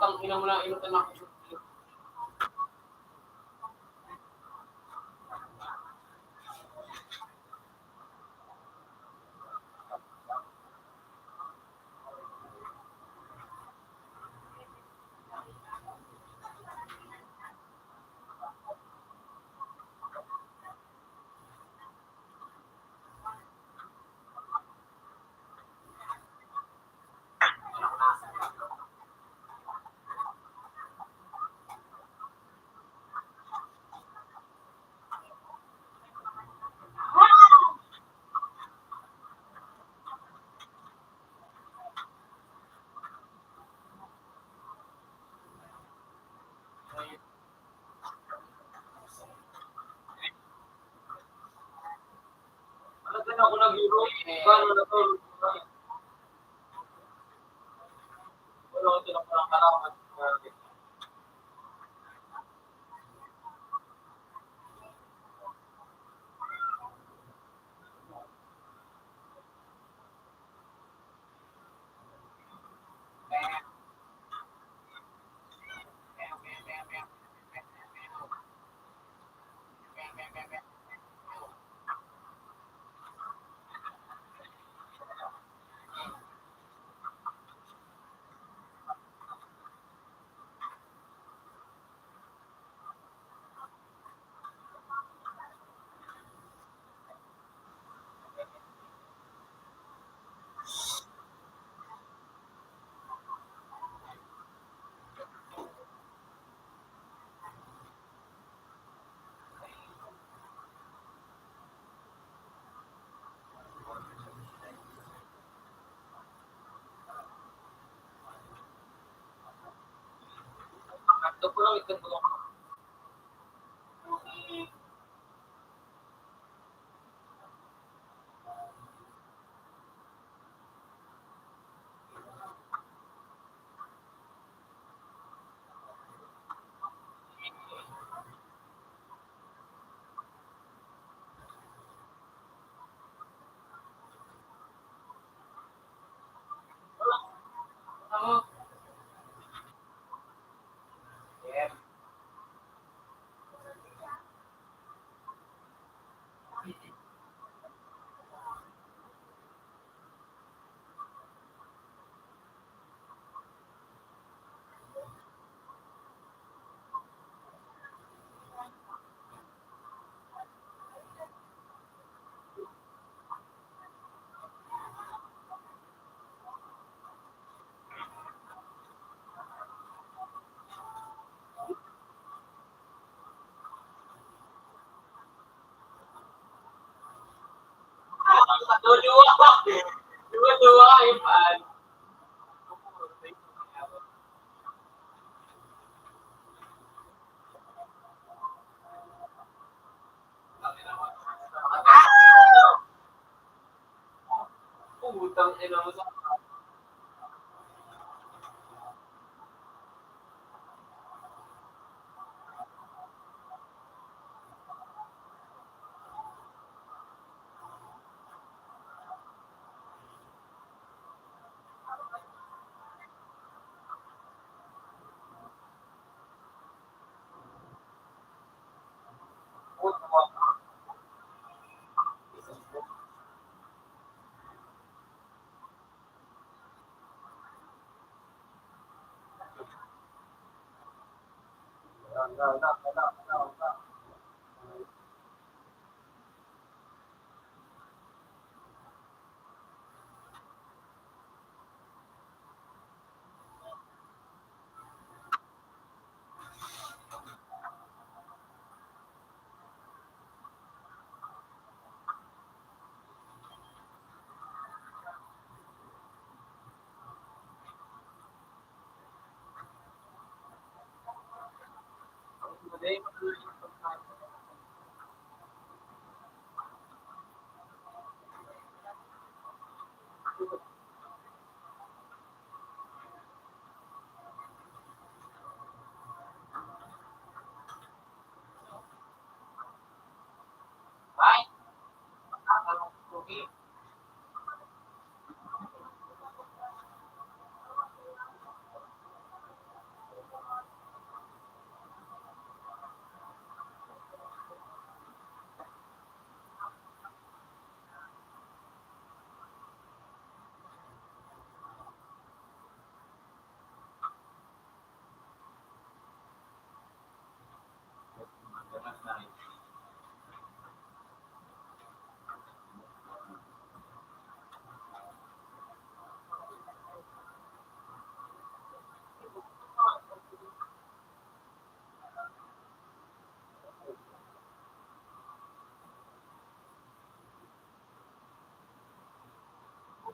[SPEAKER 7] Ang ina mo lang inutan ako. Ano ako nag-euro? Paano na to? Wala ko tinapang karaman. Ito po lang ito po. Ano? Yeah. Putang ina mo sa...
[SPEAKER 1] Ay, ang cookie.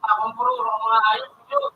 [SPEAKER 1] Akong puro mga ayos yun.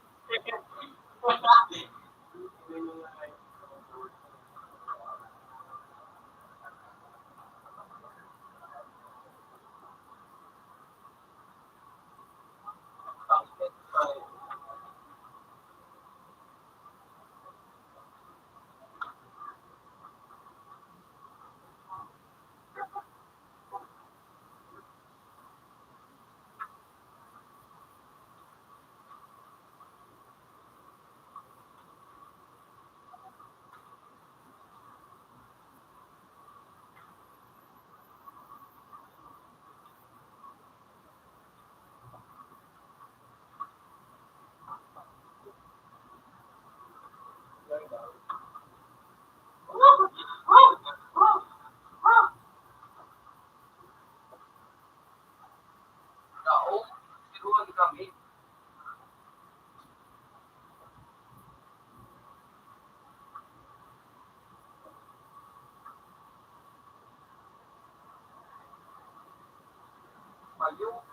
[SPEAKER 1] Oo, siguro kami. Mayo.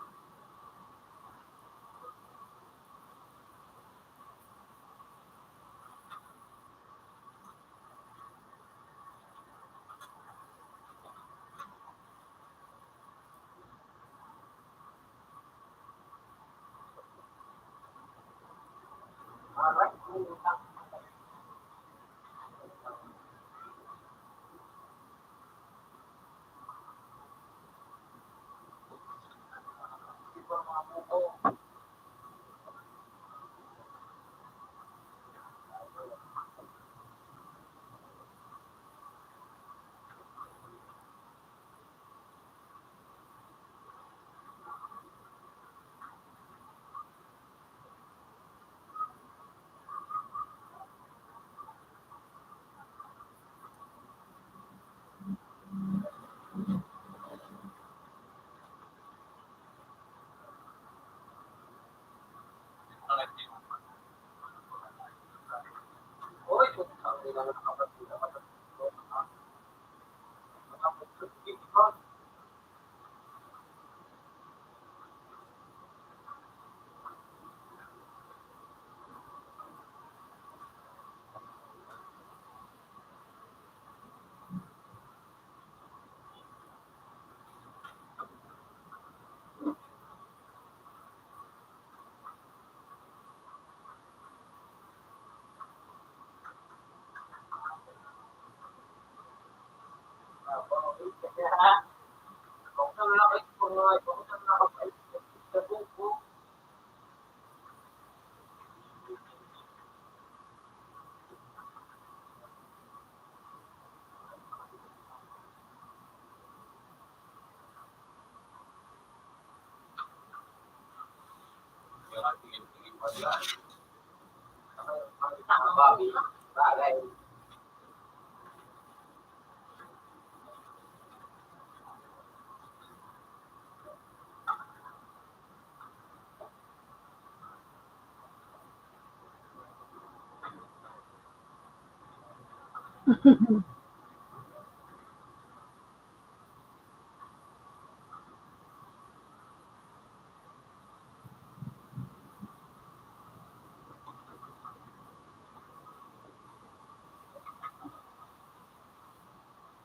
[SPEAKER 1] Oy,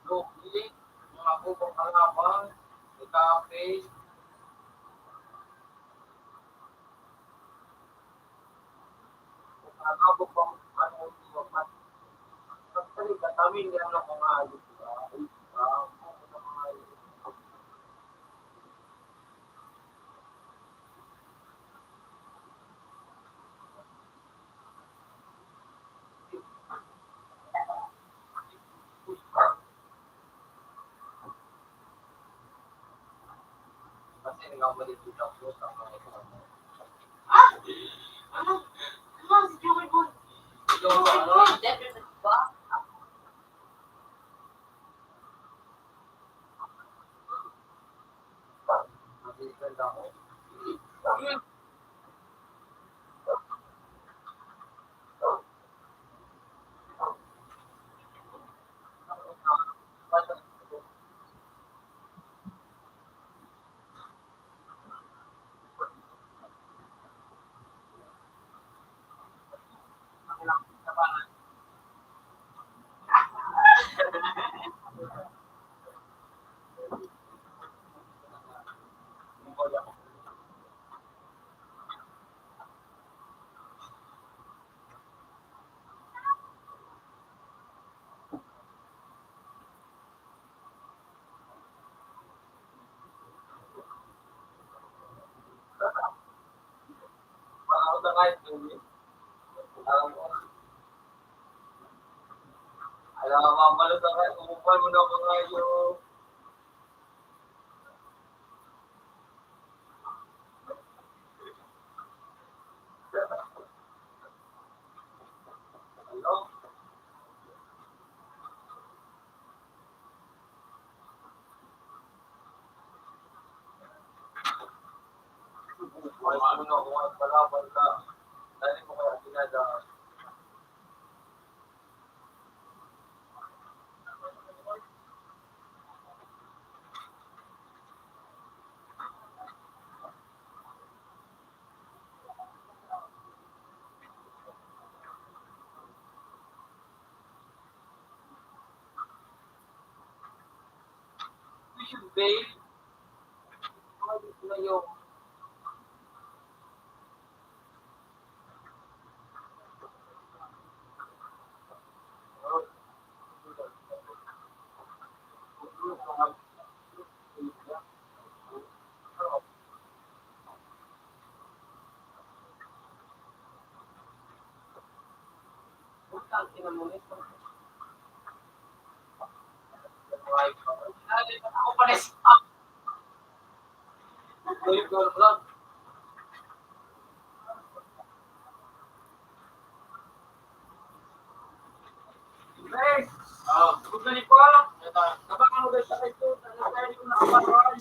[SPEAKER 2] Loki, mga kubang kalaban, ikape, kung nagabog pa ano yung actually, katamin yan ng mga ayos. Kasi nagkamali dito ako sa mga
[SPEAKER 5] Ano, si Joey Boy?
[SPEAKER 2] ito ano?
[SPEAKER 5] Definite ba?
[SPEAKER 2] Nasisigand ako. Ako na kahit hindi. Alam mo, mabalot na kahit umupan mo na ako ngayon. Hello? Wala mo na kung ang palaban ka. Dali mo kaya sinadaan. We should bathe. Mga na yung utang kinamunit ko. Ako pala sa Uy, girl vlog. Guys, good na po. Nabangan mo guys sa ito. Kaya hindi ko nakaparoon.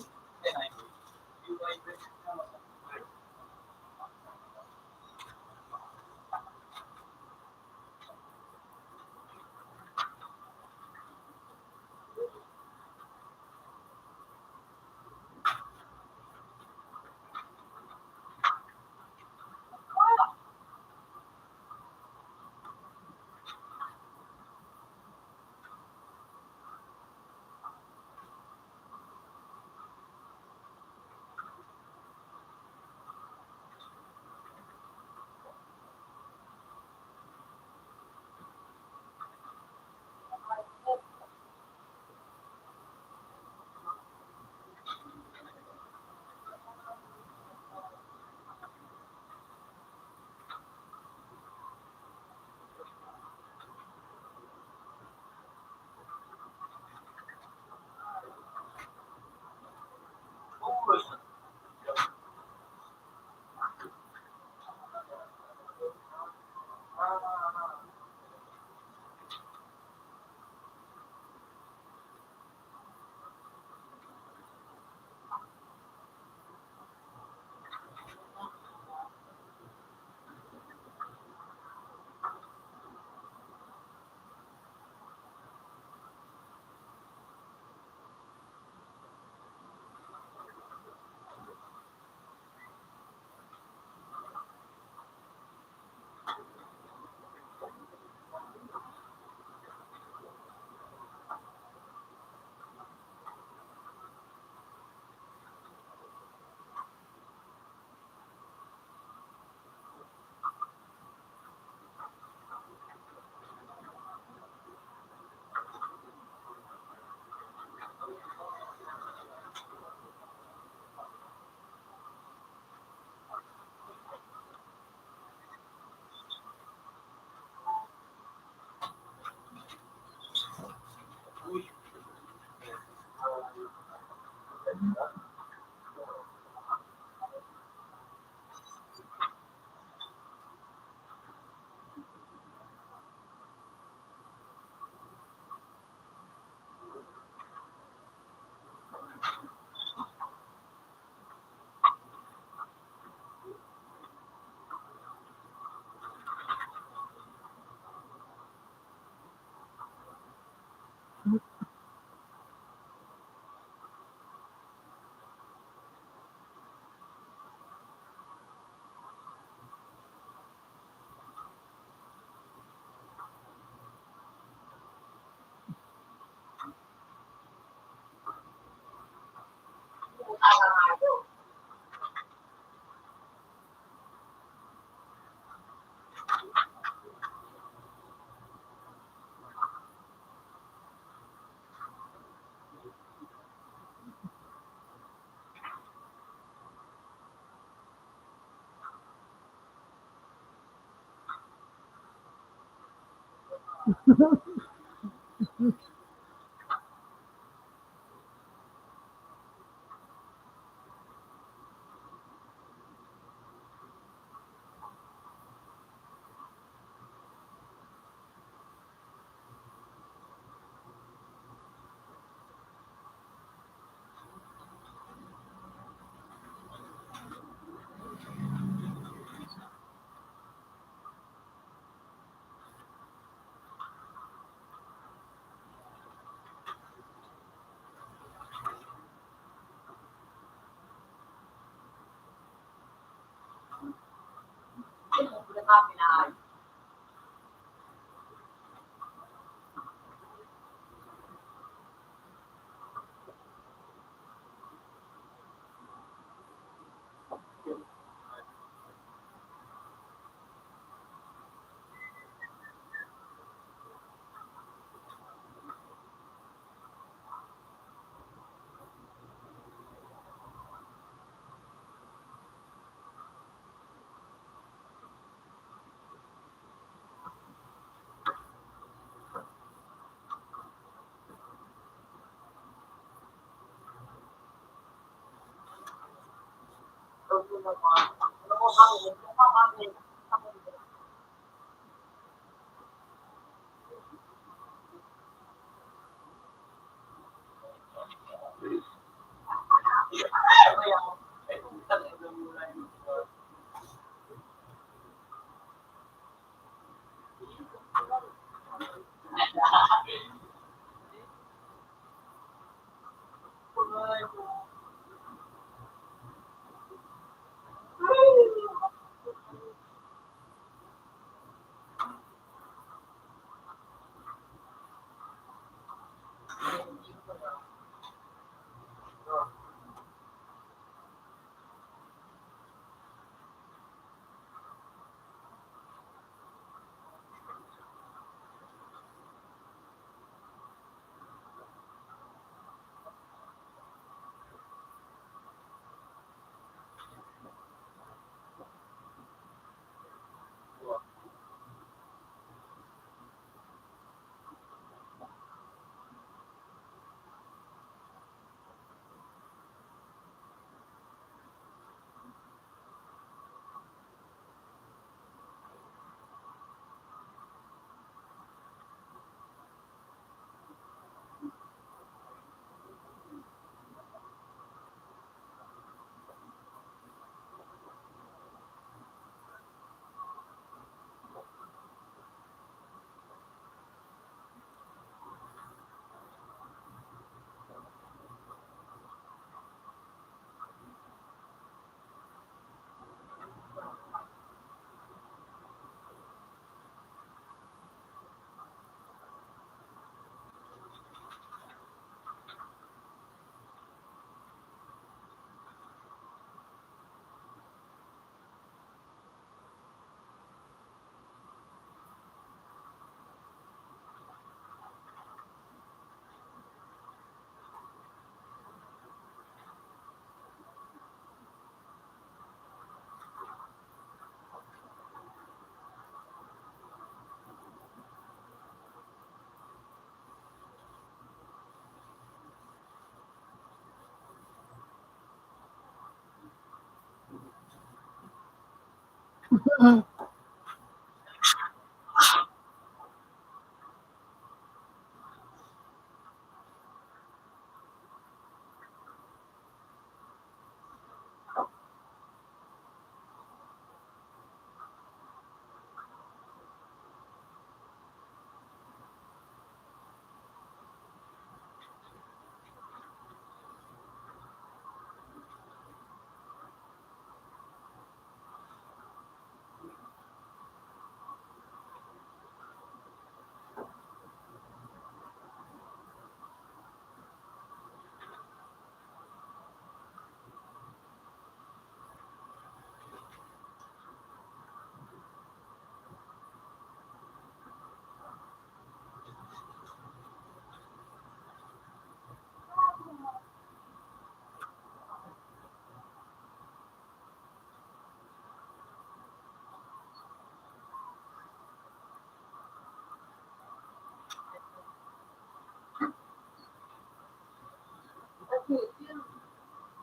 [SPEAKER 1] Hindi mo pala kami na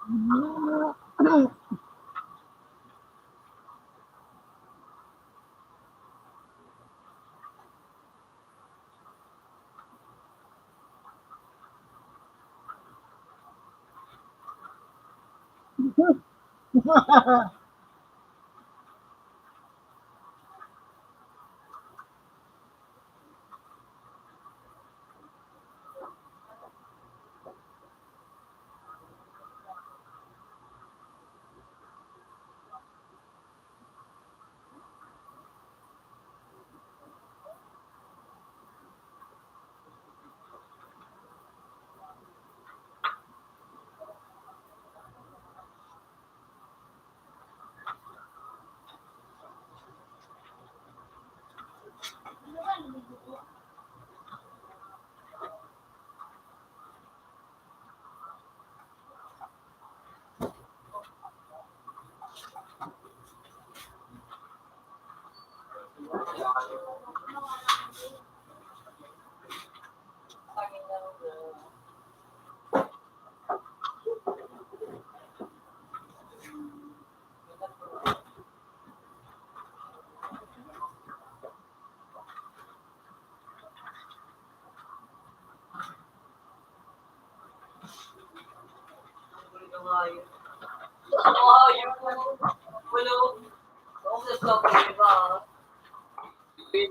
[SPEAKER 2] Yung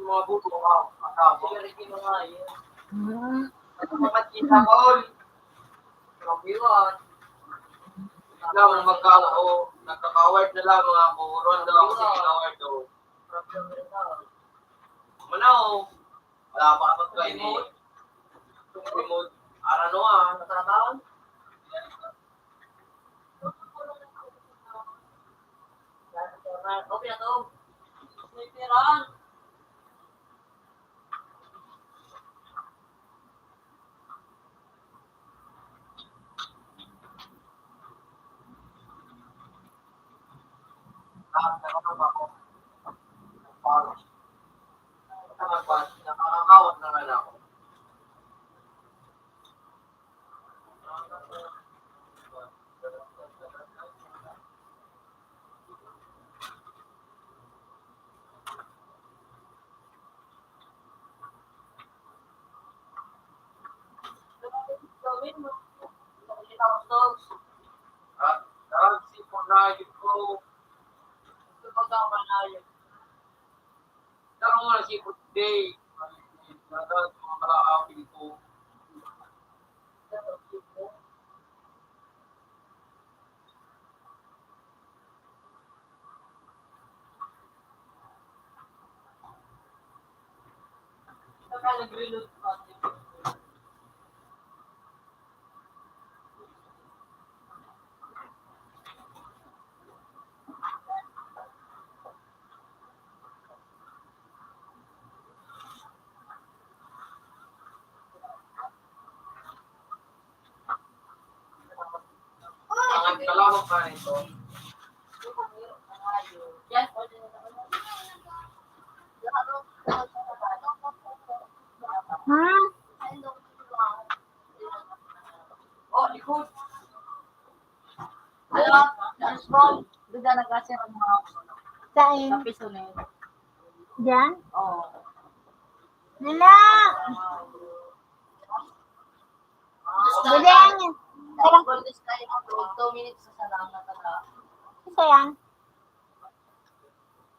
[SPEAKER 2] mga buto, kasama.
[SPEAKER 8] Hmm.
[SPEAKER 2] Mga kita ko. Lang nagkaka-award na lang mga ako. Ronda ako sa award do. Manaw. Wala pa ako try ni. Remote. Arano natatawag.
[SPEAKER 5] Okay na to. May pirahan.
[SPEAKER 2] Nakakawat na nga ako.
[SPEAKER 5] Gawin mo. Dogs.
[SPEAKER 2] Sipon na yun ko.
[SPEAKER 5] Pagkama na yun.
[SPEAKER 2] Saan mo na sipon today? Nagag mga kalaapin ko.
[SPEAKER 5] Saka nag-reload pa.
[SPEAKER 2] Ang kalamang pa nito.
[SPEAKER 5] Yes.
[SPEAKER 8] Ha?
[SPEAKER 5] Oh, likod. Ano? Small. Doon na nag-asir ang mga
[SPEAKER 8] Saan?
[SPEAKER 5] kapiso na yun.
[SPEAKER 8] Diyan?
[SPEAKER 5] Oo.
[SPEAKER 8] Nila! Budeng!
[SPEAKER 5] Parang goldest tayo ng 2 minutes sa salamat na.
[SPEAKER 8] Isa yan.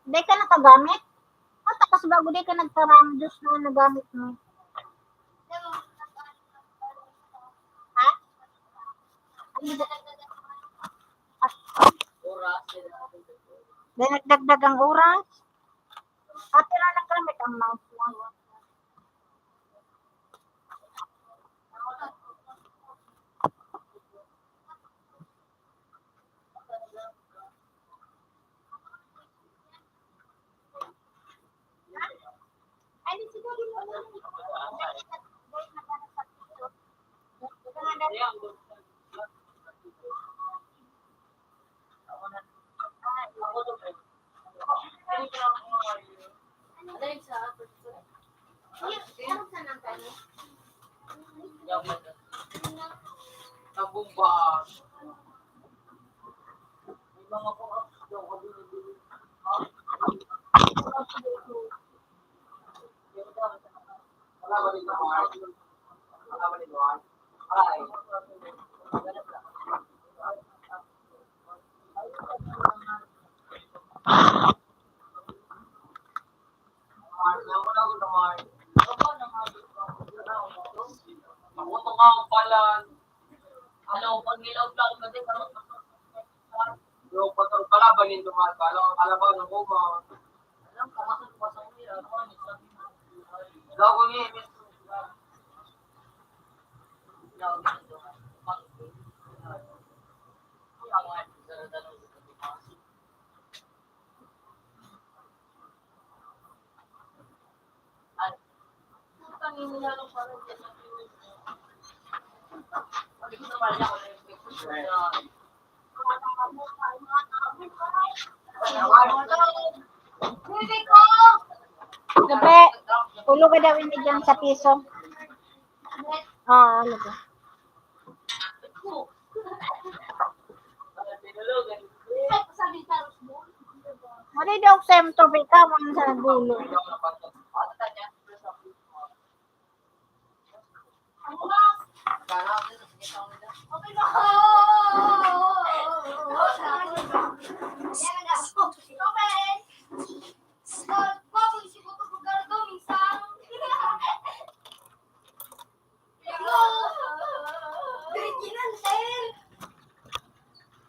[SPEAKER 8] Hindi ka nakagamit? O, takas bago di ka nagparamdos na nagamit mo. Ha?
[SPEAKER 5] Oras.
[SPEAKER 8] Dahil nagdagdag ang oras. At wala nagamit ang mouse mo. Ay, di siguro mo.
[SPEAKER 5] Ano yun sa atin? mga po, yung ko binibili.
[SPEAKER 7] Wala ba dito, Mark? Wala ba dito, Mark? Ay. Mark, wala ko na, Mark.
[SPEAKER 5] Ako to nga pala. Ano, pag nilaw pa ako kasi
[SPEAKER 7] Yung patong kalabanin to, Mark. Kalaban ng kuma.
[SPEAKER 5] alam ko, masok pa sa umira. Ako, nagsabi mo.
[SPEAKER 7] Daw ko niya, miss.
[SPEAKER 5] Ilaw, ganito. Ang mga daladalo sa Pilipinas. At, tangin nila nung parang dyan sa Pilipinas. Pag ito naman ako na yung picture na
[SPEAKER 8] Gabi, ulo ka daw ini dyan sa piso. Ah, ano ba? Mali daw semto ka man sa gulo.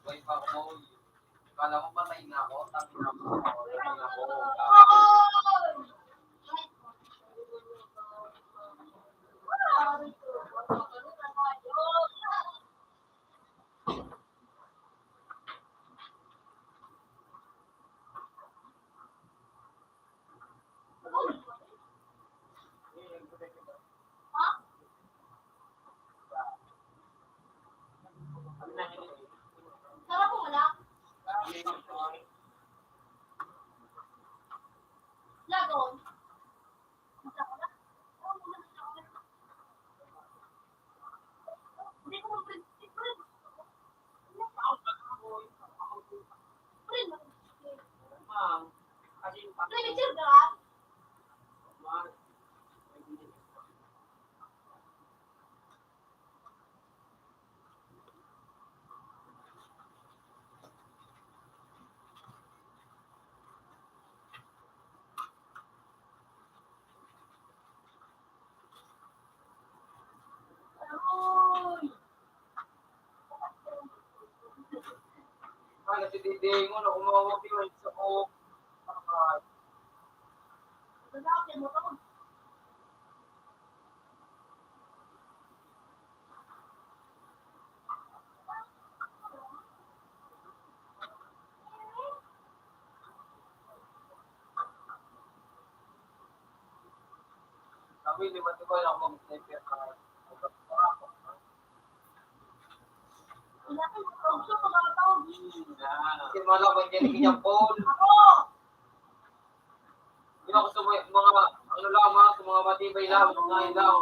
[SPEAKER 7] Wait pa ako. Kala mo patay na ako. Tapos na ako. Patay na ako. Ay, kasi didihin mo na umawag yun sa o. Sabi, liman ko lang mag-sniper ka. Kasi malaban niya ni Kiyang Paul. Hindi ako sa mga, ano lang mga, sa mga matibay lang, mga lang.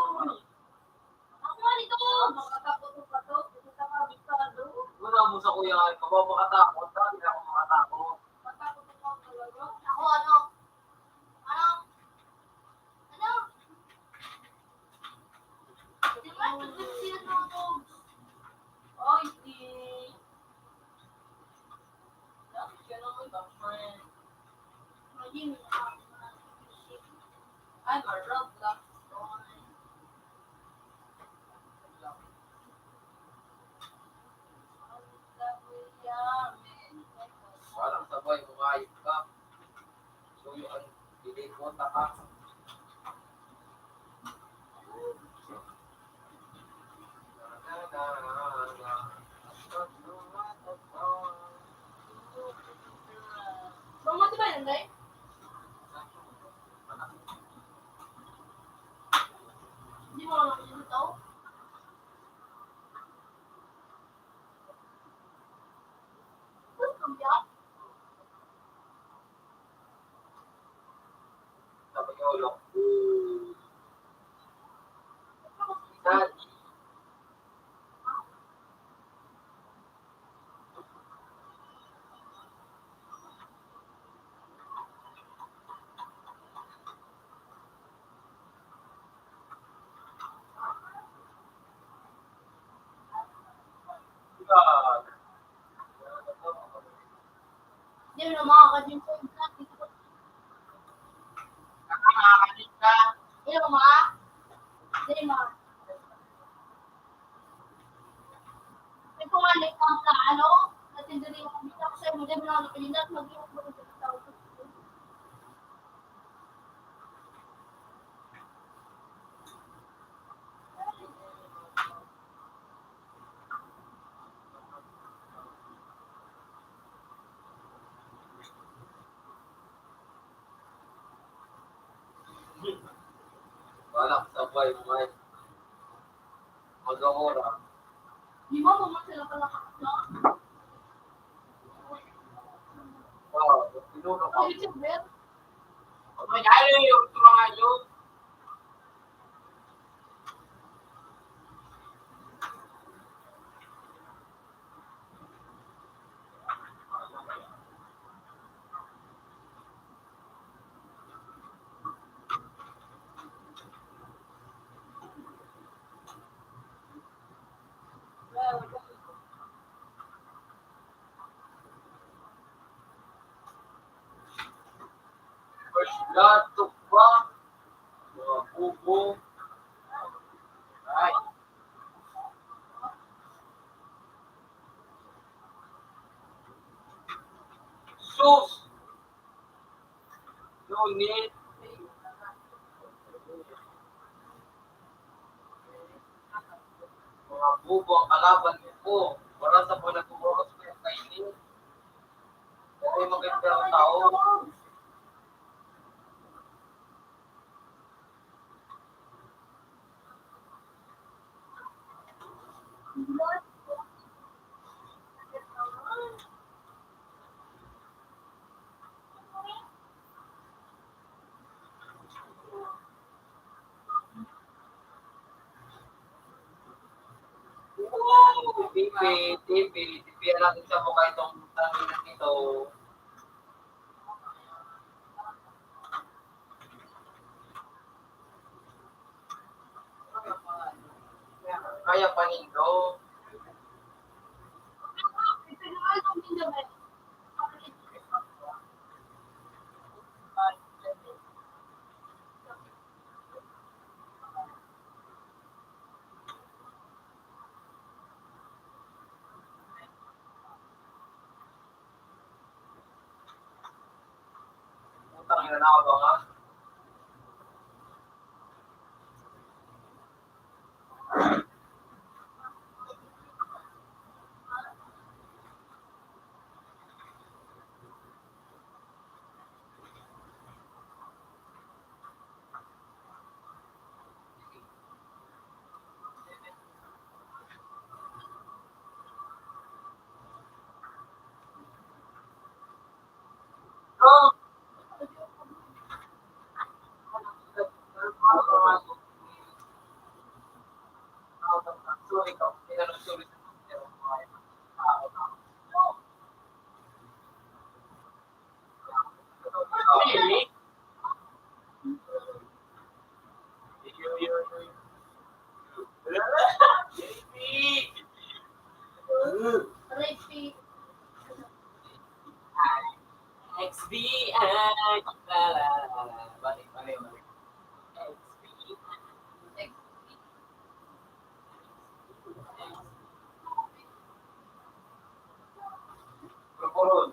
[SPEAKER 7] Wala mo sa kuya, kabaw makatakot, dahil ako makatakot.
[SPEAKER 5] I'm a Roblox boy.
[SPEAKER 7] Parang sabay, kumayot ka. So yung hindi ko taka.
[SPEAKER 6] Bang ba yun, Day? Hindi mo lang ito?
[SPEAKER 7] Sabi niyo, ulo. Dad,
[SPEAKER 4] Hindi mo na makakadin sa vlog.
[SPEAKER 1] Nakakakadit ka.
[SPEAKER 4] Hindi mo ma? Hindi ma. May pumalik ka na ano? Natindari ako dito ako sa'yo. Hindi mo na ako napilinat. Mag-iwas mo sa tao.
[SPEAKER 7] Wala, sabay, may. Mag-amora.
[SPEAKER 4] Di ba mo sila pala no?
[SPEAKER 7] Wow, pinuno ka.
[SPEAKER 4] Ay, sabi.
[SPEAKER 1] May dahil yung turangan yun.
[SPEAKER 7] First blood, tukwa. Mga bubo.
[SPEAKER 1] Ay.
[SPEAKER 7] Sus! Ngunit. Mga bubo ang kalaban ko. Wala sa mga nagbubukas ko yung kainin. Kaya maganda ang tao. TV natin sa mukha itong tanginan nito. Kaya panindo. Utang ina na ako ba nga? Oh! Sorry ka. Sorry.
[SPEAKER 1] Really?
[SPEAKER 4] Repeat.
[SPEAKER 5] XB and balik.
[SPEAKER 7] Purpurol.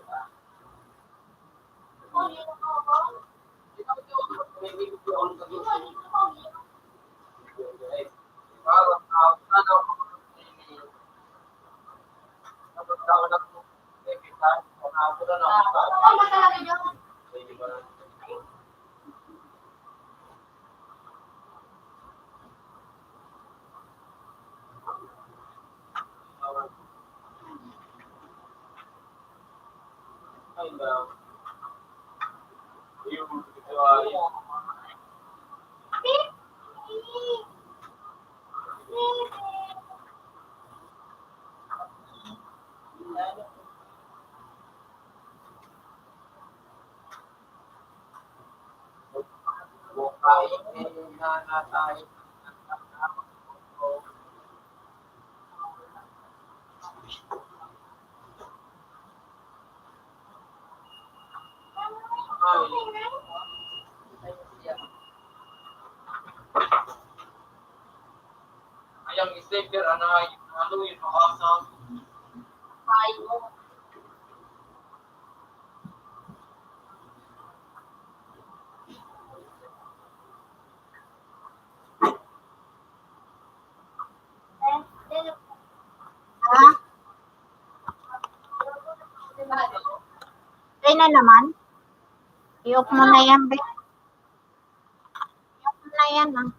[SPEAKER 7] Parang ano ko napagtawa na po. Kita, ako na lang.
[SPEAKER 4] Ano talaga yun?
[SPEAKER 7] Ay, ba? Yung ito ay bukay na natay.
[SPEAKER 2] Ayang sticker, ano yun, makasa.
[SPEAKER 5] Ay, mo.
[SPEAKER 8] Ha? Kaya na naman. I-off mo na yan, be. I-off mo na yan, ah.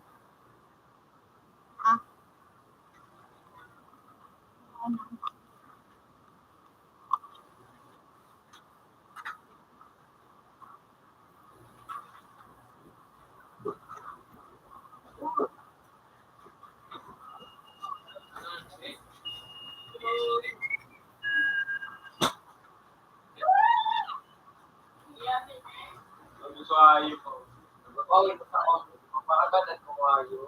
[SPEAKER 8] Ah. Ano?
[SPEAKER 2] Sabi ko ayo ko. Nagpapawin ko sa ako. Maparagan at kung ayo.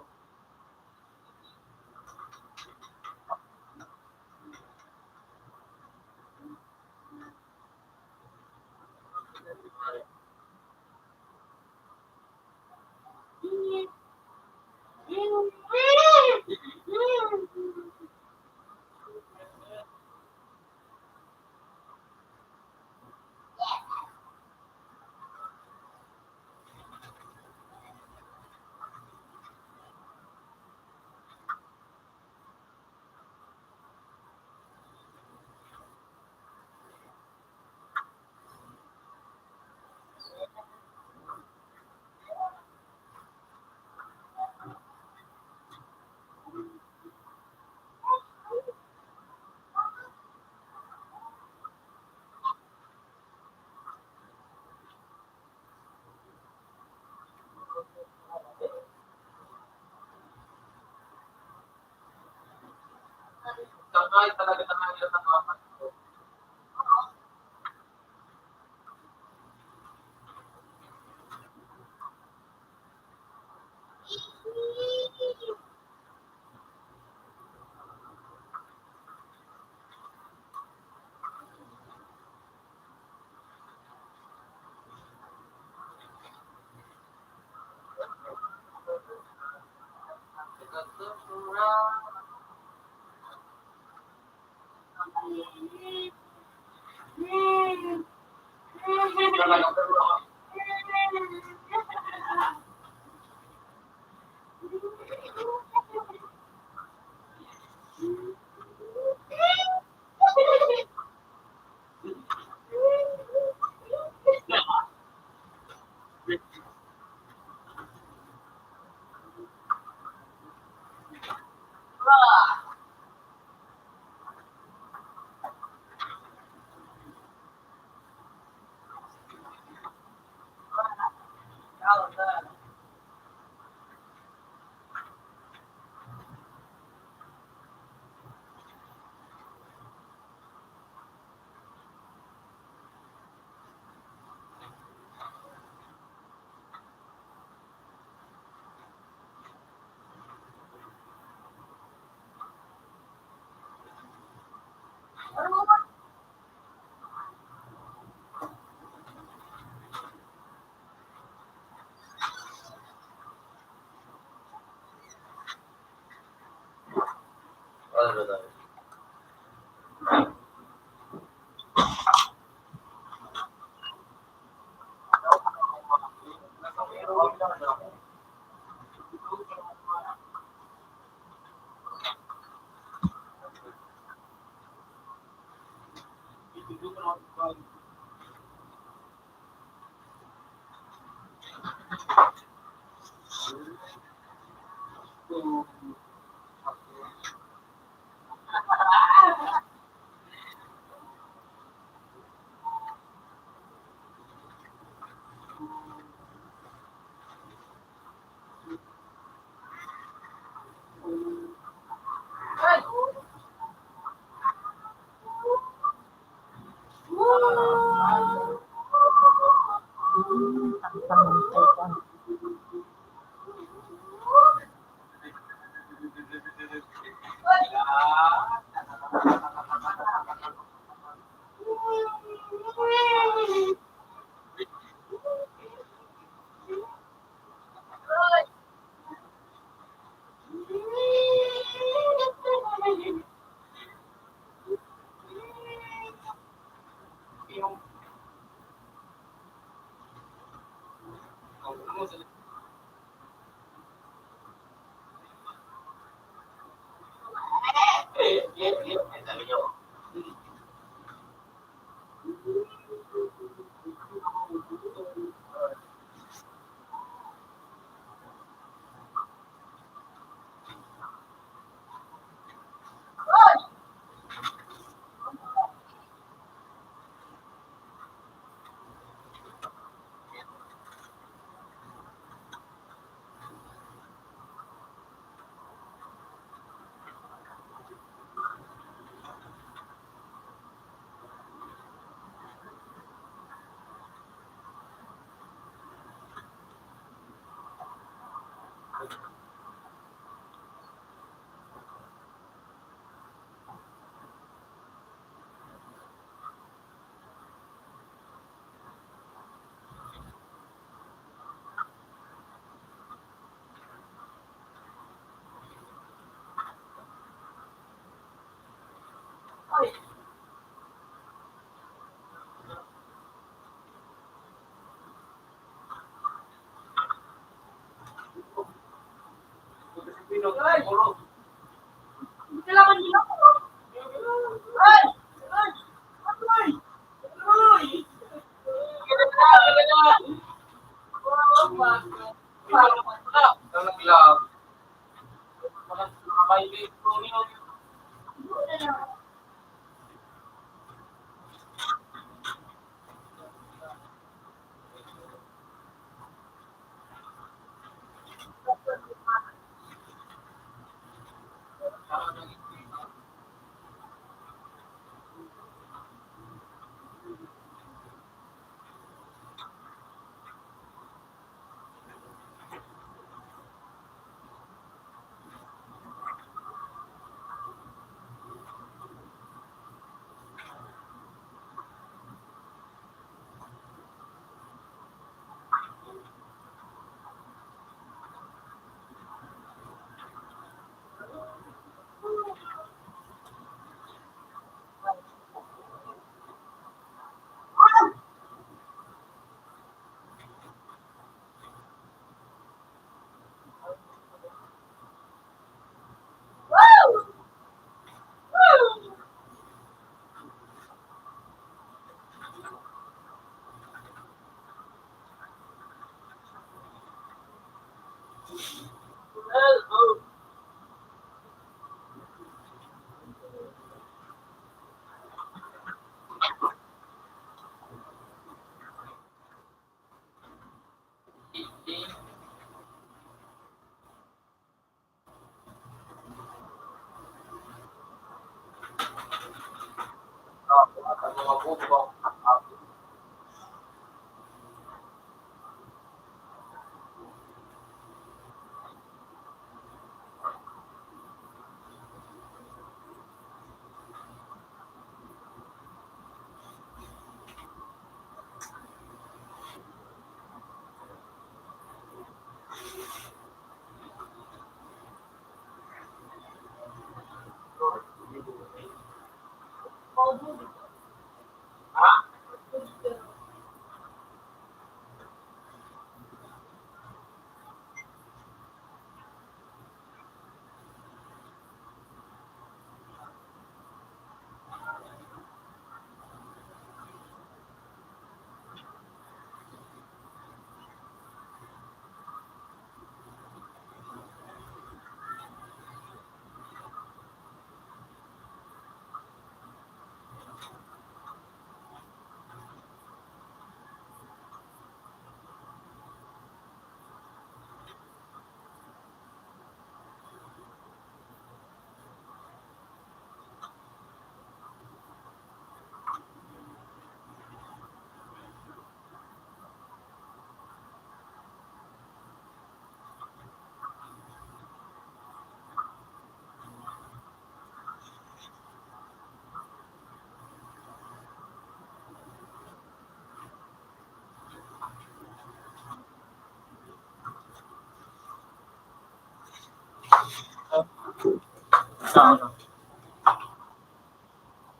[SPEAKER 2] Tangay talaga tangay yung nangaman ko.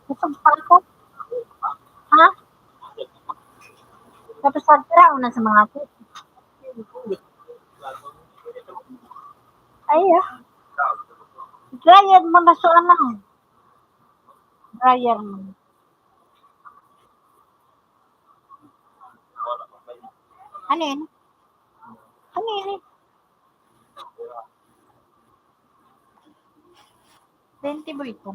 [SPEAKER 8] Busog pa ako. Ha? Tapos pagkira una sa mga ako. Ay, dryer mo na so ano. Dryer mo. Ano yun? Ano yun? 20 ba ito?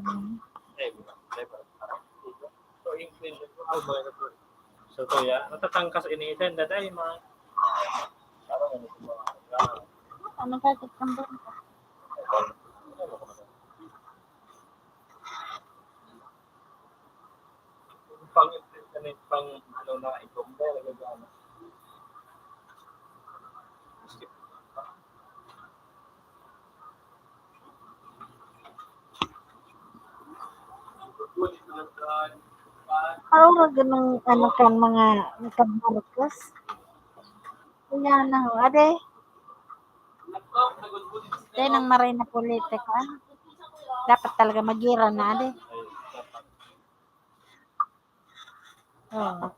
[SPEAKER 7] So to ya, natatangkas initin daday mga
[SPEAKER 8] Ano ka tatambol?
[SPEAKER 7] pang internet pang ano na ito ba nagagana.
[SPEAKER 8] Ano ra ganung ano kan mga nakabarkos? Kaya na ho, ade. Kaya nang maray na politik ka. Dapat talaga magira na ade. Oh.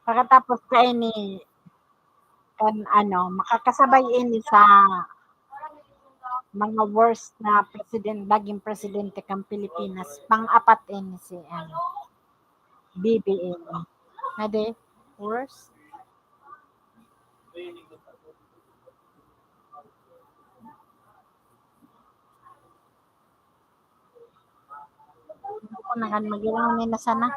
[SPEAKER 8] Pagkatapos ka ini kan ano, makakasabay ini sa mga worst na naging presidente kang Pilipinas. Pang-apat ini si ano, BBM. Ade, worst. Ako na kan magilang ni na sana.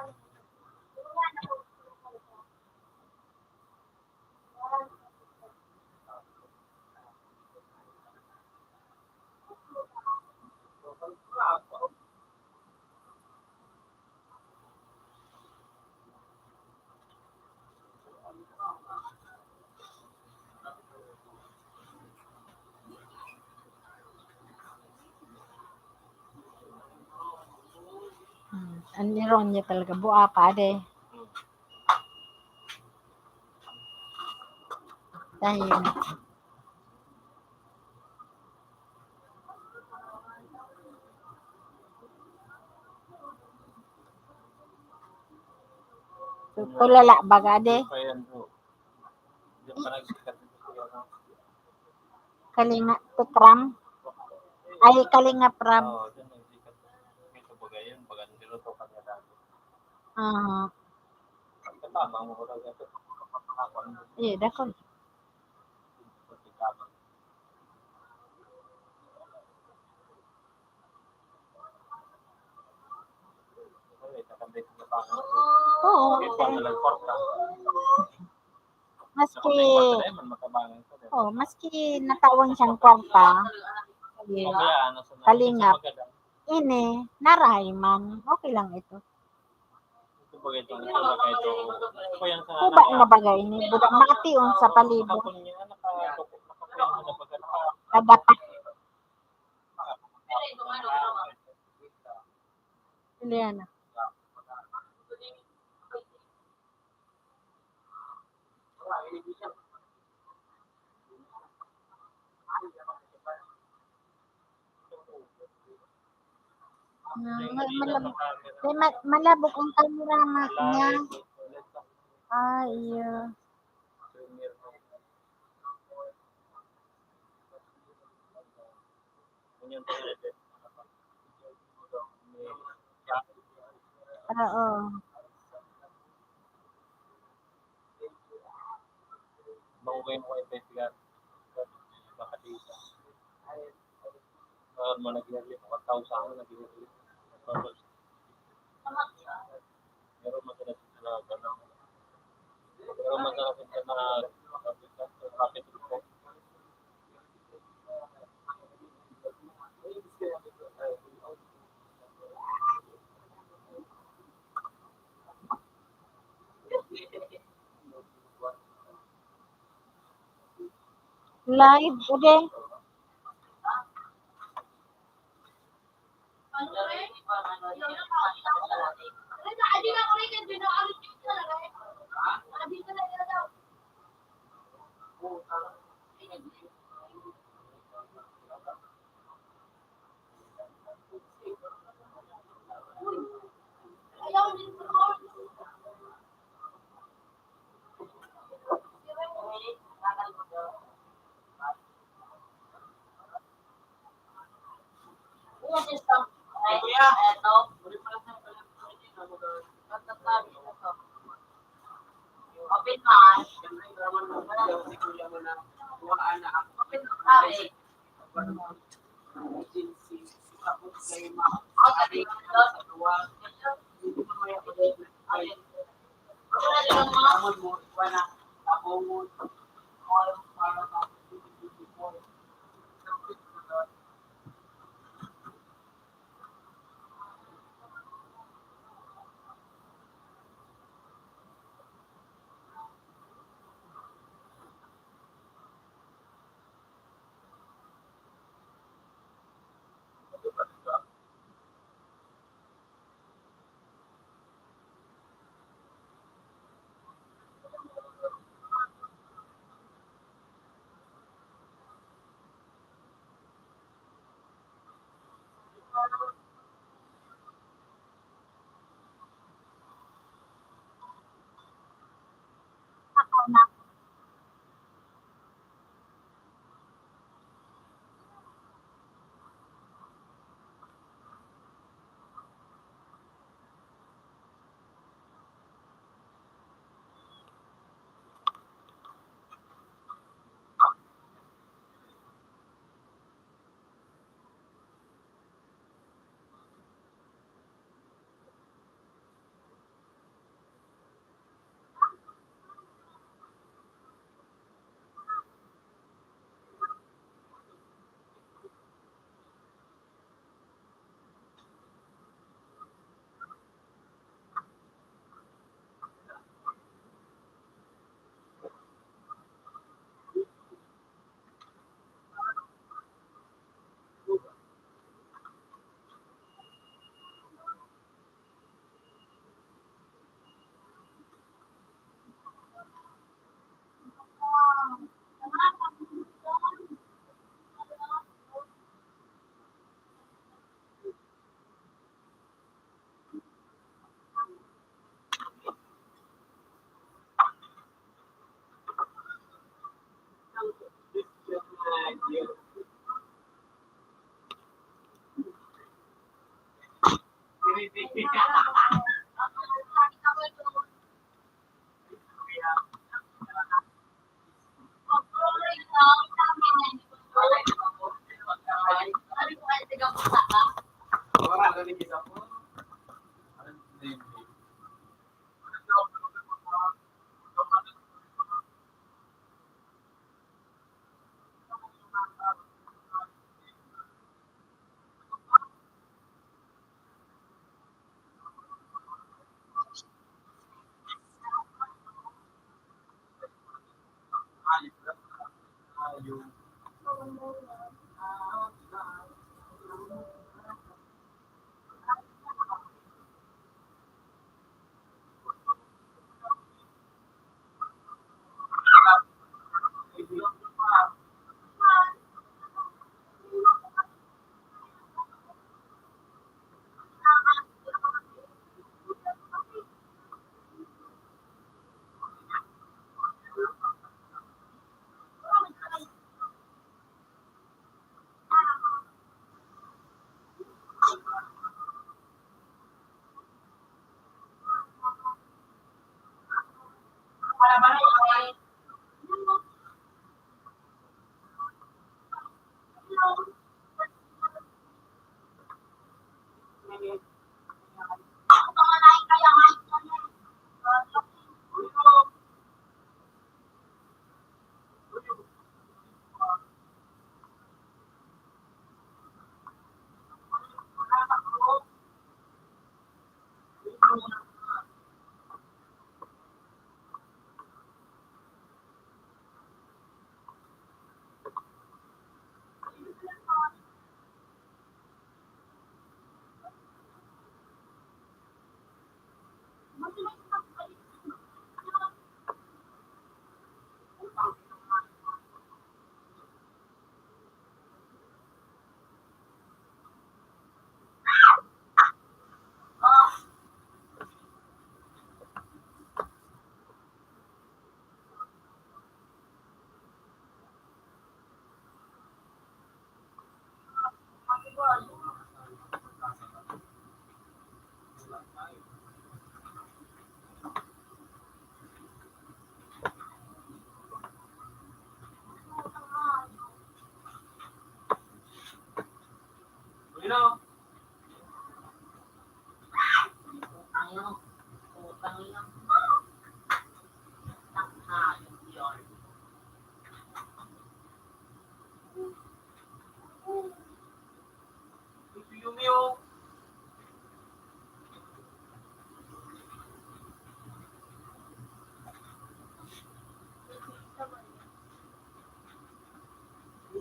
[SPEAKER 8] Ang niron niya talaga buha pa ade. Dahil tulala baga ade.
[SPEAKER 7] Ayan po. Diyan pa nagsikat ito siya.
[SPEAKER 8] Kalinga Tekram. Ay, Kalinga Prab.
[SPEAKER 7] Oo, diyan nagsikat. Ito bagay yun, baga niluto ka niya dati.
[SPEAKER 8] Ah,
[SPEAKER 7] Katama mo ko talaga ito.
[SPEAKER 8] iya dako. Oo, maski maski natawang siyang kwarta, Kalingap, ini narahay man, okay lang ito. Kuba nga bagay ni budak makatiun sa palibo. Kadapat. Juliana. Malabok ang camera niya. Ah, iya. Oo.
[SPEAKER 7] Mahugay mo kayo investigar. Baka dito. Mo nag-iarli mo katao sa akin nag-iarli. Meron masarap na gano'n. Meron masarap na rapid report.
[SPEAKER 8] Live, ode.
[SPEAKER 5] Kuya, eto. Open man. Open man.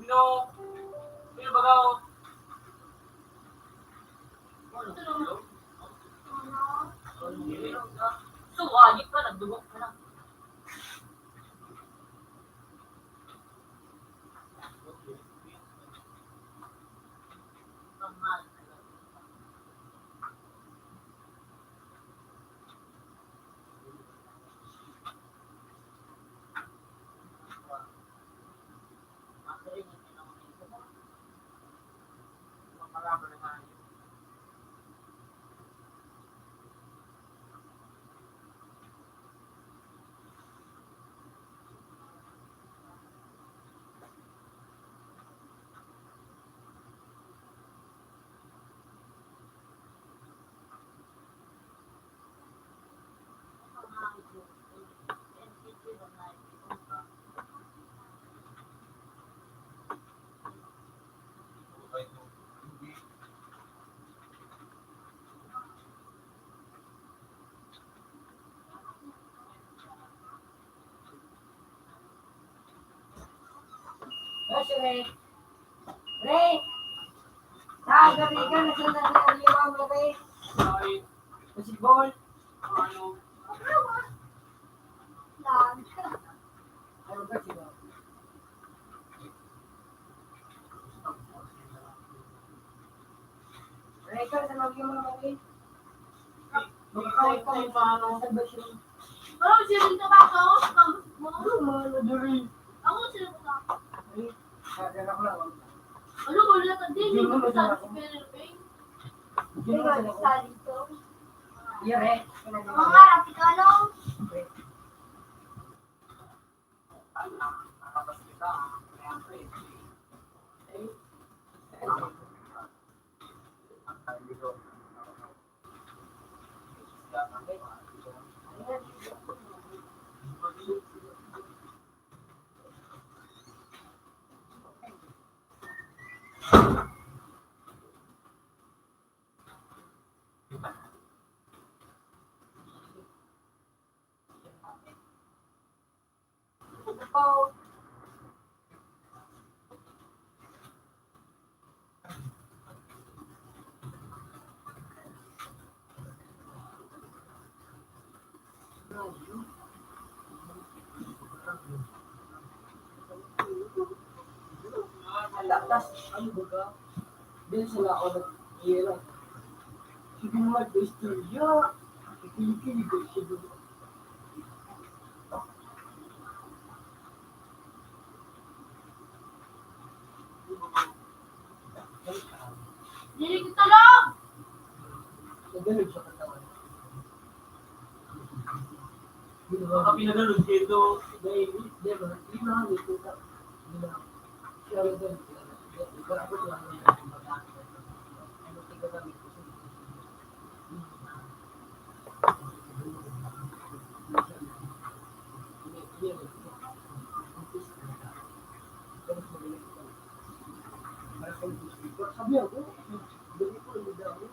[SPEAKER 2] Sino? Sino ba daw?
[SPEAKER 5] So, wajib ka, nagdugok ka lang.
[SPEAKER 6] Ray! Ray! Gabi ka, nasundan na ang liwang mo, Ray.
[SPEAKER 2] Ay,
[SPEAKER 6] Basketball.
[SPEAKER 2] ano?
[SPEAKER 6] Ano ba siya? Ray, ka, sa lagi mo naman, Ray. Magkawin ka mo sa salvation.
[SPEAKER 4] Parang sila dito ba ako?
[SPEAKER 6] Ano, Dory?
[SPEAKER 4] Ako sila ba ako?
[SPEAKER 6] Ay, kaya ko lang.
[SPEAKER 4] Ano ko lang din? Hindi ko sa Philippines.
[SPEAKER 6] Hindi ko sa
[SPEAKER 4] dito.
[SPEAKER 6] Iya, Ray.
[SPEAKER 4] Mga rapikalo.
[SPEAKER 6] Tapos, ano ba ka? Din sila ako nag-iira. Sige naman, istorya. Ikilig-kilig ko siya doon.
[SPEAKER 4] Dili kita lang.
[SPEAKER 6] Nagalag siya katawan.
[SPEAKER 7] Baka pinadalog dito.
[SPEAKER 6] Dahil, di ba, hindi na nga dito ka. Hindi na. Siya rin doon. Ikaw ako lang ng baga. Ano tingin kami ko siya. Sabi ako, dali ko ang dami.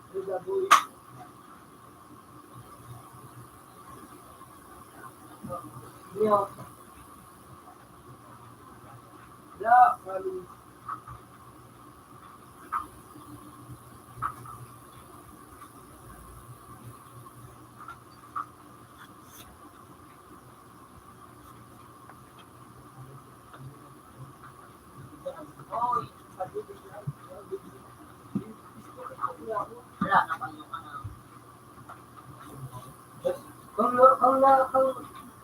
[SPEAKER 6] Ano gagawin? Yeah. Yeah, probably.
[SPEAKER 5] Wala na kayo ka na.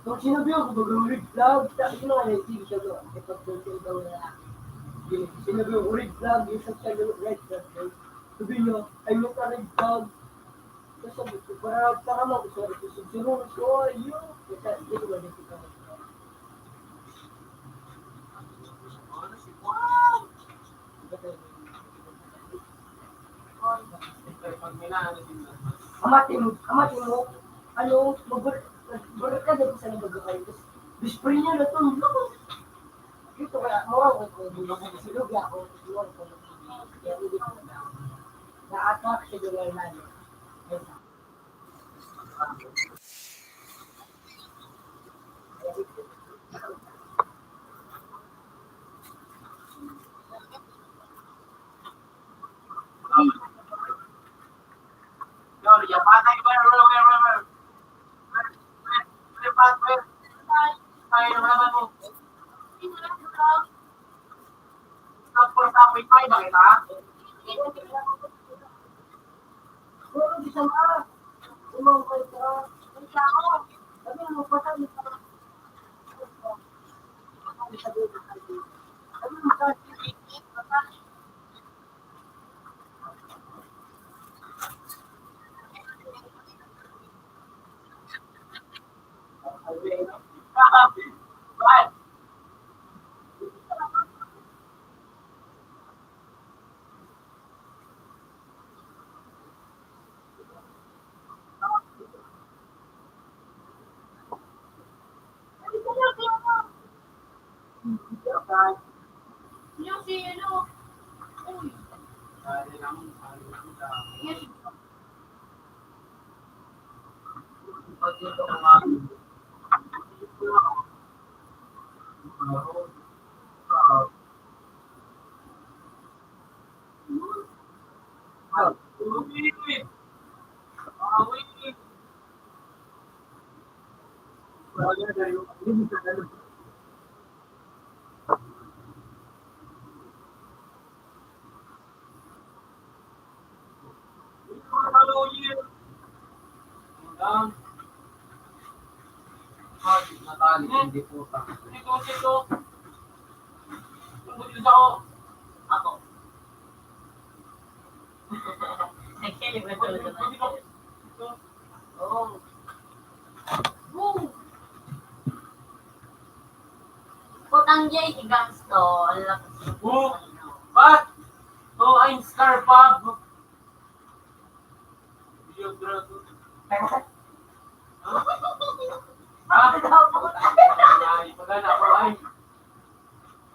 [SPEAKER 6] Kung sinabi ako, mag-rig vlog, tapos yung mga native siya doon. Kapag doon siya daw na sinabi ako, rig vlog, yung sa siya doon, rig vlog. Sabi niya, ay yung ka-rig vlog. Tapos sabi ko, para mo ako, sorry, susunod ko, ayun. Kasi hindi ko ba dito ka rig vlog. Amatin mo, ano, magbalik ka dito sa nabag kayo. Tapos, bispray niya na ito, dito kaya, mawag ko, silog ako, silog ko, kaya ulit ko na. Na-attack siya doon na
[SPEAKER 7] Kaya naman naman mo.
[SPEAKER 1] Pinag-vlog.
[SPEAKER 7] Tapos sa apoy pa, bakit ha?
[SPEAKER 6] Pero di sama. Umangkay ka. Ang tao. Sabi mo, patay ka. Sabi mo, patay.
[SPEAKER 7] Bakit?
[SPEAKER 1] Yung si ano. Uy.
[SPEAKER 2] Dali lang, dali lang.
[SPEAKER 1] Yes.
[SPEAKER 2] Pag ito mga natali, hindi po pa.
[SPEAKER 7] Dito. Tungkol dito ako.
[SPEAKER 5] Ako. Actually, may tulad na.
[SPEAKER 7] Oo.
[SPEAKER 1] Boom.
[SPEAKER 5] Putang Jay, si Gangsto. Ang lakas.
[SPEAKER 7] Oh, ba't? Oh, I'm Scarpab. Biography. Ah, ay, magana ako ay.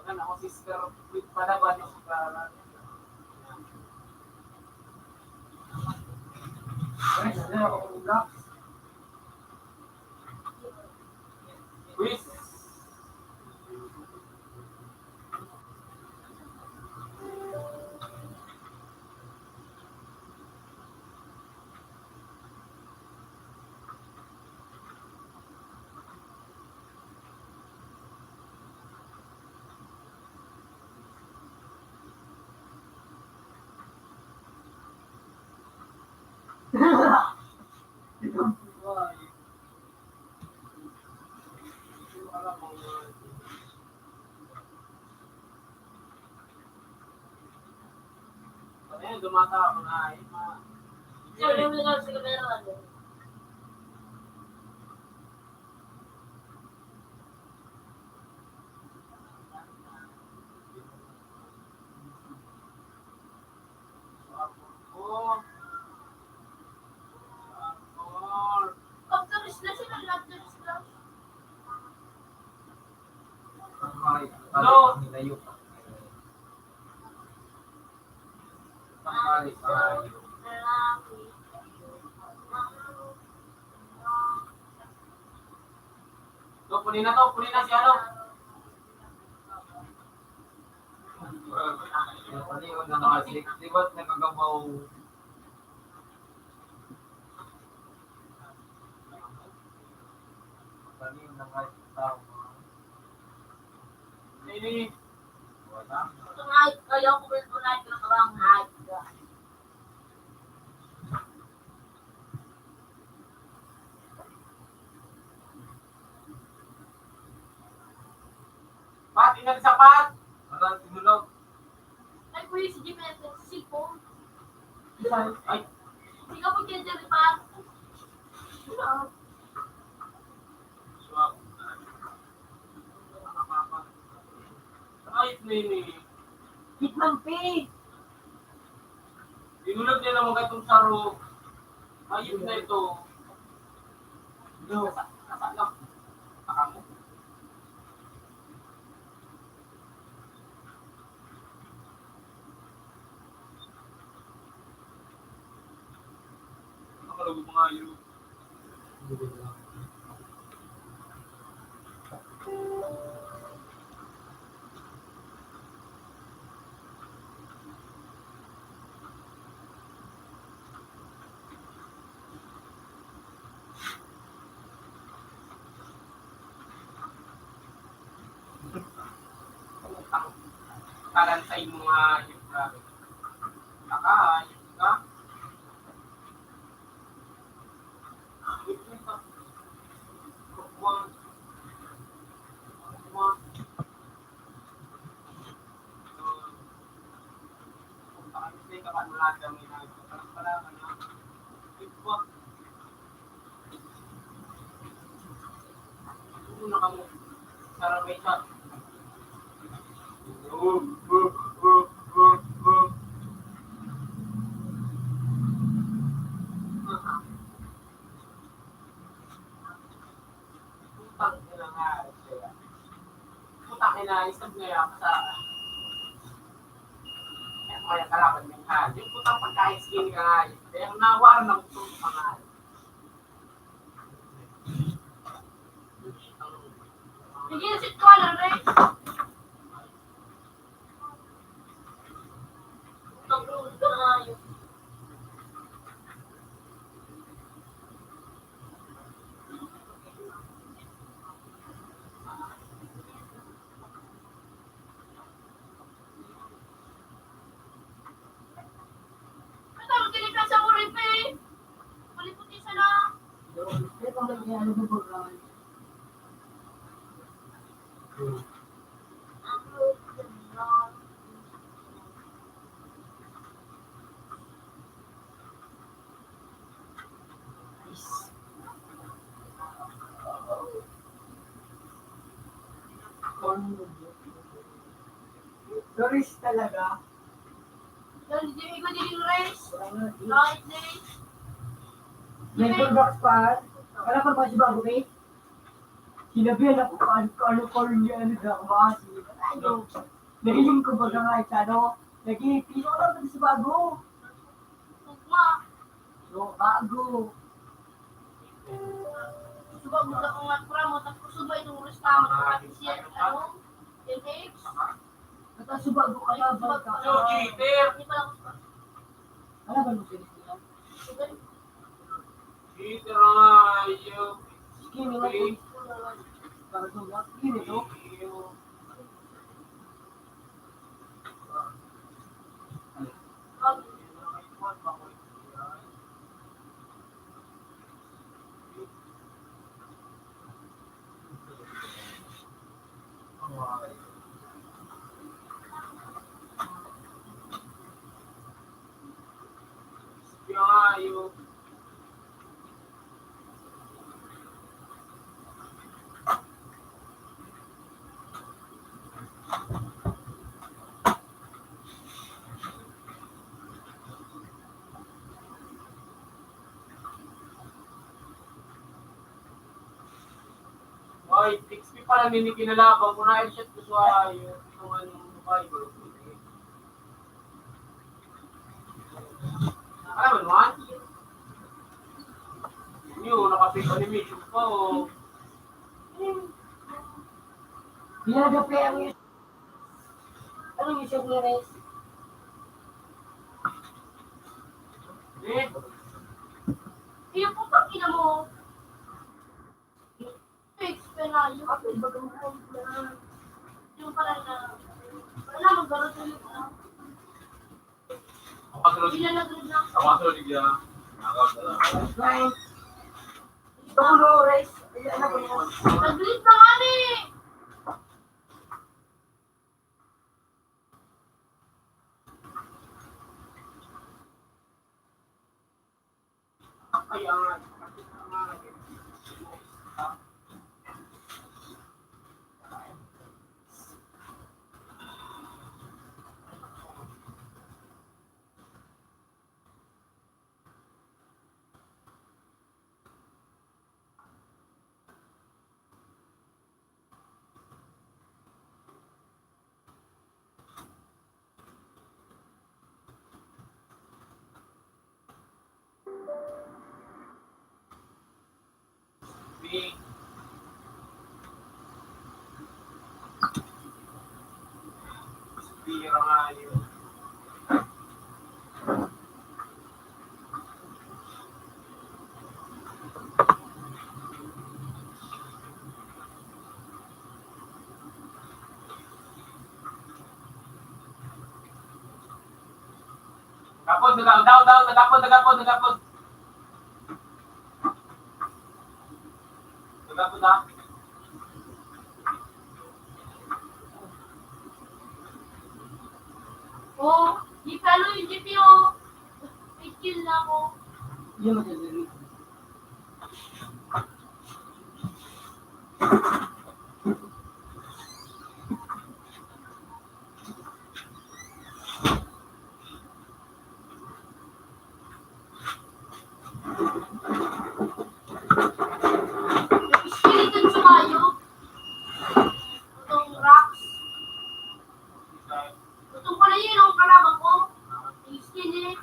[SPEAKER 7] Magana ako sister with palaban ng karan. Quiz. Ayun, dumata ako na ay.
[SPEAKER 5] Sir, yung mga sa kamera ano?
[SPEAKER 1] After slash na after slash.
[SPEAKER 7] Hello?
[SPEAKER 2] Nilayo pa.
[SPEAKER 7] Punin na si ano?
[SPEAKER 2] Paniyon na mga di ba't nagagabaw? Paniyon na mga tao.
[SPEAKER 7] Ini.
[SPEAKER 2] Wala.
[SPEAKER 5] Tonight, ayaw ko rin tonight ng karang height.
[SPEAKER 7] Pat, inag sapat.
[SPEAKER 2] Parang tinulog.
[SPEAKER 1] Ay, kuya, si Jimmy, si Sipo.
[SPEAKER 7] Ay,
[SPEAKER 1] Hindi ka po kaya dyan, Pat.
[SPEAKER 7] swak. Ay, nini.
[SPEAKER 6] Kitlampi.
[SPEAKER 7] Dinulog niya ng mga itong saro. Ayun na ito. Nasa lang. Saka mo. Nakalagog mga yun. kalantay mga hipra. Naka, hipra. Kukuwang. Kukuwang. Kung pakamisay ka pa mula kami na ito. Pala ka na. Hipra. Una ka mo. Sarabay siya. Putang ina, istab ngayon sa kaya kalaban ng hal. Yung putang pagka-skin ka nga. Kaya nawar ng putang mga hal.
[SPEAKER 5] Hindi na sit ko lang, Rex. Putang ka na yun.
[SPEAKER 6] Doris talaga.
[SPEAKER 5] Hindi ko din race. Right day.
[SPEAKER 6] May box pa. Wala pa ba si Bago May? Sinabihan ako ano niya ano na kumasi. Ano? Nahiling ko baga nga ito ano. Nag-iipino lang sa Bago.
[SPEAKER 5] Tugma.
[SPEAKER 6] No, Bago.
[SPEAKER 5] Subag mo na kung nga mo. Tapos subay itong restaurant. Tapos siya, ano? Yung eggs.
[SPEAKER 6] At sa Bago ka na ba ka?
[SPEAKER 2] So, cheater!
[SPEAKER 5] Hindi pa lang ako.
[SPEAKER 6] Ano ba mo sila?
[SPEAKER 2] Cheater nga, yung...
[SPEAKER 6] Skinny nga po. Para sa mga skinny to.
[SPEAKER 2] Yung... Ay, XP pala nini kinalaban ko na i-shot ko sa yung anong fiber. Alam mo naman? Yun, nakapit animation pa o.
[SPEAKER 6] Binagapi ang yun. Anong isip ni Rez?
[SPEAKER 2] Eh,
[SPEAKER 5] Yung putang ina mo. Fix pa na yun. Yung pala na. Wala, mag-garot ulit na.
[SPEAKER 2] ang kasunod,
[SPEAKER 5] Hindi na nag-garot na.
[SPEAKER 2] ang kasunod niya.
[SPEAKER 6] Right. Tulo, Rez. Ayan na po.
[SPEAKER 5] Nag-garot na nga ni.
[SPEAKER 2] Kaya nga. Big. Bira nga yun.
[SPEAKER 7] Nagapod, nagapod. Nagapod na.
[SPEAKER 5] Oh, di palo yung jeep yung. May kill na ako.
[SPEAKER 6] Yun magdadali.
[SPEAKER 5] Skeleton sa kayo. Itong rocks. Itong pala yun, ang kalaban ko. Yung skeleton.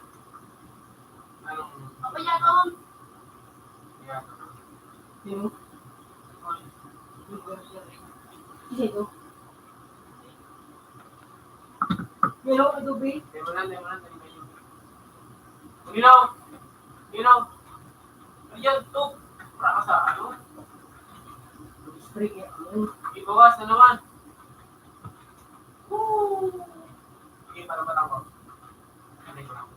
[SPEAKER 5] Papayaton.
[SPEAKER 6] Sino? Sino? Hello, ito ba?
[SPEAKER 7] Ginaw. Ayan, to. Para ka sa ano?
[SPEAKER 6] Spray kaya ano?
[SPEAKER 7] Ibawas na naman. Woo! Sige, para batang ko. Sanay ko lang.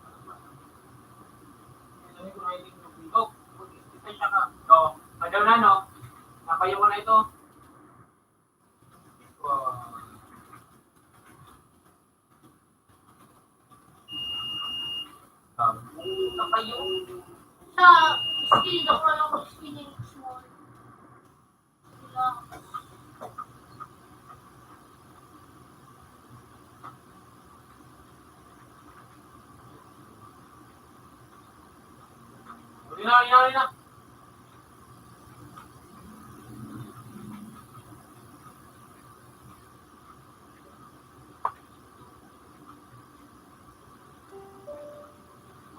[SPEAKER 7] Oh, mag-isensya ka. So,adaw na, no? Napayo mo na ito. Wow.
[SPEAKER 5] Napayo. Sa skeleton ko lang ako skeleton small. Sila.
[SPEAKER 7] Huli na.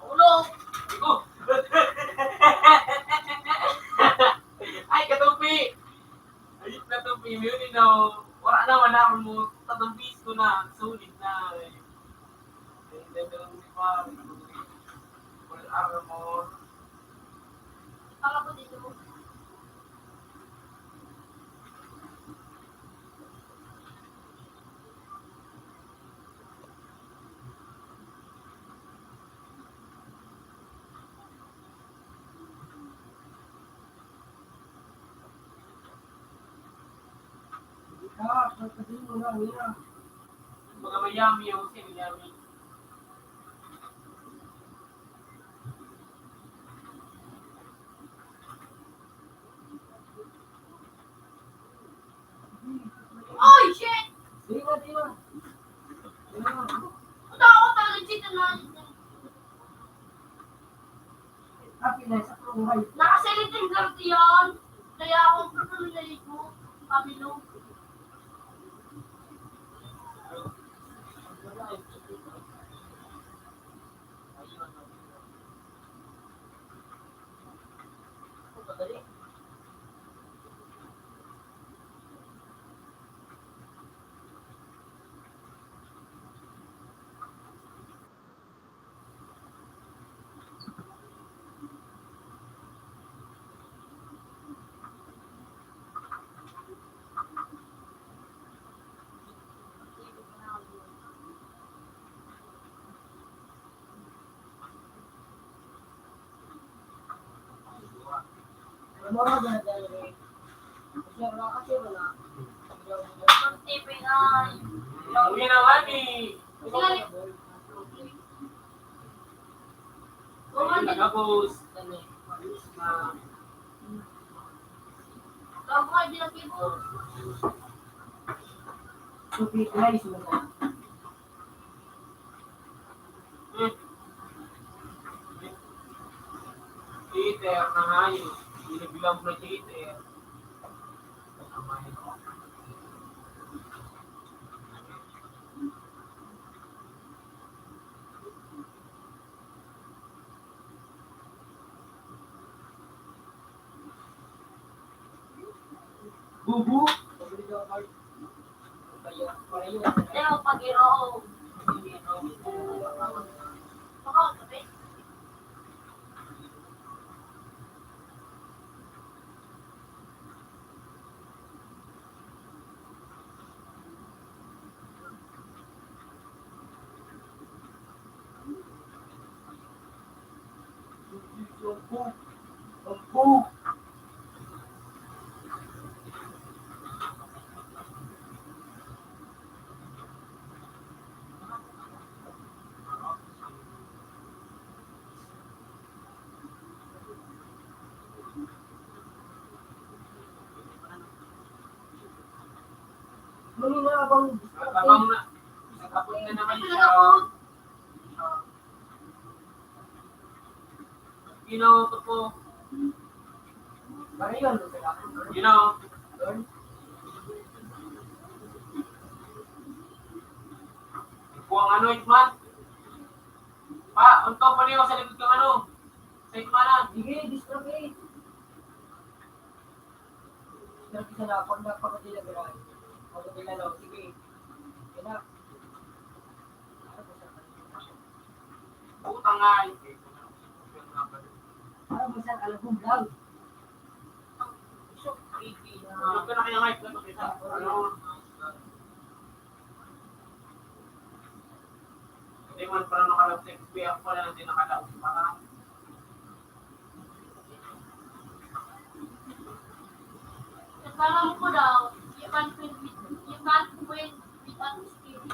[SPEAKER 5] Ulo.
[SPEAKER 7] Oh. Ay, katupi! Ayun na tupi. Yun na. Wala naman ako mo. Tatumpis ko na. Sulit na. Full armor.
[SPEAKER 5] Kala ko dito.
[SPEAKER 6] Sasabihin mo na, Mira.
[SPEAKER 7] Mga mayami yung siniyami.
[SPEAKER 5] Oy, shit!
[SPEAKER 6] Di ba?
[SPEAKER 5] Punta ako talaga dito na.
[SPEAKER 6] Happy na sa buhay.
[SPEAKER 5] Nakasalitin guard yan. Kaya ako pagkalunalit mo. Pamilo.
[SPEAKER 6] Ano ba na dahil? Kasi wala kasi wala.
[SPEAKER 5] Pag-tipay na.
[SPEAKER 7] Uwi na mami! Tapos,
[SPEAKER 5] Kabuhay din ang keyboard.
[SPEAKER 6] Supi, nice mo na.
[SPEAKER 7] Cheater na nga yun. Binibilang ko na cheater.
[SPEAKER 6] Bubu!
[SPEAKER 5] Pero pag-iro. Baka, sabi.
[SPEAKER 6] Ampo. Manila bang
[SPEAKER 7] Abang na. Nakapon na naman siya. You know, ito po.
[SPEAKER 6] Marion, sila.
[SPEAKER 7] You know. Buang ano, Ikman? Pa, unto pa niyo sa likod ng ano? Sa Ikmanan.
[SPEAKER 6] Sige, distrobate. Pero kisa na ako na pagkatila gano'n. Pagkatila lang, sige. Yan na.
[SPEAKER 7] Utang nga.
[SPEAKER 6] Para mo saan alam kong vlog.
[SPEAKER 7] Ano ka na kaya nga ito? Ano? Hindi man parang nakalap sa XPF pala hindi nakalap. Parang
[SPEAKER 5] Parang ko daw, you can't win without skill.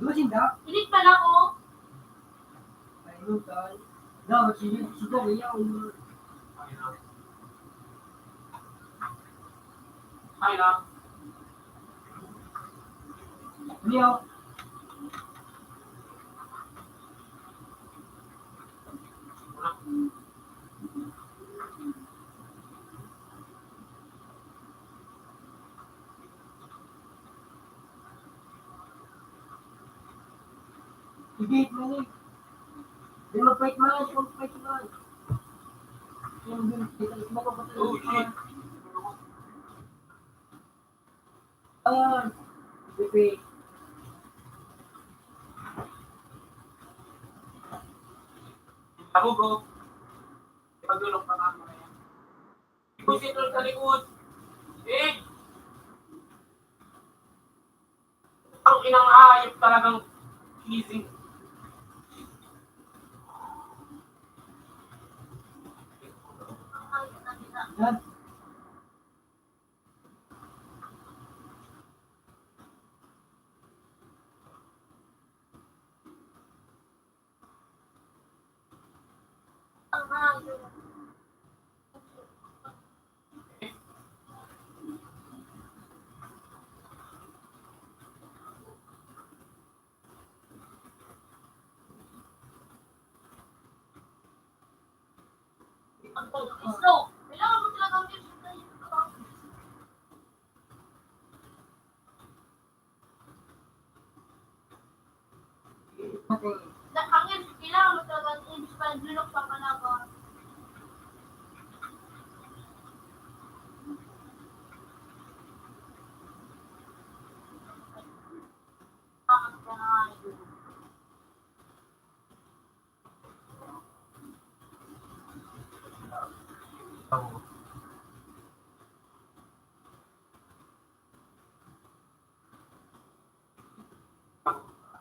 [SPEAKER 6] Dusin da.
[SPEAKER 5] Pilit pala ko.
[SPEAKER 6] Ayun, tal. Dapat sila niya umur.
[SPEAKER 7] Hi lang.
[SPEAKER 6] Niyo. Ibig mo ni. Di mag-fight man, mag-fight man. Yung kita mo pa pala.
[SPEAKER 7] Oh shit.
[SPEAKER 6] Ayan. Bibi.
[SPEAKER 7] Ako bro. Ipagulong pa naman yan. Ipusin doon sa likod. Eh! Ang inang ayop talagang easy.
[SPEAKER 6] Yan.
[SPEAKER 5] Slow. Kailangan mo talagang
[SPEAKER 6] Okay.
[SPEAKER 5] Nakangin, kailangan mo talagang ibig pa nilunok pa palaban.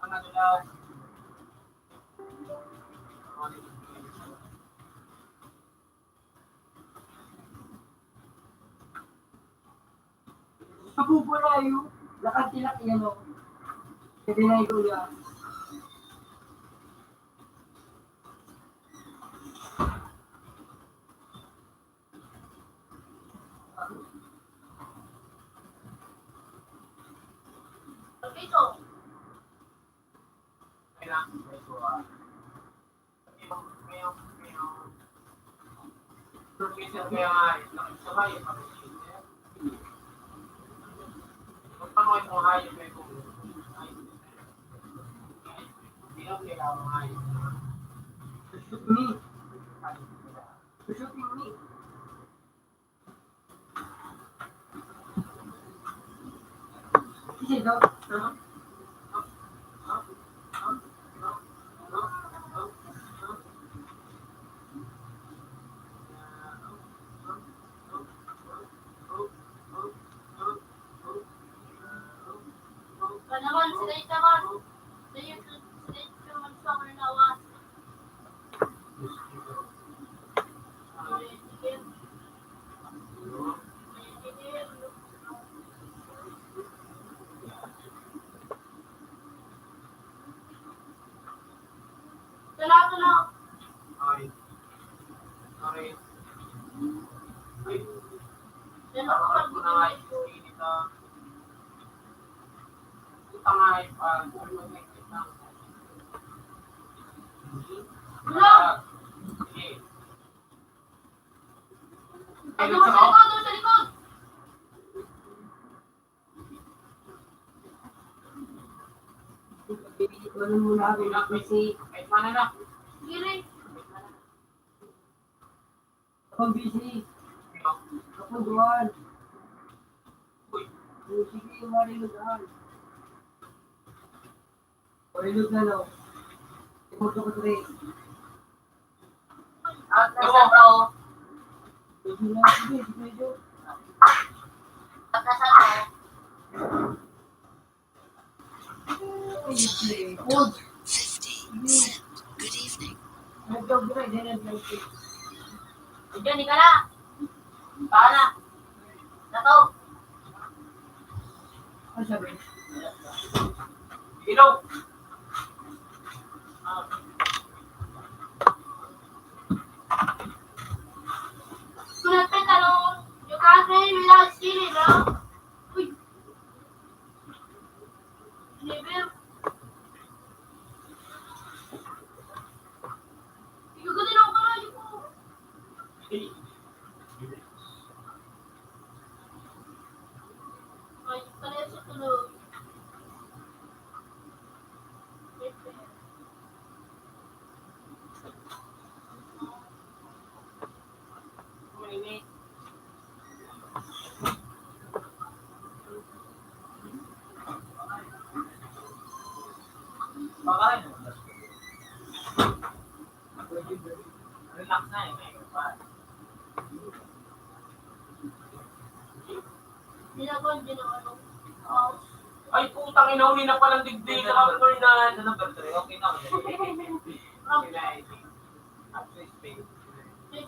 [SPEAKER 7] Ano daw?
[SPEAKER 6] Kapupulayo. Lakad tilak yan o. Kasi na ito yan.
[SPEAKER 5] dito.
[SPEAKER 7] Kaya, Professor kaya nga, nakisabay, magpanood mo hayop kayo kung hindi lang kailangan mo hayop. Shoot me. Shooting me. Sige, go.
[SPEAKER 5] Kanaman, sila itaman. Sila itaman sa mga nawas. Tala.
[SPEAKER 7] Ay. Sorry. Ay.
[SPEAKER 5] Yan ako
[SPEAKER 7] Bakit ko na nga init na. Ito nga ay mag-exit na.
[SPEAKER 5] Wala.
[SPEAKER 7] Sige.
[SPEAKER 5] Ano sa likod? Ano sa likod?
[SPEAKER 6] Ano muna ako kasi
[SPEAKER 7] Kahit mana na.
[SPEAKER 5] Sige rin.
[SPEAKER 6] ako busy. Ako doon.
[SPEAKER 7] Uy.
[SPEAKER 6] Sige, marilog doon. Marilog na no. Ipot ko 3.
[SPEAKER 5] At nasa to.
[SPEAKER 6] Sige na, sige, sige.
[SPEAKER 5] At nasa to.
[SPEAKER 3] $1.50. Good evening.
[SPEAKER 6] Nagdog-dry, din ang like it.
[SPEAKER 5] Diyan, di ka na. Baka na. Nato.
[SPEAKER 6] Ano sabi?
[SPEAKER 7] Ilaw.
[SPEAKER 5] Sunod pa talong. Yung kasi wala sili, no? Uy. Never. Igugutin ako pala yung ko. Ay, pala sa tulog.
[SPEAKER 7] Mainit. Pakain. Relax na eh.
[SPEAKER 5] Dinagwan din ang ano. House.
[SPEAKER 7] Ay, putang inauwi na palang digdig after na. Number 3, okay na.
[SPEAKER 5] Say,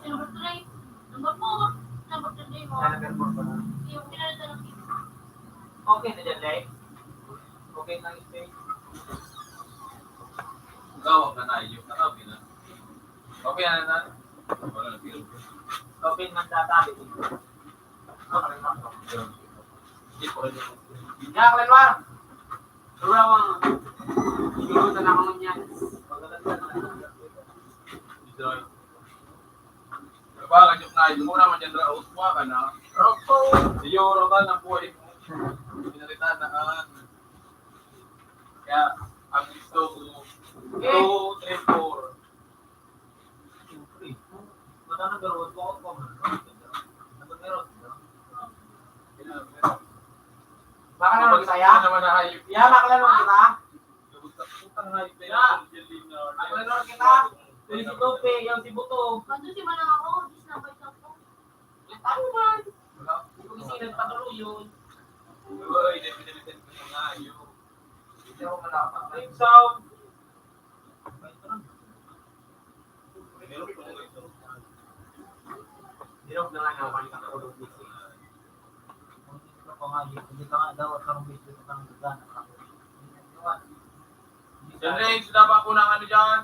[SPEAKER 5] number 3. Number 4. Number 3 mo. Yung pinalita ng
[SPEAKER 7] Okay na dyan, Lay? Okay na yung space?
[SPEAKER 2] Gawag na tayo. Nakabi na. Okay na na. Wala na feel.
[SPEAKER 7] Okay man tatabi. Okay na.
[SPEAKER 2] Hindi ko rin.
[SPEAKER 7] Ya, Klenwar! Surawang. Siguro na lang ako niyan. Pagkaganda na.
[SPEAKER 2] Enjoy. Kapag yung na, yung muna man dyan raos mo ka na.
[SPEAKER 7] Roko!
[SPEAKER 2] Siguro ka ng buhay mo. Pinalitan na ang. Kaya, ang gusto ko, 2, 3, 4.
[SPEAKER 7] Siyempre. Mata na gawin ko ako man. Nagmeron. Baka naman saya?
[SPEAKER 2] naman na hayop.
[SPEAKER 7] Ya, makalanon kita.
[SPEAKER 2] Putang hayop na
[SPEAKER 7] Ya.
[SPEAKER 2] yun.
[SPEAKER 7] Makalanon kita. Yung si Tope, yung si Buto.
[SPEAKER 5] Kanto si Manang ako. Dis na ba ito ko?
[SPEAKER 7] Yung tayo man. Yung kasi nagpatuloy yun.
[SPEAKER 2] Uy, pinalitan ko yung hayop.
[SPEAKER 7] Hindi ako malapat. Ring sound.
[SPEAKER 2] Meron po nga ito.
[SPEAKER 7] Hirap na lang ako kanina ako doon dito. Hindi ko nga dito. Hindi ka nga daw at karong dito sa kang gagana.
[SPEAKER 2] Yan rin, sinaba ko ng ano dyan.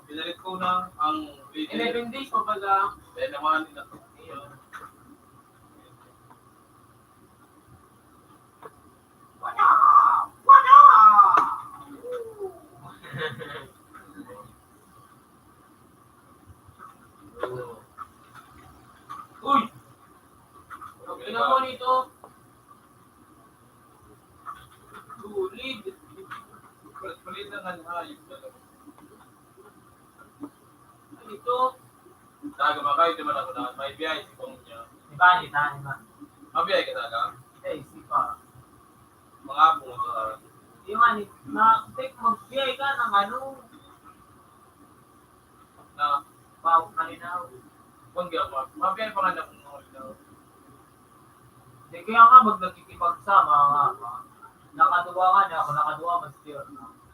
[SPEAKER 2] Pinalit ko ng ang
[SPEAKER 7] 11 days pa ba lang?
[SPEAKER 2] Dahil naman, inato.
[SPEAKER 7] Wala!
[SPEAKER 2] Maliit lang ang hayop talaga.
[SPEAKER 7] Ito,
[SPEAKER 2] Talaga makahit naman ako na may biyay si Kong niya.
[SPEAKER 7] ibani na, iba.
[SPEAKER 2] Mabiyay ka talaga.
[SPEAKER 7] Eh, sipa.
[SPEAKER 2] Mga apo mo sa
[SPEAKER 7] Yung ano, magbiyay ka ng ano,
[SPEAKER 2] na
[SPEAKER 7] bawang malinaw.
[SPEAKER 2] kung di ako, mabiyay pa nga na kung mga
[SPEAKER 7] Hindi, kaya nga nagkikipagsama nga. Nakaduwa nga niya, ako nakaduwa mas pure.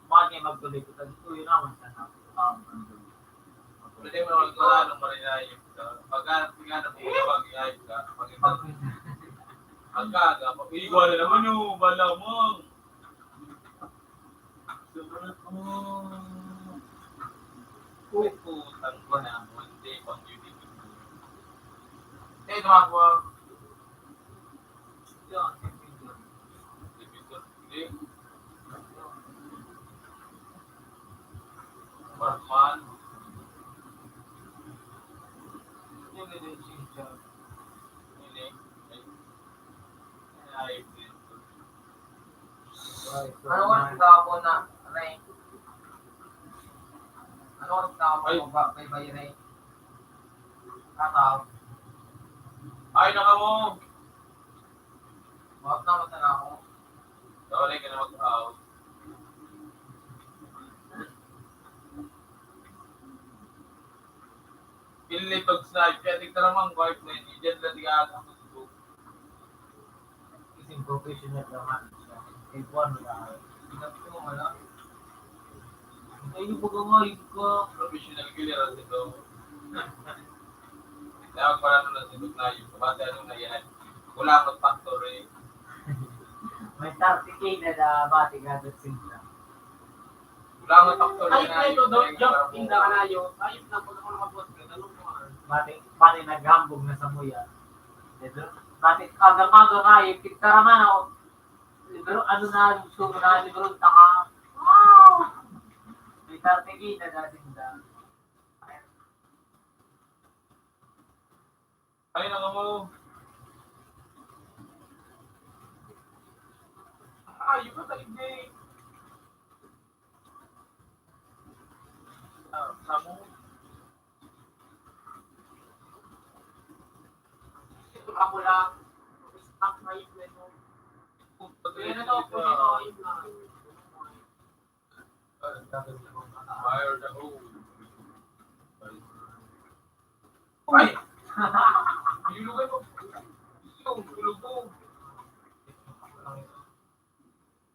[SPEAKER 7] Bakit niya magtuloy ko dito, yun naman sana.
[SPEAKER 2] Pwede mo naman wala nung marinayip ka. Pagka na po mag-iayip ka, pagkaga, pag-iigwa na naman yung balamang. Sumunod mo. Puputang ko na, hindi pang yun. Eh, tumakwa.
[SPEAKER 7] Yun,
[SPEAKER 2] Hindi. Batman.
[SPEAKER 7] yung relationship.
[SPEAKER 2] Hindi. Ay,
[SPEAKER 7] Ano oras ka po na, Ray? Ano oras ka po ba kay Bay Ray? Tataw.
[SPEAKER 2] ay, naka mo.
[SPEAKER 7] Bakit naman na ako?
[SPEAKER 2] Dawalay ka na mag-out. Pili pag snipe, kaya tignan naman wife na yun. Diyan lang di ka ako.
[SPEAKER 7] Isang professional naman siya. Kay Juan na. Sinabi ko wala. Ay, yung pag-angayip ka.
[SPEAKER 2] Professional killer ang ito. Kaya pala nung nasibot na yun. Kapati anong na yan. Wala akong factor eh.
[SPEAKER 7] May 30K na bati ka at sinta.
[SPEAKER 2] Wala akong factor
[SPEAKER 6] Ay, ito, don't jump in the kanayo. Ayop na pag ako nakabot ka. Tanong mo nga.
[SPEAKER 7] Bati naghambog na sa muya. Bati agang-agang ayip. Tiktaraman ako. Libero, ano na, gusto mo na, libero, taka. Wow! May 30K na sinta.
[SPEAKER 2] Ay, naka mo. Ayun ka tayo day. Samu.
[SPEAKER 6] Ito ako lang. Stop na yun. Kaya na to, kung ito ayun na.
[SPEAKER 2] Fire the hole. Ay! Ilugay mo. Ilugay.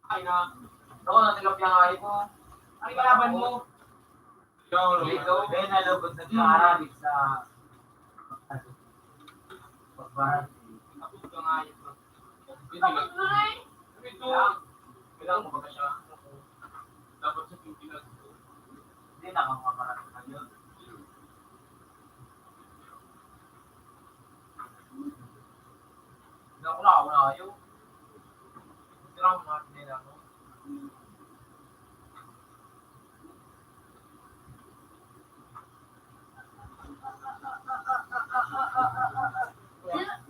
[SPEAKER 6] Ay na. Ako na tilap yung ayun mo. Ano yung kalaban mo?
[SPEAKER 2] Ikaw,
[SPEAKER 7] Ikaw, Ben, nalabot na kaarabik sa pagbahan.
[SPEAKER 6] Ako yung ayun mo.
[SPEAKER 2] Tapos na rin. Ito. Kailangan mo ba siya? Dapat sa Pilipinas.
[SPEAKER 7] Hindi nakakamarat na yun.
[SPEAKER 6] Hindi ako na ayaw. Hindi lang mga nila mo.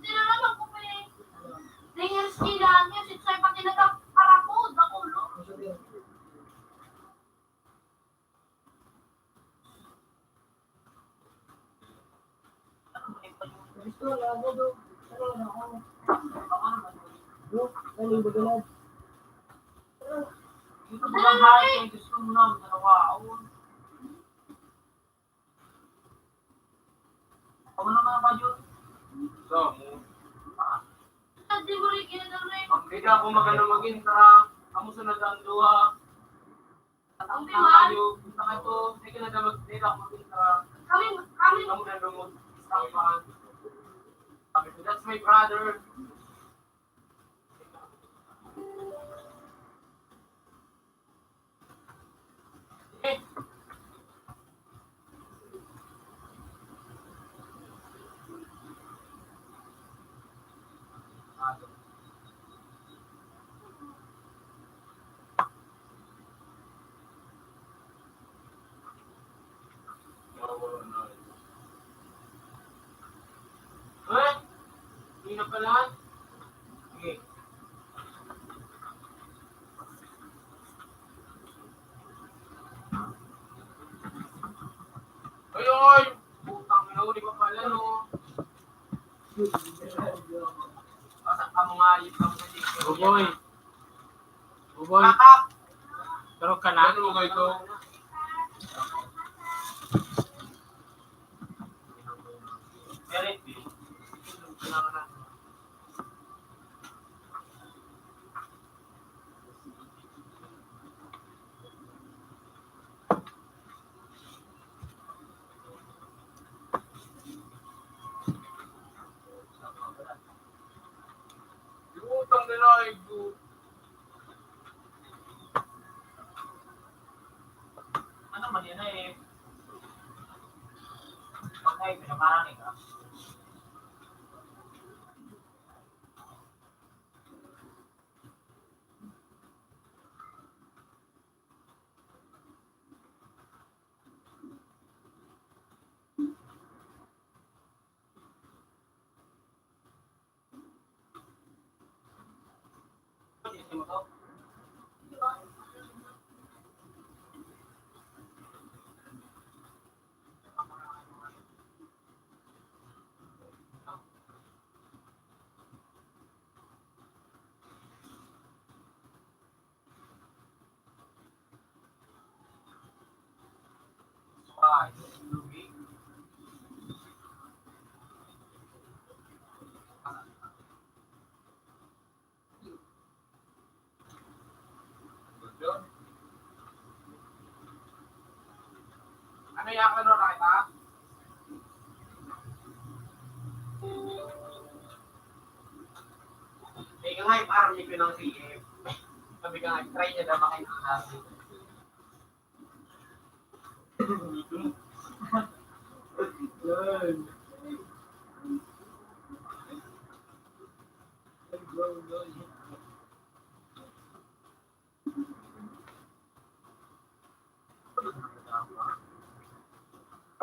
[SPEAKER 4] Di na naman ko pa eh. Dengan skilan niya, sitsay pati nagkakarapod na ulo.
[SPEAKER 6] Gusto na ako do. Ano na ako? Do, galing ba galad?
[SPEAKER 7] Dito ba ang hari kung gusto mo naman sa nawaon? Ako naman ba yun?
[SPEAKER 2] Samu.
[SPEAKER 4] Di mo rin ginagawa.
[SPEAKER 6] Hindi ako magano maging tara. Amo sa nagandua. Ang tayo, punta ka to. Sige na dapat dito ako maging tara.
[SPEAKER 4] Kami,
[SPEAKER 6] Amo na lumot. Staffan. Sabi ko, that's my brother. Eh, hindi na pala.
[SPEAKER 7] Sige.
[SPEAKER 2] Ayun! Putang ina, uli pa pala, no? Pasak ka mga ayos ka sa dito.
[SPEAKER 7] Buboy. Buboy.
[SPEAKER 2] Kakak!
[SPEAKER 7] Pero ka na.
[SPEAKER 2] Ano ba ito?
[SPEAKER 7] Merit.
[SPEAKER 2] Yung utang nila ay
[SPEAKER 7] Ano man yan eh. Okay, pinaparang ka.
[SPEAKER 2] Ay, lugi. Ano yung ano nakita?
[SPEAKER 7] Ikaw nga yung parang hindi ko ng CF. Sabi ka nga, try niya na makikita. Yan.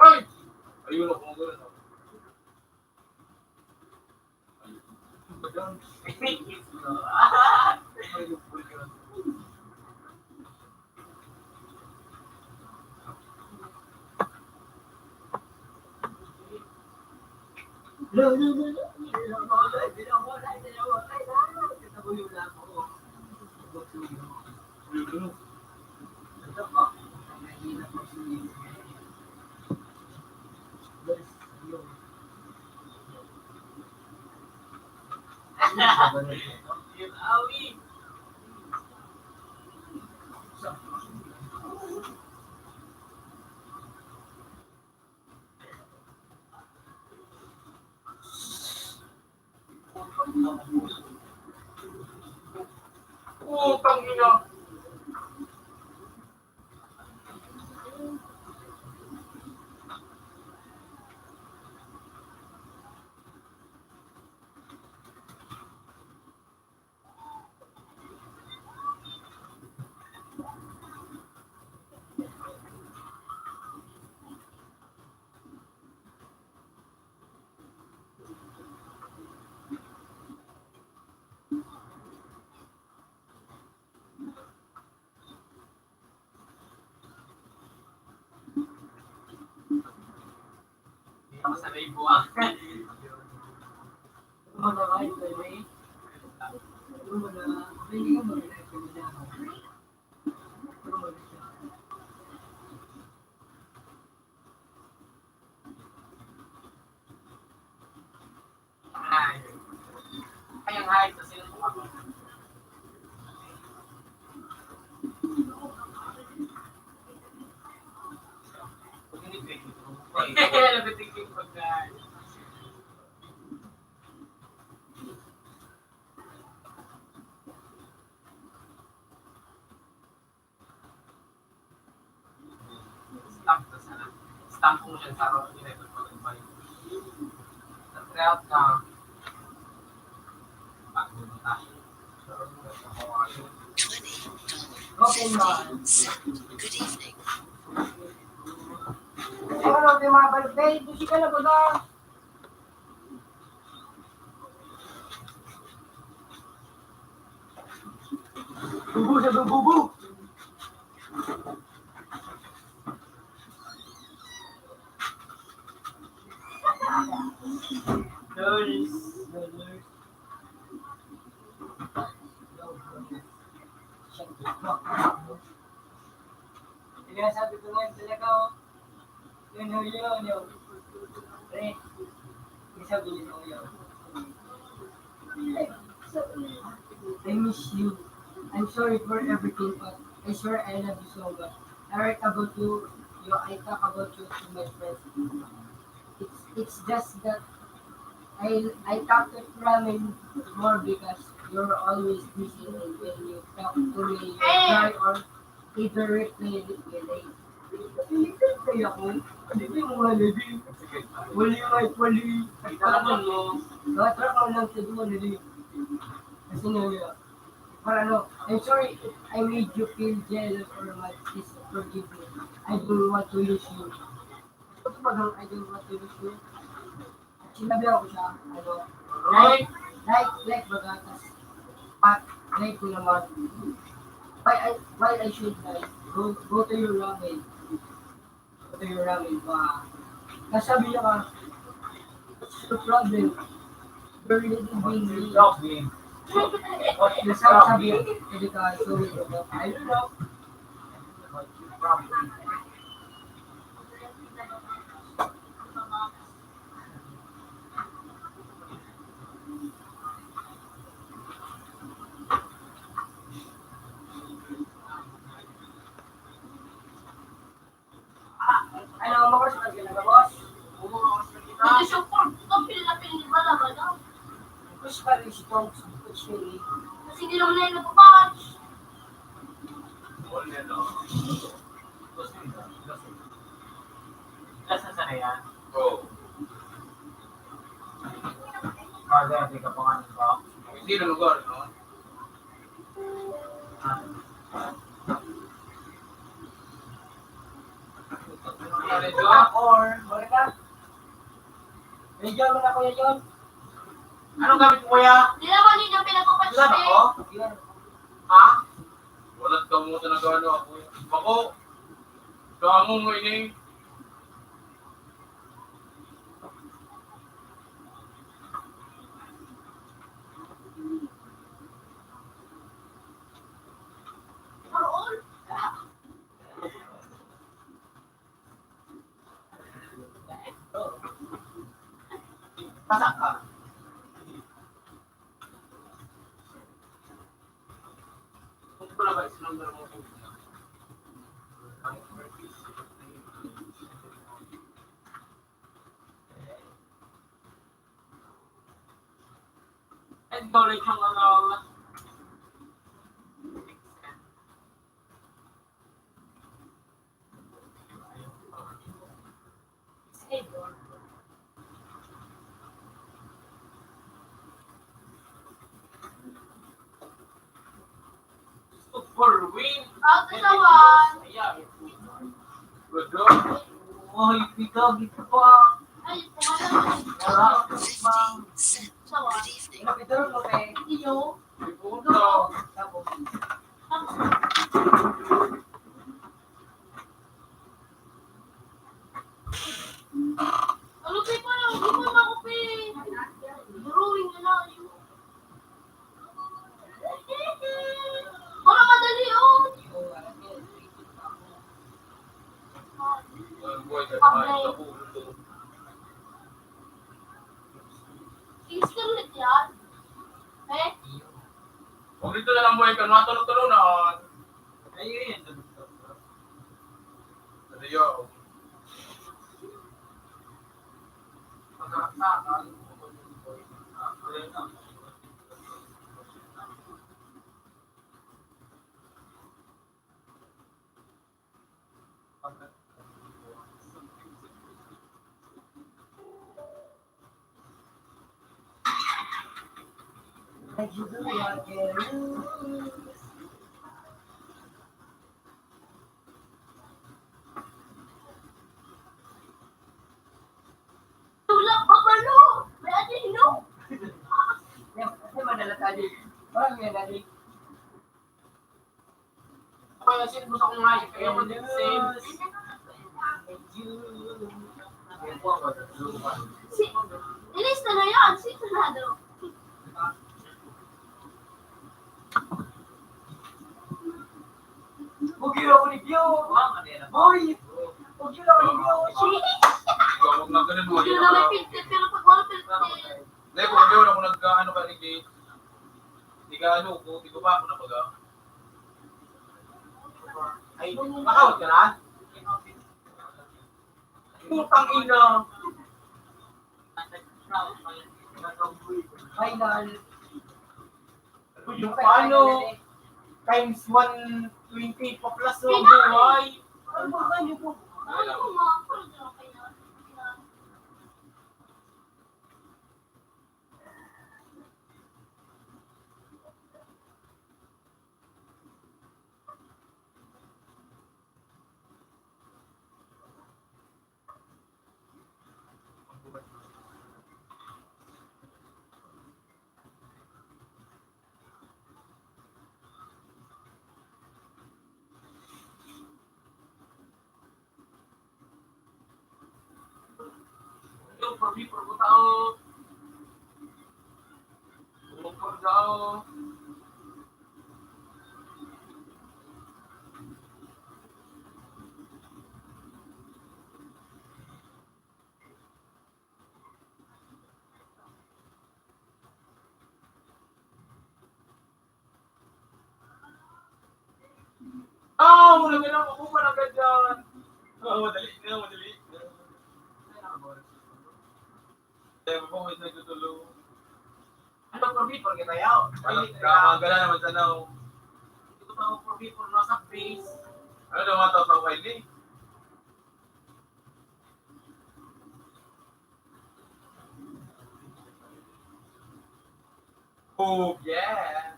[SPEAKER 2] Ay! Ayun ako mo gano'n.
[SPEAKER 7] Awi.
[SPEAKER 2] Utang ina.
[SPEAKER 7] Hindi ako sanay buwak. Ano na kahit may
[SPEAKER 2] Kayang hide na sila mo ako.
[SPEAKER 7] Nabitigil pagkain.
[SPEAKER 2] Stamp na sana. Stamp mo siya sa araw nila ito pag-invay. Nag-tryout na. Bago na.
[SPEAKER 3] $20.57. Good evening.
[SPEAKER 1] Ano, di mga birthday, busi ka na ba na?
[SPEAKER 6] Bubu sa bubu. Kaya sabi ko ngayon talaga, yun. Pre, may sabi niyo yun. I miss you. I'm sorry for everything, but I swear I love you so much. I write about you, I talk about you to my friends. It's just that I talk to Ramen more because you're always busy and when you talk to me, you cry or either replay it delay. Kaya ko, hindi mo malili. Wali.
[SPEAKER 2] Tanong mo.
[SPEAKER 6] Natra ko lang sa duwa nili. Kasi nga, para no, I'm sorry if I made you feel jealous or mad. Please forgive me. I don't want to lose you. Ito bagang I don't want to lose you. Sinabi ako siya, like bagatas. But, like ko naman, why I should die? Go to your ramen. Go to your ramen ba? Nasabi niya ka, what's the problem? You're living me. Nasabi niya, hindi ka, sorry ko ba? I don't know. Ano, makos ka ginagawa, boss?
[SPEAKER 5] Hindi support. Ito, pili ba na ba daw?
[SPEAKER 6] Push pa rin si Tom, push really.
[SPEAKER 5] Kasi hindi naman na yung nagpapatch.
[SPEAKER 7] Lasa na yan.
[SPEAKER 2] Oo.
[SPEAKER 7] Bagay, hindi ka pa nga ba?
[SPEAKER 2] Hindi na lugar, no?
[SPEAKER 6] Or, balik ka? Medyo mo na kuya yun.
[SPEAKER 2] Anong gamit mo, kuya?
[SPEAKER 5] Hindi naman yun yung pinagpapatch
[SPEAKER 2] Saan
[SPEAKER 5] eh.
[SPEAKER 2] ako?
[SPEAKER 6] Yun.
[SPEAKER 2] Ha? Walang kamuta na gano ako. Bako! Kamo mo ini.
[SPEAKER 6] Pasak ka.
[SPEAKER 2] Kung ko na ba, isinumber mo ko.
[SPEAKER 7] And college yung ano.
[SPEAKER 2] For win.
[SPEAKER 5] Out to someone.
[SPEAKER 2] Good job.
[SPEAKER 7] Oh, ito, dito pa.
[SPEAKER 5] Ay, pumalang.
[SPEAKER 3] 15 cent.
[SPEAKER 5] Someone.
[SPEAKER 3] Good evening.
[SPEAKER 6] Kapitero mo kay
[SPEAKER 5] Iyo.
[SPEAKER 2] May punta.
[SPEAKER 6] Tapos.
[SPEAKER 5] Ano kayo pa lang? Hindi mo na ako drawing na lang yun. Para madali oh.
[SPEAKER 2] Boy, sa pulo.
[SPEAKER 5] Iskalit yan. Eh?
[SPEAKER 2] Kung dito na lang boy, kan matulog-tulog na.
[SPEAKER 7] Ayun.
[SPEAKER 2] Yo.
[SPEAKER 5] Tulak pa ba no? May atin no?
[SPEAKER 6] Kasi madala tadi. Parang yan tadi.
[SPEAKER 2] Kaya sin gusto ko nga, kaya mo din sin.
[SPEAKER 5] Si, ilis na yan. Si,
[SPEAKER 7] Bugil ako ni Gyo. Boy! Bugil ako ni Gyo.
[SPEAKER 2] Huwag na ganun mo.
[SPEAKER 5] Hindi na may filter, pero pag wala filter,
[SPEAKER 2] Hindi, kung hindi ako nagka-ano ka, hindi ka ano, hindi ko pa ako nabaga.
[SPEAKER 7] Ay, nakawag ka na? Putang ina. Final. Yung paano? Times 120 pa plus ang buhay. Ano ba kayo po?
[SPEAKER 5] ano ko nga, parang okay na.
[SPEAKER 2] Yung pergi perlu tahu. Perlu tahu. Wala ka lang ako pa agad dyan. Madali. Sabi ko, may nagtutulong.
[SPEAKER 7] Ano probi por kita yaw?
[SPEAKER 2] Kamagala naman sa now.
[SPEAKER 7] Hindi ko tahu probi por nasa base.
[SPEAKER 2] Ano daw mga tao sa ni? Oh, yeah.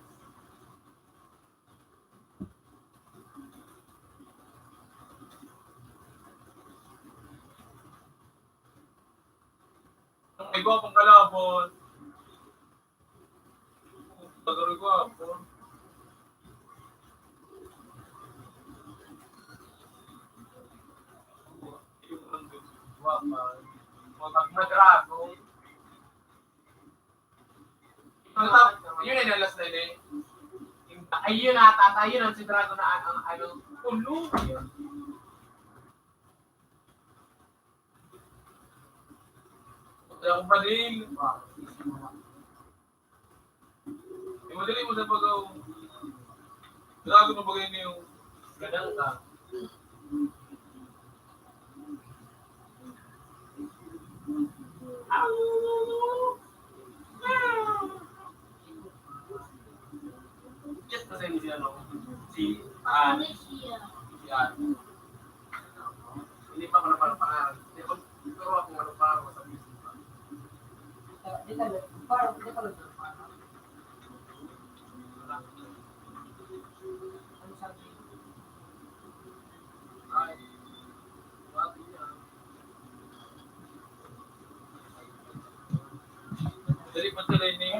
[SPEAKER 2] Ang iba pang kalabon. Tagaroy ko ako. Mag-drago. Yun ay nalas na yun eh.
[SPEAKER 7] Ayun na, tata, yun ang si Drago na ang ano, ulo.
[SPEAKER 2] Kaya akong padil. Madali mo sa pagaw. Drago na bagay niyo.
[SPEAKER 7] Ganang ka.
[SPEAKER 2] Just kasi si ano, si
[SPEAKER 5] Ano siya?
[SPEAKER 2] si Ann. Hindi pa ako napalapaan. Pero ako napalapaan sa business. Ay, wag yan. Dali pa tuloy ni.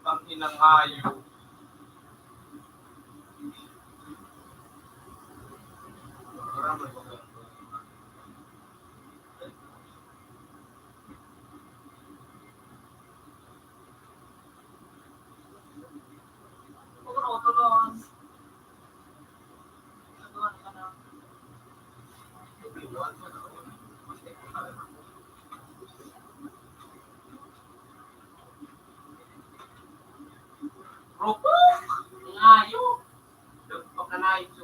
[SPEAKER 2] Ang inang hayo.
[SPEAKER 7] Ngayo. Dagpag na na ito.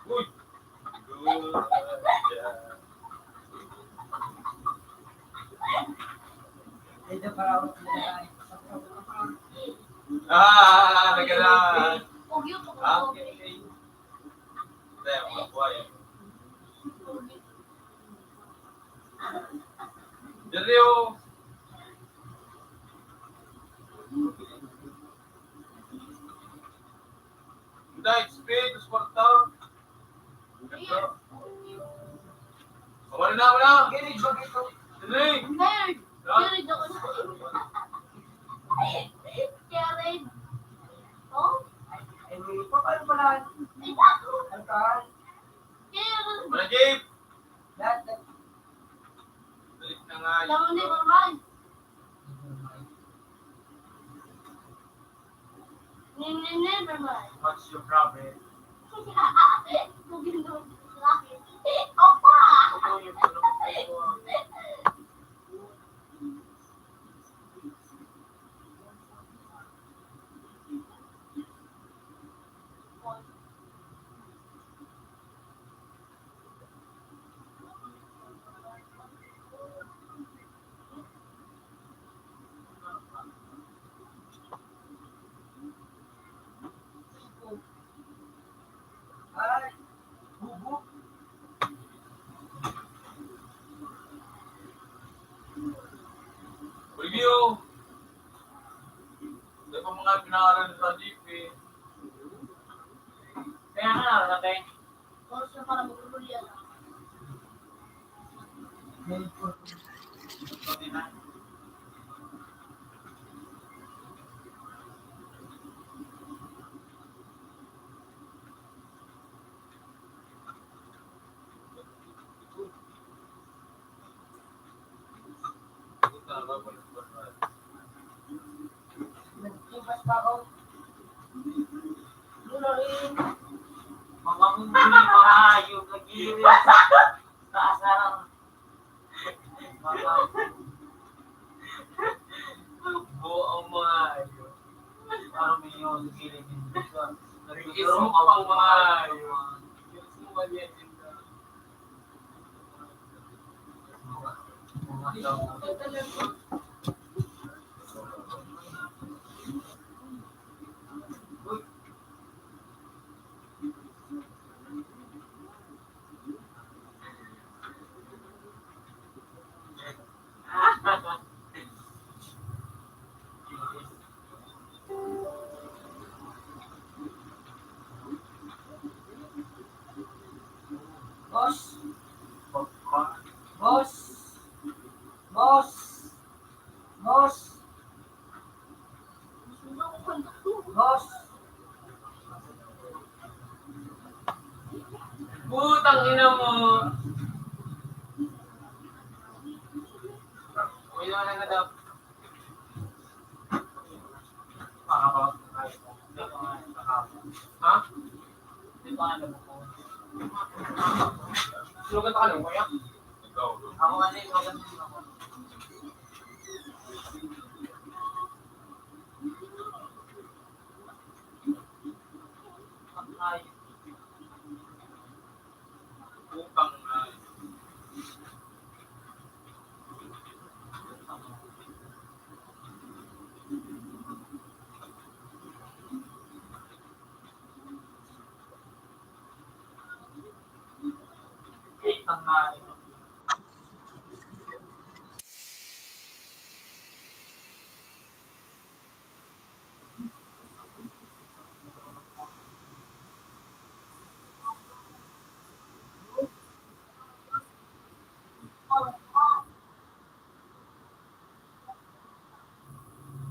[SPEAKER 2] Uy! Nagkalaan.
[SPEAKER 5] Huwag yun,
[SPEAKER 2] Okay. Kaya mga buhay. Dario! kwarta. Ganda. Kawalin na ako na.
[SPEAKER 6] Ginig ba ito?
[SPEAKER 2] Dinig.
[SPEAKER 4] Nerd!
[SPEAKER 2] Ha?
[SPEAKER 4] Nerd ako na. Jared. Oh?
[SPEAKER 6] Ay, may paano pala?
[SPEAKER 4] Ay, ako.
[SPEAKER 6] Ang kaan?
[SPEAKER 4] Jared.
[SPEAKER 2] Wala, Gabe.
[SPEAKER 6] Lahat.
[SPEAKER 2] Balik na nga.
[SPEAKER 4] Alam mo, never mind. Never mind.
[SPEAKER 7] What's your problem?
[SPEAKER 4] Bugin doon sa akin. Opa!
[SPEAKER 7] Ano yung tulong ko?
[SPEAKER 6] Ay, bubu.
[SPEAKER 2] Review. Ito pa mga pinaaral sa jeep eh.
[SPEAKER 7] Kaya nga, natin.
[SPEAKER 4] Tapos na para magulol yan.
[SPEAKER 2] Pati na.
[SPEAKER 6] Nagkibas pa ako. Mula rin.
[SPEAKER 7] Mga mumuli, mga hayop, nag-iirin sa asarang. Mga buong mga hayop. Parang may yung nag-iirin din dito.
[SPEAKER 2] Nag-iisip pang mga hayop. Yung sumali din na.
[SPEAKER 6] Boss. Boss. Boss. Boss. Boss.
[SPEAKER 7] Putang ina mo! May naman na daw. Ha? Di ba nga naman ko? Slogan ka lang, kuya?
[SPEAKER 2] Ikaw.
[SPEAKER 7] Ako kasi, slogan din ako. Ay,
[SPEAKER 2] Upang na.
[SPEAKER 7] ang nga.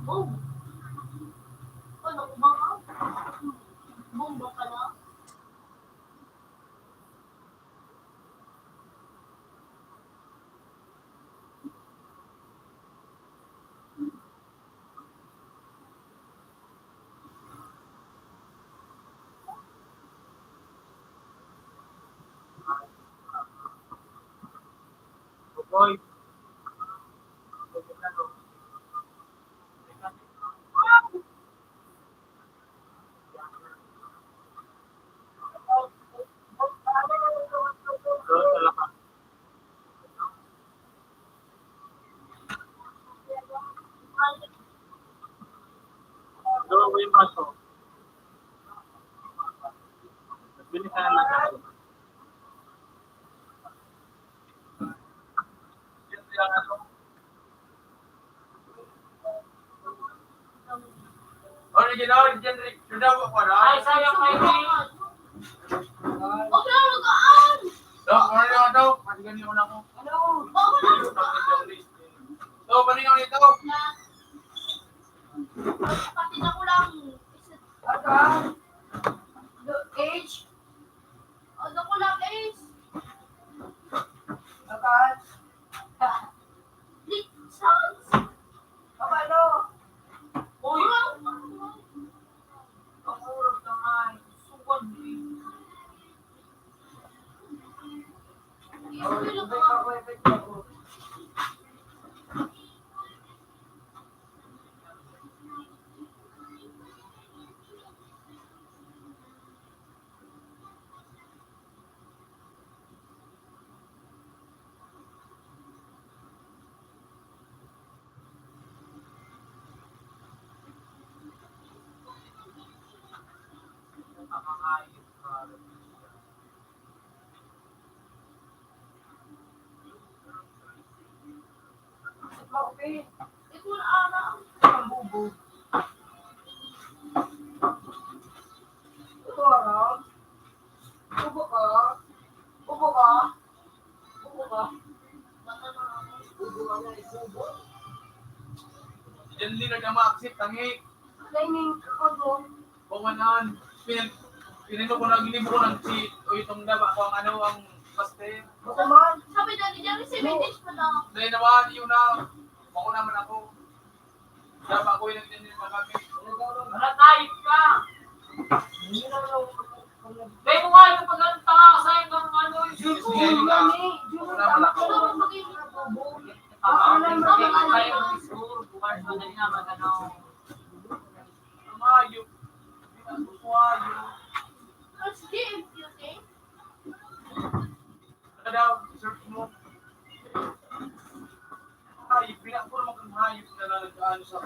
[SPEAKER 4] Boom! Ano, kumaka? Boom ba pala?
[SPEAKER 7] Boy. Dalawa mo yung maso. Bili ka na lang.
[SPEAKER 2] Original, generic. Sudah apa pada?
[SPEAKER 7] Ay, sayang kayo.
[SPEAKER 2] Dok, ano yung daw? Patigan niyo na ako.
[SPEAKER 6] Ano?
[SPEAKER 2] So, paningaw nito.
[SPEAKER 4] Pati na ko lang.
[SPEAKER 6] Aka? The age?
[SPEAKER 4] Ano ko lang is.
[SPEAKER 6] Aka?
[SPEAKER 4] Sounds.
[SPEAKER 6] Kapano?
[SPEAKER 2] Uy!
[SPEAKER 6] Ang urog naman. Sugod eh.
[SPEAKER 4] Yung
[SPEAKER 6] Ibig ako, ibig ako. Okay.
[SPEAKER 4] Ito na araw.
[SPEAKER 6] Ang bubo. Ito harap. Bubo ka. Bubo ka. Bubo ka. Bubo ka na isubo.
[SPEAKER 2] Diyan din na ma-accept, tangi.
[SPEAKER 6] Timing ko doon.
[SPEAKER 2] Pumanan. Pinino ko na ginibo ko ng si o itong daba ko ang ano ang paste.
[SPEAKER 6] Bakaman.
[SPEAKER 4] Sabi na niya, 7 days pa lang.
[SPEAKER 2] Dahil naman yun na. Mako naman ako. Daba ko yung nagtitin yung kami.
[SPEAKER 7] Manatayip ka!
[SPEAKER 6] Hindi na lang.
[SPEAKER 7] May mo nga yung pagkanta ka sa ng ano yung
[SPEAKER 2] Sige,
[SPEAKER 6] Oo,
[SPEAKER 2] sige ka.
[SPEAKER 6] gani.
[SPEAKER 2] Mako naman ako.
[SPEAKER 4] Ano magiging
[SPEAKER 2] Tumayo. Tumayo.
[SPEAKER 4] Let's game, you think?
[SPEAKER 2] Ano daw? Search mo. Hayop. Pinak ko naman kung hayop na nalagano sa...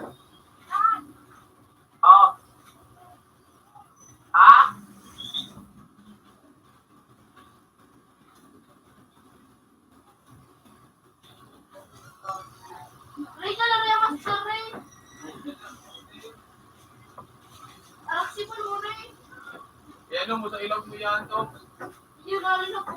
[SPEAKER 7] Oh. Ha?
[SPEAKER 4] Ray ka lang yung master, Ray. Araksipon mo, Ray.
[SPEAKER 2] Eh ano mo sa ilog mo yan to?
[SPEAKER 4] Yun na rin ako.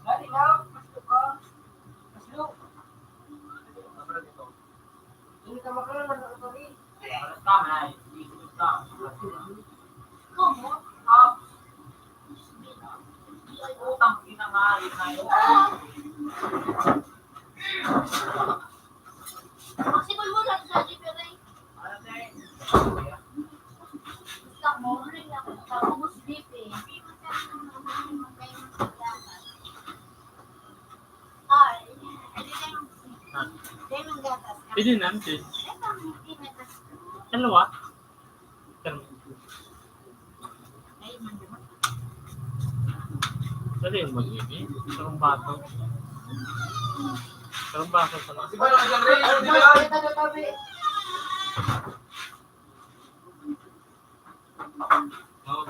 [SPEAKER 6] Gani na. Gusto ka. Gusto. Hindi ka makaroon ng authority.
[SPEAKER 4] Come on.
[SPEAKER 7] Utang ina nga yun.
[SPEAKER 4] Maksipon mo lang sa GP, Ray. Stop mo, Ray. Tapos BP. Ay.
[SPEAKER 9] Pwede natin. Dalawa? Dali yung mag-ibig. Sarong bato. Sarong bato sa mga.
[SPEAKER 2] Di ba yung isang rin? Di ba?
[SPEAKER 6] Tabi.
[SPEAKER 9] Oo.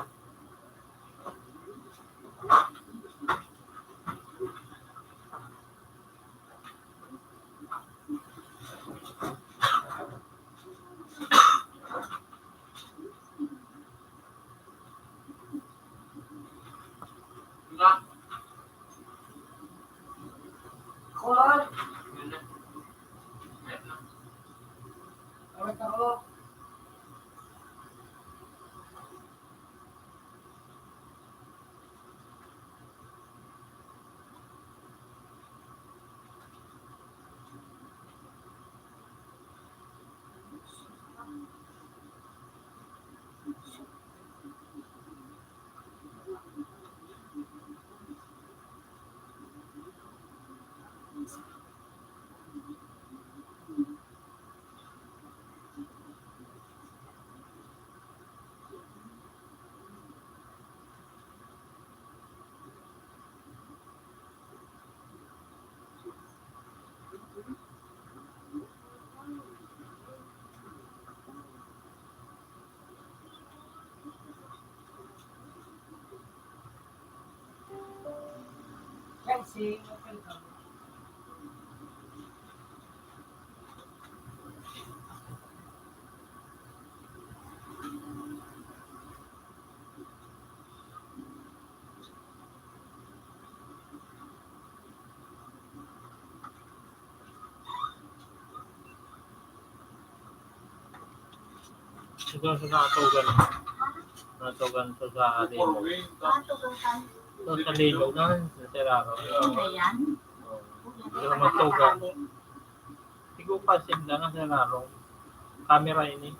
[SPEAKER 2] Na.
[SPEAKER 6] Kuhan. Awit ako. Fencing.
[SPEAKER 9] Siguro sa nakatugan. Nakatugan to sa Lilo.
[SPEAKER 2] Forward.
[SPEAKER 4] Matugang kan.
[SPEAKER 9] To sa Lilo na, sa Teraro.
[SPEAKER 4] Ano na yan?
[SPEAKER 9] Hindi na matugan. Siguro pa sila nga sa Teraro. Camera ini.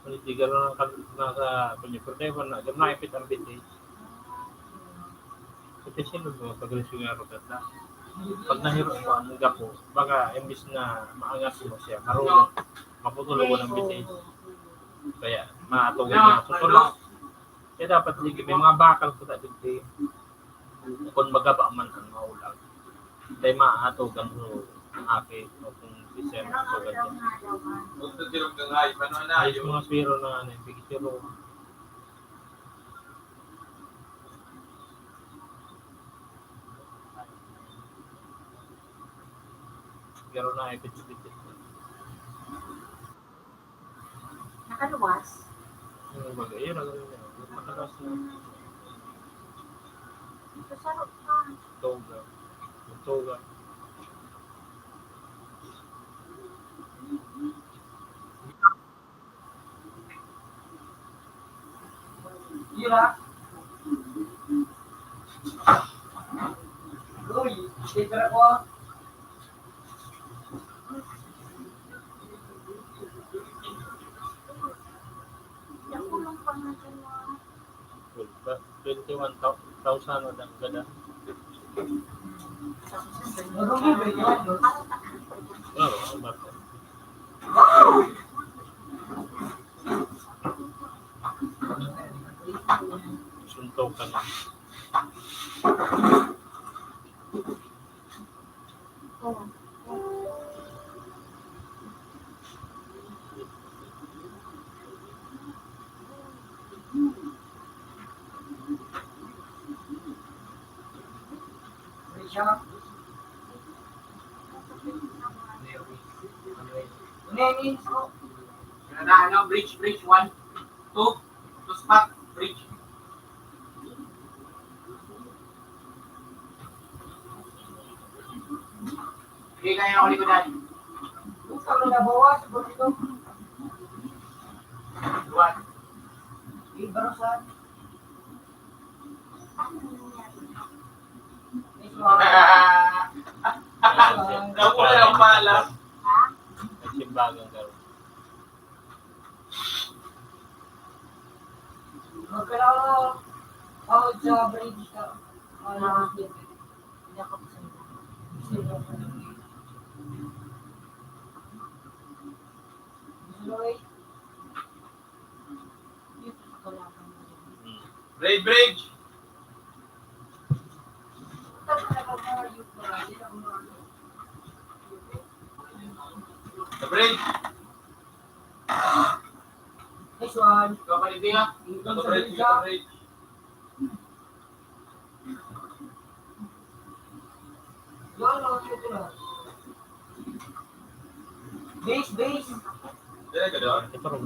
[SPEAKER 9] Hindi gano'n nasa problema na. Gano'n naipit ang biti. Kasi sino mo pag-resyo nga rin na. Pag nahiro mo ang gapo, baka imbis na maangas mo siya, marunong maputulog ng biti. Kaya maatugan na tutulog. Kaya dapat may mga bakal ko sa biti. Kung magaba man ang maulang. Kaya maatugan mo ang akin o kung siya maatugan niya.
[SPEAKER 2] Huwag na dirog ng ay. Paano na
[SPEAKER 9] Ayos
[SPEAKER 2] yun?
[SPEAKER 9] mga spiro na ano, pigitiro. Garo na ipit-ipit.
[SPEAKER 4] Nakaluwas.
[SPEAKER 9] Yung bagay, yun ang ganyan. Yung makalas na
[SPEAKER 4] Masarap ka.
[SPEAKER 9] toga. Yung toga.
[SPEAKER 6] Ira. Uy, tira ko.
[SPEAKER 4] Nakulong pa natin mo.
[SPEAKER 9] 21,000 o lang gada.
[SPEAKER 6] Marunong ba yun?
[SPEAKER 9] Claro, ang bata. Suntok ka na.
[SPEAKER 6] Siya. Nenis.
[SPEAKER 2] Ano, bridge, 1, 2, to spot, bridge. Hindi kaya ako likodan.
[SPEAKER 6] Kami nabawas. Ito.
[SPEAKER 2] Luwan.
[SPEAKER 6] Ibarusan.
[SPEAKER 2] Nakuha lang pala.
[SPEAKER 9] Nagsimbagang garo.
[SPEAKER 6] Magkala ako sa bridge ka.
[SPEAKER 4] Hindi ako pasanda.
[SPEAKER 2] Bridge. The bridge.
[SPEAKER 6] This one.
[SPEAKER 2] Kapalit niya. The bridge, the bridge.
[SPEAKER 6] Base.
[SPEAKER 2] Dala ka doon?
[SPEAKER 9] Ito rin.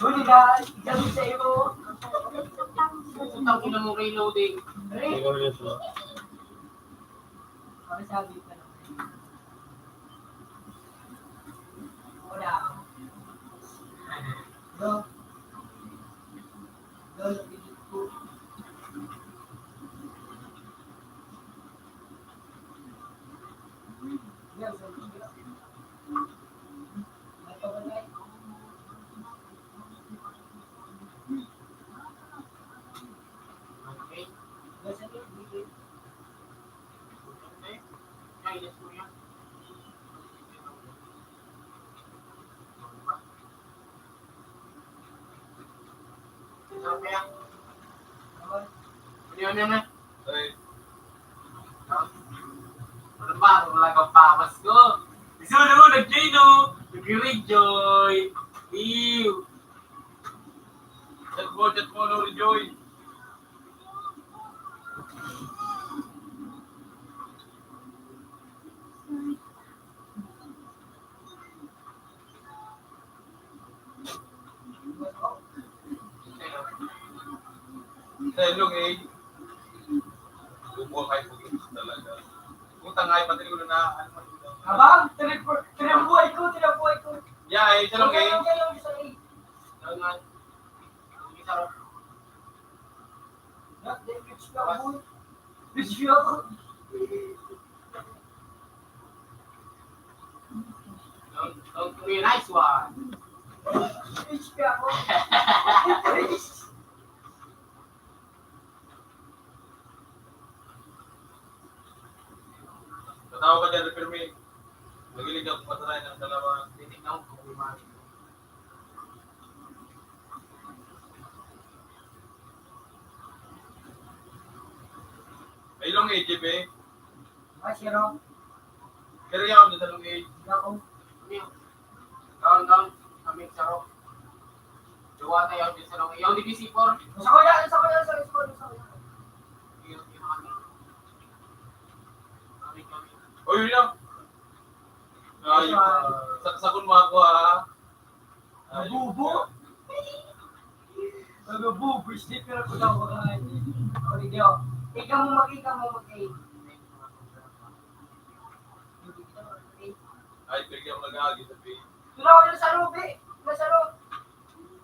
[SPEAKER 6] Sulit na. Sabi sa iyo.
[SPEAKER 2] Utang ina mo reloading.
[SPEAKER 9] Siguro yun sila.
[SPEAKER 6] Kami sabi ka naman. Wala. Go. Go.
[SPEAKER 2] Okay. Ayos mo yan. Okay. Ano yun na? Ano ba? Wala kang pamas ko. Gusto mo naman nag-Jano. Nag-rejoy. Ew. Chat mo, no, rejoy. Hello, eh. Bumuha kayo po talaga. Kung tangay, pati ko na ano man ito.
[SPEAKER 6] Abang, tinabuhay ko.
[SPEAKER 2] Yeah, ito lang eh.
[SPEAKER 1] Gangan. Kita ro. Don't be a nice one.
[SPEAKER 2] Tatawa ka dyan, Permi. Nagilig ako patry ng dalawa.
[SPEAKER 1] Titignan ko kung umani.
[SPEAKER 2] May ilong age, eh.
[SPEAKER 6] Masiro.
[SPEAKER 2] Pero yan, may dalong age.
[SPEAKER 6] Ako.
[SPEAKER 1] Down. Aming saro. Duwa na yung bisa nung yung DBC4.
[SPEAKER 6] Sa kuya, sa kuya.
[SPEAKER 1] Yung kami. Kami.
[SPEAKER 2] O, yun lang. Ayun. Sagun mo ako, ha?
[SPEAKER 6] Nabubo? Nabubo, sticker ko daw mga video. Ikaw mo makita mo mag-aid.
[SPEAKER 2] Ay, bigyan mo nag-aagi sa page.
[SPEAKER 6] Ito na, yung saro, be. Yung saro.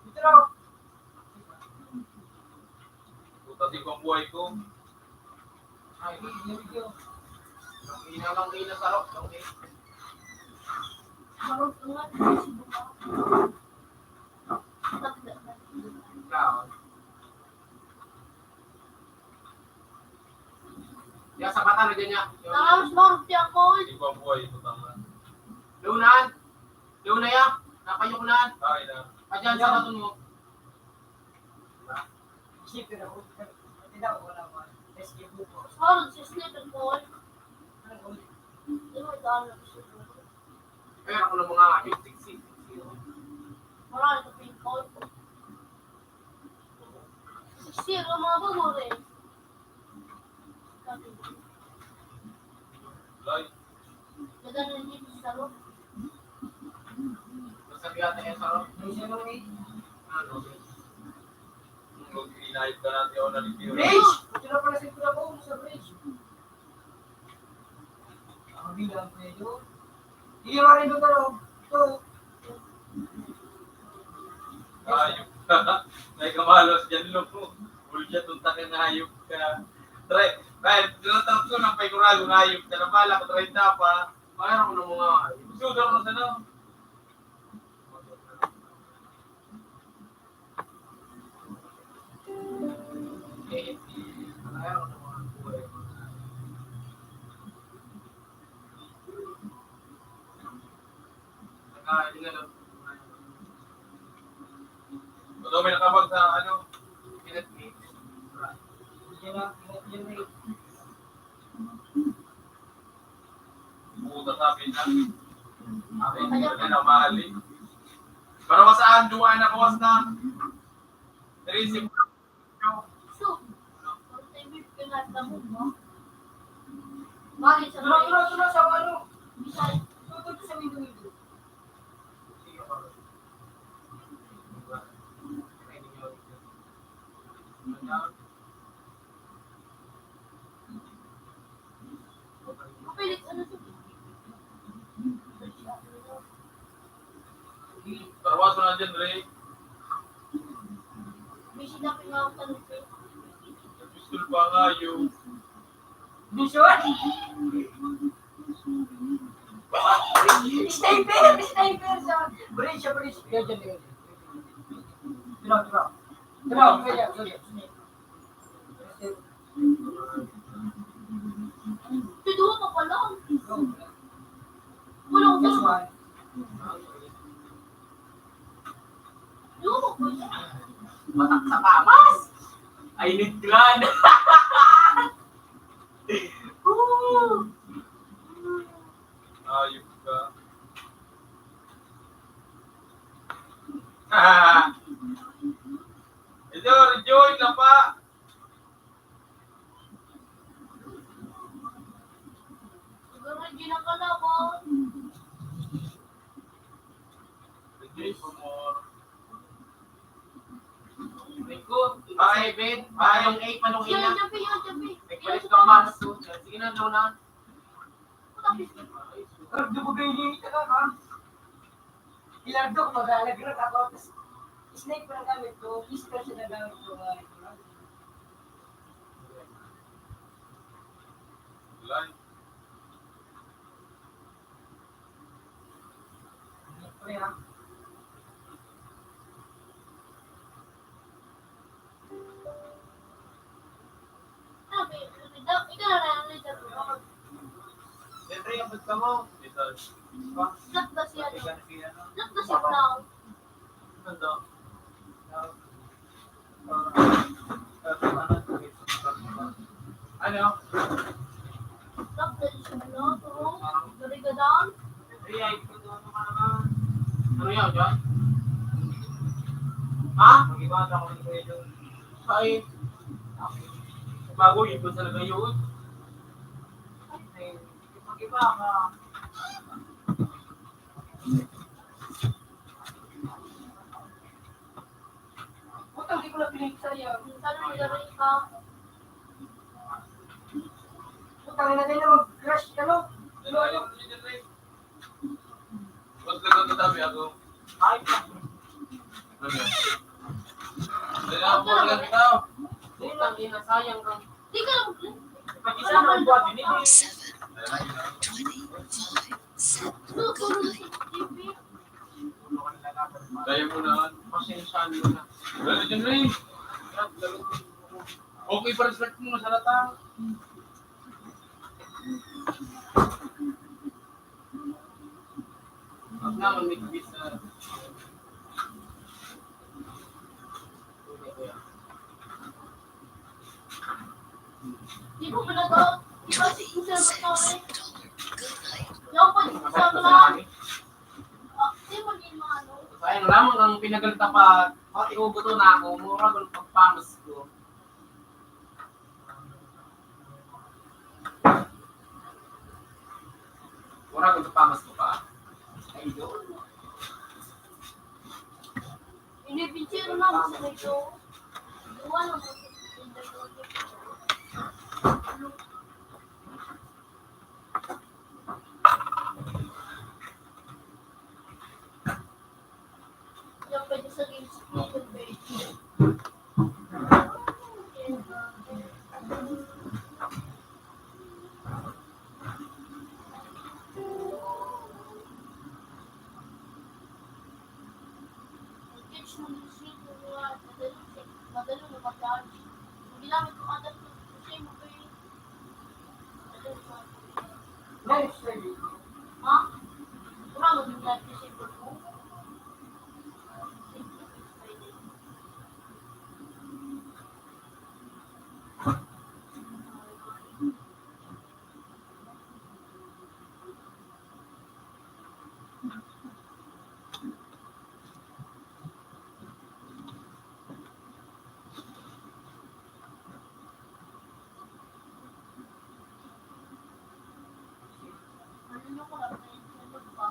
[SPEAKER 6] Ito na.
[SPEAKER 2] Putasin ko ang buhay ko.
[SPEAKER 1] Ay,
[SPEAKER 6] Video.
[SPEAKER 1] lang ina saro. Okay. Ikaw. Ya sa bata na dyan niya.
[SPEAKER 2] Hindi ko ang buhay, putang.
[SPEAKER 1] Lunan ya. Napayok na.
[SPEAKER 2] Ay, na.
[SPEAKER 1] Adyan sa katong mo.
[SPEAKER 6] Sticker ako. Hindi na ako wala ba. Escape mo po.
[SPEAKER 1] Kaya ako ng mga 56.
[SPEAKER 2] Lay.
[SPEAKER 1] Masabihan na yung saro.
[SPEAKER 6] May saro, eh.
[SPEAKER 1] Ano?
[SPEAKER 2] Kung inahit ka natin ako na review.
[SPEAKER 6] Bridge! Ito na pala sa pula ko sa bridge. Ako bilang pwede. Hindi nga rin doon talo. Ito.
[SPEAKER 2] Ayok ka. Naikamalos dyan, loko. Bullshit, unta ka na ayok ka. Try. Kahit tinatawag ko ng paigurago na ayok ka. Nabala ko, try na pa.
[SPEAKER 1] Mayroon ako ng mga
[SPEAKER 2] Sugar mo sa no.
[SPEAKER 1] mayroon ako ng mga buhay. Hindi nga lang.
[SPEAKER 2] Ito may nakabag sa ano.
[SPEAKER 1] Pinag-meet.
[SPEAKER 6] Yan na. Yan na.
[SPEAKER 2] Puta sabi na. Ay, hindi na mali. Para masaan, duwa na kawas na. Narisip ko.
[SPEAKER 6] Tulo sa ano. Tulo sa window.
[SPEAKER 2] Tarawas mo na dyan, Ray. Pistol pa nga yung...
[SPEAKER 6] Visual. Sniper sa bridge sa bridge. Yan dyan. Tira. Kaya, sorry. This one.
[SPEAKER 1] Matak sa kamas! I need blood!
[SPEAKER 2] Ayok ka. Ito, rejoin na pa. Rejoin for more.
[SPEAKER 1] Lingkod, 7, yung 8 manong ina. Nagpalit ka mas. Sige na, Luna.
[SPEAKER 6] Dugo kayo niya ka. Ilardo ko mag-alagrot ako. Tapos, snake pa ang gamit ko. Whisper siya na gamit ko.
[SPEAKER 2] Wala.
[SPEAKER 6] Kaya,
[SPEAKER 4] Sabi, ikaw na lang leader ko.
[SPEAKER 7] Siyempre, yung basta mo.
[SPEAKER 2] Ito.
[SPEAKER 4] Slap ba siya?
[SPEAKER 7] Ikaw na siya, no?
[SPEAKER 4] Slap ba siya brown?
[SPEAKER 7] Ano?
[SPEAKER 2] Ano?
[SPEAKER 4] Slap ba siya brown? Turong? Dari ka down?
[SPEAKER 7] Siyempre, ay, kung ano ka naman.
[SPEAKER 2] Ano yan, John?
[SPEAKER 7] Ha? Mag-ibata ko ni Kuya Jun.
[SPEAKER 2] Ay. Bago yun talaga yun.
[SPEAKER 7] Ay, mag-iba ka.
[SPEAKER 6] putang di ko na pinigsaya.
[SPEAKER 4] Tanong dari ka.
[SPEAKER 6] Putang na din na mag-crush ka, no?
[SPEAKER 2] Ano yung John Ray? Ba't lang tabi ako?
[SPEAKER 7] Ay,
[SPEAKER 2] Ano? Dahil ako po lang ikaw.
[SPEAKER 7] putang ina, sayang kang.
[SPEAKER 4] Di ka lang.
[SPEAKER 7] Pag-isa na ang buwan, hindi mo.
[SPEAKER 3] 7, 25, set,
[SPEAKER 4] Look,
[SPEAKER 3] good night.
[SPEAKER 4] TV.
[SPEAKER 2] Kaya mo na.
[SPEAKER 7] Pasensyahan mo na.
[SPEAKER 2] Dahil John Ray. Okay pa respect mo sa latang. Huwag na mamigbis na.
[SPEAKER 4] Di ko ba nagawa? Di ba isa ba ito eh?
[SPEAKER 3] $26. Good night.
[SPEAKER 4] Yung pa isa lang. Di mo din ano.
[SPEAKER 7] Sayang lamang ang pinagalita pa. Pati ubuto na ako. Mura ko ng pagpamas ko. Mura ko ng pagpamas ko pa. Ay, doon.
[SPEAKER 4] Inibitsiro na mo sa ito. Iwan mo. Yung pwede sa games dito page. Catch mo yung sito nila. Madalo na mag-charge. Hindi namin kumadat kasi mo ba yun?
[SPEAKER 6] Nice, baby.
[SPEAKER 4] Ha? Wala mo din dati kasi mo. Ano ko lang na yung ba?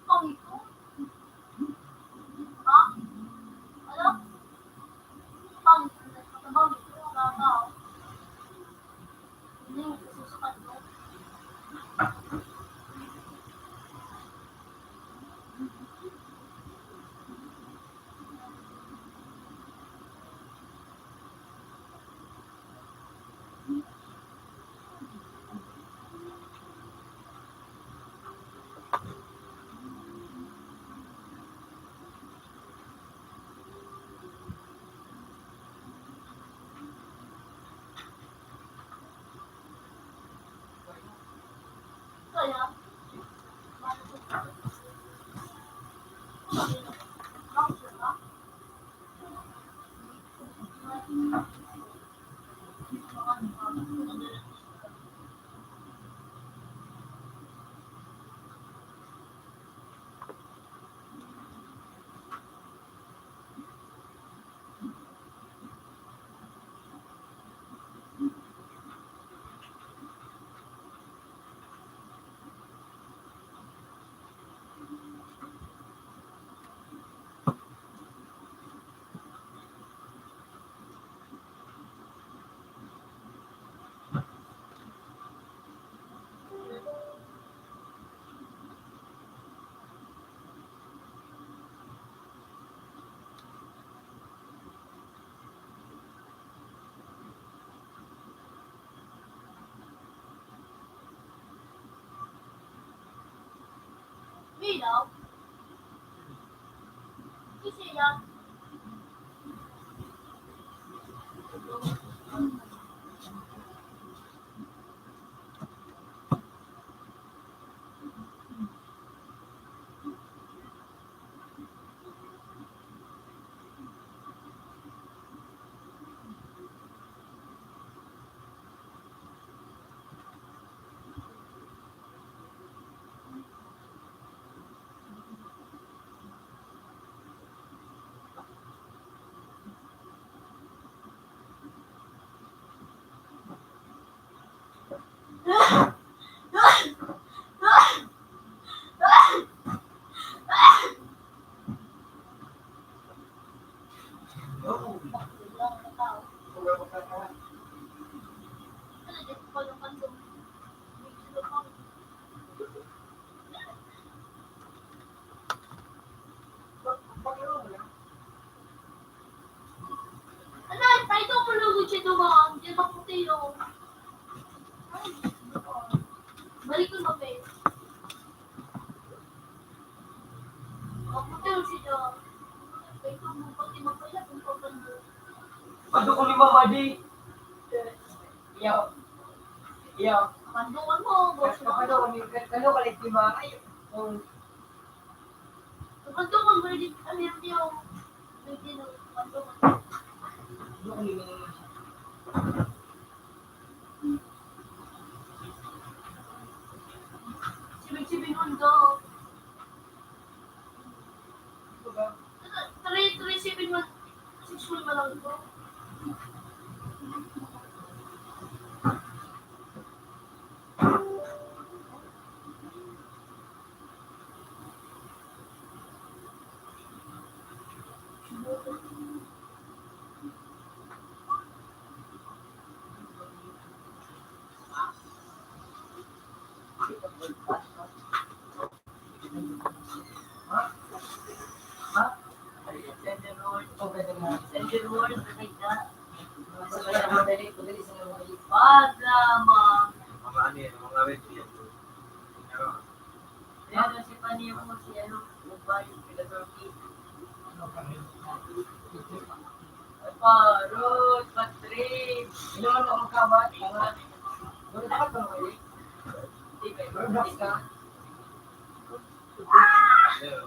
[SPEAKER 4] Ang ito? Ha? Ano? Pang katabang ito, nakakaw. Hindi mo susukat mo. Kaya,
[SPEAKER 5] ilaw. Kasi yan. Balik ko na, babe. Ako tayo siya. Ito mo pati magpaya kung pagkando.
[SPEAKER 6] Pado ko 5, Madi. Iyaw. Iyaw.
[SPEAKER 5] Kandungan mo, boss.
[SPEAKER 6] Kapado ko ni kano kalit 5. Ay.
[SPEAKER 5] Kandungan mo rin. Ano yun yung pwede ng kandungan.
[SPEAKER 6] Pado ko ni
[SPEAKER 5] Sibig-sibig mundo. 3-7 mo. 6 mo lang ito. Paglamang.
[SPEAKER 2] Mga ano yan, mga red yan.
[SPEAKER 5] Ayan si Pani mo si ano, Ubay, Philadelphia. Parot, Patrick.
[SPEAKER 6] Ilan ako kabat? Wala ka ba mo?
[SPEAKER 5] Di ba?
[SPEAKER 6] Relax ka.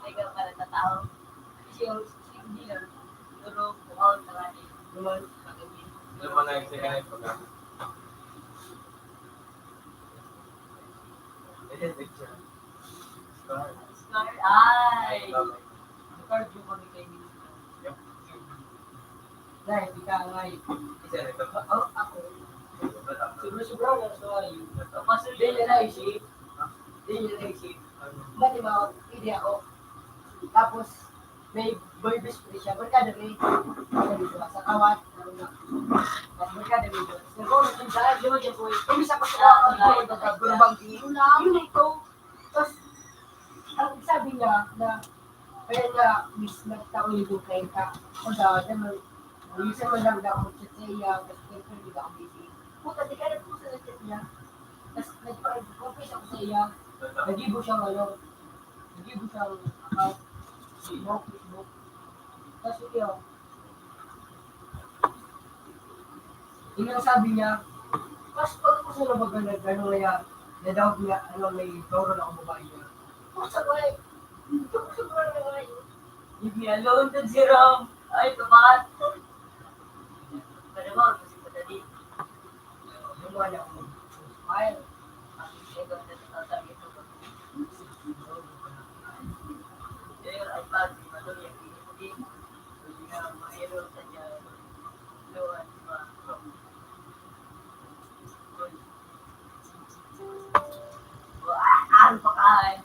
[SPEAKER 5] Ay, ka pala sa tao. Kasi yung hindi lang. Pero, bukaw na rin.
[SPEAKER 6] Naman.
[SPEAKER 2] Yung mga exercise pagka. Ayan, picture. Scar.
[SPEAKER 5] Scar, ay!
[SPEAKER 6] Card yung kami kay Dahil, di ka ngay.
[SPEAKER 2] Isa rin ito.
[SPEAKER 6] Ako. Sobra-sobra na sa ayo.
[SPEAKER 5] Tapos,
[SPEAKER 6] Di niya naisip. Di niya naisip. Ba't ba, hindi ako. Tapos, may boy best friend siya. Barkada rin. Sa kawat. Barkada rin. Siguro, kung saan, yun yung boy. Kung isa pa sa gulubang yun ito. Tapos, ang sabi niya na kaya niya miss nagtaong yung kain ka. Kung sa minsan mo lang daw ako chat sa iya. Kasi kaya hindi ka ako busy. Puta, di ka na po sa chat niya. Tapos, nagpa-confess ako sa iya. Nagibo siyang ano. Nagibo siyang account. Facebook. Tapos yun. Yun ang sabi niya. Tapos pag ako sa labag na gano'n kaya na-doubt niya, may toro na akong babae niya. Sabay. Sabay.
[SPEAKER 5] leave me alone to Jerome. Ay, tumakas. Pero mo, kasi madali.
[SPEAKER 6] Yung wala akong smile.
[SPEAKER 5] Ang ego na natasabi ito. Yung iPad, madali ang pinipin. Hindi na mahirap sa niya. Luwan, diba? Ano pa kain?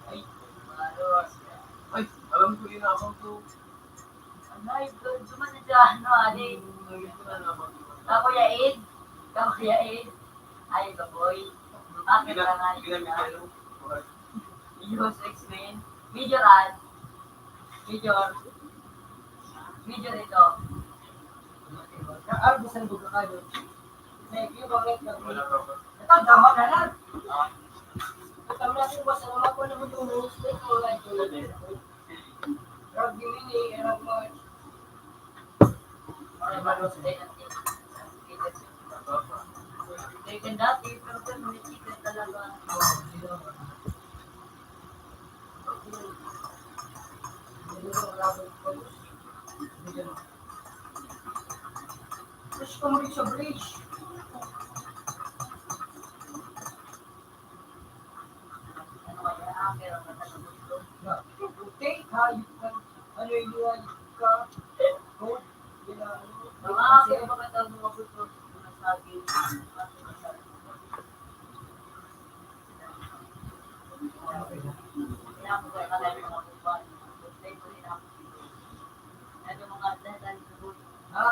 [SPEAKER 5] Ay, maros.
[SPEAKER 2] Ay, alam ko yun naman to.
[SPEAKER 5] Ay, duman na dyan, no, adi.
[SPEAKER 2] Naging ko na naman.
[SPEAKER 5] Ako yaid. Ako yaid. Ay, baboy. Akin na nga
[SPEAKER 2] Ginamit
[SPEAKER 5] yun.
[SPEAKER 2] ko yun.
[SPEAKER 5] Use explain. Video ad. Video. Video nito.
[SPEAKER 6] Ano ba sa nagkakalo? Yung bakit na
[SPEAKER 2] Wala ka ba?
[SPEAKER 6] ito, tama na lang. Tama natin ba sa mga ko naman yung rules na ito, like, Rob Gimini, Rob March.
[SPEAKER 5] Para ma-roasted natin. Chicken dati, pero kung may chicken talaga.
[SPEAKER 6] Terus kemudian sa bridge.
[SPEAKER 5] Ano kaya, pero matanong ko.
[SPEAKER 6] Okay, hayop ka. Ano yung hayop ka? Oh,
[SPEAKER 5] Mga pero bakit ang mga gusto na saging? Kailangan ko kaya kalay mga kupan. Gusto ko rin ako. Ano mga dahan sa
[SPEAKER 6] ha?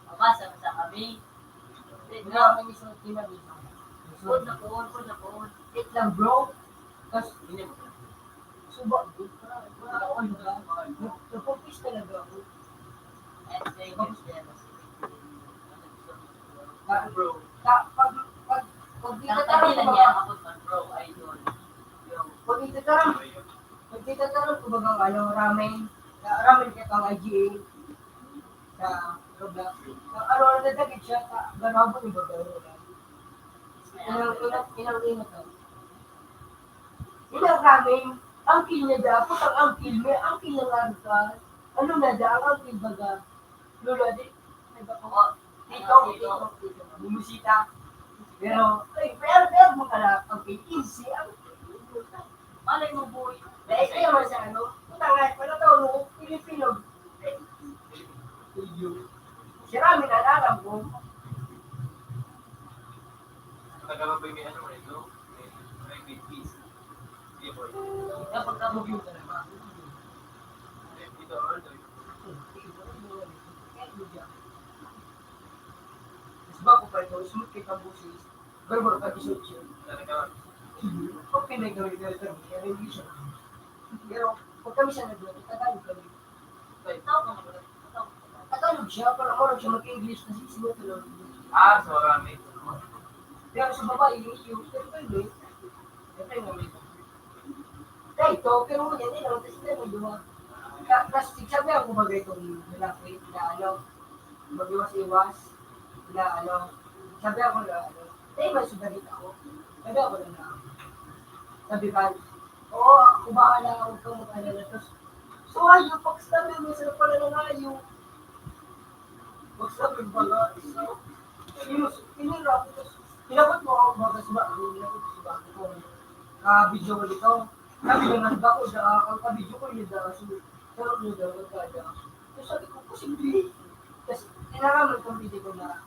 [SPEAKER 5] Mabasa mo sa kami.
[SPEAKER 6] Wala kami isang tinamit.
[SPEAKER 5] Pud na poon.
[SPEAKER 6] It lang bro. Tapos, suba. Wala ako na. Napapis talaga ako.
[SPEAKER 5] And say, gusto yan.
[SPEAKER 6] Bro. Pag di ka
[SPEAKER 5] Nakatabi lang niya ako man, bro, idol.
[SPEAKER 6] Pag itataran ko bagang ramen ka kang IGA sa Roblox. Ano nadagit siya, ganaw ba yung bagang ilang ingat ka. Ilang ramen, ang kill niya dapat, ang kill niya, ang kill ng ka. Ano na da, ang kill baga. Lula, di ba dito, bumusita. Pero mo ka lang, ang easy, ang
[SPEAKER 5] Malay mo, boy.
[SPEAKER 6] dahil kayo man sa utangay, panataw mo, Pilipino. Si Rami na alam ko.
[SPEAKER 2] Nagkaroon ba yung ano ito? May peace. Hindi po.
[SPEAKER 5] Kapag kabugyo ka naman.
[SPEAKER 2] Dito, order.
[SPEAKER 6] Mas bago pa ito, smooth kay Kambusis. Garbor ka disot siya.
[SPEAKER 2] Talaga.
[SPEAKER 6] Okay na gawin ka ito, kaya hindi siya. Pero, pag kami siya nag-doon, Tagalog kami. Tagalog siya, pero ako siya mag-English kasi sinuto lang.
[SPEAKER 2] So marami.
[SPEAKER 6] Pero sa babae, yung pero ito, pero yan din ako, kasi na magawa. Kasi sabi ako bagay itong lalaki na mag-iwas-iwas, na sabi ako na may sudalit ako. Sabi ako na sabi ka, oo, ako bahala, huwag kang mag-alala. Tapos, so ayaw, pag-sabi mo, sila pala ng ayaw. Pag-sabi mo pala, so, pinira ako, tapos, pinabot mo ako baga sa bago, pinabot sa bago ko. Ka-video ko dito. Sabi ko, nagba ko, ang ka-video ko yun, sarap nyo daw, magkada. Tapos sabi ko, posible. Tapos, tinaraman kong video ko na,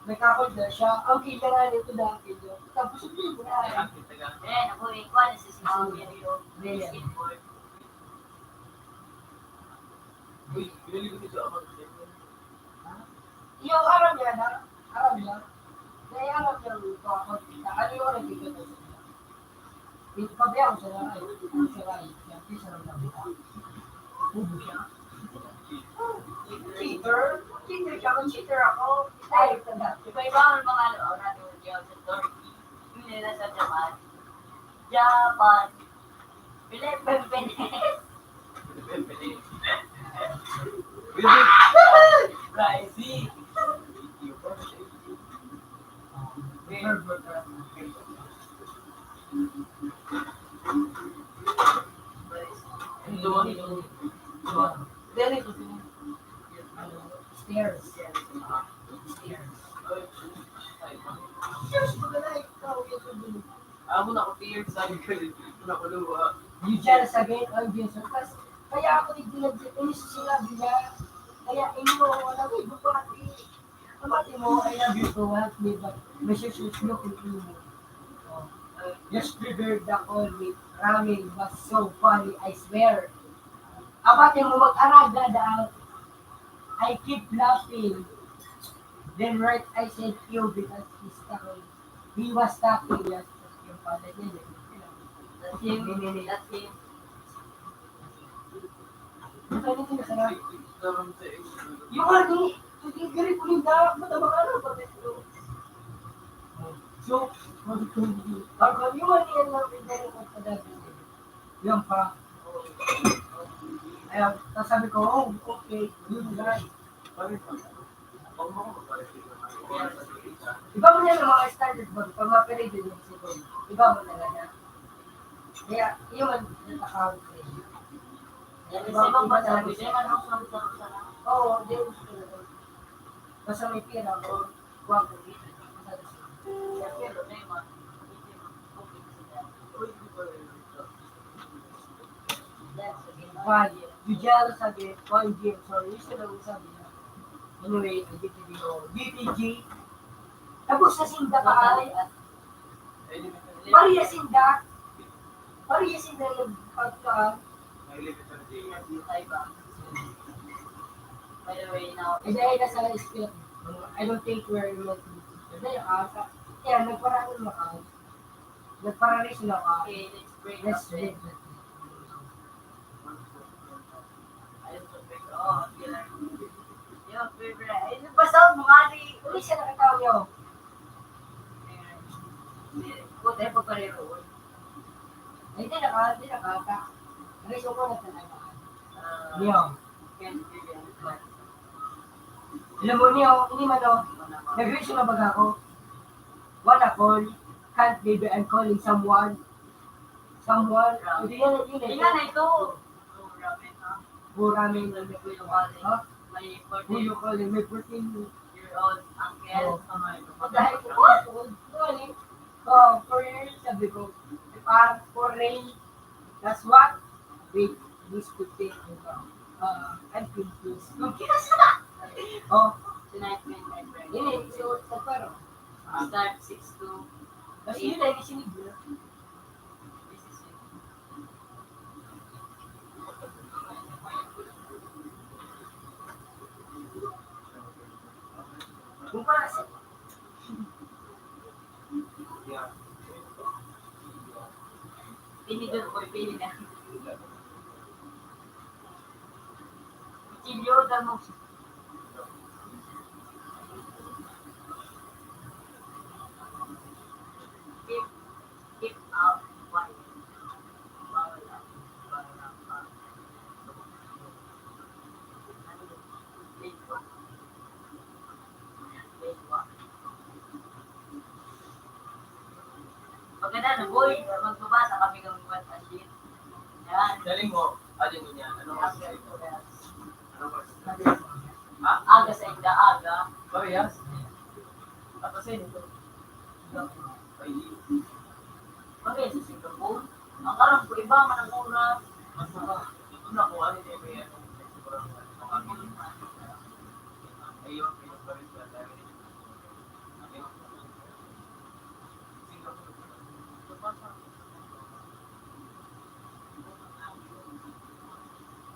[SPEAKER 6] may kakod na siya, ang kita nga nito dahil yun. Tapos, posible mo na.
[SPEAKER 5] Ako yung kwan, nasisimawin yung skateboard.
[SPEAKER 2] Uy, binili ko dito ako.
[SPEAKER 6] Yung alam niya na, dahil alam niya ito ako, ano yung oras dito to siya. Dito pa ba ako sa laray? Ano siya ray? Yan, pisa lang lang kita. Ubo siya. Cheater siya. Kung cheater ako, ay, tanda.
[SPEAKER 5] Iba-iba ang mga natin yung sa Turkey. Yung nila sa Japan. Pilipinas.
[SPEAKER 2] Rising!
[SPEAKER 6] Dali ko stairs. Stairs mo na ikaw yung
[SPEAKER 2] Ako na ko tears, sabi ko rin. Ako luwa.
[SPEAKER 6] you jealous again, I'm jealous. Kaya ako ini sinabi niya, kaya wala ko iba pa. Ang mati mo, I love you to help me, but Mrs. look into me. Just prepared the call with ramen was so funny, I swear. Abate mo mag-araga daw. I keep laughing. Then right, I said you because he was talking just yung father niya.
[SPEAKER 5] That's him. That's him.
[SPEAKER 6] Ano yung masarap? Yung ano, Sige, gari ko rin na, mataba ka na, pati ito. So, ako yung yan lang, pinag ko sa dati. Yan pa. Ayun, tapos sabi ko, oh, okay, yun guys. Iba mo yan ang mga standard board, pag mga period yung siguro. Iba mo talaga. Kaya, yun ang account ko.
[SPEAKER 5] Yan sa ibang bansa, pwede man ako sa
[SPEAKER 6] Oo, di ko sila. Basta may pira ko, huwag ko dito.
[SPEAKER 5] pero na yun,
[SPEAKER 6] Why? You jealous again? Why game? Sorry, you said ako sabi niya. Anyway, DTG. Tapos na sinda ka ay. Pariya sinda. Pariya sinda yung pagkaan.
[SPEAKER 5] by the way, now,
[SPEAKER 6] Ay dahil na sa skill. I don't think we're able to. Kaya kaya nagparaan mo ka. Nagparaan sila ka.
[SPEAKER 5] okay, let's break
[SPEAKER 6] Let's
[SPEAKER 5] up then.
[SPEAKER 6] read.
[SPEAKER 5] Ayun, so break up. Yung favorite. Ayun, basta mga
[SPEAKER 6] Uli siya nakatawa niyo.
[SPEAKER 5] Kung tayo pagparero.
[SPEAKER 6] Hindi nakata. Reso ko na talaga. Niyo. Alam mo niyo, hindi man o. Nag-reach na baga ako. Wanna call. Can't baby, I'm calling someone. Someone. Hindi yan, yun eh.
[SPEAKER 5] Tingnan na ito.
[SPEAKER 6] Buraming. Ha?
[SPEAKER 5] May
[SPEAKER 6] Who you calling? May 14.
[SPEAKER 5] 14-year-old uncle.
[SPEAKER 6] Dahil ko, what? Oh, for years, sabi ko, for rain, that's what? Wait, this could take me down. I'm confused. Confused na! Oh,
[SPEAKER 5] Tonight, my friend.
[SPEAKER 6] yun eh, so, sa pero.
[SPEAKER 5] Start 6 to
[SPEAKER 6] Kasi yun eh, isinig mo.
[SPEAKER 5] this is it.
[SPEAKER 6] Kung para sa,
[SPEAKER 5] Pini doon ko, pini na. Chilyo, damo. Keep out one. Bawal lang. Bawal lang. Late one. Late one. Pagkada na, boy, magbabasa kami ng buwan sa sheet. Yan.
[SPEAKER 7] Daling mo, alin mo niya? Ano
[SPEAKER 5] Ang
[SPEAKER 7] ba?
[SPEAKER 5] ganda.
[SPEAKER 7] Ano ba?
[SPEAKER 5] Aga sa inda, aga.
[SPEAKER 7] Parehas? Kasi ito. Ay,
[SPEAKER 5] Pagkaya sa Singapore, ang karang ko iba man ang oras.
[SPEAKER 7] mas maka. Ito na kung ano yung may ano. Sobrang makakilin. Ayun, pinagparin sa dahil. Ayun. Singapore.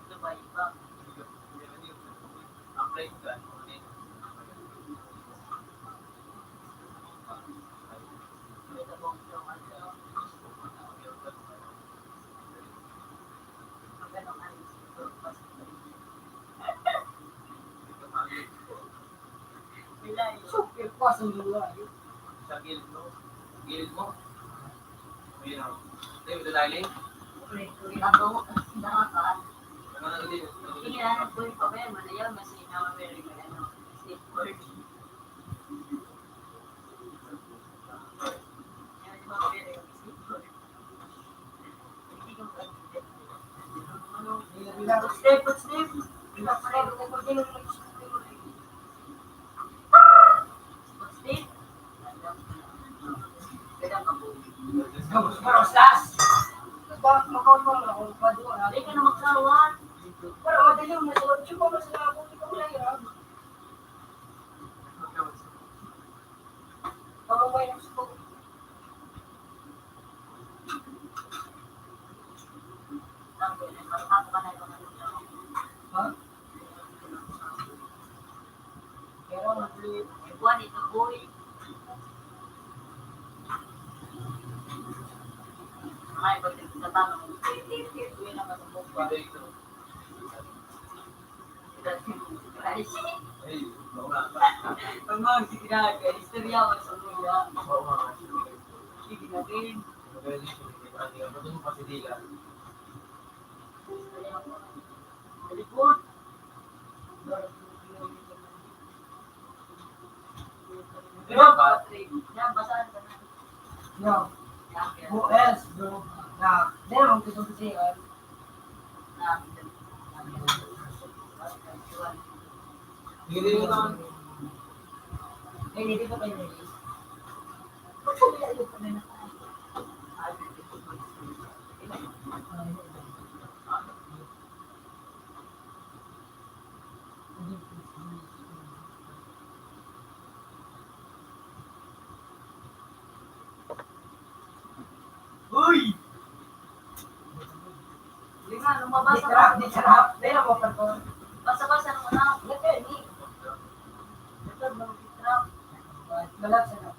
[SPEAKER 5] Dubai pa.
[SPEAKER 7] Apply ka.
[SPEAKER 5] May tabong yung ano. Ang ganong alis. Bilay.
[SPEAKER 6] super kwa sa luwa.
[SPEAKER 7] Sa gilid mo. Gilid mo. Ayun o. Ito yung dadaling.
[SPEAKER 5] Ako, nakakaan.
[SPEAKER 7] Ano na din?
[SPEAKER 5] Tingnan ko yung problema na yun, mas America, ano, skateboard. Yan, di ba, America, skateboard. Hindi ko pag-ibig. Ano, step. Step. Kaya ka po.
[SPEAKER 6] Gabos last. Bakit makautong na ako? Paduwa na.
[SPEAKER 5] Hindi ka na magsawan.
[SPEAKER 6] Pero madali mo na sa loob. Chupa mo sila ako. Hindi ko na yan. Pamamay ng suko. Ha? Pero mag-flip.
[SPEAKER 5] Buwan ito, boy. Ay, pag nagtatanong, uwi naman sa buwan.
[SPEAKER 7] Ito ito.
[SPEAKER 5] Ay,
[SPEAKER 2] Ay, wala.
[SPEAKER 6] Ang mga sige na, istorya ko sa mga.
[SPEAKER 2] Oo nga.
[SPEAKER 6] Sige natin.
[SPEAKER 2] Magaling siya. Ano yung pasidila?
[SPEAKER 6] Likod.
[SPEAKER 2] Di ba ba?
[SPEAKER 6] Yan, basahan ka na. Yo. Who else, bro? Na, meron ko kasi
[SPEAKER 2] Hindi mo lang.
[SPEAKER 6] hindi ko kayo nilist.
[SPEAKER 2] Uy!
[SPEAKER 6] Hindi nga, lumabas ako. Di sarap. Dahil ako pa to.
[SPEAKER 5] Basa-basa naman ako.
[SPEAKER 6] Ito, hindi. Ito, mga trap. Malap sa trap.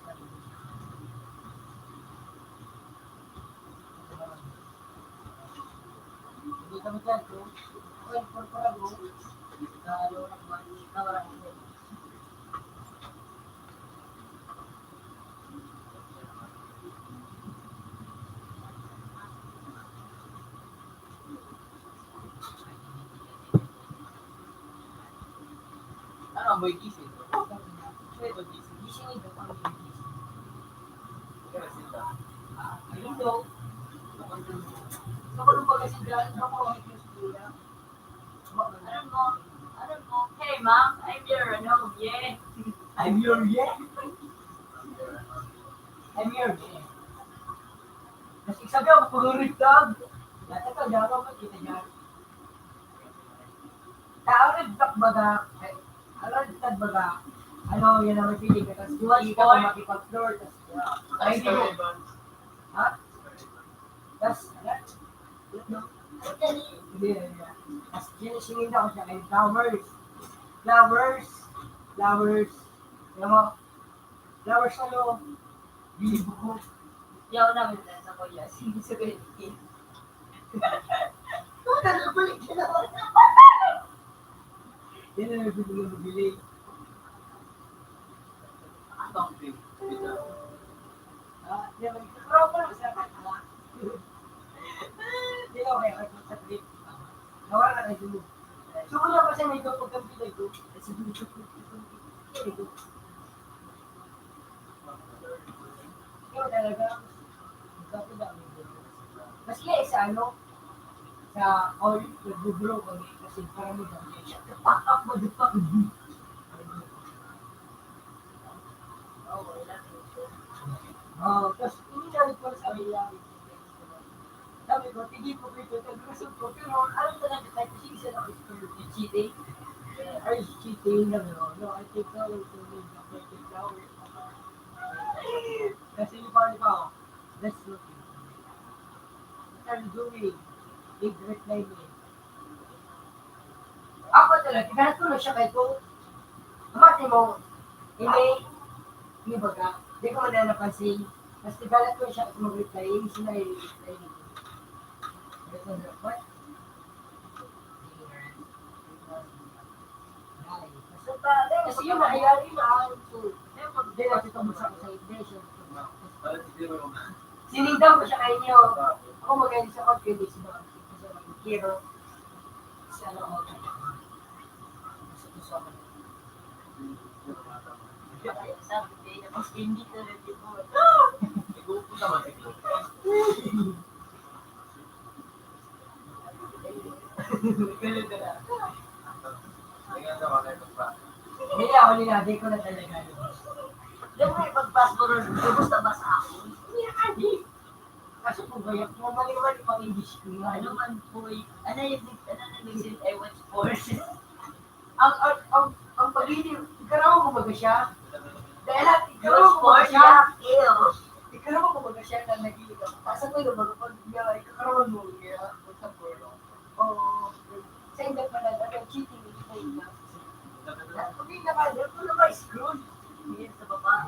[SPEAKER 6] Hindi kami dyan, bro. Okay, porpora, bro. Lalo na ba? Nawalan ko.
[SPEAKER 2] Ano ang boy gising?
[SPEAKER 6] Ito, gising ito, pang gising.
[SPEAKER 2] Kaya sila.
[SPEAKER 6] Ayun daw. Ako nung pag-kasi dyan, ako ang ikinusuya.
[SPEAKER 5] Ano mo? Hey, ma'am, I'm your ano, yeah.
[SPEAKER 6] I'm your yeah. I'm your yeah. Kasi sabi ako, pag-urit dog. Dati ka, dyan ako makita dyan. Tao rin tak baga, ano rin tak baga, ano, yan ang mapiling ka, tapos hindi ka pa makipag-floor, tapos, ay, hindi mo. Ha? Tapos, ano? Hindi, tapos sinisingin ako siya kay flowers. Flowers. Alam mo, flowers ano, bilibo ko.
[SPEAKER 5] Yaw namin na sa kuya. Sige sa kuya.
[SPEAKER 6] Nakabalik ka naman. Yan na nabili.
[SPEAKER 2] Ano ang big?
[SPEAKER 6] Yan, pero pa lang sa akin. Hindi ko kaya sa trip. Nawala na kayo dulu. So, wala pa siya na ito pagkampila ito. Kasi dulu sa ito. Ikaw talaga. Mas kaya sa ano, sa all, nag-bubro kami kasi parang mo dami siya. Pack up mo, pack. Tapos inigalit ko sa kanila. Sabi ko, tigil ko ito, tag-result ko. Pero alam ko lang, kahit kasi isa na ito, cheating. Are you cheating? No, I take flowers to me. I take flowers. Kasi yung parang ko, let's look. What are you doing? Big reply me. Ako talaga, kahit ko lang siya kahit ko, umati mo, hindi ba ka? Hindi ko man na napansin. Mas tigalat ko siya at mag-reply, hindi sila i-reply nito. What? Kasi yun, nahayari na. Hindi na ito mo sa invitation. Sinindang ko siya kayo niyo. Ako magaling sa confidence mo. Kasi mag-hero. Kasi ano ako.
[SPEAKER 5] Sabi kayo, mas hindi ka rin dito.
[SPEAKER 2] Igupo naman ito. Tingnan naman ito pa.
[SPEAKER 6] Hindi ako nilagay ko na talaga.
[SPEAKER 5] Diyan mo ipag-pass mo rin. Gusto ba sa ako?
[SPEAKER 6] Kasi kung gaya, kung mali-mali pang English ko.
[SPEAKER 5] Ano man po ano yung nag-visit I watch sports?
[SPEAKER 6] Ang pag-ibig, ikaraw ko baga siya. Dahil lahat,
[SPEAKER 5] Watch
[SPEAKER 6] ikaraw ko baga
[SPEAKER 5] sports?
[SPEAKER 6] siya.
[SPEAKER 5] Yeah, ew.
[SPEAKER 6] Ikaraw ko baga siya na nag-ibig ako. Pasa ko yung baga pag ikaraw mo niya. Oo. Sa hindi pa na, cheating is fake na. Pag hindi na ka, ito na ba screwed?
[SPEAKER 5] Yan sa baba.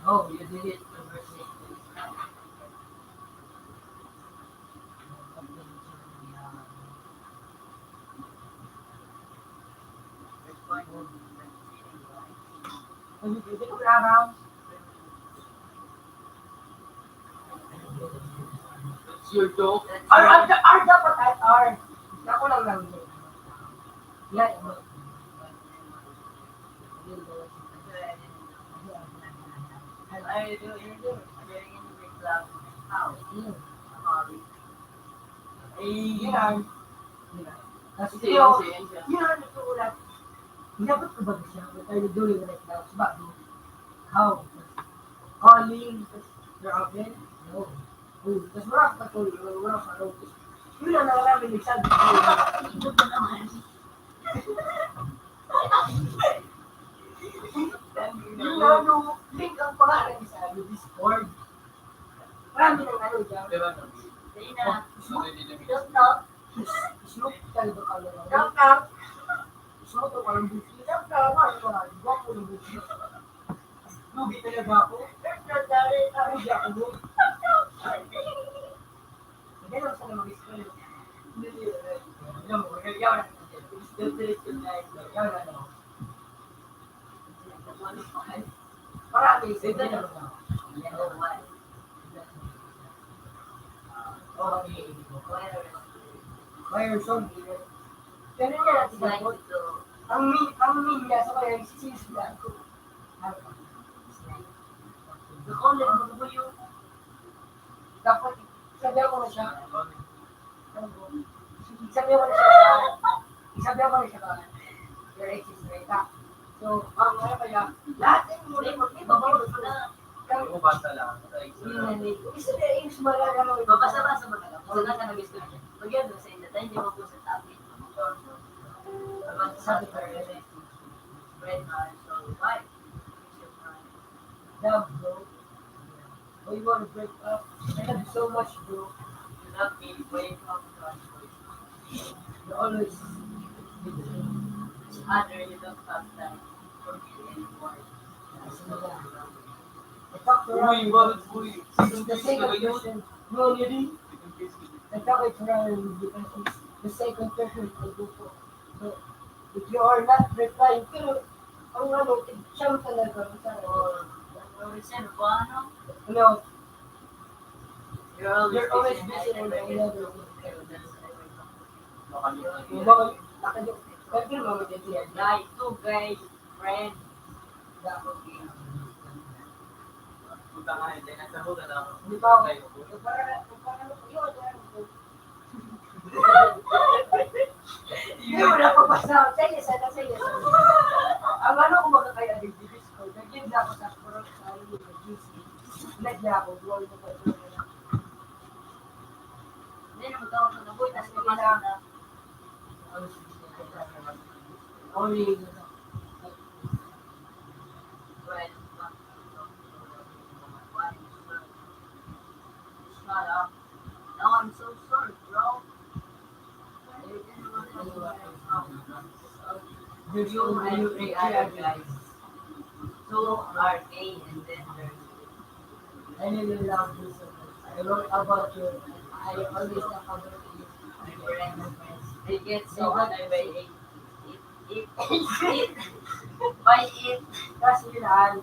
[SPEAKER 6] Oh, you did it. Hindi ko araw.
[SPEAKER 2] Sure to.
[SPEAKER 6] R dapat ay R. Ako lang lang. Yan.
[SPEAKER 5] I do anything during any club house.
[SPEAKER 6] Yan. Kasi
[SPEAKER 1] Sige,
[SPEAKER 6] yun,
[SPEAKER 1] sige, sige.
[SPEAKER 6] yun ito ulat. Dapat ko ba siya? Tayo doon yung like now. Sebab tu, how? Calling, you're out there? No. Tapos marap pa to, marap pa to. Yun lang namin nagsabi.
[SPEAKER 5] Ikot na naman.
[SPEAKER 6] Yung ano, link ang pangalan sa Discord. Marami ng ano dyan.
[SPEAKER 5] Hindi na.
[SPEAKER 6] Just now, Snoop talaga ka lang. Just now, Snoop ako ng busi. Just now, ano, gwapo ng busi. Lugi talaga ako. Ano siya ako doon? Hindi lang sana mag-ispan. Hindi. Alam mo, yaw na. Yaw na. Marami, sige na lang. Okay. Fire song. Ganun niya natin dapat. Ang niya sa kaya sisisiyan ko.
[SPEAKER 5] Nakulit mo ko yung
[SPEAKER 6] Dapat sabihan ko na siya. Sabihan ko na siya ka. Your ex is right back. So, ang ano kaya, lahat ay muli mo.
[SPEAKER 5] babawal ko na.
[SPEAKER 2] Yung basta lang.
[SPEAKER 6] Isa na yung sumala naman.
[SPEAKER 5] Babasa-basa mo na lang. Kung saan ka nag-gusto niya. Pag yan doon sa inyo, tayo hindi mo po sa topic.
[SPEAKER 6] Sabi ko rin.
[SPEAKER 5] Friend na, so why?
[SPEAKER 6] Love, bro. Oh, you want to break up? I love you so much, bro.
[SPEAKER 5] You love me, wake up,
[SPEAKER 6] You always.
[SPEAKER 5] it's harder, you don't have time for me anymore.
[SPEAKER 6] I talked to her.
[SPEAKER 2] Uy, bakit uy?
[SPEAKER 6] The second person. No, really? I talked to her because it's the second person I do for. So, if you are not replying, pero, ang ano, siyam talaga.
[SPEAKER 5] Sino po, ano?
[SPEAKER 6] No,
[SPEAKER 5] You're always
[SPEAKER 6] You're always
[SPEAKER 5] busy
[SPEAKER 6] busy
[SPEAKER 5] and
[SPEAKER 6] and
[SPEAKER 5] I
[SPEAKER 6] I
[SPEAKER 5] never
[SPEAKER 6] never
[SPEAKER 5] do.
[SPEAKER 6] yung mga, kasi mga ganyan.
[SPEAKER 5] Guy, two guys, friend.
[SPEAKER 2] Punta nga hindi. Nasa huda na ako.
[SPEAKER 6] Di ba ako? Hindi mo na papasa. Sige, sana, sige. Ang ano kung makakaya ng GBs ko, nag-give na ako sa puro sa ano yung GC. Nag-na ako, buwan ko pa ito.
[SPEAKER 5] Hindi naman tawag ko na boy, tapos pumasok na.
[SPEAKER 6] Only,
[SPEAKER 5] Friend. Shut up. No, I'm so sorry, bro. You and three other guys. Two are gay and then there's
[SPEAKER 6] I really love you so much. I wrote about you. I always talk about you.
[SPEAKER 5] my friends. They get so annoyed by it. By it.
[SPEAKER 6] Kasi yun, I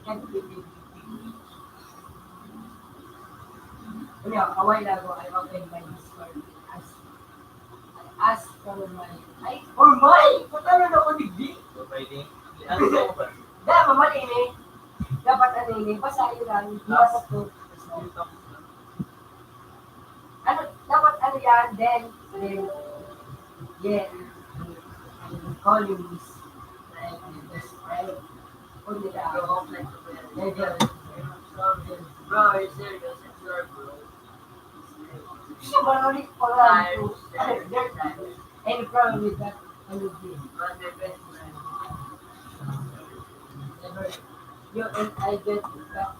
[SPEAKER 6] can't believe it. Kaya, kaway lang ako, I open my Discord. I ask for my, for my, patalo na ako digdi.
[SPEAKER 2] So, pwede. Ano ko ba?
[SPEAKER 6] Dahil mamali ni, dapat ano yun, basahin lang, basa ko. Ano, dapat ano yan, then, call you this, like, best friend. Kung nila
[SPEAKER 5] You're
[SPEAKER 6] ako,
[SPEAKER 5] all like the
[SPEAKER 6] level.
[SPEAKER 5] bro, you're serious. It's your bro.
[SPEAKER 6] Siya maronik pa lang. Any problem with that, I will be.
[SPEAKER 5] But my best friend.
[SPEAKER 6] Never. You and I get back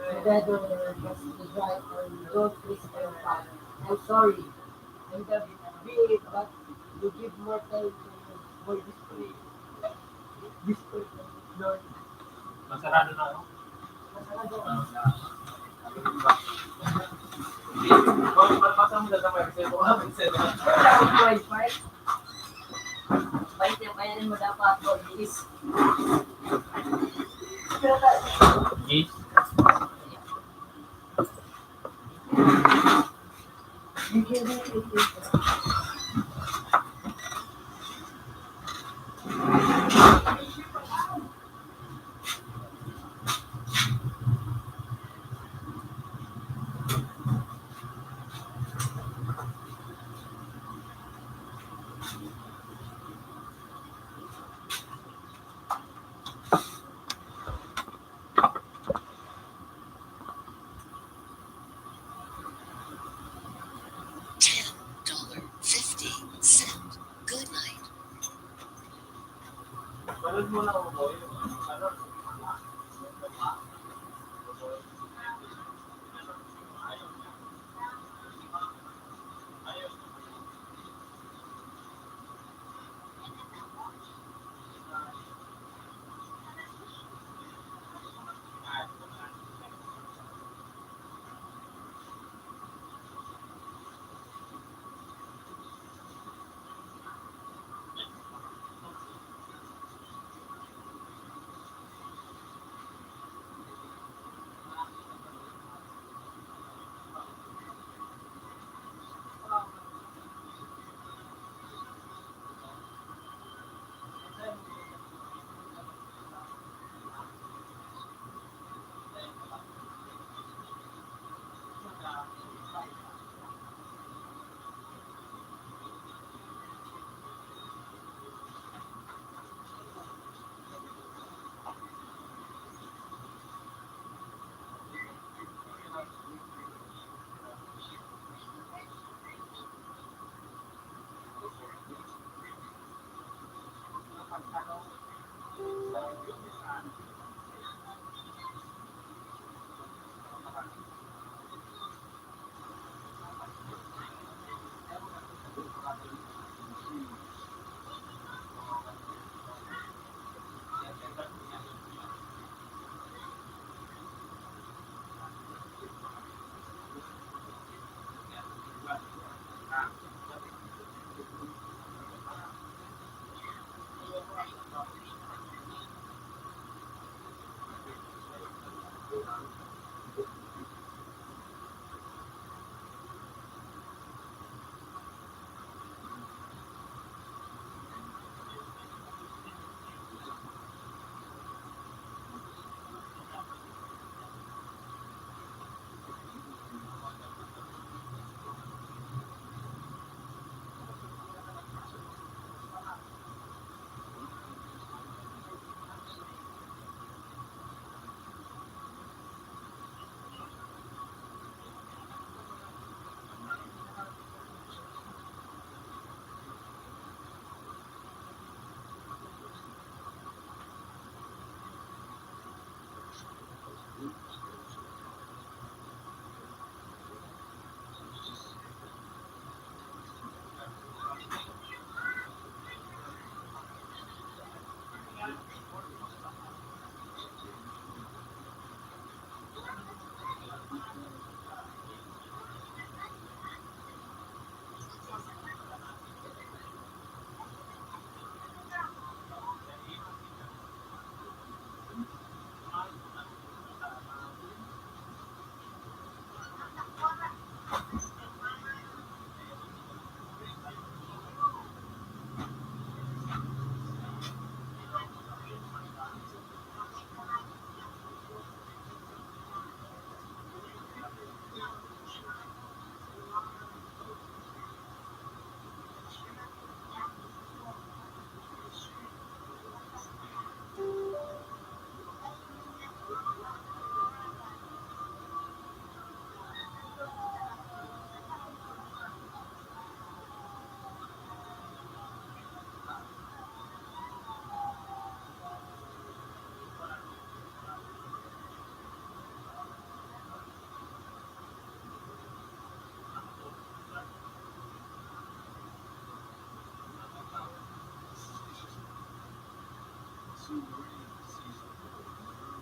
[SPEAKER 6] together just to drive or don't please and fun. I'm sorry. And the be but you give more time to for display. Display. Lord.
[SPEAKER 9] Masarado na ako.
[SPEAKER 2] Pasa mo na sa mga kasi kung kapit sa
[SPEAKER 6] Wala akong Wi-Fi. mo dapat is
[SPEAKER 9] Gis.
[SPEAKER 3] $10.50. Good night.
[SPEAKER 7] Manood mo na ako, boy. Ano?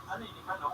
[SPEAKER 2] Ano yun, ano?